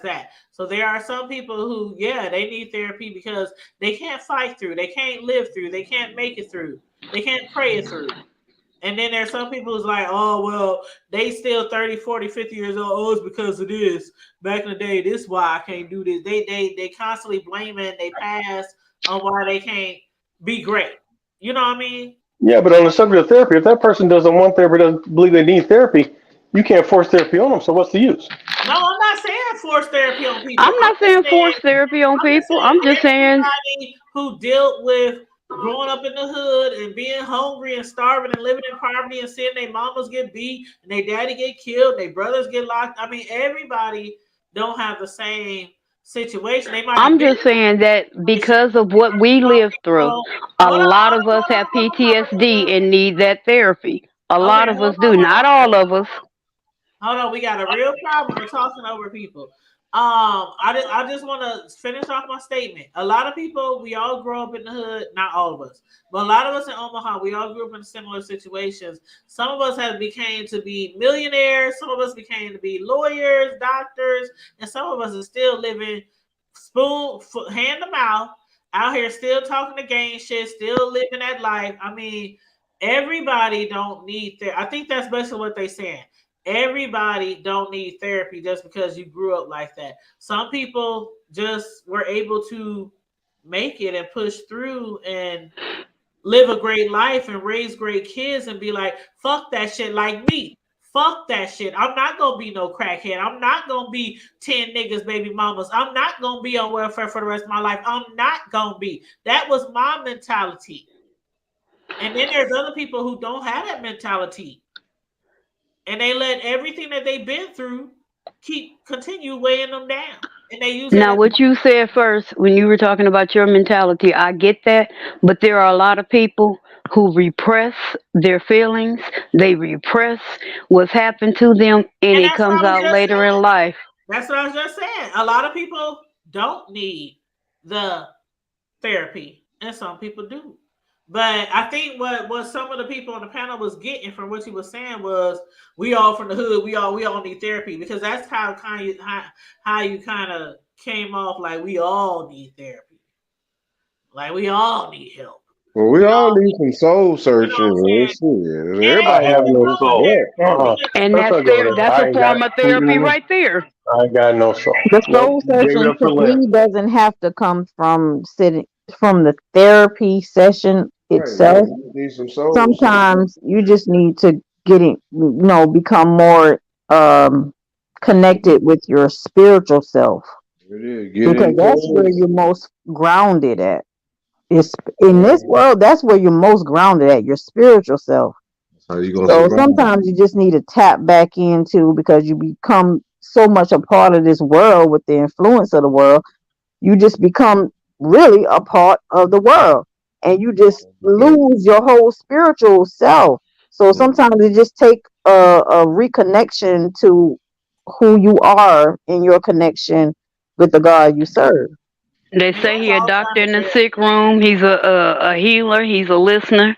Speaker 2: that. So there are some people who, yeah, they need therapy because they can't fight through, they can't live through, they can't make it through, they can't pray it through. And then there's some people who's like, oh, well, they still 30, 40, 50 years old. Oh, it's because of this. Back in the day, this is why I can't do this. They constantly blaming they past on why they can't be great. You know what I mean?
Speaker 9: Yeah, but on the subject of therapy, if that person doesn't want therapy, doesn't believe they need therapy, you can't force therapy on them. So what's the use?
Speaker 2: No, I'm not saying force therapy on people.
Speaker 3: I'm not saying force therapy on
Speaker 2: I'm just
Speaker 3: people.
Speaker 2: saying
Speaker 3: I'm just saying
Speaker 2: everybody who dealt with growing up in the hood and being hungry and starving and living in poverty and seeing their mamas get beat and their daddy get killed, their brothers get locked. I mean, everybody don't have the same situation. They might have
Speaker 3: I'm
Speaker 2: been
Speaker 3: just saying that
Speaker 2: in a situation.
Speaker 3: because of what we
Speaker 2: Some
Speaker 3: lived through,
Speaker 2: people,
Speaker 3: a
Speaker 2: hold on,
Speaker 3: lot of us
Speaker 2: hold
Speaker 3: have
Speaker 2: on, hold on, hold
Speaker 3: PTSD and need that therapy. A
Speaker 2: on. Okay,
Speaker 3: lot of
Speaker 2: hold
Speaker 3: us
Speaker 2: on,
Speaker 3: do.
Speaker 2: hold
Speaker 3: Not
Speaker 2: on.
Speaker 3: all of us.
Speaker 2: Hold on, we got a real problem with talking over people. I just want to finish off my statement. A lot of people, we all grow up in the hood. Not all of us, but a lot of us in Omaha, we all grew up in similar situations. Some of us have became to be millionaires. Some of us became to be lawyers, doctors, and some of us are still living hand to mouth out here, still talking the gang shit, still living that life. I mean, everybody don't need that. I think that's basically what they're saying. Everybody don't need therapy just because you grew up like that. Some people just were able to make it and push through and live a great life and raise great kids and be like, fuck that shit, like me. Fuck that shit. I'm not gonna be no crackhead. I'm not gonna be 10 niggas, baby mamas. I'm not gonna be on welfare for the rest of my life. I'm not gonna be. That was my mentality. And then there's other people who don't have that mentality and they let everything that they've been through continue weighing them down, and they use that
Speaker 3: Now,
Speaker 2: as
Speaker 3: what you said first when you were talking about your mentality, I get that, but there are a lot of people who repress their feelings. They repress what's happened to them, and
Speaker 2: and
Speaker 3: it
Speaker 2: that's what
Speaker 3: comes
Speaker 2: I was
Speaker 3: out
Speaker 2: just
Speaker 3: later in
Speaker 2: saying.
Speaker 3: life.
Speaker 2: That's what I was just saying. A lot of people don't need the therapy, and some people do. But I think what some of the people on the panel was getting from what he was saying was, we all from the hood, we all need therapy, because that's how you kind of came off, like we all need therapy, like we all need help.
Speaker 7: Well, we
Speaker 2: We
Speaker 7: all
Speaker 2: all
Speaker 7: need
Speaker 2: need,
Speaker 7: some soul
Speaker 2: you know
Speaker 7: searching.
Speaker 2: what I'm
Speaker 7: And
Speaker 2: saying?
Speaker 7: shit.
Speaker 2: It ain't
Speaker 9: I
Speaker 7: Everybody
Speaker 9: have
Speaker 2: nothing
Speaker 7: having
Speaker 9: no
Speaker 7: to
Speaker 2: wrong with
Speaker 7: some
Speaker 9: soul.
Speaker 7: help.
Speaker 2: therapy.
Speaker 3: And
Speaker 9: Let's
Speaker 3: that's
Speaker 9: not go
Speaker 3: there.
Speaker 9: there.
Speaker 3: That's
Speaker 9: I
Speaker 3: a
Speaker 9: ain't got.
Speaker 3: form of therapy right there.
Speaker 9: I ain't got no soul.
Speaker 6: The
Speaker 9: Nope.
Speaker 6: soul
Speaker 9: Gave it
Speaker 6: searching
Speaker 9: up
Speaker 6: to
Speaker 9: for last.
Speaker 6: me doesn't have to come from sitting from the therapy session
Speaker 7: Right, yeah,
Speaker 6: itself.
Speaker 7: you need some soul searching.
Speaker 6: Sometimes you just need to become more um connected with your spiritual self,
Speaker 7: It is. Get
Speaker 6: because
Speaker 7: into
Speaker 6: that's where
Speaker 7: it.
Speaker 6: you're most grounded at. It's in this
Speaker 7: Man,
Speaker 6: world, that's where you're most grounded at, your spiritual self.
Speaker 7: that's how you gonna
Speaker 6: So
Speaker 7: survive.
Speaker 6: sometimes you just need to tap back into, because you become so much a part of this world with the influence of the world. You just become really a part of the world, and you just
Speaker 7: Okay.
Speaker 6: lose your whole spiritual self. So
Speaker 7: Yeah.
Speaker 6: sometimes it just take a reconnection to who you are in your connection with the God you serve.
Speaker 3: They
Speaker 2: And
Speaker 3: say
Speaker 2: there's
Speaker 3: he a
Speaker 2: all
Speaker 3: doctor
Speaker 2: kinds
Speaker 3: in
Speaker 2: of
Speaker 3: the
Speaker 2: therapy.
Speaker 3: sick room. He's a healer. He's a listener.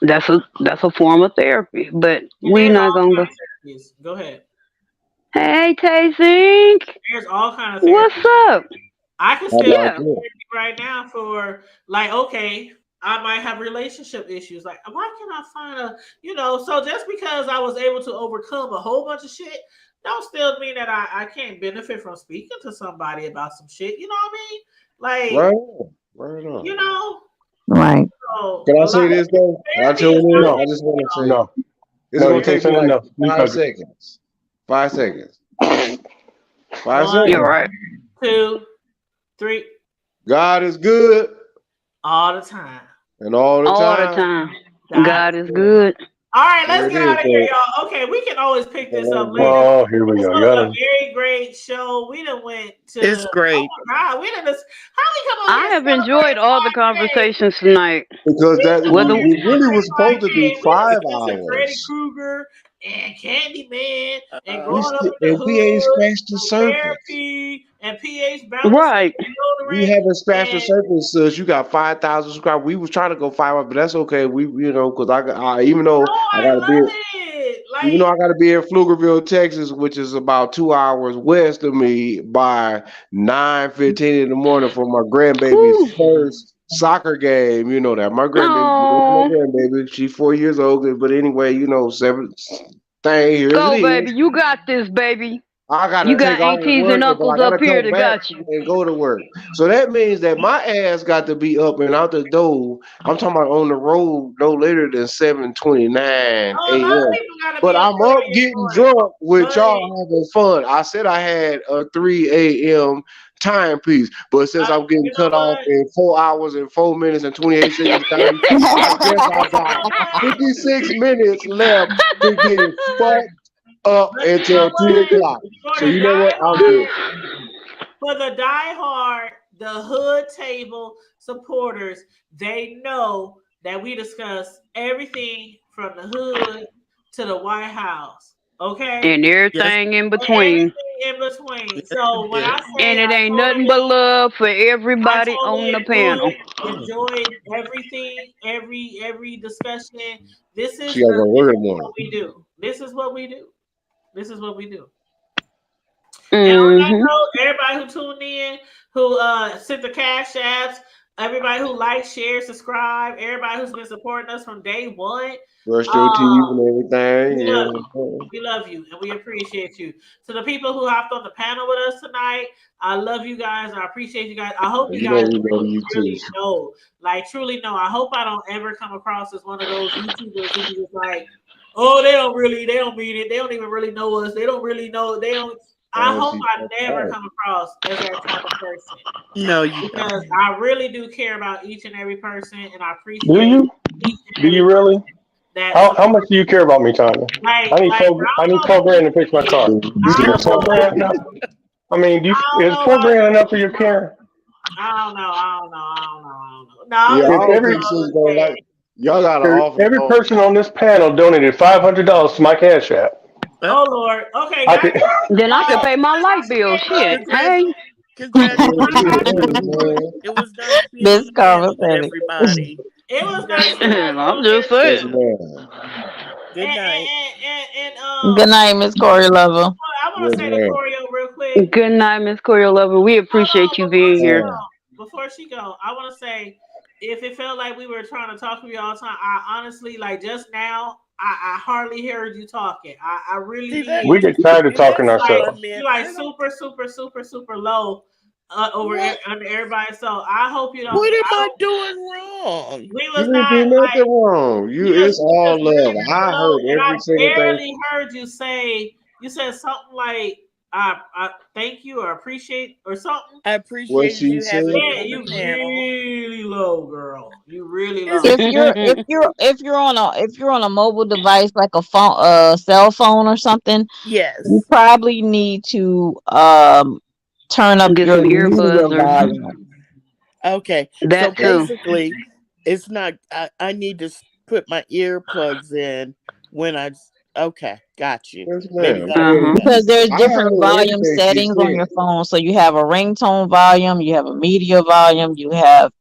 Speaker 3: That's a form of therapy. But
Speaker 2: And
Speaker 3: we
Speaker 2: there's
Speaker 3: not
Speaker 2: all
Speaker 3: gonna go.
Speaker 2: kinds of therapies. Go ahead.
Speaker 3: Hey, Tasink,
Speaker 2: There's all kind of
Speaker 3: what's
Speaker 2: therapies.
Speaker 3: up?
Speaker 2: I can
Speaker 7: How
Speaker 2: still
Speaker 7: about
Speaker 3: Yeah.
Speaker 2: do
Speaker 7: that?
Speaker 2: therapy right now for, like, okay, I might have relationship issues. Like, why can't I find so just because I was able to overcome a whole bunch of shit, don't still mean that I can't benefit from speaking to somebody about some shit. You know what I mean?
Speaker 7: Right
Speaker 2: Like,
Speaker 7: on. Right on.
Speaker 2: you know,
Speaker 6: Right.
Speaker 2: so
Speaker 7: Can I
Speaker 2: a lot
Speaker 7: say this though? I
Speaker 2: therapy
Speaker 7: told
Speaker 2: is
Speaker 7: you.
Speaker 2: not
Speaker 9: No,
Speaker 7: I just want to say
Speaker 9: no,
Speaker 7: this is
Speaker 9: no. You
Speaker 7: gonna
Speaker 9: can't
Speaker 7: take
Speaker 9: say
Speaker 7: me
Speaker 9: nothing
Speaker 7: like
Speaker 9: else. You
Speaker 7: 5 seconds. 5 seconds. 5 seconds.
Speaker 3: You're
Speaker 2: one,
Speaker 3: right.
Speaker 2: 2, 3,
Speaker 7: God is good,
Speaker 2: all the time.
Speaker 7: and all the
Speaker 3: All the
Speaker 7: time.
Speaker 3: time.
Speaker 2: God
Speaker 3: God
Speaker 2: is
Speaker 3: is
Speaker 2: good.
Speaker 3: good.
Speaker 2: All right, let's get
Speaker 7: It
Speaker 2: out
Speaker 7: is.
Speaker 2: of here, y'all. Okay, we can always pick this up later.
Speaker 9: Oh, here we
Speaker 2: This
Speaker 9: go.
Speaker 2: was
Speaker 9: Y'all
Speaker 2: a very great show. We done went to.
Speaker 5: It's great.
Speaker 2: Oh my God, we done. How we come over
Speaker 3: I
Speaker 2: here
Speaker 3: have enjoyed
Speaker 2: celebrating
Speaker 3: all the
Speaker 2: 5K?
Speaker 3: conversations tonight.
Speaker 7: Because
Speaker 2: We
Speaker 7: that
Speaker 2: come over
Speaker 3: Whether
Speaker 2: here
Speaker 7: we really was
Speaker 2: celebrating
Speaker 7: supposed to
Speaker 2: 5K.
Speaker 7: be
Speaker 2: We done
Speaker 7: 5
Speaker 2: mentioned Freddy
Speaker 7: hours.
Speaker 2: Krueger and Candyman and
Speaker 5: Uh,
Speaker 2: growing up in the
Speaker 7: And we ain't
Speaker 2: hood
Speaker 7: scratched the
Speaker 2: and
Speaker 7: surface.
Speaker 2: therapy and PH balancing
Speaker 3: right.
Speaker 7: We
Speaker 2: deodorant
Speaker 7: haven't scratched the
Speaker 2: and
Speaker 7: surface, sis. You got 5,000 subscribers. We was trying to go 5, but that's okay. We, because even though
Speaker 2: no,
Speaker 7: I
Speaker 2: I
Speaker 7: got to be,
Speaker 2: love it.
Speaker 7: even
Speaker 2: Like,
Speaker 7: though I got to be in Pflugerville, Texas, which is about 2 hours west of me, by 9:15 in the morning for my grandbaby's
Speaker 3: Whew.
Speaker 7: first soccer game. You know that my grandbaby, my
Speaker 3: Oh,
Speaker 7: grandbaby, she's 4 years old. But anyway, seven thing. Here's it
Speaker 3: go, baby.
Speaker 7: is.
Speaker 3: You got this, baby.
Speaker 7: I gotta
Speaker 3: You
Speaker 7: take
Speaker 3: got
Speaker 7: off
Speaker 3: aunties
Speaker 7: work,
Speaker 3: and
Speaker 7: but I
Speaker 3: uncles up
Speaker 7: gotta
Speaker 3: here
Speaker 7: come
Speaker 3: that
Speaker 7: back
Speaker 3: got you.
Speaker 7: and go to work. So that means that my ass got to be up and out the door. I'm talking about on the road no later than 7:29
Speaker 2: oh, a lot of
Speaker 7: a.m.
Speaker 2: people gotta be
Speaker 7: But
Speaker 2: up
Speaker 7: I'm up
Speaker 2: early in the
Speaker 7: getting
Speaker 2: morning.
Speaker 7: drunk with
Speaker 2: But
Speaker 7: y'all having fun. I said I had a 3 a.m. timepiece, but since I'm getting
Speaker 2: you know
Speaker 7: cut off
Speaker 2: what?
Speaker 7: in 4 hours and 4 minutes and 28 seconds time, I guess I
Speaker 2: You
Speaker 7: got
Speaker 2: know what?
Speaker 7: 56 minutes left to get fucked up
Speaker 2: But you know
Speaker 7: until 2 o'clock.
Speaker 2: what?
Speaker 7: So you know what? I'm good.
Speaker 2: For the diehard, the hood table supporters, they know that we discuss everything from the hood to the White House. Okay?
Speaker 3: And
Speaker 5: yes,
Speaker 3: everything in
Speaker 2: And
Speaker 3: between.
Speaker 2: everything in between.
Speaker 5: yes,
Speaker 2: So when
Speaker 5: yes.
Speaker 2: I
Speaker 3: And
Speaker 2: say
Speaker 3: it ain't nothing but love for everybody on the panel.
Speaker 2: enjoyed everything, every discussion. This
Speaker 7: She
Speaker 2: is
Speaker 7: gotta go to work in the
Speaker 2: what
Speaker 7: morning.
Speaker 2: we do. This is what we do. This is what we do. And on that
Speaker 3: Mm-hmm.
Speaker 2: note, everybody who tuned in, who sent the cash apps, everybody who liked, shared, subscribed, everybody who's been supporting us from day one,
Speaker 7: Brush your teeth
Speaker 2: uh,
Speaker 7: and everything.
Speaker 2: we
Speaker 7: You
Speaker 2: love you.
Speaker 7: know.
Speaker 2: We love you and we appreciate you. To the people who hopped on the panel with us tonight, I love you guys. I appreciate you guys. I hope you
Speaker 7: You know
Speaker 2: guys
Speaker 7: we love
Speaker 2: really,
Speaker 7: you too.
Speaker 2: really know, like truly know. I hope I don't ever come across as one of those YouTubers who be just like, oh, they don't mean it. They don't even really know us. They don't really know. They don't. I
Speaker 7: Oh,
Speaker 2: hope
Speaker 7: she
Speaker 2: I never come across as that type of person
Speaker 5: No, you don't.
Speaker 2: because I really do care about each and every person, and I
Speaker 9: Do
Speaker 2: appreciate
Speaker 9: you?
Speaker 2: each and
Speaker 9: Do
Speaker 2: every
Speaker 9: you
Speaker 2: person
Speaker 9: really?
Speaker 2: that
Speaker 9: How much
Speaker 2: supports
Speaker 9: do you
Speaker 2: me.
Speaker 9: care about me, Tanya?
Speaker 2: Like,
Speaker 9: I need
Speaker 2: I
Speaker 9: 4. I
Speaker 2: don't
Speaker 9: need
Speaker 2: know
Speaker 9: 4
Speaker 2: about
Speaker 9: grand to fix my car.
Speaker 2: I
Speaker 9: Is
Speaker 2: don't know
Speaker 9: 4 grand
Speaker 2: about
Speaker 9: enough? I mean,
Speaker 2: I don't
Speaker 9: is
Speaker 2: know
Speaker 9: 4 grand enough for your care?
Speaker 2: I don't know. I don't know. I don't know. I don't know. No, I'm
Speaker 7: Yeah,
Speaker 2: just
Speaker 7: I
Speaker 9: If
Speaker 7: don't
Speaker 2: saying.
Speaker 9: every
Speaker 7: think she's gonna like. Y'all got an
Speaker 9: if
Speaker 7: awful
Speaker 9: every
Speaker 7: phone.
Speaker 9: person on this panel donated $500 to my cash app,
Speaker 2: Oh Lord. Okay,
Speaker 9: I
Speaker 2: guys.
Speaker 9: could.
Speaker 3: Then I could pay my
Speaker 2: Like I
Speaker 3: light bill.
Speaker 2: said,
Speaker 3: Shit.
Speaker 5: Congratu-
Speaker 3: Hey.
Speaker 5: Congratulations.
Speaker 7: Man.
Speaker 5: It was nice being on
Speaker 6: This
Speaker 5: the panel with
Speaker 6: conversation.
Speaker 5: everybody.
Speaker 2: it
Speaker 5: You
Speaker 2: was
Speaker 5: guys
Speaker 2: nice to
Speaker 5: have
Speaker 2: have you
Speaker 3: I'm
Speaker 2: on here
Speaker 3: just
Speaker 7: Yes,
Speaker 3: saying.
Speaker 2: too.
Speaker 7: ma'am.
Speaker 5: good night.
Speaker 6: Good night, Miss Corey Lover.
Speaker 2: I want to
Speaker 7: Yes,
Speaker 2: say to
Speaker 7: ma'am.
Speaker 2: Corio real quick.
Speaker 3: Good night, Miss Corey Lover. We
Speaker 2: Hold
Speaker 3: appreciate
Speaker 2: on,
Speaker 3: you being here.
Speaker 2: before she go, I want to say, if it felt like we were trying to talk to you all the time, I honestly like just now. I hardly heard you talking. I really
Speaker 5: See,
Speaker 2: did.
Speaker 9: We get tired of
Speaker 2: You
Speaker 9: talking
Speaker 2: just like
Speaker 5: fun,
Speaker 9: ourselves.
Speaker 5: man.
Speaker 2: you like
Speaker 5: I don't.
Speaker 2: super low
Speaker 5: What?
Speaker 2: under everybody. So I hope you don't.
Speaker 5: What am
Speaker 2: I
Speaker 5: I
Speaker 2: don't.
Speaker 5: doing wrong?
Speaker 2: We
Speaker 7: You
Speaker 2: was
Speaker 7: didn't
Speaker 2: not
Speaker 7: do
Speaker 2: like
Speaker 7: nothing wrong.
Speaker 2: you
Speaker 7: It's all
Speaker 2: just really
Speaker 7: love. I
Speaker 2: low,
Speaker 7: heard
Speaker 2: and I
Speaker 7: every single thing.
Speaker 2: barely heard you say. You said something like I thank you or appreciate or something.
Speaker 5: I
Speaker 7: What
Speaker 5: appreciated
Speaker 7: she
Speaker 5: you having
Speaker 7: said.
Speaker 5: me
Speaker 2: Yeah,
Speaker 5: on the
Speaker 2: you
Speaker 5: panel.
Speaker 2: really low, girl. You really
Speaker 5: It's
Speaker 2: low.
Speaker 6: If you're on a mobile device like a phone, cell phone or something, you
Speaker 5: yes.
Speaker 6: probably need to turn up
Speaker 3: Get
Speaker 6: your
Speaker 3: some
Speaker 6: media
Speaker 3: earbuds or
Speaker 6: volume.
Speaker 5: Okay. So
Speaker 3: that too.
Speaker 5: basically, it's not. I need to put my earplugs in when I. Okay, got you.
Speaker 7: Yes,
Speaker 5: Maybe
Speaker 7: ma'am.
Speaker 5: that'll do
Speaker 3: Uh-huh.
Speaker 5: that.
Speaker 6: Because there's
Speaker 7: I
Speaker 6: different
Speaker 7: heard
Speaker 6: volume
Speaker 7: everything she
Speaker 6: settings on
Speaker 7: said.
Speaker 6: your phone. So you have a ringtone volume, you have a media volume, you have,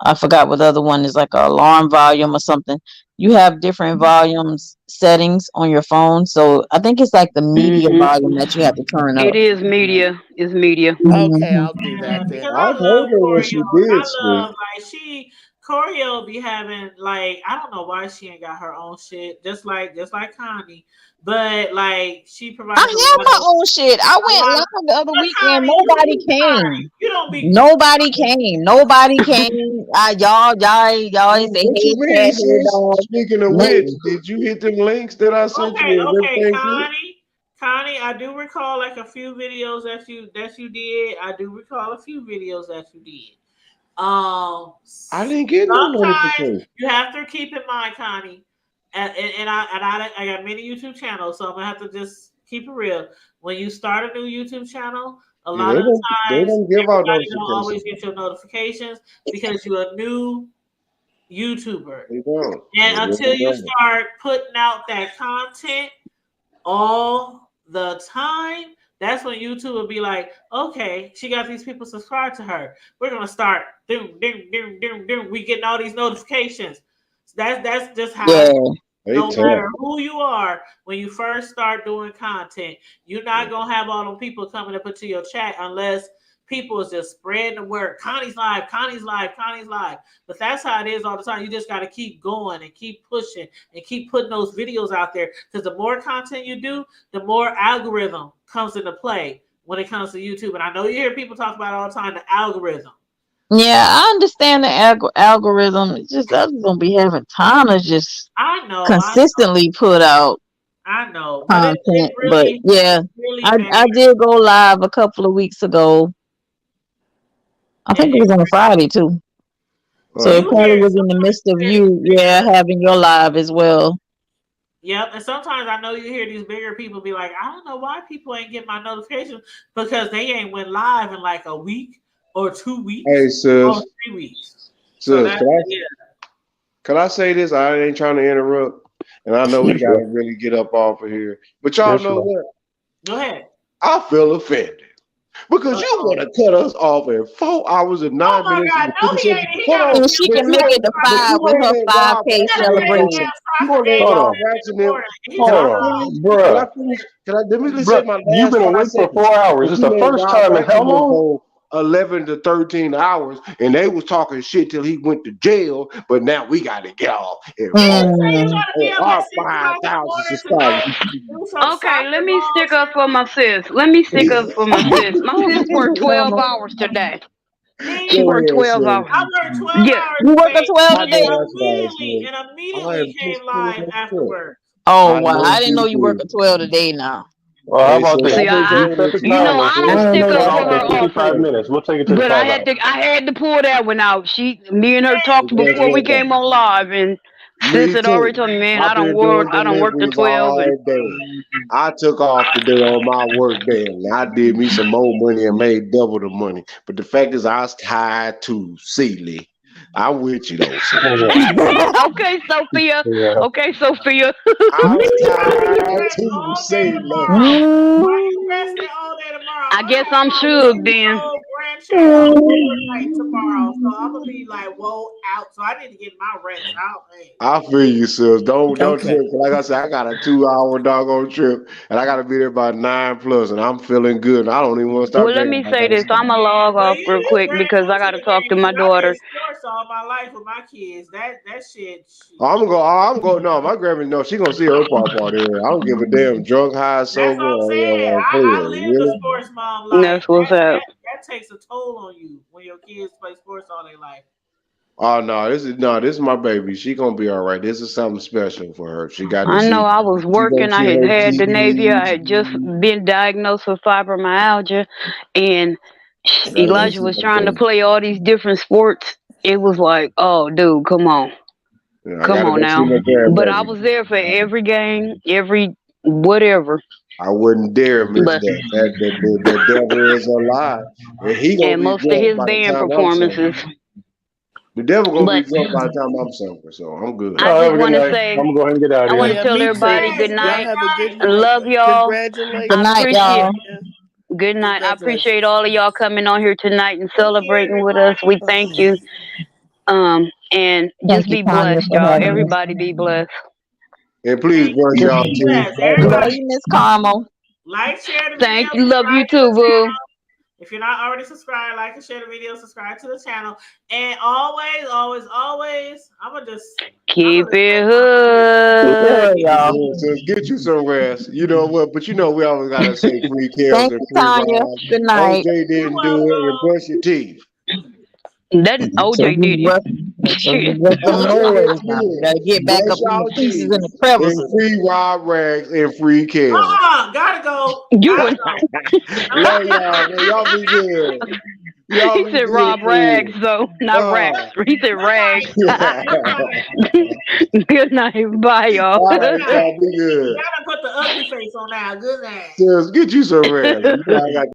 Speaker 6: I forgot what the other one is, like a alarm volume or something. You have different volumes settings on your phone. So I think it's like the media
Speaker 3: Mm-hmm.
Speaker 6: volume that you have to turn
Speaker 3: It
Speaker 6: up.
Speaker 3: is media. It's media.
Speaker 5: Okay,
Speaker 6: Mhm.
Speaker 5: I'll do
Speaker 2: Yeah,
Speaker 5: that then.
Speaker 2: because
Speaker 7: I
Speaker 2: I love
Speaker 7: heard her when
Speaker 2: Corio.
Speaker 7: she did
Speaker 2: I
Speaker 7: speak.
Speaker 2: love Corio be having like I don't know why she ain't got her own shit, just like Connie, but like she
Speaker 6: I
Speaker 2: provides a
Speaker 6: have
Speaker 2: lot
Speaker 6: my
Speaker 2: of
Speaker 6: own shit. I
Speaker 2: a
Speaker 6: went
Speaker 2: lot.
Speaker 6: live the other
Speaker 2: But
Speaker 6: weekend.
Speaker 2: Connie,
Speaker 6: Nobody
Speaker 2: Connie,
Speaker 6: came.
Speaker 2: you don't be
Speaker 6: Nobody came. Nobody came. Y'all ain't say,
Speaker 7: What you
Speaker 6: hey,
Speaker 7: mean,
Speaker 6: cat, hey,
Speaker 7: sis?
Speaker 6: dog.
Speaker 7: Speaking of which,
Speaker 6: Nothing.
Speaker 7: did you hit them links that I sent you
Speaker 2: okay.
Speaker 7: and
Speaker 2: Okay,
Speaker 7: everything too?
Speaker 2: Connie, I do recall like a few videos that you did. I do recall a few videos that you did.
Speaker 7: I didn't get no
Speaker 2: Sometimes
Speaker 7: notification.
Speaker 2: you have to keep in mind, Connie, I got many YouTube channels, so I'm gonna have to just keep it real. When you start a new YouTube channel, a
Speaker 7: Yeah,
Speaker 2: lot of the
Speaker 7: they
Speaker 2: times
Speaker 7: don't give out
Speaker 2: everybody don't
Speaker 7: notifications.
Speaker 2: always get your notifications because you're a new YouTuber.
Speaker 7: They don't. They
Speaker 2: And until
Speaker 7: really
Speaker 2: you
Speaker 7: don't.
Speaker 2: start putting out that content all the time, that's when YouTube will be like, okay, she got these people subscribed to her. We're gonna start doom, doom, doom, doom, doom. We getting all these notifications. That's just how it
Speaker 6: Yeah.
Speaker 2: is.
Speaker 7: They
Speaker 2: No
Speaker 7: tough.
Speaker 2: matter who you are, when you first start doing content, you're not gonna have all them people coming up into your chat unless people is just spreading the word. Connie's live, Connie's live, Connie's live. But that's how it is all the time. You just got to keep going and keep pushing and keep putting those videos out there because the more content you do, the more algorithm comes into play when it comes to YouTube. And I know you hear people talk about it all the time, the algorithm.
Speaker 6: Yeah, I understand the algorithm. It's just I just don't be having time to just
Speaker 2: I know,
Speaker 6: consistently put out
Speaker 2: I know, but
Speaker 6: content. But yeah,
Speaker 2: it really
Speaker 6: I
Speaker 2: matters.
Speaker 6: did go live a couple of weeks ago. I think it was on a Friday too. So it
Speaker 2: You
Speaker 6: probably
Speaker 2: hear
Speaker 6: was in the midst of you,
Speaker 2: bigger.
Speaker 6: having your live as well.
Speaker 2: Yep, and sometimes I know you hear these bigger people be like, I don't know why people ain't get my notifications because they ain't went live in like a week or 2
Speaker 7: Hey,
Speaker 2: weeks or
Speaker 7: sis,
Speaker 2: 3 weeks. So
Speaker 7: sis,
Speaker 2: that's yeah.
Speaker 7: can I say this? I ain't trying to interrupt, and I know we
Speaker 9: Yes,
Speaker 7: gotta
Speaker 9: sir.
Speaker 7: really get up off of here. But y'all
Speaker 9: Yes,
Speaker 7: know
Speaker 9: sir.
Speaker 7: what?
Speaker 2: Go ahead.
Speaker 7: I feel offended because you
Speaker 2: Uh-oh.
Speaker 7: want to cut us off at 4 hours and
Speaker 2: Oh
Speaker 7: nine
Speaker 2: my
Speaker 7: minutes
Speaker 2: God.
Speaker 7: and
Speaker 2: No,
Speaker 7: 50
Speaker 2: he
Speaker 7: seconds.
Speaker 2: ain't. He
Speaker 7: Hold
Speaker 2: got a
Speaker 7: on,
Speaker 6: And she
Speaker 7: but
Speaker 6: can
Speaker 7: you
Speaker 6: make
Speaker 2: damn
Speaker 6: it
Speaker 7: won't.
Speaker 6: to
Speaker 7: But
Speaker 2: soccer.
Speaker 6: five
Speaker 7: you
Speaker 6: with
Speaker 7: won't
Speaker 6: her
Speaker 7: let Rob
Speaker 6: 5K
Speaker 2: He got a
Speaker 7: vaccinate
Speaker 2: damn
Speaker 7: on.
Speaker 6: celebration.
Speaker 7: You
Speaker 2: soccer
Speaker 7: won't let
Speaker 2: game
Speaker 6: Hold
Speaker 2: out
Speaker 7: Rob
Speaker 6: on.
Speaker 2: there in the
Speaker 7: vaccinate.
Speaker 2: morning. And he's
Speaker 7: Can
Speaker 9: Hold
Speaker 7: I
Speaker 2: talking
Speaker 9: on,
Speaker 2: about
Speaker 7: finish? Can I
Speaker 9: bruh.
Speaker 7: finish? Let me say
Speaker 9: Bruh,
Speaker 7: my
Speaker 9: you've
Speaker 7: last
Speaker 9: been
Speaker 7: five
Speaker 9: awake for
Speaker 7: seconds.
Speaker 9: 4 hours.
Speaker 7: But
Speaker 9: It's
Speaker 7: you
Speaker 9: the
Speaker 7: let
Speaker 9: first
Speaker 7: Rob
Speaker 9: time in how
Speaker 7: vaccinate
Speaker 9: long?
Speaker 7: for 11 to 13 hours, and they was talking shit till he went to jail. But now we got to get off at
Speaker 2: he didn't say you
Speaker 7: 4 hours
Speaker 6: Mm.
Speaker 2: gotta be
Speaker 7: on
Speaker 2: up at
Speaker 7: our
Speaker 2: 6 o'clock in the
Speaker 7: 5,000
Speaker 2: morning to go
Speaker 7: subscribers.
Speaker 2: do some
Speaker 3: Okay, let
Speaker 2: soccer
Speaker 3: me
Speaker 2: ball
Speaker 3: stick up
Speaker 2: shit.
Speaker 3: for my sis. Let me stick up for my sis. My sis worked 12 hours today. She
Speaker 7: Go
Speaker 2: He
Speaker 3: worked
Speaker 7: ahead,
Speaker 3: 12
Speaker 7: sis.
Speaker 3: hours.
Speaker 2: I worked 12
Speaker 3: Yes.
Speaker 2: hours
Speaker 6: You work a
Speaker 2: today
Speaker 6: 12
Speaker 7: I know
Speaker 6: today?
Speaker 7: that's right, sis.
Speaker 2: and
Speaker 7: I
Speaker 2: immediately
Speaker 7: am
Speaker 2: came
Speaker 7: just
Speaker 2: live
Speaker 7: feeling upset.
Speaker 2: afterwards.
Speaker 6: Oh
Speaker 7: I
Speaker 6: wow. I
Speaker 7: know
Speaker 6: didn't know
Speaker 7: you
Speaker 6: you work
Speaker 7: did.
Speaker 6: a 12 today now.
Speaker 9: Well, how
Speaker 7: Hey,
Speaker 9: about
Speaker 7: sis,
Speaker 9: this?
Speaker 3: See,
Speaker 7: I've been
Speaker 9: You
Speaker 3: I,
Speaker 7: doing
Speaker 9: set
Speaker 7: this
Speaker 9: the
Speaker 3: you
Speaker 7: for
Speaker 3: know,
Speaker 9: timer.
Speaker 3: I
Speaker 6: I
Speaker 3: didn't
Speaker 9: We'll
Speaker 6: didn't
Speaker 3: stick
Speaker 6: know
Speaker 9: cut
Speaker 3: up
Speaker 9: it
Speaker 6: that.
Speaker 3: for
Speaker 9: off
Speaker 3: her
Speaker 9: at 55
Speaker 3: often,
Speaker 9: minutes. We'll take it to the
Speaker 3: but
Speaker 9: timeout.
Speaker 3: I had to pull that one out. Me and her talked
Speaker 7: guess
Speaker 3: before we
Speaker 7: what,
Speaker 3: came
Speaker 7: though?
Speaker 3: on live, and sis
Speaker 7: Me
Speaker 3: had already
Speaker 7: too.
Speaker 3: told me, man,
Speaker 7: I've been doing
Speaker 3: I don't work the
Speaker 7: deliveries
Speaker 3: 12, and
Speaker 7: all day. I took off today on my work day and I did me some more money and made double the money. But the fact is, I was tired too, Sealy. I'm with you though, sis.
Speaker 3: okay, Sophia.
Speaker 9: Yeah.
Speaker 3: Okay, Sophia.
Speaker 7: I'm
Speaker 2: Why you
Speaker 7: tired
Speaker 2: rest
Speaker 7: too,
Speaker 2: all day
Speaker 7: Sealy.
Speaker 2: tomorrow? Why
Speaker 6: Mm.
Speaker 2: you resting all day tomorrow?
Speaker 3: I
Speaker 2: I
Speaker 3: guess I'm
Speaker 2: have my
Speaker 3: shook then.
Speaker 2: 1-year-old grandchild overnight tomorrow, so I'm gonna be like, whoa, out. So I need to get my rest out. Hey.
Speaker 7: I feel you, sis. Don't
Speaker 5: Okay.
Speaker 7: trip. Like I said, I got a 2 hour doggone trip, and I got to be there by 9 plus, and I'm feeling good. And I don't even want to stop
Speaker 3: Well, let
Speaker 7: drinking
Speaker 3: me
Speaker 7: my
Speaker 3: say this.
Speaker 7: medicine.
Speaker 3: I'm going to log
Speaker 2: Well,
Speaker 3: off real
Speaker 2: you
Speaker 3: quick
Speaker 2: better
Speaker 3: because
Speaker 2: go
Speaker 3: I
Speaker 2: to
Speaker 3: got to
Speaker 2: the
Speaker 3: talk
Speaker 2: game
Speaker 3: to my
Speaker 2: because I
Speaker 3: daughter.
Speaker 2: did sports all my life with my kids. That shit.
Speaker 7: I'm gonna go. I'm going. No, my grandma. No, she gonna see her part here. I don't give a damn. Drunk, high,
Speaker 2: That's
Speaker 7: sober,
Speaker 2: what I'm saying.
Speaker 7: or
Speaker 2: I
Speaker 7: clear.
Speaker 2: lived the
Speaker 7: Really?
Speaker 2: sports mom life.
Speaker 3: That's what's up.
Speaker 2: That takes a toll on you when your kids play sports all their life.
Speaker 7: Oh no, this is my baby. She gonna be all right. This is something special for her. She got to
Speaker 3: I
Speaker 7: see.
Speaker 3: know I was
Speaker 7: She gonna
Speaker 3: working. I
Speaker 7: see
Speaker 3: had
Speaker 7: her
Speaker 3: had Denavia. I
Speaker 7: GDs.
Speaker 3: had just been diagnosed with fibromyalgia, and
Speaker 7: I gotta go
Speaker 3: Elijah
Speaker 7: see
Speaker 3: was
Speaker 7: my
Speaker 3: trying to
Speaker 7: baby.
Speaker 3: play all these different sports. It was like, oh, dude,
Speaker 7: Yeah, I
Speaker 3: come
Speaker 7: gotta
Speaker 3: on
Speaker 7: go see
Speaker 3: now.
Speaker 7: my
Speaker 3: But I
Speaker 7: grandbaby.
Speaker 3: was there for every game, every whatever.
Speaker 7: I wouldn't dare miss
Speaker 3: But
Speaker 7: that. The devil is alive, and he gonna
Speaker 3: and
Speaker 7: be
Speaker 3: most of
Speaker 7: drunk
Speaker 3: his
Speaker 7: by the
Speaker 3: band
Speaker 7: time I'm
Speaker 3: performances.
Speaker 7: sober. The devil gonna be
Speaker 3: But
Speaker 7: drunk by the time I'm sober, so I'm good.
Speaker 3: I
Speaker 9: Y'all have
Speaker 3: just
Speaker 9: a good
Speaker 3: want to
Speaker 9: night.
Speaker 3: say,
Speaker 9: I'm gonna go ahead and get out
Speaker 3: I
Speaker 9: of
Speaker 3: want to
Speaker 9: here.
Speaker 5: Yeah,
Speaker 3: tell
Speaker 5: me
Speaker 3: everybody
Speaker 5: too.
Speaker 2: Yes,
Speaker 3: good
Speaker 5: Y'all
Speaker 3: night.
Speaker 5: have a good
Speaker 2: good
Speaker 3: I
Speaker 5: night.
Speaker 3: love y'all.
Speaker 6: Good
Speaker 3: I
Speaker 5: Congratulations.
Speaker 6: night,
Speaker 3: appreciate.
Speaker 6: y'all.
Speaker 5: Tanya.
Speaker 3: Good night. I appreciate
Speaker 5: Congratulations.
Speaker 3: all of y'all coming on here tonight and
Speaker 2: Thank you,
Speaker 3: celebrating with us.
Speaker 2: everybody.
Speaker 3: We thank you. And
Speaker 6: Thank
Speaker 3: just
Speaker 6: you,
Speaker 3: be
Speaker 6: Tanya,
Speaker 3: blessed,
Speaker 6: for
Speaker 3: y'all.
Speaker 6: having us.
Speaker 3: Everybody be blessed.
Speaker 7: And please
Speaker 2: Thank you.
Speaker 7: brush
Speaker 3: Just
Speaker 7: y'all
Speaker 2: Be
Speaker 7: teeth.
Speaker 2: blessed.
Speaker 7: Don't
Speaker 6: Love
Speaker 2: Everybody,
Speaker 7: forget.
Speaker 6: you, Miss Carmel.
Speaker 2: like, share the video,
Speaker 3: thank you. Love you
Speaker 2: subscribe to
Speaker 3: too,
Speaker 2: the
Speaker 3: boo.
Speaker 2: channel. If you're not already subscribed, like and share the video, subscribe to the channel. And always, always, always, I'm
Speaker 3: Keep
Speaker 2: gonna just
Speaker 3: it
Speaker 2: say my kids.
Speaker 6: Keep it
Speaker 3: hood.
Speaker 6: hood, y'all.
Speaker 7: Yeah, so get you some rest. You know what? But you know we always gotta say free kills
Speaker 6: Thank
Speaker 7: and
Speaker 6: you,
Speaker 7: free
Speaker 6: Tanya.
Speaker 7: rides.
Speaker 6: Good night.
Speaker 7: OJ
Speaker 2: You're
Speaker 7: didn't do it, and
Speaker 2: welcome.
Speaker 7: brush your teeth.
Speaker 3: That
Speaker 6: So
Speaker 3: OJ
Speaker 6: you
Speaker 3: did it.
Speaker 6: brush, so you
Speaker 3: Shit.
Speaker 6: brush them
Speaker 7: OJ
Speaker 6: noise
Speaker 7: didn't
Speaker 6: now.
Speaker 7: do
Speaker 6: You
Speaker 7: it.
Speaker 6: gotta get back up
Speaker 7: Brush
Speaker 6: in the
Speaker 7: y'all
Speaker 6: creases and the
Speaker 7: teeth and
Speaker 6: crevices.
Speaker 7: free Rob Rags and free Kels.
Speaker 2: Gotta go.
Speaker 3: You
Speaker 2: Gotta
Speaker 3: went.
Speaker 2: go.
Speaker 7: Love y'all, man. Y'all be good. Y'all
Speaker 3: He
Speaker 7: be
Speaker 3: said Rob
Speaker 7: good.
Speaker 3: Rags, though, not Rax.
Speaker 7: Oh.
Speaker 3: He said
Speaker 2: Good night.
Speaker 3: Rags.
Speaker 2: Good night.
Speaker 3: Good night. Bye, y'all.
Speaker 7: All
Speaker 2: Good
Speaker 7: right,
Speaker 2: night.
Speaker 7: y'all be good.
Speaker 2: Y'all done put the ugly face on now. Good night.
Speaker 7: Sis, get you some rest. You know I got